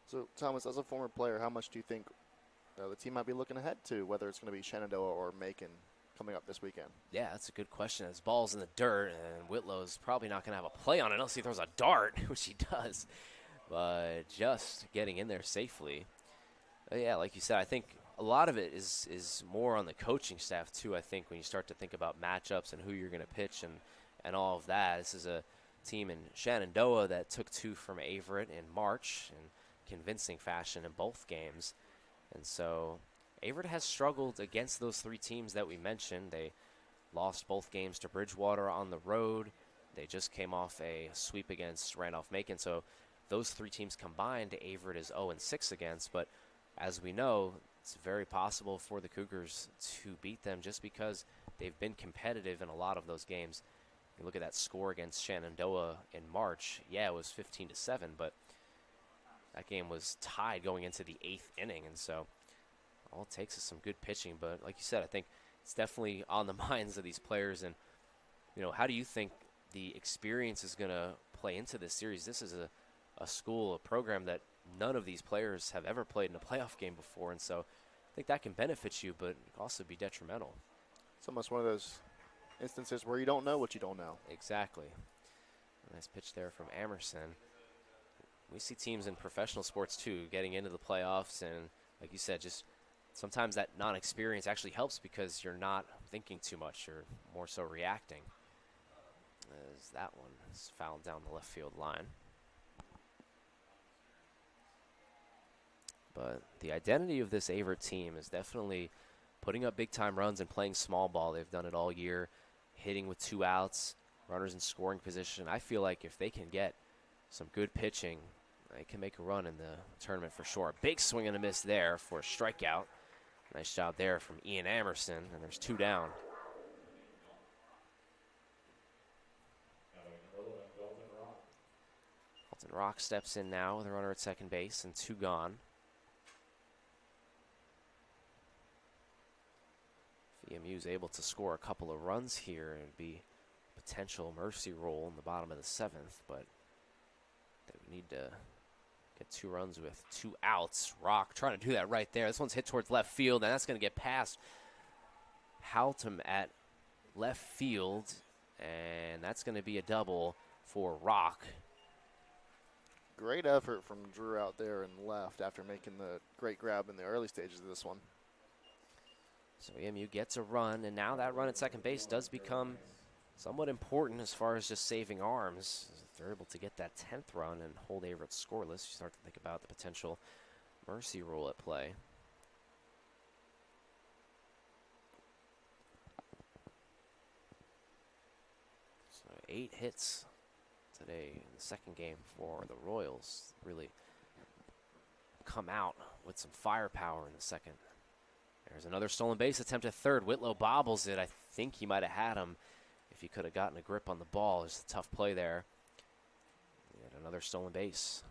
So, Thomas, as a former player, how much do you think the team might be looking ahead to, whether it's going to be Shenandoah or Macon coming up this weekend? Yeah, that's a good question. His ball's in the dirt, and Whitlow's probably not going to have a play on it unless he throws a dart, which he does. But just getting in there safely. Yeah, like you said, I think a lot of it is more on the coaching staff, too, I think, when you start to think about matchups and who you're going to pitch and all of that. This is a team in Shenandoah that took 2 from Averett in March in convincing fashion in both games. And so Averett has struggled against those 3 teams that we mentioned. They lost both games to Bridgewater on the road. They just came off a sweep against Randolph-Macon. So those 3 teams combined, Averett is 0-6 against. But as we know, it's very possible for the Cougars to beat them just because they've been competitive in a lot of those games. You look at that score against Shenandoah in March. Yeah, it was 15-7, but that game was tied going into the 8th inning. And so all it takes is some good pitching. But like you said, I think it's definitely on the minds of these players. And, you know, how do you think the experience is going to play into this series? This is a school, a program that none of these players have ever played in a playoff game before. And so I think that can benefit you, but it can also be detrimental. It's almost one of those instances where you don't know what you don't know. Exactly. Nice pitch there from Amerson. We see teams in professional sports, too, getting into the playoffs. And like you said, just sometimes that non-experience actually helps because you're not thinking too much. You're more so reacting. As that one is fouled down the left field line. But the identity of this Averett team is definitely putting up big-time runs and playing small ball. They've done it all year, hitting with 2 outs, runners in scoring position. I feel like if they can get some good pitching, they can make a run in the tournament for sure. Big swing and a miss there for a strikeout. Nice job there from Ian Amerson, and there's 2 down. Dalton Rock steps in now with a runner at second base and 2 gone. If EMU is able to score a couple of runs here, it would be a potential mercy roll in the bottom of the 7th, but they would need to Get 2 runs with 2 outs. Rock trying to do that right there. This one's hit towards left field, and that's going to get past Haltom at left field, and that's going to be a double for Rock. Great effort from Drew out there and left after making the great grab in the early stages of this one. So EMU gets a run, and now that run at second base does become somewhat important as far as just saving arms. If they're able to get that 10th run and hold Averett scoreless, you start to think about the potential mercy rule at play. So 8 hits today in the second game for the Royals. Really come out with some firepower in the second. There's another stolen base attempt at third. Whitlow bobbles it. I think he might have had him if he could have gotten a grip on the ball. It's a tough play there. And another stolen base.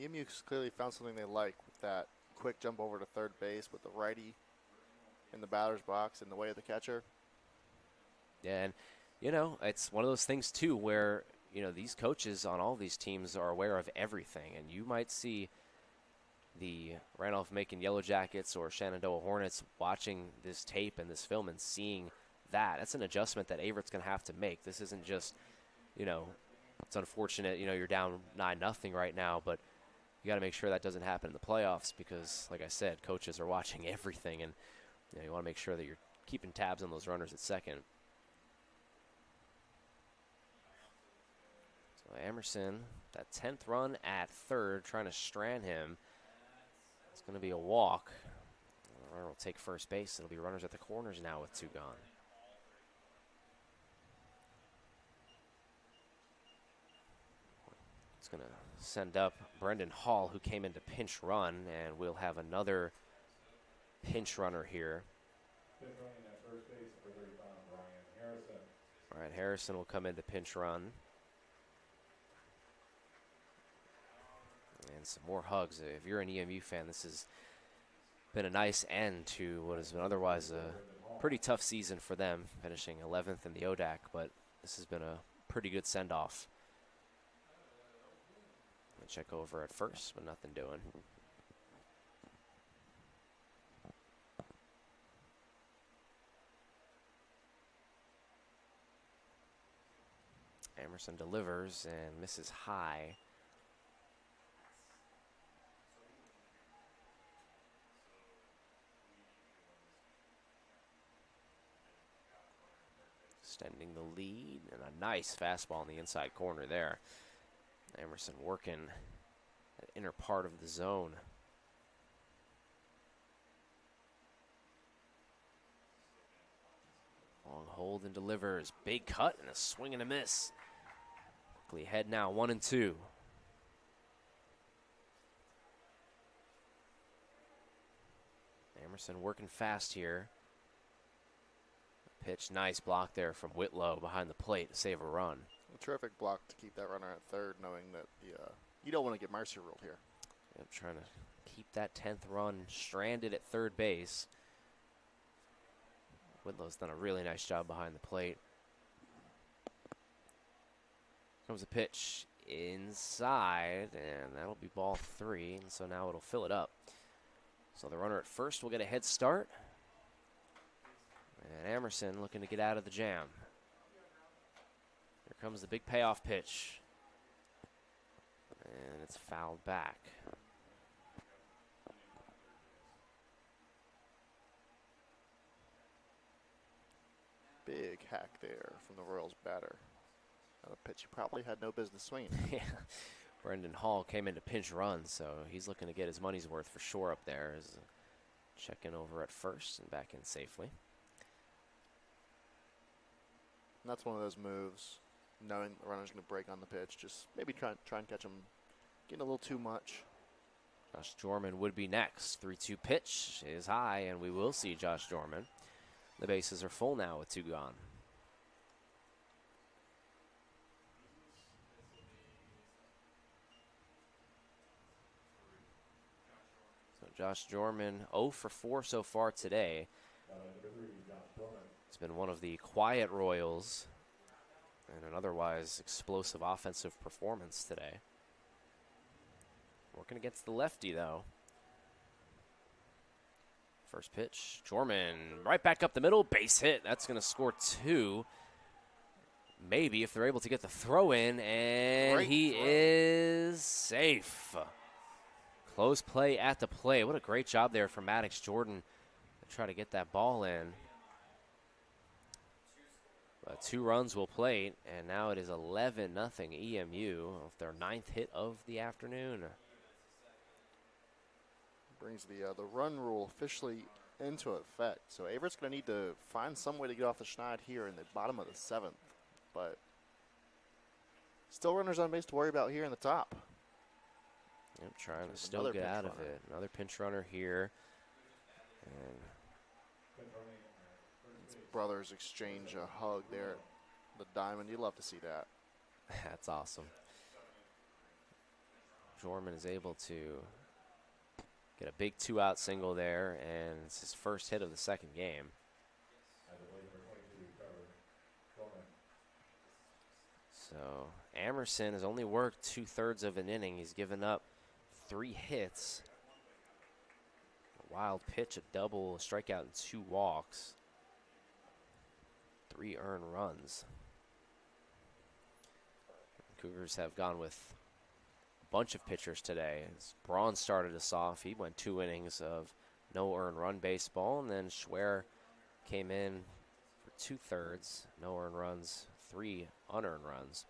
EMU clearly found something they like with that quick jump over to third base with the righty in the batter's box in the way of the catcher. Yeah, and, you know, it's one of those things, too, where, you know, these coaches on all these teams are aware of everything. And you might see the Randolph-Macon Yellow Jackets or Shenandoah Hornets watching this tape and this film and seeing that. That's an adjustment that Averett's going to have to make. This isn't just, you know, it's unfortunate, you know, you're down 9-0 right now, but you got to make sure that doesn't happen in the playoffs because, like I said, coaches are watching everything, and you know, you want to make sure that you're keeping tabs on those runners at second. So Emerson, that 10th run at third, trying to strand him. It's going to be a walk. The runner will take first base. It'll be runners at the corners now with 2 gone. It's going to send up Brendan Hall, who came in to pinch run, and we'll have another pinch runner here. Pinch running at first base for 35, Ryan Harrison. All right, Harrison will come in to pinch run. And some more hugs. If you're an EMU fan, this has been a nice end to what has been otherwise a pretty tough season for them, finishing 11th in the ODAC, but this has been a pretty good send-off. Check over at first, but nothing doing. Emerson delivers and misses high. Extending the lead, and a nice fastball in the inside corner there. Emerson working that inner part of the zone. Long hold and delivers. Big cut and a swing and a miss. Quickly ahead now, 1-2. Emerson working fast here. Pitch, nice block there from Whitlow behind the plate to save a run. A terrific block to keep that runner at third, knowing that you don't want to get mercy ruled here. Yep, trying to keep that 10th run stranded at third base. Whitlow's done a really nice job behind the plate. Comes a pitch inside, and that'll be ball 3, and so now it'll fill it up. So the runner at first will get a head start. And Emerson looking to get out of the jam. Here comes the big payoff pitch. And it's fouled back. Big hack there from the Royals batter. A pitch he probably had no business swinging. Yeah. Brendan Hall came in to pinch run, so he's looking to get his money's worth for sure up there. As checking over at first and back in safely. And that's one of those moves, knowing the runner's going to break on the pitch, just maybe try and catch him getting a little too much. Josh Jorman would be next. 3-2 pitch is high, and we will see Josh Jorman. The bases are full now with 2 gone. So Josh Jorman 0 for 4 so far today. It's been one of the quiet Royals and an otherwise explosive offensive performance today. Working against the lefty, though. First pitch, Jorman right back up the middle, base hit. That's going to score 2. Maybe if they're able to get the throw in, and he is safe. Close play at the plate. What a great job there from Maddox Jordan to try to get that ball in. 2 runs will plate, and now it is 11-0 EMU of their 9th hit of the afternoon. Brings the run rule officially into effect. So Averett's going to need to find some way to get off the schneid here in the bottom of the 7th. But still runners on base to worry about here in the top. Yep, trying to still get out of it. Another pinch runner here. And brothers exchange a hug there at the diamond. You love to see that. That's awesome. Jorman is able to get a big 2-out single there, and it's his first hit of the second game. So Emerson has only worked 2/3 of an inning. He's given up 3 hits. A wild pitch, a double, a strikeout, and 2 walks. 3 earned runs. The Cougars have gone with bunch of pitchers today. As Braun started us off, he went 2 innings of no earned run baseball, and then Schwer came in for 2/3, no earned runs, 3 unearned runs.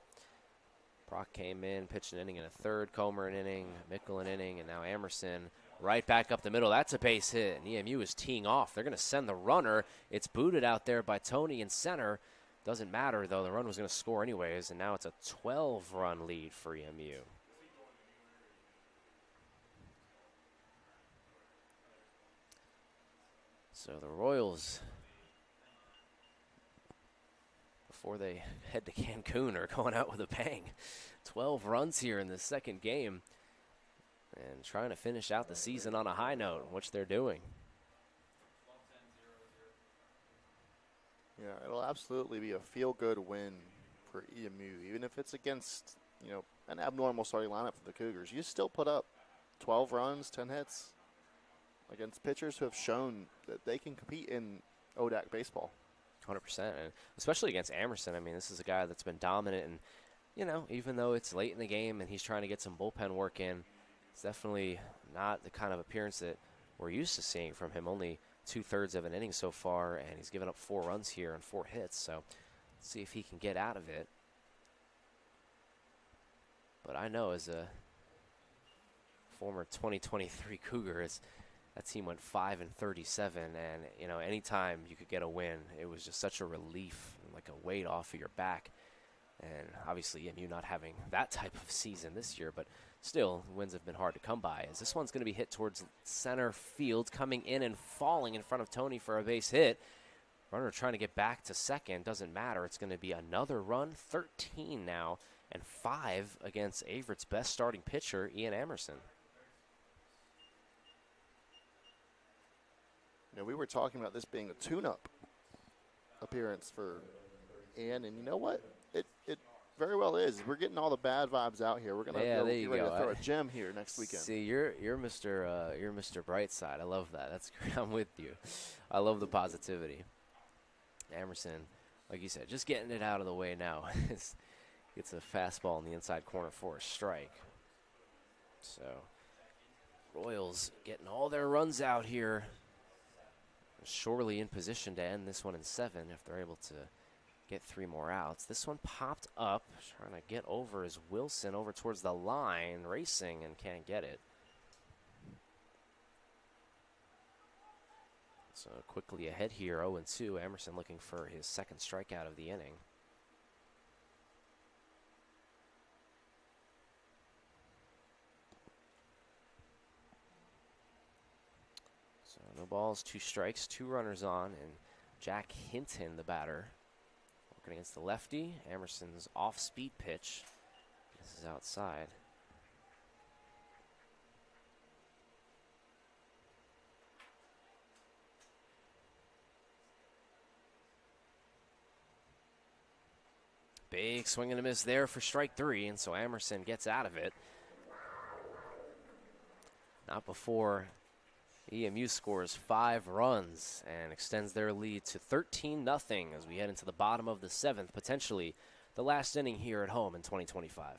Brock came in, pitched an inning and a third, Comer an inning, Mickle an inning, and now Emerson right back up the middle. That's a base hit, and EMU is teeing off. They're going to send the runner. It's booted out there by Tony in center. Doesn't matter, though. The run was going to score anyways, and now it's a 12-run lead for EMU. So the Royals, before they head to Cancun, are going out with a bang. 12 runs here in the second game and trying to finish out the season on a high note, which they're doing. Yeah, it'll absolutely be a feel-good win for EMU, even if it's against, an abnormal starting lineup for the Cougars. You still put up 12 runs, 10 hits against pitchers who have shown that they can compete in ODAC baseball. 100%, and especially against Emerson. I mean, this is a guy that's been dominant, and, even though it's late in the game and he's trying to get some bullpen work in, it's definitely not the kind of appearance that we're used to seeing from him. Only 2/3 of an inning so far, and he's given up 4 runs here and 4 hits, so let's see if he can get out of it. But I know as a former 2023 Cougar, that team went 5-37, and anytime you could get a win, it was just such a relief, like a weight off of your back. And obviously EMU not having that type of season this year, but still, wins have been hard to come by. As this one's going to be hit towards center field, coming in and falling in front of Tony for a base hit. Runner trying to get back to second, doesn't matter. It's going to be another run, 13 now, and 5 against Averett's best starting pitcher, Ian Emerson. We were talking about this being a tune-up appearance for Ian, and you know what? It very well is. We're getting all the bad vibes out here. We're gonna get ready to throw a gem here next weekend. See, you're Mr. Brightside. I love that. That's great. I'm with you. I love the positivity. Emerson, like you said, just getting it out of the way now. Gets a fastball in the inside corner for a strike. So Royals getting all their runs out here. Surely in position to end this one in 7 if they're able to get 3 more outs. This one popped up, trying to get over is Wilson over towards the line, racing, and can't get it. So quickly ahead here, 0-2. Emerson looking for his second strikeout of the inning. So no balls, 2 strikes, 2 runners on, and Jack Hinton, the batter, working against the lefty. Emerson's off-speed pitch. This is outside. Big swing and a miss there for strike 3, and so Emerson gets out of it. Not before EMU scores 5 runs and extends their lead to 13-0 as we head into the bottom of the 7th, potentially the last inning here at home in 2025.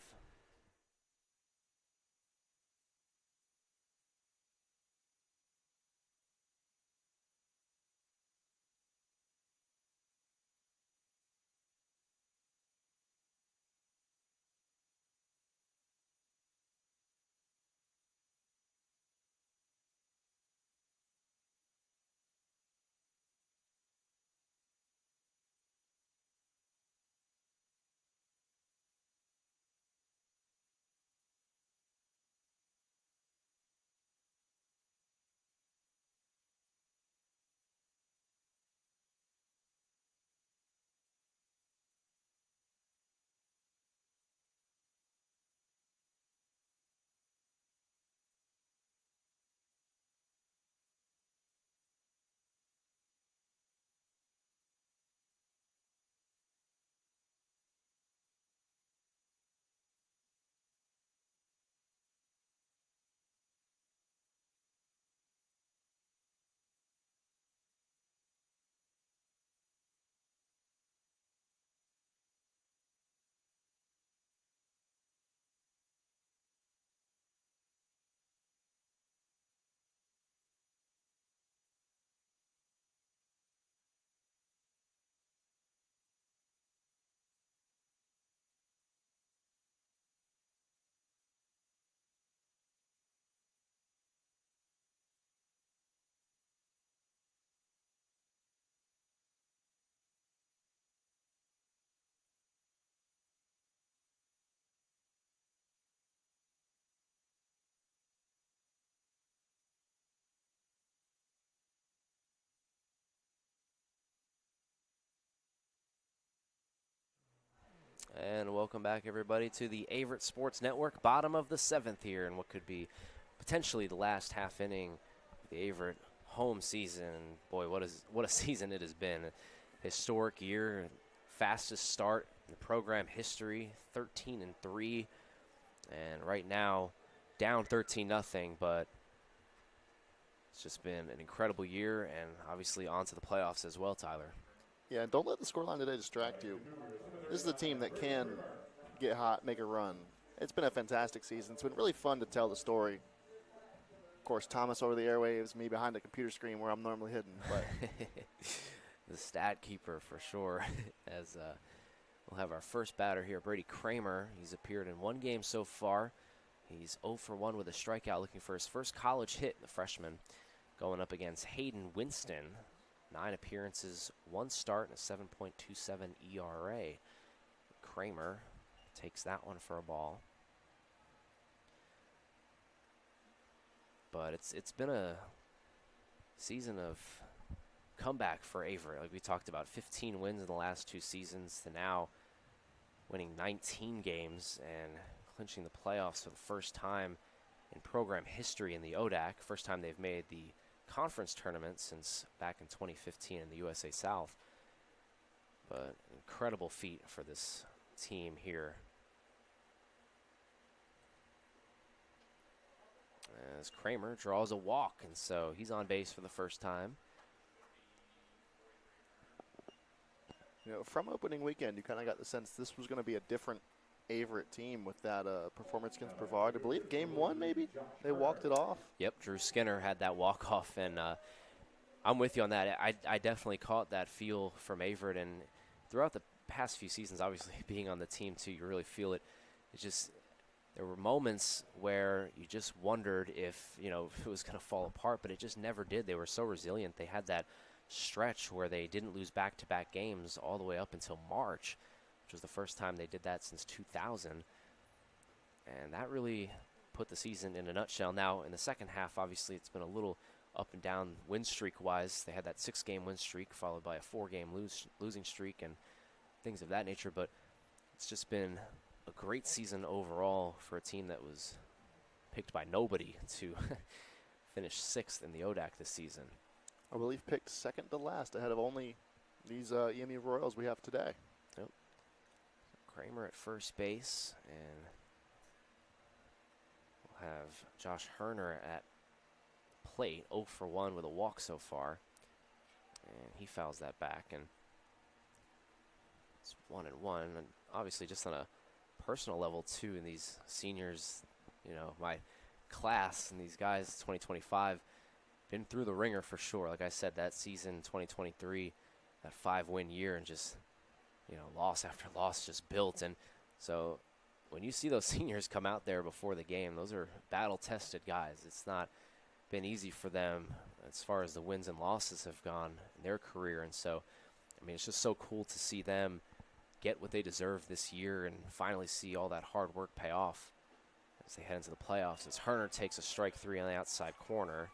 And welcome back, everybody, to the Averett Sports Network. Bottom of the 7th here, and what could be potentially the last half inning of the Averett home season. Boy, what a season it has been. A historic year, fastest start in the program history, 13-3, and right now down 13-0. But it's just been an incredible year, and obviously on to the playoffs as well, Tyler. Yeah, don't let the scoreline today distract you. This is a team that can get hot, make a run. It's been a fantastic season. It's been really fun to tell the story. Of course, Thomas over the airwaves, me behind the computer screen where I'm normally hidden. But the stat keeper for sure. As we'll have our first batter here, Brady Kramer. He's appeared in 1 game so far. He's 0 for 1 with a strikeout, looking for his first college hit, the freshman, going up against Hayden Winston. 9 appearances, 1 start, and a 7.27 ERA. Kramer takes that one for a ball. But it's been a season of comeback for Averett. Like we talked about, 15 wins in the last 2 seasons to now winning 19 games and clinching the playoffs for the first time in program history in the ODAC. First time they've made the conference tournament since back in 2015 in the USA South. But incredible feat for this team here. As Kramer draws a walk, and so he's on base for the first time. You know, from opening weekend, you kind of got the sense this was going to be a different Averett team with that performance against Brevard. I believe game 1, maybe they walked it off. Yep, Drew Skinner had that walk off, and I'm with you on that. I definitely caught that feel from Averett, and throughout the past few seasons, obviously being on the team too, you really feel it. It's just there were moments where you just wondered if it was going to fall apart, but it just never did. They were so resilient. They had that stretch where they didn't lose back-to-back games all the way up until March, which was the first time they did that since 2000. And that really put the season in a nutshell. Now, in the second half, obviously, it's been a little up and down win streak-wise. They had that 6-game win streak followed by a 4-game losing streak and things of that nature. But it's just been a great season overall for a team that was picked by nobody to finish 6th in the ODAC this season. I believe picked second to last ahead of only these EMU Royals we have today. Yep. Kramer at first base, and we'll have Josh Herner at plate, 0 for 1 with a walk so far, and he fouls that back, and it's 1-1. And obviously, just on a personal level too, in these seniors, you know, my class and these guys, 2025, been through the ringer for sure. Like I said, that season 2023, that 5-win year, and just, you know, loss after loss just built. And so when you see those seniors come out there before the game, those are battle-tested guys. It's not been easy for them as far as the wins and losses have gone in their career. And so, I mean, it's just so cool to see them get what they deserve this year and finally see all that hard work pay off as they head into the playoffs. As Herner takes a strike 3 on the outside corner.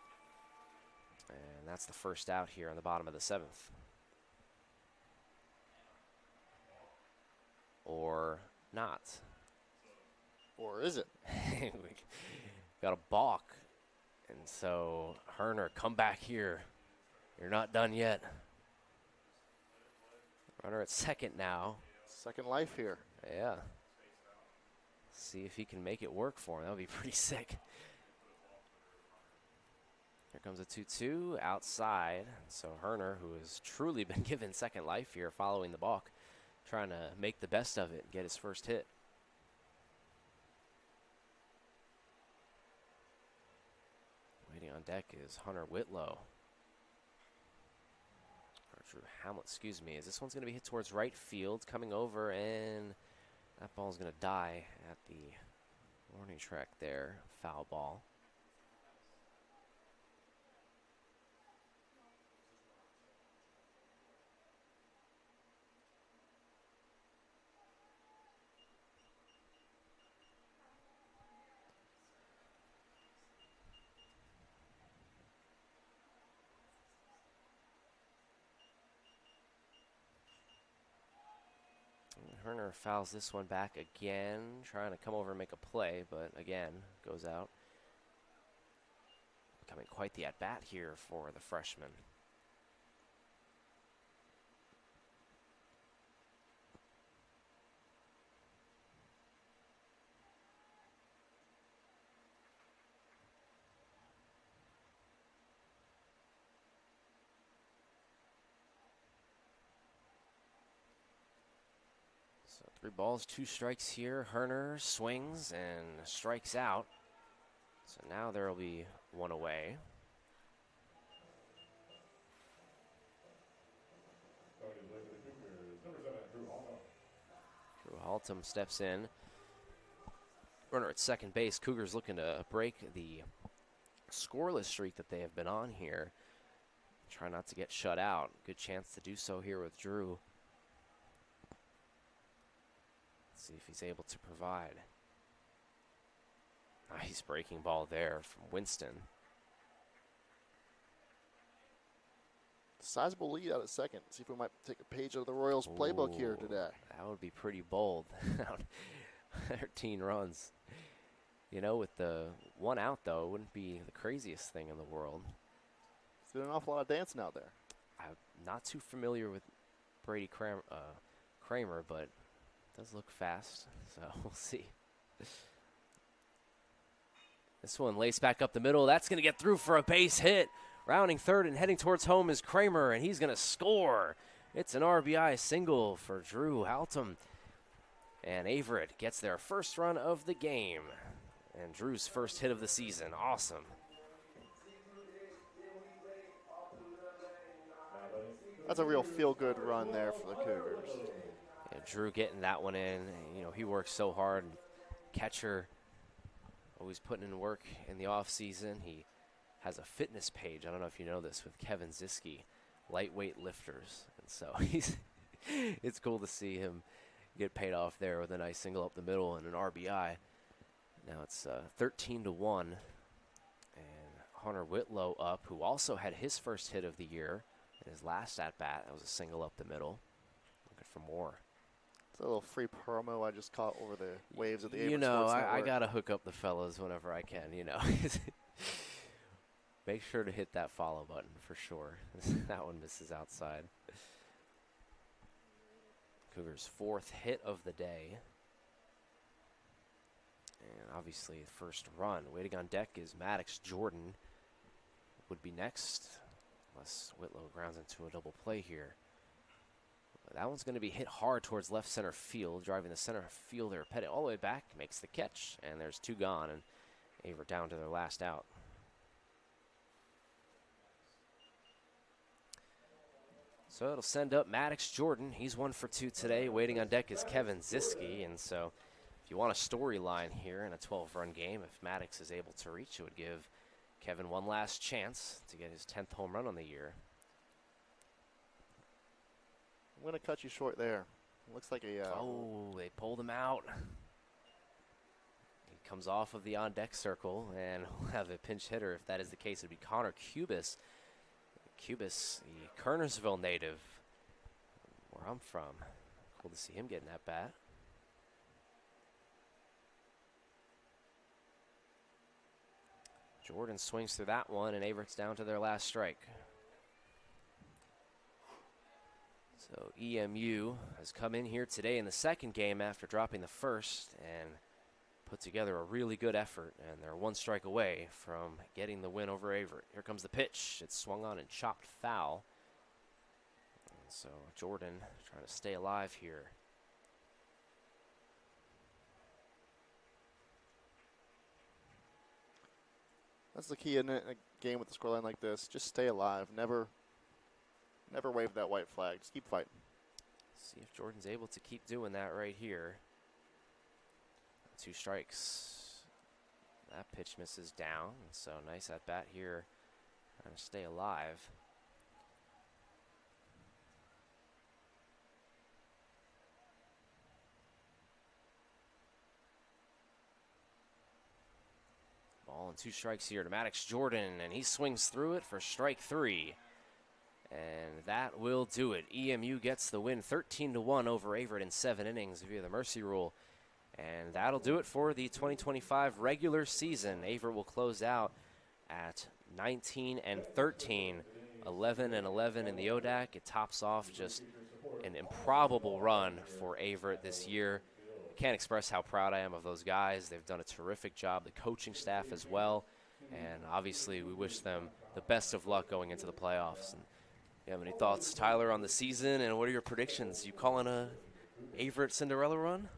And that's the first out here on the bottom of the 7th. Or not. Or is it? We got a balk. And so, Herner, come back here. You're not done yet. Runner at second now. Second life here. Yeah. See if he can make it work for him. That would be pretty sick. Here comes a 2-2 outside. So Herner, who has truly been given second life here following the balk, trying to make the best of it and get his first hit. Waiting on deck is Hunter Whitlow. Or Drew Hamlet, excuse me. As this one's going to be hit towards right field, coming over, and that ball's going to die at the warning track there. Foul ball. Herner fouls this one back again, trying to come over and make a play, but again, goes out. Becoming quite the at-bat here for the freshman. So 3 balls, 2 strikes here. Herner swings and strikes out. So now there will be 1 away. Drew Haltom steps in. Runner at second base. Cougars looking to break the scoreless streak that they have been on here. Try not to get shut out. Good chance to do so here with Drew. See if he's able to provide. Nice breaking ball there from Winston. Sizable lead out at second. See if we might take a page out of the Royals playbook here today. That would be pretty bold. 13 runs. You know, with the 1 out, though, it wouldn't be the craziest thing in the world. He's doing an awful lot of dancing out there. I'm not too familiar with Brady Kramer, but does look fast, so we'll see. This one laced back up the middle. That's going to get through for a base hit. Rounding third and heading towards home is Kramer, and he's going to score. It's an RBI single for Drew Haltom. And Averett gets their first run of the game. And Drew's first hit of the season. Awesome. That's a real feel-good run there for the Cougars. Yeah, Drew getting that one in. You know, he works so hard. Catcher, always putting in work in the offseason. He has a fitness page. I don't know if you know this, with Kevin Ziske, lightweight lifters. And so it's cool to see him get paid off there with a nice single up the middle and an RBI. Now it's 13-1. And Hunter Whitlow up, who also had his first hit of the year in his last at-bat. That was a single up the middle. Looking for more. It's a little free promo I just caught over the waves of the Averett You know, Sports Network. I got to hook up the fellas whenever I can, you know. Make sure to hit that follow button for sure. That one misses outside. Cougars' 4th hit of the day. And obviously the first run. Waiting on deck is Maddox Jordan. Would be next, unless Whitlow grounds into a double play here. That one's going to be hit hard towards left center field, driving the center fielder Pettit all the way back, makes the catch, and there's 2 gone, and Averett down to their last out. So it'll send up Maddox Jordan. He's 1 for 2 today. Waiting on deck is Kevin Ziske, and so if you want a storyline here in a 12-run game, if Maddox is able to reach, it would give Kevin one last chance to get his 10th home run on the year. I'm going to cut you short there. Looks like a... Oh, they pulled him out. He comes off of the on-deck circle, and we'll have a pinch hitter. If that is the case, it would be Connor Cubis. Cubis, the Kernersville native, where I'm from. Cool to see him getting that bat. Jordan swings through that one, and Averett's down to their last strike. So EMU has come in here today in the second game after dropping the first and put together a really good effort, and they're 1 strike away from getting the win over Averett. Here comes the pitch. It's swung on and chopped foul. And so Jordan trying to stay alive here. That's the key in a game with a scoreline like this. Just stay alive. Never wave that white flag. Just keep fighting. See if Jordan's able to keep doing that right here. 2 strikes. That pitch misses down. So nice at bat here. Trying to stay alive. Ball and 2 strikes here to Maddox Jordan, and he swings through it for strike 3. And that will do it. EMU gets the win 13-1 over Averett in 7 innings via the mercy rule. And that'll do it for the 2025 regular season. Averett will close out at 19-13, 11-11 in the ODAC. It tops off just an improbable run for Averett this year. I can't express how proud I am of those guys. They've done a terrific job, the coaching staff as well. And obviously we wish them the best of luck going into the playoffs. And you have any thoughts, Tyler, on the season, and what are your predictions? You calling a Averett Cinderella run?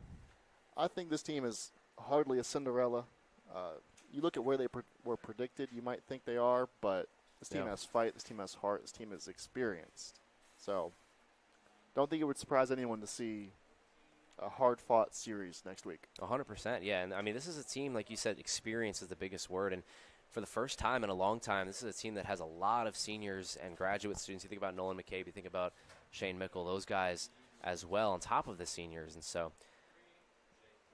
I think this team is hardly a Cinderella. You look at where they were predicted, you might think they are, but this team has fight, this team has heart, this team is experienced. So don't think it would surprise anyone to see a hard-fought series next week. 100%, yeah. And, I mean, this is a team, like you said, experience is the biggest word. And for the first time in a long time, this is a team that has a lot of seniors and graduate students. You think about Nolan McCabe, you think about Shane Mickle, those guys as well on top of the seniors. And so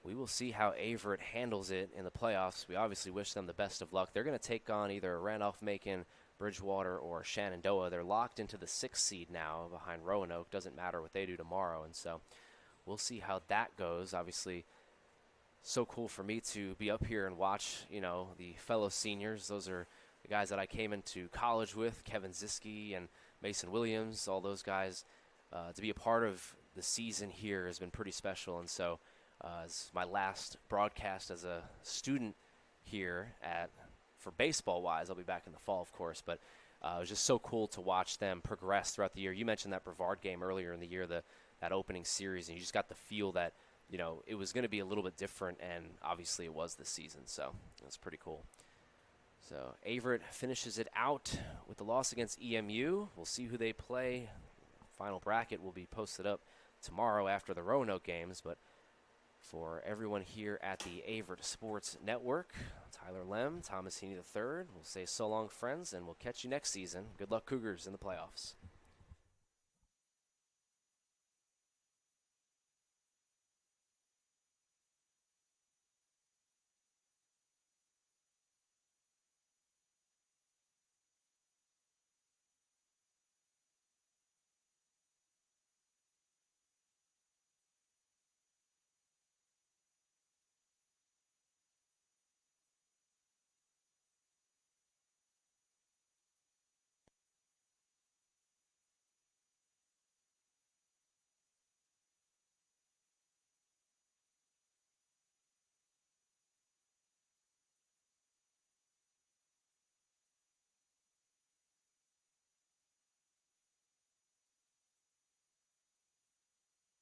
we will see how Averett handles it in the playoffs. We obviously wish them the best of luck. They're going to take on either Randolph-Macon, Bridgewater, or Shenandoah. They're locked into the 6th seed now behind Roanoke. Doesn't matter what they do tomorrow. And so we'll see how that goes. Obviously, so cool for me to be up here and watch, you know, the fellow seniors. Those are the guys that I came into college with, Kevin Ziske and Mason Williams, all those guys. To be a part of the season here has been pretty special. And so it's my last broadcast as a student here for baseball-wise. I'll be back in the fall, of course, but it was just so cool to watch them progress throughout the year. You mentioned that Brevard game earlier in the year, that opening series, and you just got the feel that, you know, it was going to be a little bit different, and obviously it was this season, so it was pretty cool. So Averett finishes it out with the loss against EMU. We'll see who they play. Final bracket will be posted up tomorrow after the Roanoke games, but for everyone here at the Averett Sports Network, Tyler Lem, Thomas Heaney III, we'll say so long, friends, and we'll catch you next season. Good luck, Cougars, in the playoffs.